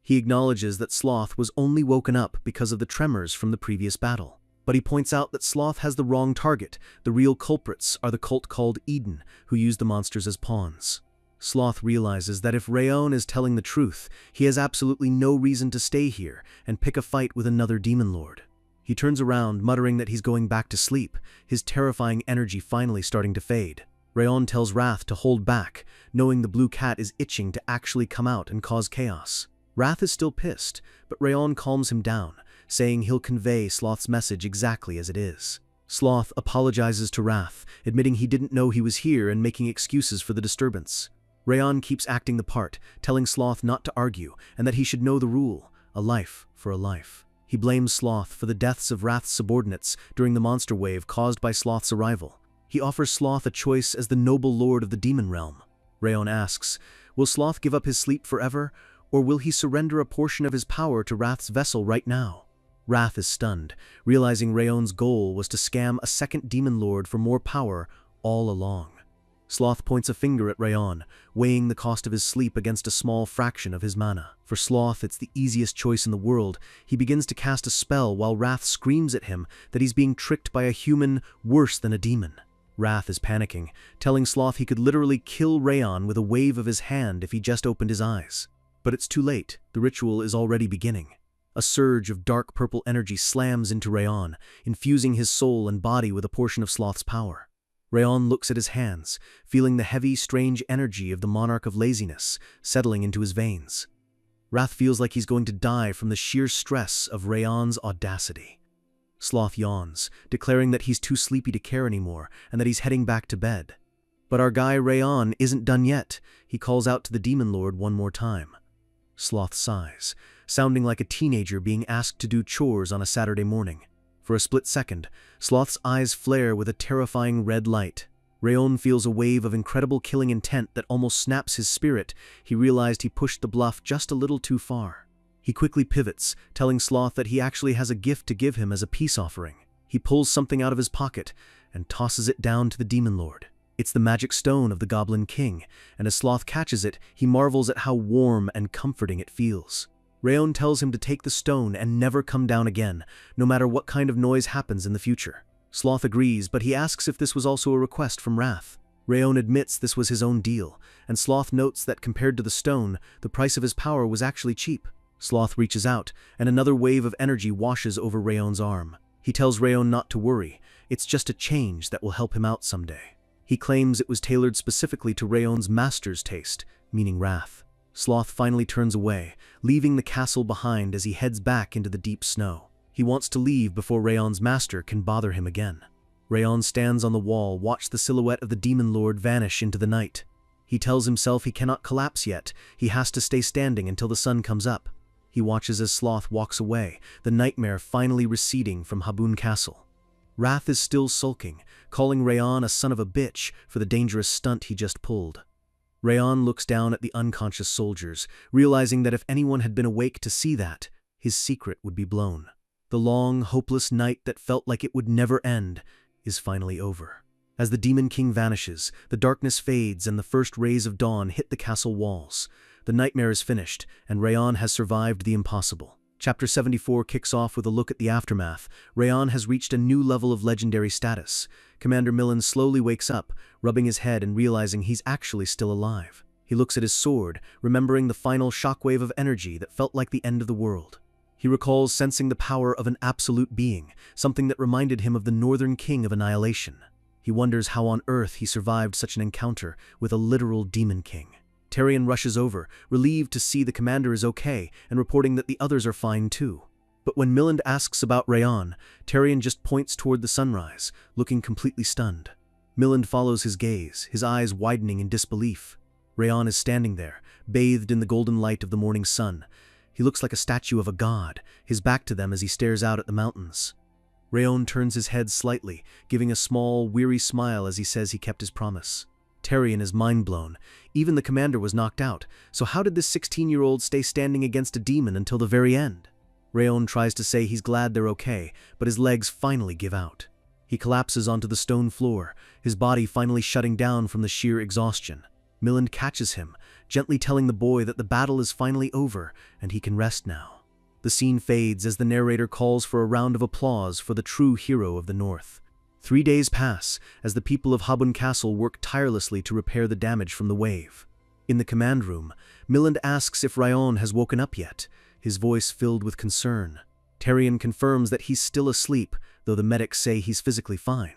He acknowledges that Sloth was only woken up because of the tremors from the previous battle. But he points out that Sloth has the wrong target. The real culprits are the cult called Eden, who use the monsters as pawns. Sloth realizes that if Rayon is telling the truth, he has absolutely no reason to stay here and pick a fight with another Demon Lord. He turns around, muttering that he's going back to sleep, his terrifying energy finally starting to fade. Rayon tells Wrath to hold back, knowing the blue cat is itching to actually come out and cause chaos. Wrath is still pissed, but Rayon calms him down, saying he'll convey Sloth's message exactly as it is. Sloth apologizes to Wrath, admitting he didn't know he was here and making excuses for the disturbance. Rayon keeps acting the part, telling Sloth not to argue and that he should know the rule, a life for a life. He blames Sloth for the deaths of Wrath's subordinates during the monster wave caused by Sloth's arrival. He offers Sloth a choice as the noble lord of the demon realm. Rayon asks, will Sloth give up his sleep forever, or will he surrender a portion of his power to Wrath's vessel right now? Wrath is stunned, realizing Rayon's goal was to scam a second demon lord for more power all along. Sloth points a finger at Rayon, weighing the cost of his sleep against a small fraction of his mana. For Sloth, it's the easiest choice in the world. He begins to cast a spell while Wrath screams at him that he's being tricked by a human worse than a demon. Wrath is panicking, telling Sloth he could literally kill Rayon with a wave of his hand if he just opened his eyes. But it's too late. The ritual is already beginning. A surge of dark purple energy slams into Rayon, infusing his soul and body with a portion of Sloth's power. Rayon looks at his hands, feeling the heavy, strange energy of the monarch of laziness settling into his veins. Wrath feels like he's going to die from the sheer stress of Rayon's audacity. Sloth yawns, declaring that he's too sleepy to care anymore and that he's heading back to bed. But our guy Rayon isn't done yet. He calls out to the Demon Lord one more time. Sloth sighs, sounding like a teenager being asked to do chores on a Saturday morning. For a split second, Sloth's eyes flare with a terrifying red light. Rayon feels a wave of incredible killing intent that almost snaps his spirit. He realized he pushed the bluff just a little too far. He quickly pivots, telling Sloth that he actually has a gift to give him as a peace offering. He pulls something out of his pocket and tosses it down to the Demon Lord. It's the magic stone of the Goblin King, and as Sloth catches it, he marvels at how warm and comforting it feels. Rayon tells him to take the stone and never come down again, no matter what kind of noise happens in the future. Sloth agrees, but he asks if this was also a request from Wrath. Rayon admits this was his own deal, and Sloth notes that compared to the stone, the price of his power was actually cheap. Sloth reaches out, and another wave of energy washes over Rayon's arm. He tells Rayon not to worry, it's just a change that will help him out someday. He claims it was tailored specifically to Rayon's master's taste, meaning Wrath. Sloth finally turns away, leaving the castle behind as he heads back into the deep snow. He wants to leave before Rayon's master can bother him again. Rayon stands on the wall, watch the silhouette of the Demon Lord vanish into the night. He tells himself he cannot collapse yet, he has to stay standing until the sun comes up. He watches as Sloth walks away, the nightmare finally receding from Habun Castle. Wrath is still sulking, calling Rayon a son of a bitch for the dangerous stunt he just pulled. Rayon looks down at the unconscious soldiers, realizing that if anyone had been awake to see that, his secret would be blown. The long, hopeless night that felt like it would never end is finally over. As the Demon King vanishes, the darkness fades and the first rays of dawn hit the castle walls. The nightmare is finished, and Rayon has survived the impossible. Chapter 74 kicks off with a look at the aftermath. Rayon has reached a new level of legendary status. Commander Millen slowly wakes up, rubbing his head and realizing he's actually still alive. He looks at his sword, remembering the final shockwave of energy that felt like the end of the world. He recalls sensing the power of an absolute being, something that reminded him of the Northern King of Annihilation. He wonders how on earth he survived such an encounter with a literal Demon King. Tarion rushes over, relieved to see the commander is okay and reporting that the others are fine too. But when Milland asks about Rayon, Tarion just points toward the sunrise, looking completely stunned. Milland follows his gaze, his eyes widening in disbelief. Rayon is standing there, bathed in the golden light of the morning sun. He looks like a statue of a god, his back to them as he stares out at the mountains. Rayon turns his head slightly, giving a small, weary smile as he says he kept his promise. Tarion is mind-blown. Even the commander was knocked out, so how did this 16-year-old stay standing against a demon until the very end? Rayon tries to say he's glad they're okay, but his legs finally give out. He collapses onto the stone floor, his body finally shutting down from the sheer exhaustion. Milland catches him, gently telling the boy that the battle is finally over and he can rest now. The scene fades as the narrator calls for a round of applause for the true hero of the North. 3 days pass as the people of Habun Castle work tirelessly to repair the damage from the wave. In the command room, Milland asks if Rayon has woken up yet, his voice filled with concern. Tarion confirms that he's still asleep, though the medics say he's physically fine.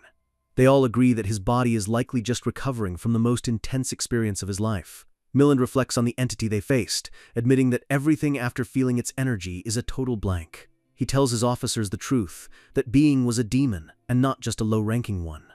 They all agree that his body is likely just recovering from the most intense experience of his life. Milland reflects on the entity they faced, admitting that everything after feeling its energy is a total blank. He tells his officers the truth, that being was a demon, and not just a low-ranking one.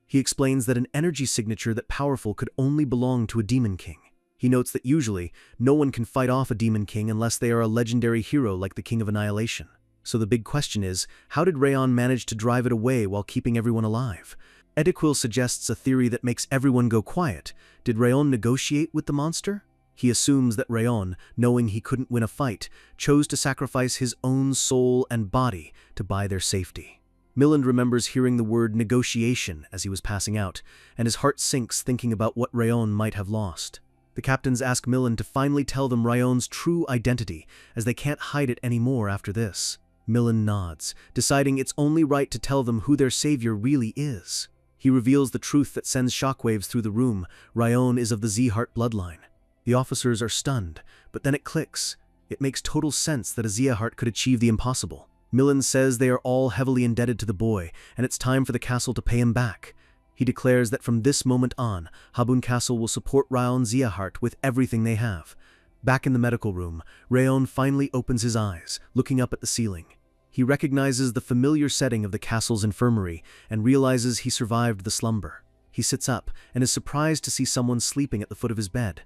He explains that an energy signature that powerful could only belong to a Demon King. He notes that usually, no one can fight off a Demon King unless they are a legendary hero like the King of Annihilation. So the big question is, how did Rayon manage to drive it away while keeping everyone alive? Ediquil suggests a theory that makes everyone go quiet. Did Rayon negotiate with the monster? He assumes that Rayon, knowing he couldn't win a fight, chose to sacrifice his own soul and body to buy their safety. Milland remembers hearing the word negotiation as he was passing out, and his heart sinks thinking about what Rayon might have lost. The captains ask Milland to finally tell them Rayon's true identity, as they can't hide it anymore after this. Milland nods, deciding it's only right to tell them who their savior really is. He reveals the truth that sends shockwaves through the room. Rayon is of the Z-Heart bloodline. The officers are stunned, but then it clicks. It makes total sense that a Z-Heart could achieve the impossible. Milland says they are all heavily indebted to the boy, and it's time for the castle to pay him back. He declares that from this moment on, Habun Castle will support Rayon Z-Heart with everything they have. Back in the medical room, Rayon finally opens his eyes, looking up at the ceiling. He recognizes the familiar setting of the castle's infirmary and realizes he survived the slumber. He sits up and is surprised to see someone sleeping at the foot of his bed.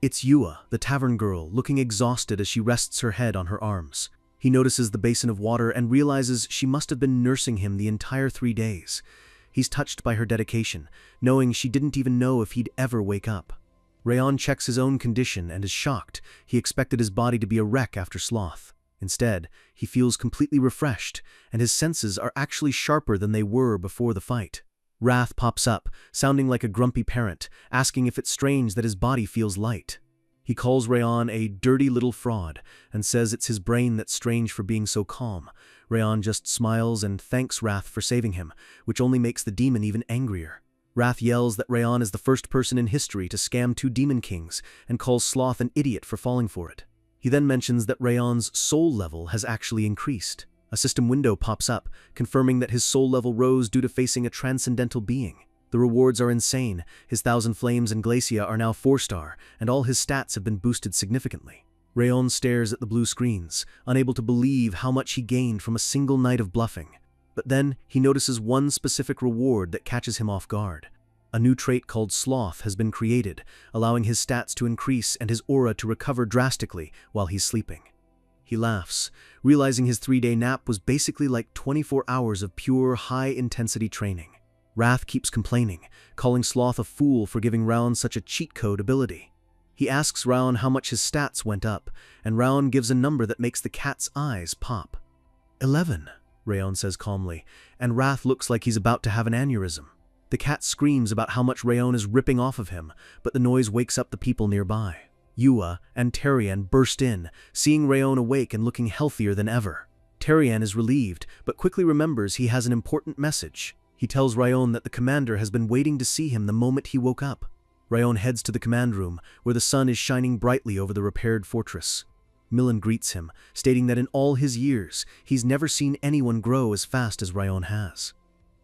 It's Yua, the tavern girl, looking exhausted as she rests her head on her arms. He notices the basin of water and realizes she must have been nursing him the entire 3 days. He's touched by her dedication, knowing she didn't even know if he'd ever wake up. Rayon checks his own condition and is shocked. He expected his body to be a wreck after sloth. Instead, he feels completely refreshed, and his senses are actually sharper than they were before the fight. Wrath pops up, sounding like a grumpy parent, asking if it's strange that his body feels light. He calls Rayon a dirty little fraud and says it's his brain that's strange for being so calm. Rayon just smiles and thanks Wrath for saving him, which only makes the demon even angrier. Wrath yells that Rayon is the first person in history to scam 2 demon kings and calls Sloth an idiot for falling for it. He then mentions that Rayon's soul level has actually increased. A system window pops up, confirming that his soul level rose due to facing a transcendental being. The rewards are insane. His 1000 Flames and Glacia are now 4-star, and all his stats have been boosted significantly. Rayon stares at the blue screens, unable to believe how much he gained from a single night of bluffing. But then he notices one specific reward that catches him off guard. A new trait called Sloth has been created, allowing his stats to increase and his aura to recover drastically while he's sleeping. He laughs, realizing his 3-day nap was basically like 24 hours of pure, high-intensity training. Wrath keeps complaining, calling Sloth a fool for giving Rayon such a cheat code ability. He asks Rayon how much his stats went up, and Rayon gives a number that makes the cat's eyes pop. 11, Rayon says calmly, and Wrath looks like he's about to have an aneurysm. The cat screams about how much Rayon is ripping off of him, but the noise wakes up the people nearby. Yua and Terrian burst in, seeing Rayon awake and looking healthier than ever. Terrian is relieved, but quickly remembers he has an important message. He tells Rayon that the commander has been waiting to see him the moment he woke up. Rayon heads to the command room, where the sun is shining brightly over the repaired fortress. Milland greets him, stating that in all his years, he's never seen anyone grow as fast as Rayon has.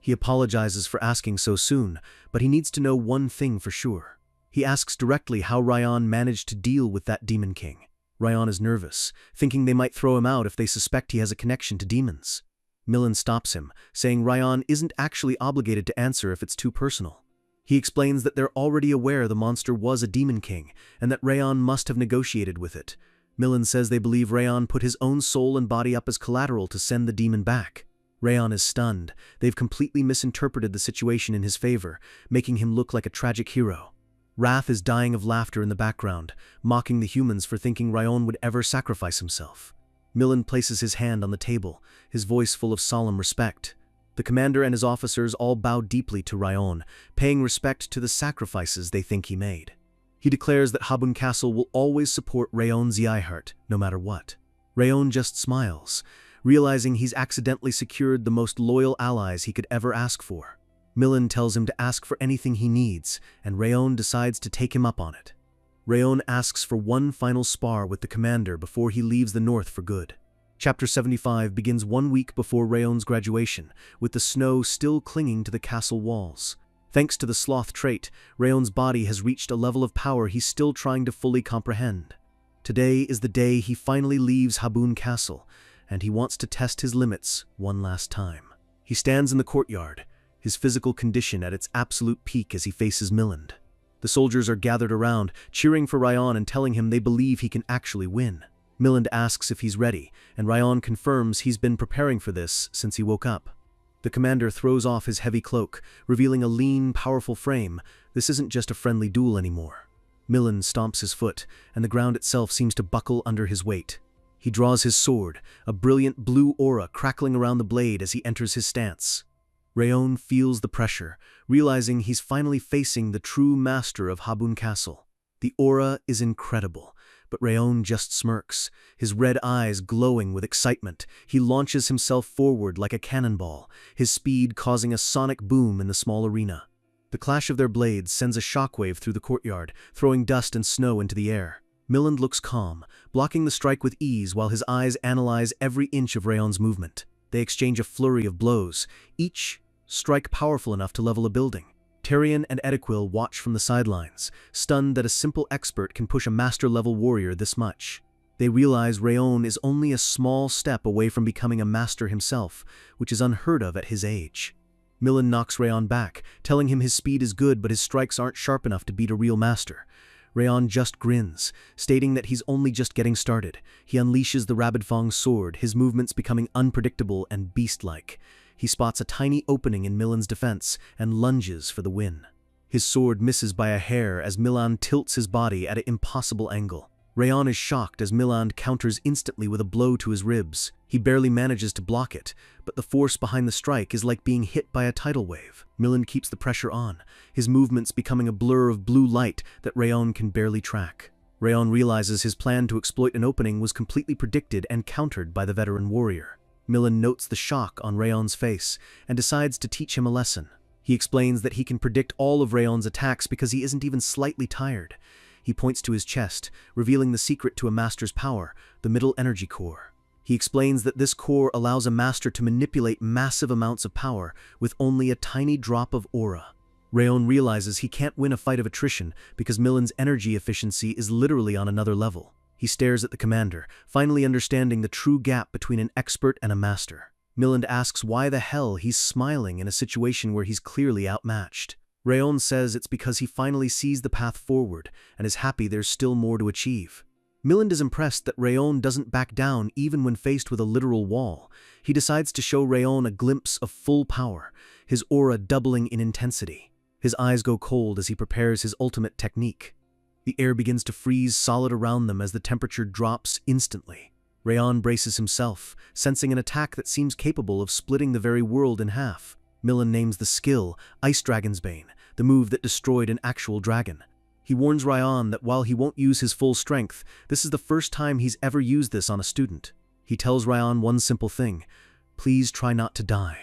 He apologizes for asking so soon, but he needs to know one thing for sure. He asks directly how Rayon managed to deal with that demon king. Rayon is nervous, thinking they might throw him out if they suspect he has a connection to demons. Milland stops him, saying Rayon isn't actually obligated to answer if it's too personal. He explains that they're already aware the monster was a demon king, and that Rayon must have negotiated with it. Milland says they believe Rayon put his own soul and body up as collateral to send the demon back. Rayon is stunned. They've completely misinterpreted the situation in his favor, making him look like a tragic hero. Wrath is dying of laughter in the background, mocking the humans for thinking Rayon would ever sacrifice himself. Milland places his hand on the table, his voice full of solemn respect. The commander and his officers all bow deeply to Rayon, paying respect to the sacrifices they think he made. He declares that Habun Castle will always support Rayon Z-Heart, no matter what. Rayon just smiles, realizing he's accidentally secured the most loyal allies he could ever ask for. Milland tells him to ask for anything he needs, and Rayon decides to take him up on it. Rayon asks for one final spar with the commander before he leaves the north for good. Chapter 75 begins 1 week before Rayon's graduation, with the snow still clinging to the castle walls. Thanks to the sloth trait, Rayon's body has reached a level of power he's still trying to fully comprehend. Today is the day he finally leaves Habun Castle, and he wants to test his limits one last time. He stands in the courtyard, his physical condition at its absolute peak as he faces Milland. The soldiers are gathered around, cheering for Rayon and telling him they believe he can actually win. Milland asks if he's ready, and Rayon confirms he's been preparing for this since he woke up. The commander throws off his heavy cloak, revealing a lean, powerful frame. This isn't just a friendly duel anymore. Milland stomps his foot, and the ground itself seems to buckle under his weight. He draws his sword, a brilliant blue aura crackling around the blade as he enters his stance. Rayon feels the pressure, realizing he's finally facing the true master of Habun Castle. The aura is incredible, but Rayon just smirks, his red eyes glowing with excitement. He launches himself forward like a cannonball, his speed causing a sonic boom in the small arena. The clash of their blades sends a shockwave through the courtyard, throwing dust and snow into the air. Milland looks calm, blocking the strike with ease while his eyes analyze every inch of Rayon's movement. They exchange a flurry of blows, each strike powerful enough to level a building. Tyrion and Ediquil watch from the sidelines, stunned that a simple expert can push a master-level warrior this much. They realize Rayon is only a small step away from becoming a master himself, which is unheard of at his age. Milland knocks Rayon back, telling him his speed is good but his strikes aren't sharp enough to beat a real master. Rayon just grins, stating that he's only just getting started. He unleashes the Rabid Fang's sword, his movements becoming unpredictable and beast-like. He spots a tiny opening in Milland's defense and lunges for the win. His sword misses by a hair as Milland tilts his body at an impossible angle. Rayon is shocked as Milland counters instantly with a blow to his ribs. He barely manages to block it, but the force behind the strike is like being hit by a tidal wave. Milland keeps the pressure on, his movements becoming a blur of blue light that Rayon can barely track. Rayon realizes his plan to exploit an opening was completely predicted and countered by the veteran warrior. Milland notes the shock on Rayon's face and decides to teach him a lesson. He explains that he can predict all of Rayon's attacks because he isn't even slightly tired. He points to his chest, revealing the secret to a master's power, the middle energy core. He explains that this core allows a master to manipulate massive amounts of power with only a tiny drop of aura. Rayon realizes he can't win a fight of attrition because Milland's energy efficiency is literally on another level. He stares at the commander, finally understanding the true gap between an expert and a master. Milland asks why the hell he's smiling in a situation where he's clearly outmatched. Rayon says it's because he finally sees the path forward and is happy there's still more to achieve. Milland is impressed that Rayon doesn't back down even when faced with a literal wall. He decides to show Rayon a glimpse of full power, his aura doubling in intensity. His eyes go cold as he prepares his ultimate technique. The air begins to freeze solid around them as the temperature drops instantly. Rayon braces himself, sensing an attack that seems capable of splitting the very world in half. Milland names the skill Ice Dragon's Bane, the move that destroyed an actual dragon. He warns Rayon that while he won't use his full strength, this is the first time he's ever used this on a student. He tells Rayon one simple thing: please try not to die.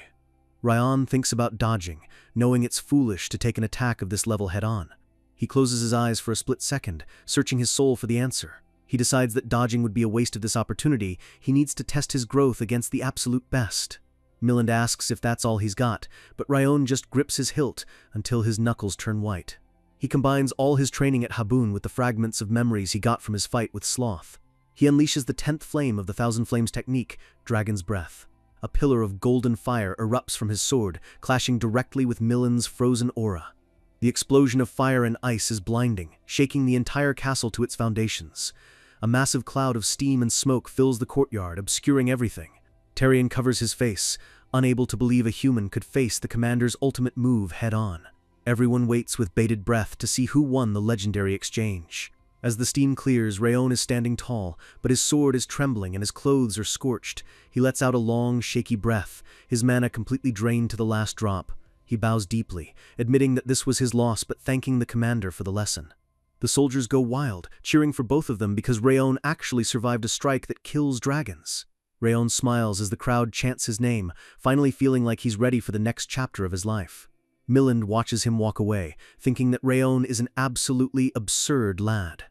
Rayon thinks about dodging, knowing it's foolish to take an attack of this level head-on. He closes his eyes for a split second, searching his soul for the answer. He decides that dodging would be a waste of this opportunity. He needs to test his growth against the absolute best. Milland asks if that's all he's got, but Rayon just grips his hilt until his knuckles turn white. He combines all his training at Habun with the fragments of memories he got from his fight with Sloth. He unleashes the 10th flame of the Thousand Flames technique, Dragon's Breath. A pillar of golden fire erupts from his sword, clashing directly with Milland's frozen aura. The explosion of fire and ice is blinding, shaking the entire castle to its foundations. A massive cloud of steam and smoke fills the courtyard, obscuring everything. Tyrion covers his face, unable to believe a human could face the commander's ultimate move head-on. Everyone waits with bated breath to see who won the legendary exchange. As the steam clears, Rayon is standing tall, but his sword is trembling and his clothes are scorched. He lets out a long, shaky breath, his mana completely drained to the last drop. He bows deeply, admitting that this was his loss but thanking the commander for the lesson. The soldiers go wild, cheering for both of them because Rayon actually survived a strike that kills dragons. Rayon smiles as the crowd chants his name, finally feeling like he's ready for the next chapter of his life. Milland watches him walk away, thinking that Rayon is an absolutely absurd lad.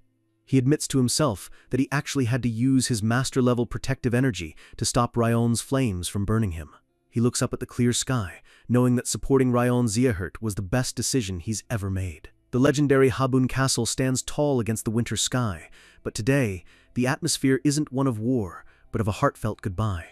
He admits to himself that he actually had to use his master-level protective energy to stop Rayon's flames from burning him. He looks up at the clear sky, knowing that supporting Rayon Ziahert was the best decision he's ever made. The legendary Habun Castle stands tall against the winter sky, but today, the atmosphere isn't one of war, but of a heartfelt goodbye.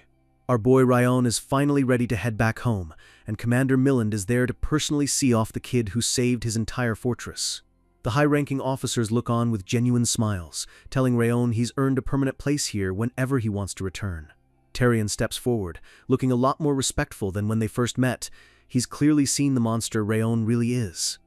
Our boy Rayon is finally ready to head back home, and Commander Milland is there to personally see off the kid who saved his entire fortress. The high-ranking officers look on with genuine smiles, telling Rayon he's earned a permanent place here whenever he wants to return. Tyrion steps forward, looking a lot more respectful than when they first met. He's clearly seen the monster Rayon really is.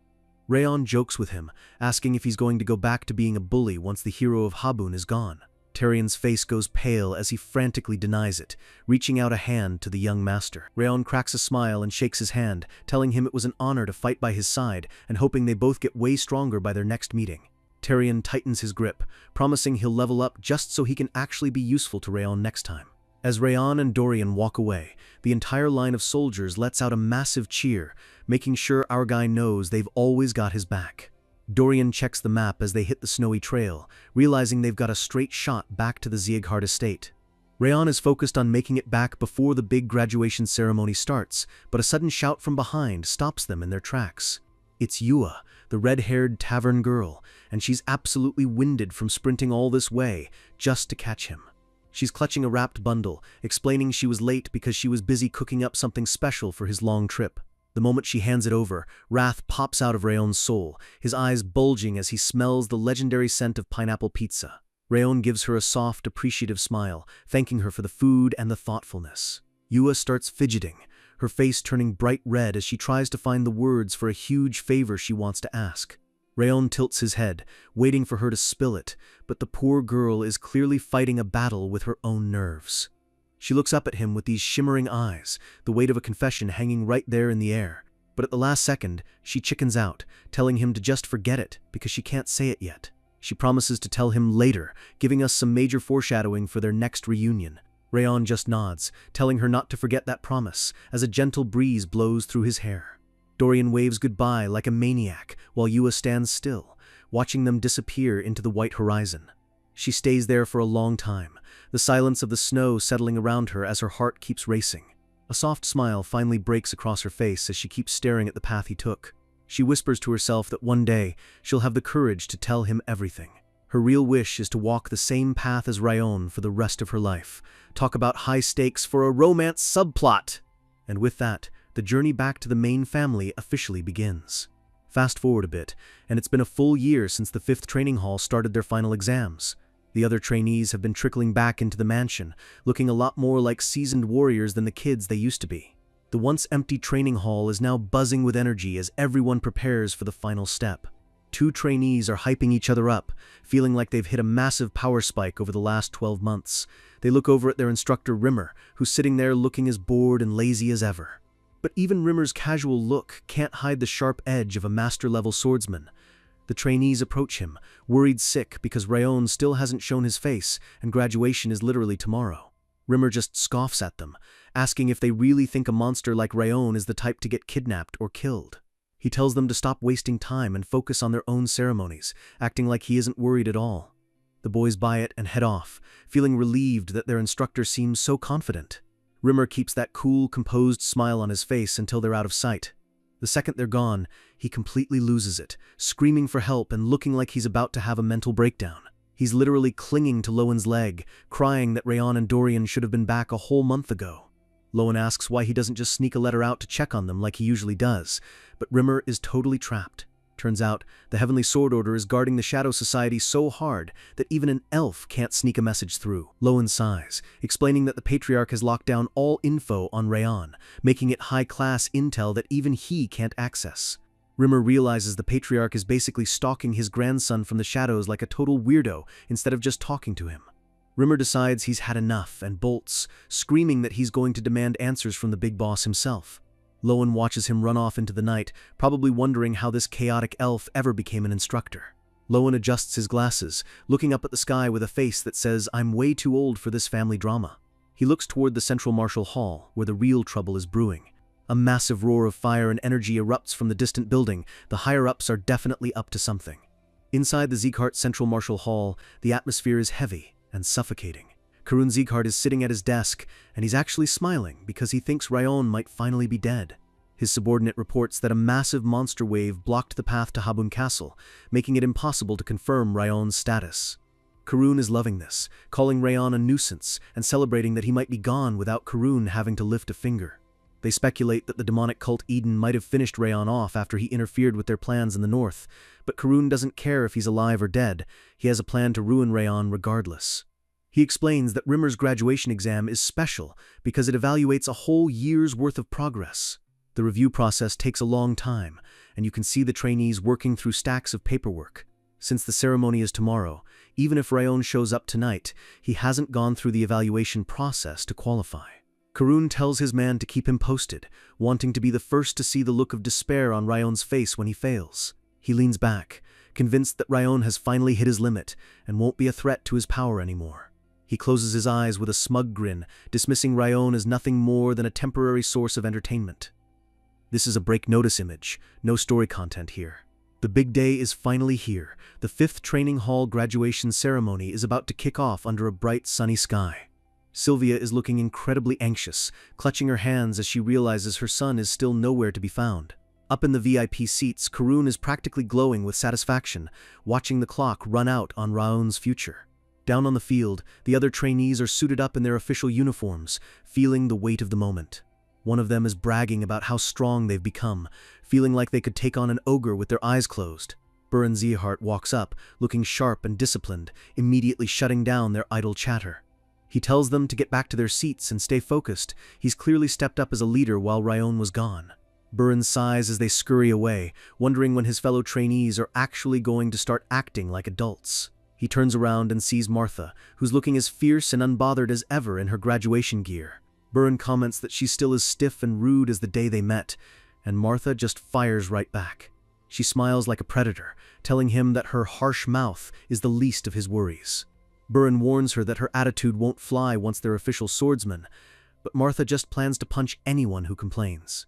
Rayon jokes with him, asking if he's going to go back to being a bully once the hero of Habun is gone. Tyrion's face goes pale as he frantically denies it, reaching out a hand to the young master. Rayon cracks a smile and shakes his hand, telling him it was an honor to fight by his side and hoping they both get way stronger by their next meeting. Tyrion tightens his grip, promising he'll level up just so he can actually be useful to Rayon next time. As Rayon and Dorian walk away, the entire line of soldiers lets out a massive cheer, making sure our guy knows they've always got his back. Dorian checks the map as they hit the snowy trail, realizing they've got a straight shot back to the Zieghard estate. Rayon is focused on making it back before the big graduation ceremony starts, but a sudden shout from behind stops them in their tracks. It's Yua, the red-haired tavern girl, and she's absolutely winded from sprinting all this way just to catch him. She's clutching a wrapped bundle, explaining she was late because she was busy cooking up something special for his long trip. The moment she hands it over, wrath pops out of Rayon's soul, his eyes bulging as he smells the legendary scent of pineapple pizza. Rayon gives her a soft, appreciative smile, thanking her for the food and the thoughtfulness. Yua starts fidgeting, her face turning bright red as she tries to find the words for a huge favor she wants to ask. Rayon tilts his head, waiting for her to spill it, but the poor girl is clearly fighting a battle with her own nerves. She looks up at him with these shimmering eyes, the weight of a confession hanging right there in the air. But at the last second, she chickens out, telling him to just forget it because she can't say it yet. She promises to tell him later, giving us some major foreshadowing for their next reunion. Rayon just nods, telling her not to forget that promise, as a gentle breeze blows through his hair. Dorian waves goodbye like a maniac, while Yua stands still, watching them disappear into the white horizon. She stays there for a long time, the silence of the snow settling around her as her heart keeps racing. A soft smile finally breaks across her face as she keeps staring at the path he took. She whispers to herself that one day she'll have the courage to tell him everything. Her real wish is to walk the same path as Rayon for the rest of her life. Talk about high stakes for a romance subplot! And with that, the journey back to the main family officially begins. Fast forward a bit, and it's been a full year since the 5th training hall started their final exams. The other trainees have been trickling back into the mansion, looking a lot more like seasoned warriors than the kids they used to be. The once empty training hall is now buzzing with energy as everyone prepares for the final step. 2 trainees are hyping each other up, feeling like they've hit a massive power spike over the last 12 months. They look over at their instructor Rimmer, who's sitting there looking as bored and lazy as ever. But even Rimmer's casual look can't hide the sharp edge of a master-level swordsman. The trainees approach him, worried sick because Rayon still hasn't shown his face and graduation is literally tomorrow. Rimmer just scoffs at them, asking if they really think a monster like Rayon is the type to get kidnapped or killed. He tells them to stop wasting time and focus on their own ceremonies, acting like he isn't worried at all. The boys buy it and head off, feeling relieved that their instructor seems so confident. Rimmer keeps that cool, composed smile on his face until they're out of sight. The second they're gone, he completely loses it, screaming for help and looking like he's about to have a mental breakdown. He's literally clinging to Lowen's leg, crying that Rayon and Dorian should have been back a whole month ago. Lowen asks why he doesn't just sneak a letter out to check on them like he usually does, but Rimmer is totally trapped. Turns out, the Heavenly Sword Order is guarding the Shadow Society so hard that even an elf can't sneak a message through. Lowen sighs, explaining that the Patriarch has locked down all info on Rayon, making it high-class intel that even he can't access. Rimmer realizes the Patriarch is basically stalking his grandson from the shadows like a total weirdo instead of just talking to him. Rimmer decides he's had enough and bolts, screaming that he's going to demand answers from the big boss himself. Lowen watches him run off into the night, probably wondering how this chaotic elf ever became an instructor. Lowen adjusts his glasses, looking up at the sky with a face that says, "I'm way too old for this family drama." He looks toward the Central Martial Hall, where the real trouble is brewing. A massive roar of fire and energy erupts from the distant building. The higher-ups are definitely up to something. Inside the Zieghard Central Martial Hall, the atmosphere is heavy and suffocating. Karun Zieghard is sitting at his desk, and he's actually smiling because he thinks Rayon might finally be dead. His subordinate reports that a massive monster wave blocked the path to Habun Castle, making it impossible to confirm Rayon's status. Karun is loving this, calling Rayon a nuisance and celebrating that he might be gone without Karun having to lift a finger. They speculate that the demonic cult Eden might have finished Rayon off after he interfered with their plans in the north, but Karun doesn't care if he's alive or dead. He has a plan to ruin Rayon regardless. He explains that Rimmer's graduation exam is special because it evaluates a whole year's worth of progress. The review process takes a long time, and you can see the trainees working through stacks of paperwork. Since the ceremony is tomorrow, even if Ryan shows up tonight, he hasn't gone through the evaluation process to qualify. Karun tells his man to keep him posted, wanting to be the first to see the look of despair on Ryan's face when he fails. He leans back, convinced that Ryan has finally hit his limit and won't be a threat to his power anymore. He closes his eyes with a smug grin, dismissing Ryan as nothing more than a temporary source of entertainment. This is a break notice image, no story content here. The big day is finally here. The 5th training hall graduation ceremony is about to kick off under a bright sunny sky. Sylvia is looking incredibly anxious, clutching her hands as she realizes her son is still nowhere to be found. Up in the VIP seats, Karun is practically glowing with satisfaction, watching the clock run out on Ryan's future. Down on the field, the other trainees are suited up in their official uniforms, feeling the weight of the moment. One of them is bragging about how strong they've become, feeling like they could take on an ogre with their eyes closed. Buren Zeehart walks up, looking sharp and disciplined, immediately shutting down their idle chatter. He tells them to get back to their seats and stay focused. He's clearly stepped up as a leader while Ryan was gone. Buren sighs as they scurry away, wondering when his fellow trainees are actually going to start acting like adults. He turns around and sees Martha, who's looking as fierce and unbothered as ever in her graduation gear. Buren comments that she's still as stiff and rude as the day they met, and Martha just fires right back. She smiles like a predator, telling him that her harsh mouth is the least of his worries. Buren warns her that her attitude won't fly once they're official swordsmen, but Martha just plans to punch anyone who complains.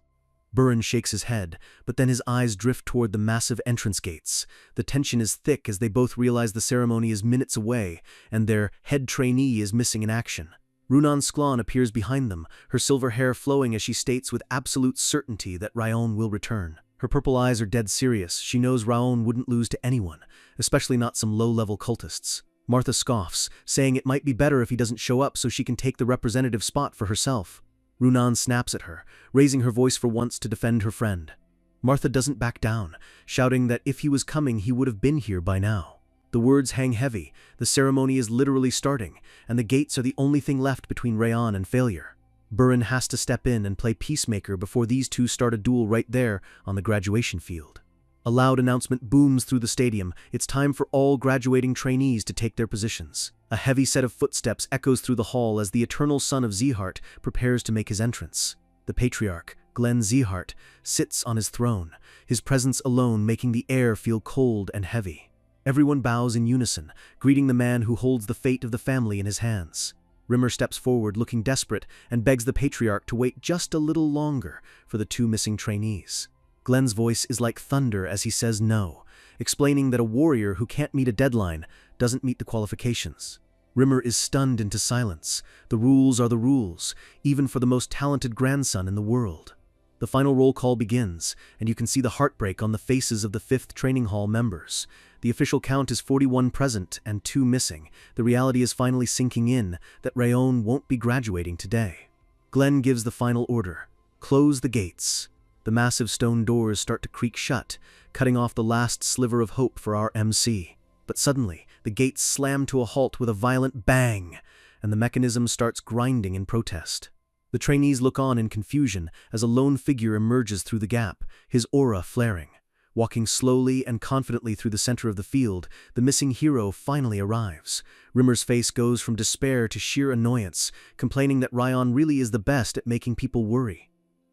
Buren shakes his head, but then his eyes drift toward the massive entrance gates. The tension is thick as they both realize the ceremony is minutes away, and their head trainee is missing in action. Runan Sklan appears behind them, her silver hair flowing as she states with absolute certainty that Ryan will return. Her purple eyes are dead serious. She knows Ryan wouldn't lose to anyone, especially not some low-level cultists. Martha scoffs, saying it might be better if he doesn't show up so she can take the representative spot for herself. Runan snaps at her, raising her voice for once to defend her friend. Martha doesn't back down, shouting that if he was coming he would have been here by now. The words hang heavy, the ceremony is literally starting, and the gates are the only thing left between Rayan and failure. Buren has to step in and play peacemaker before these two start a duel right there on the graduation field. A loud announcement booms through the stadium. It's time for all graduating trainees to take their positions. A heavy set of footsteps echoes through the hall as the eternal son of Zeehart prepares to make his entrance. The patriarch, Glenn Zeehart, sits on his throne, his presence alone making the air feel cold and heavy. Everyone bows in unison, greeting the man who holds the fate of the family in his hands. Rimmer steps forward looking desperate and begs the patriarch to wait just a little longer for the two missing trainees. Glenn's voice is like thunder as he says no, explaining that a warrior who can't meet a deadline doesn't meet the qualifications. Rimmer is stunned into silence. The rules are the rules, even for the most talented grandson in the world. The final roll call begins, and you can see the heartbreak on the faces of the 5th training hall members. The official count is 41 present and 2 missing. The reality is finally sinking in that Rayon won't be graduating today. Glenn gives the final order. Close the gates. The massive stone doors start to creak shut, cutting off the last sliver of hope for our MC. But suddenly, the gates slam to a halt with a violent bang, and the mechanism starts grinding in protest. The trainees look on in confusion as a lone figure emerges through the gap, his aura flaring. Walking slowly and confidently through the center of the field, the missing hero finally arrives. Rimmer's face goes from despair to sheer annoyance, complaining that Ryan really is the best at making people worry.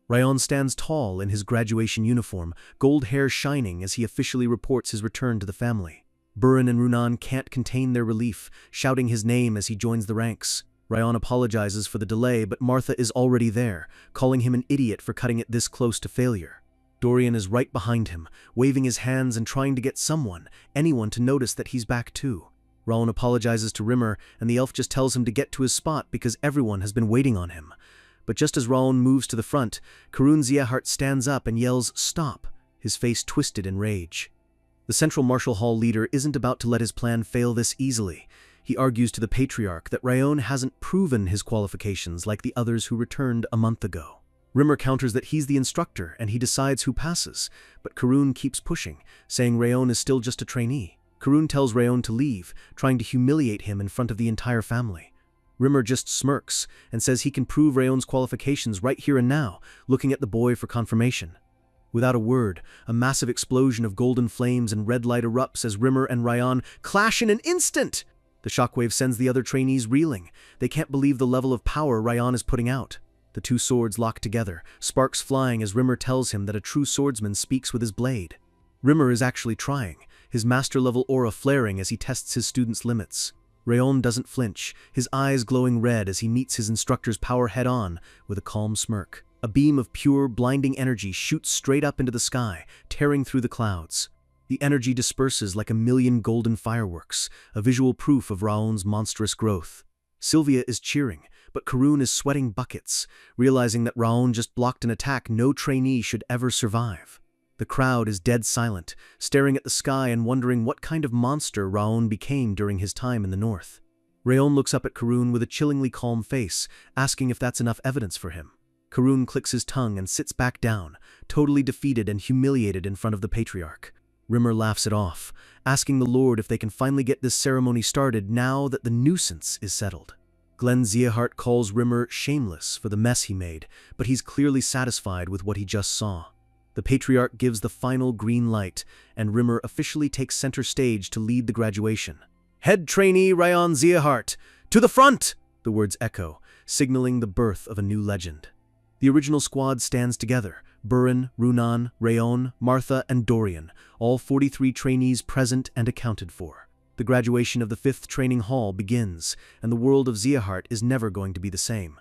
Ryan stands tall in his graduation uniform, gold hair shining as he officially reports his return to the family. Buren and Runan can't contain their relief, shouting his name as he joins the ranks. Ryan apologizes for the delay, but Martha is already there, calling him an idiot for cutting it this close to failure. Dorian is right behind him, waving his hands and trying to get anyone to notice that he's back too. Ryan apologizes to Rimmer, and the elf just tells him to get to his spot because everyone has been waiting on him. But just as Ryan moves to the front, Karun Zeehart stands up and yells, "Stop!" his face twisted in rage. The Central Martial Hall leader isn't about to let his plan fail this easily. He argues to the patriarch that Ryan hasn't proven his qualifications like the others who returned a month ago. Rimmer counters that he's the instructor and he decides who passes, but Karun keeps pushing, saying Ryan is still just a trainee. Karun tells Ryan to leave, trying to humiliate him in front of the entire family. Rimmer just smirks and says he can prove Rayon's qualifications right here and now, looking at the boy for confirmation. Without a word, a massive explosion of golden flames and red light erupts as Rimmer and Ryan clash in an instant! The shockwave sends the other trainees reeling. They can't believe the level of power Ryan is putting out. The two swords lock together, sparks flying as Rimmer tells him that a true swordsman speaks with his blade. Rimmer is actually trying, his master-level aura flaring as he tests his student's limits. Ryan doesn't flinch, his eyes glowing red as he meets his instructor's power head-on with a calm smirk. A beam of pure, blinding energy shoots straight up into the sky, tearing through the clouds. The energy disperses like a million golden fireworks, a visual proof of Raon's monstrous growth. Sylvia is cheering, but Karun is sweating buckets, realizing that Raon just blocked an attack no trainee should ever survive. The crowd is dead silent, staring at the sky and wondering what kind of monster Raon became during his time in the north. Raon looks up at Karun with a chillingly calm face, asking if that's enough evidence for him. Karun clicks his tongue and sits back down, totally defeated and humiliated in front of the patriarch. Rimmer laughs it off, asking the Lord if they can finally get this ceremony started now that the nuisance is settled. Glenn Zeahart calls Rimmer shameless for the mess he made, but he's clearly satisfied with what he just saw. The patriarch gives the final green light, and Rimmer officially takes center stage to lead the graduation. "Head trainee Ryan Zeahart, to the front!" the words echo, signaling the birth of a new legend. The original squad stands together, Burin, Runan, Rayon, Martha, and Dorian, all 43 trainees present and accounted for. The graduation of the 5th training hall begins, and the world of Zeahart is never going to be the same.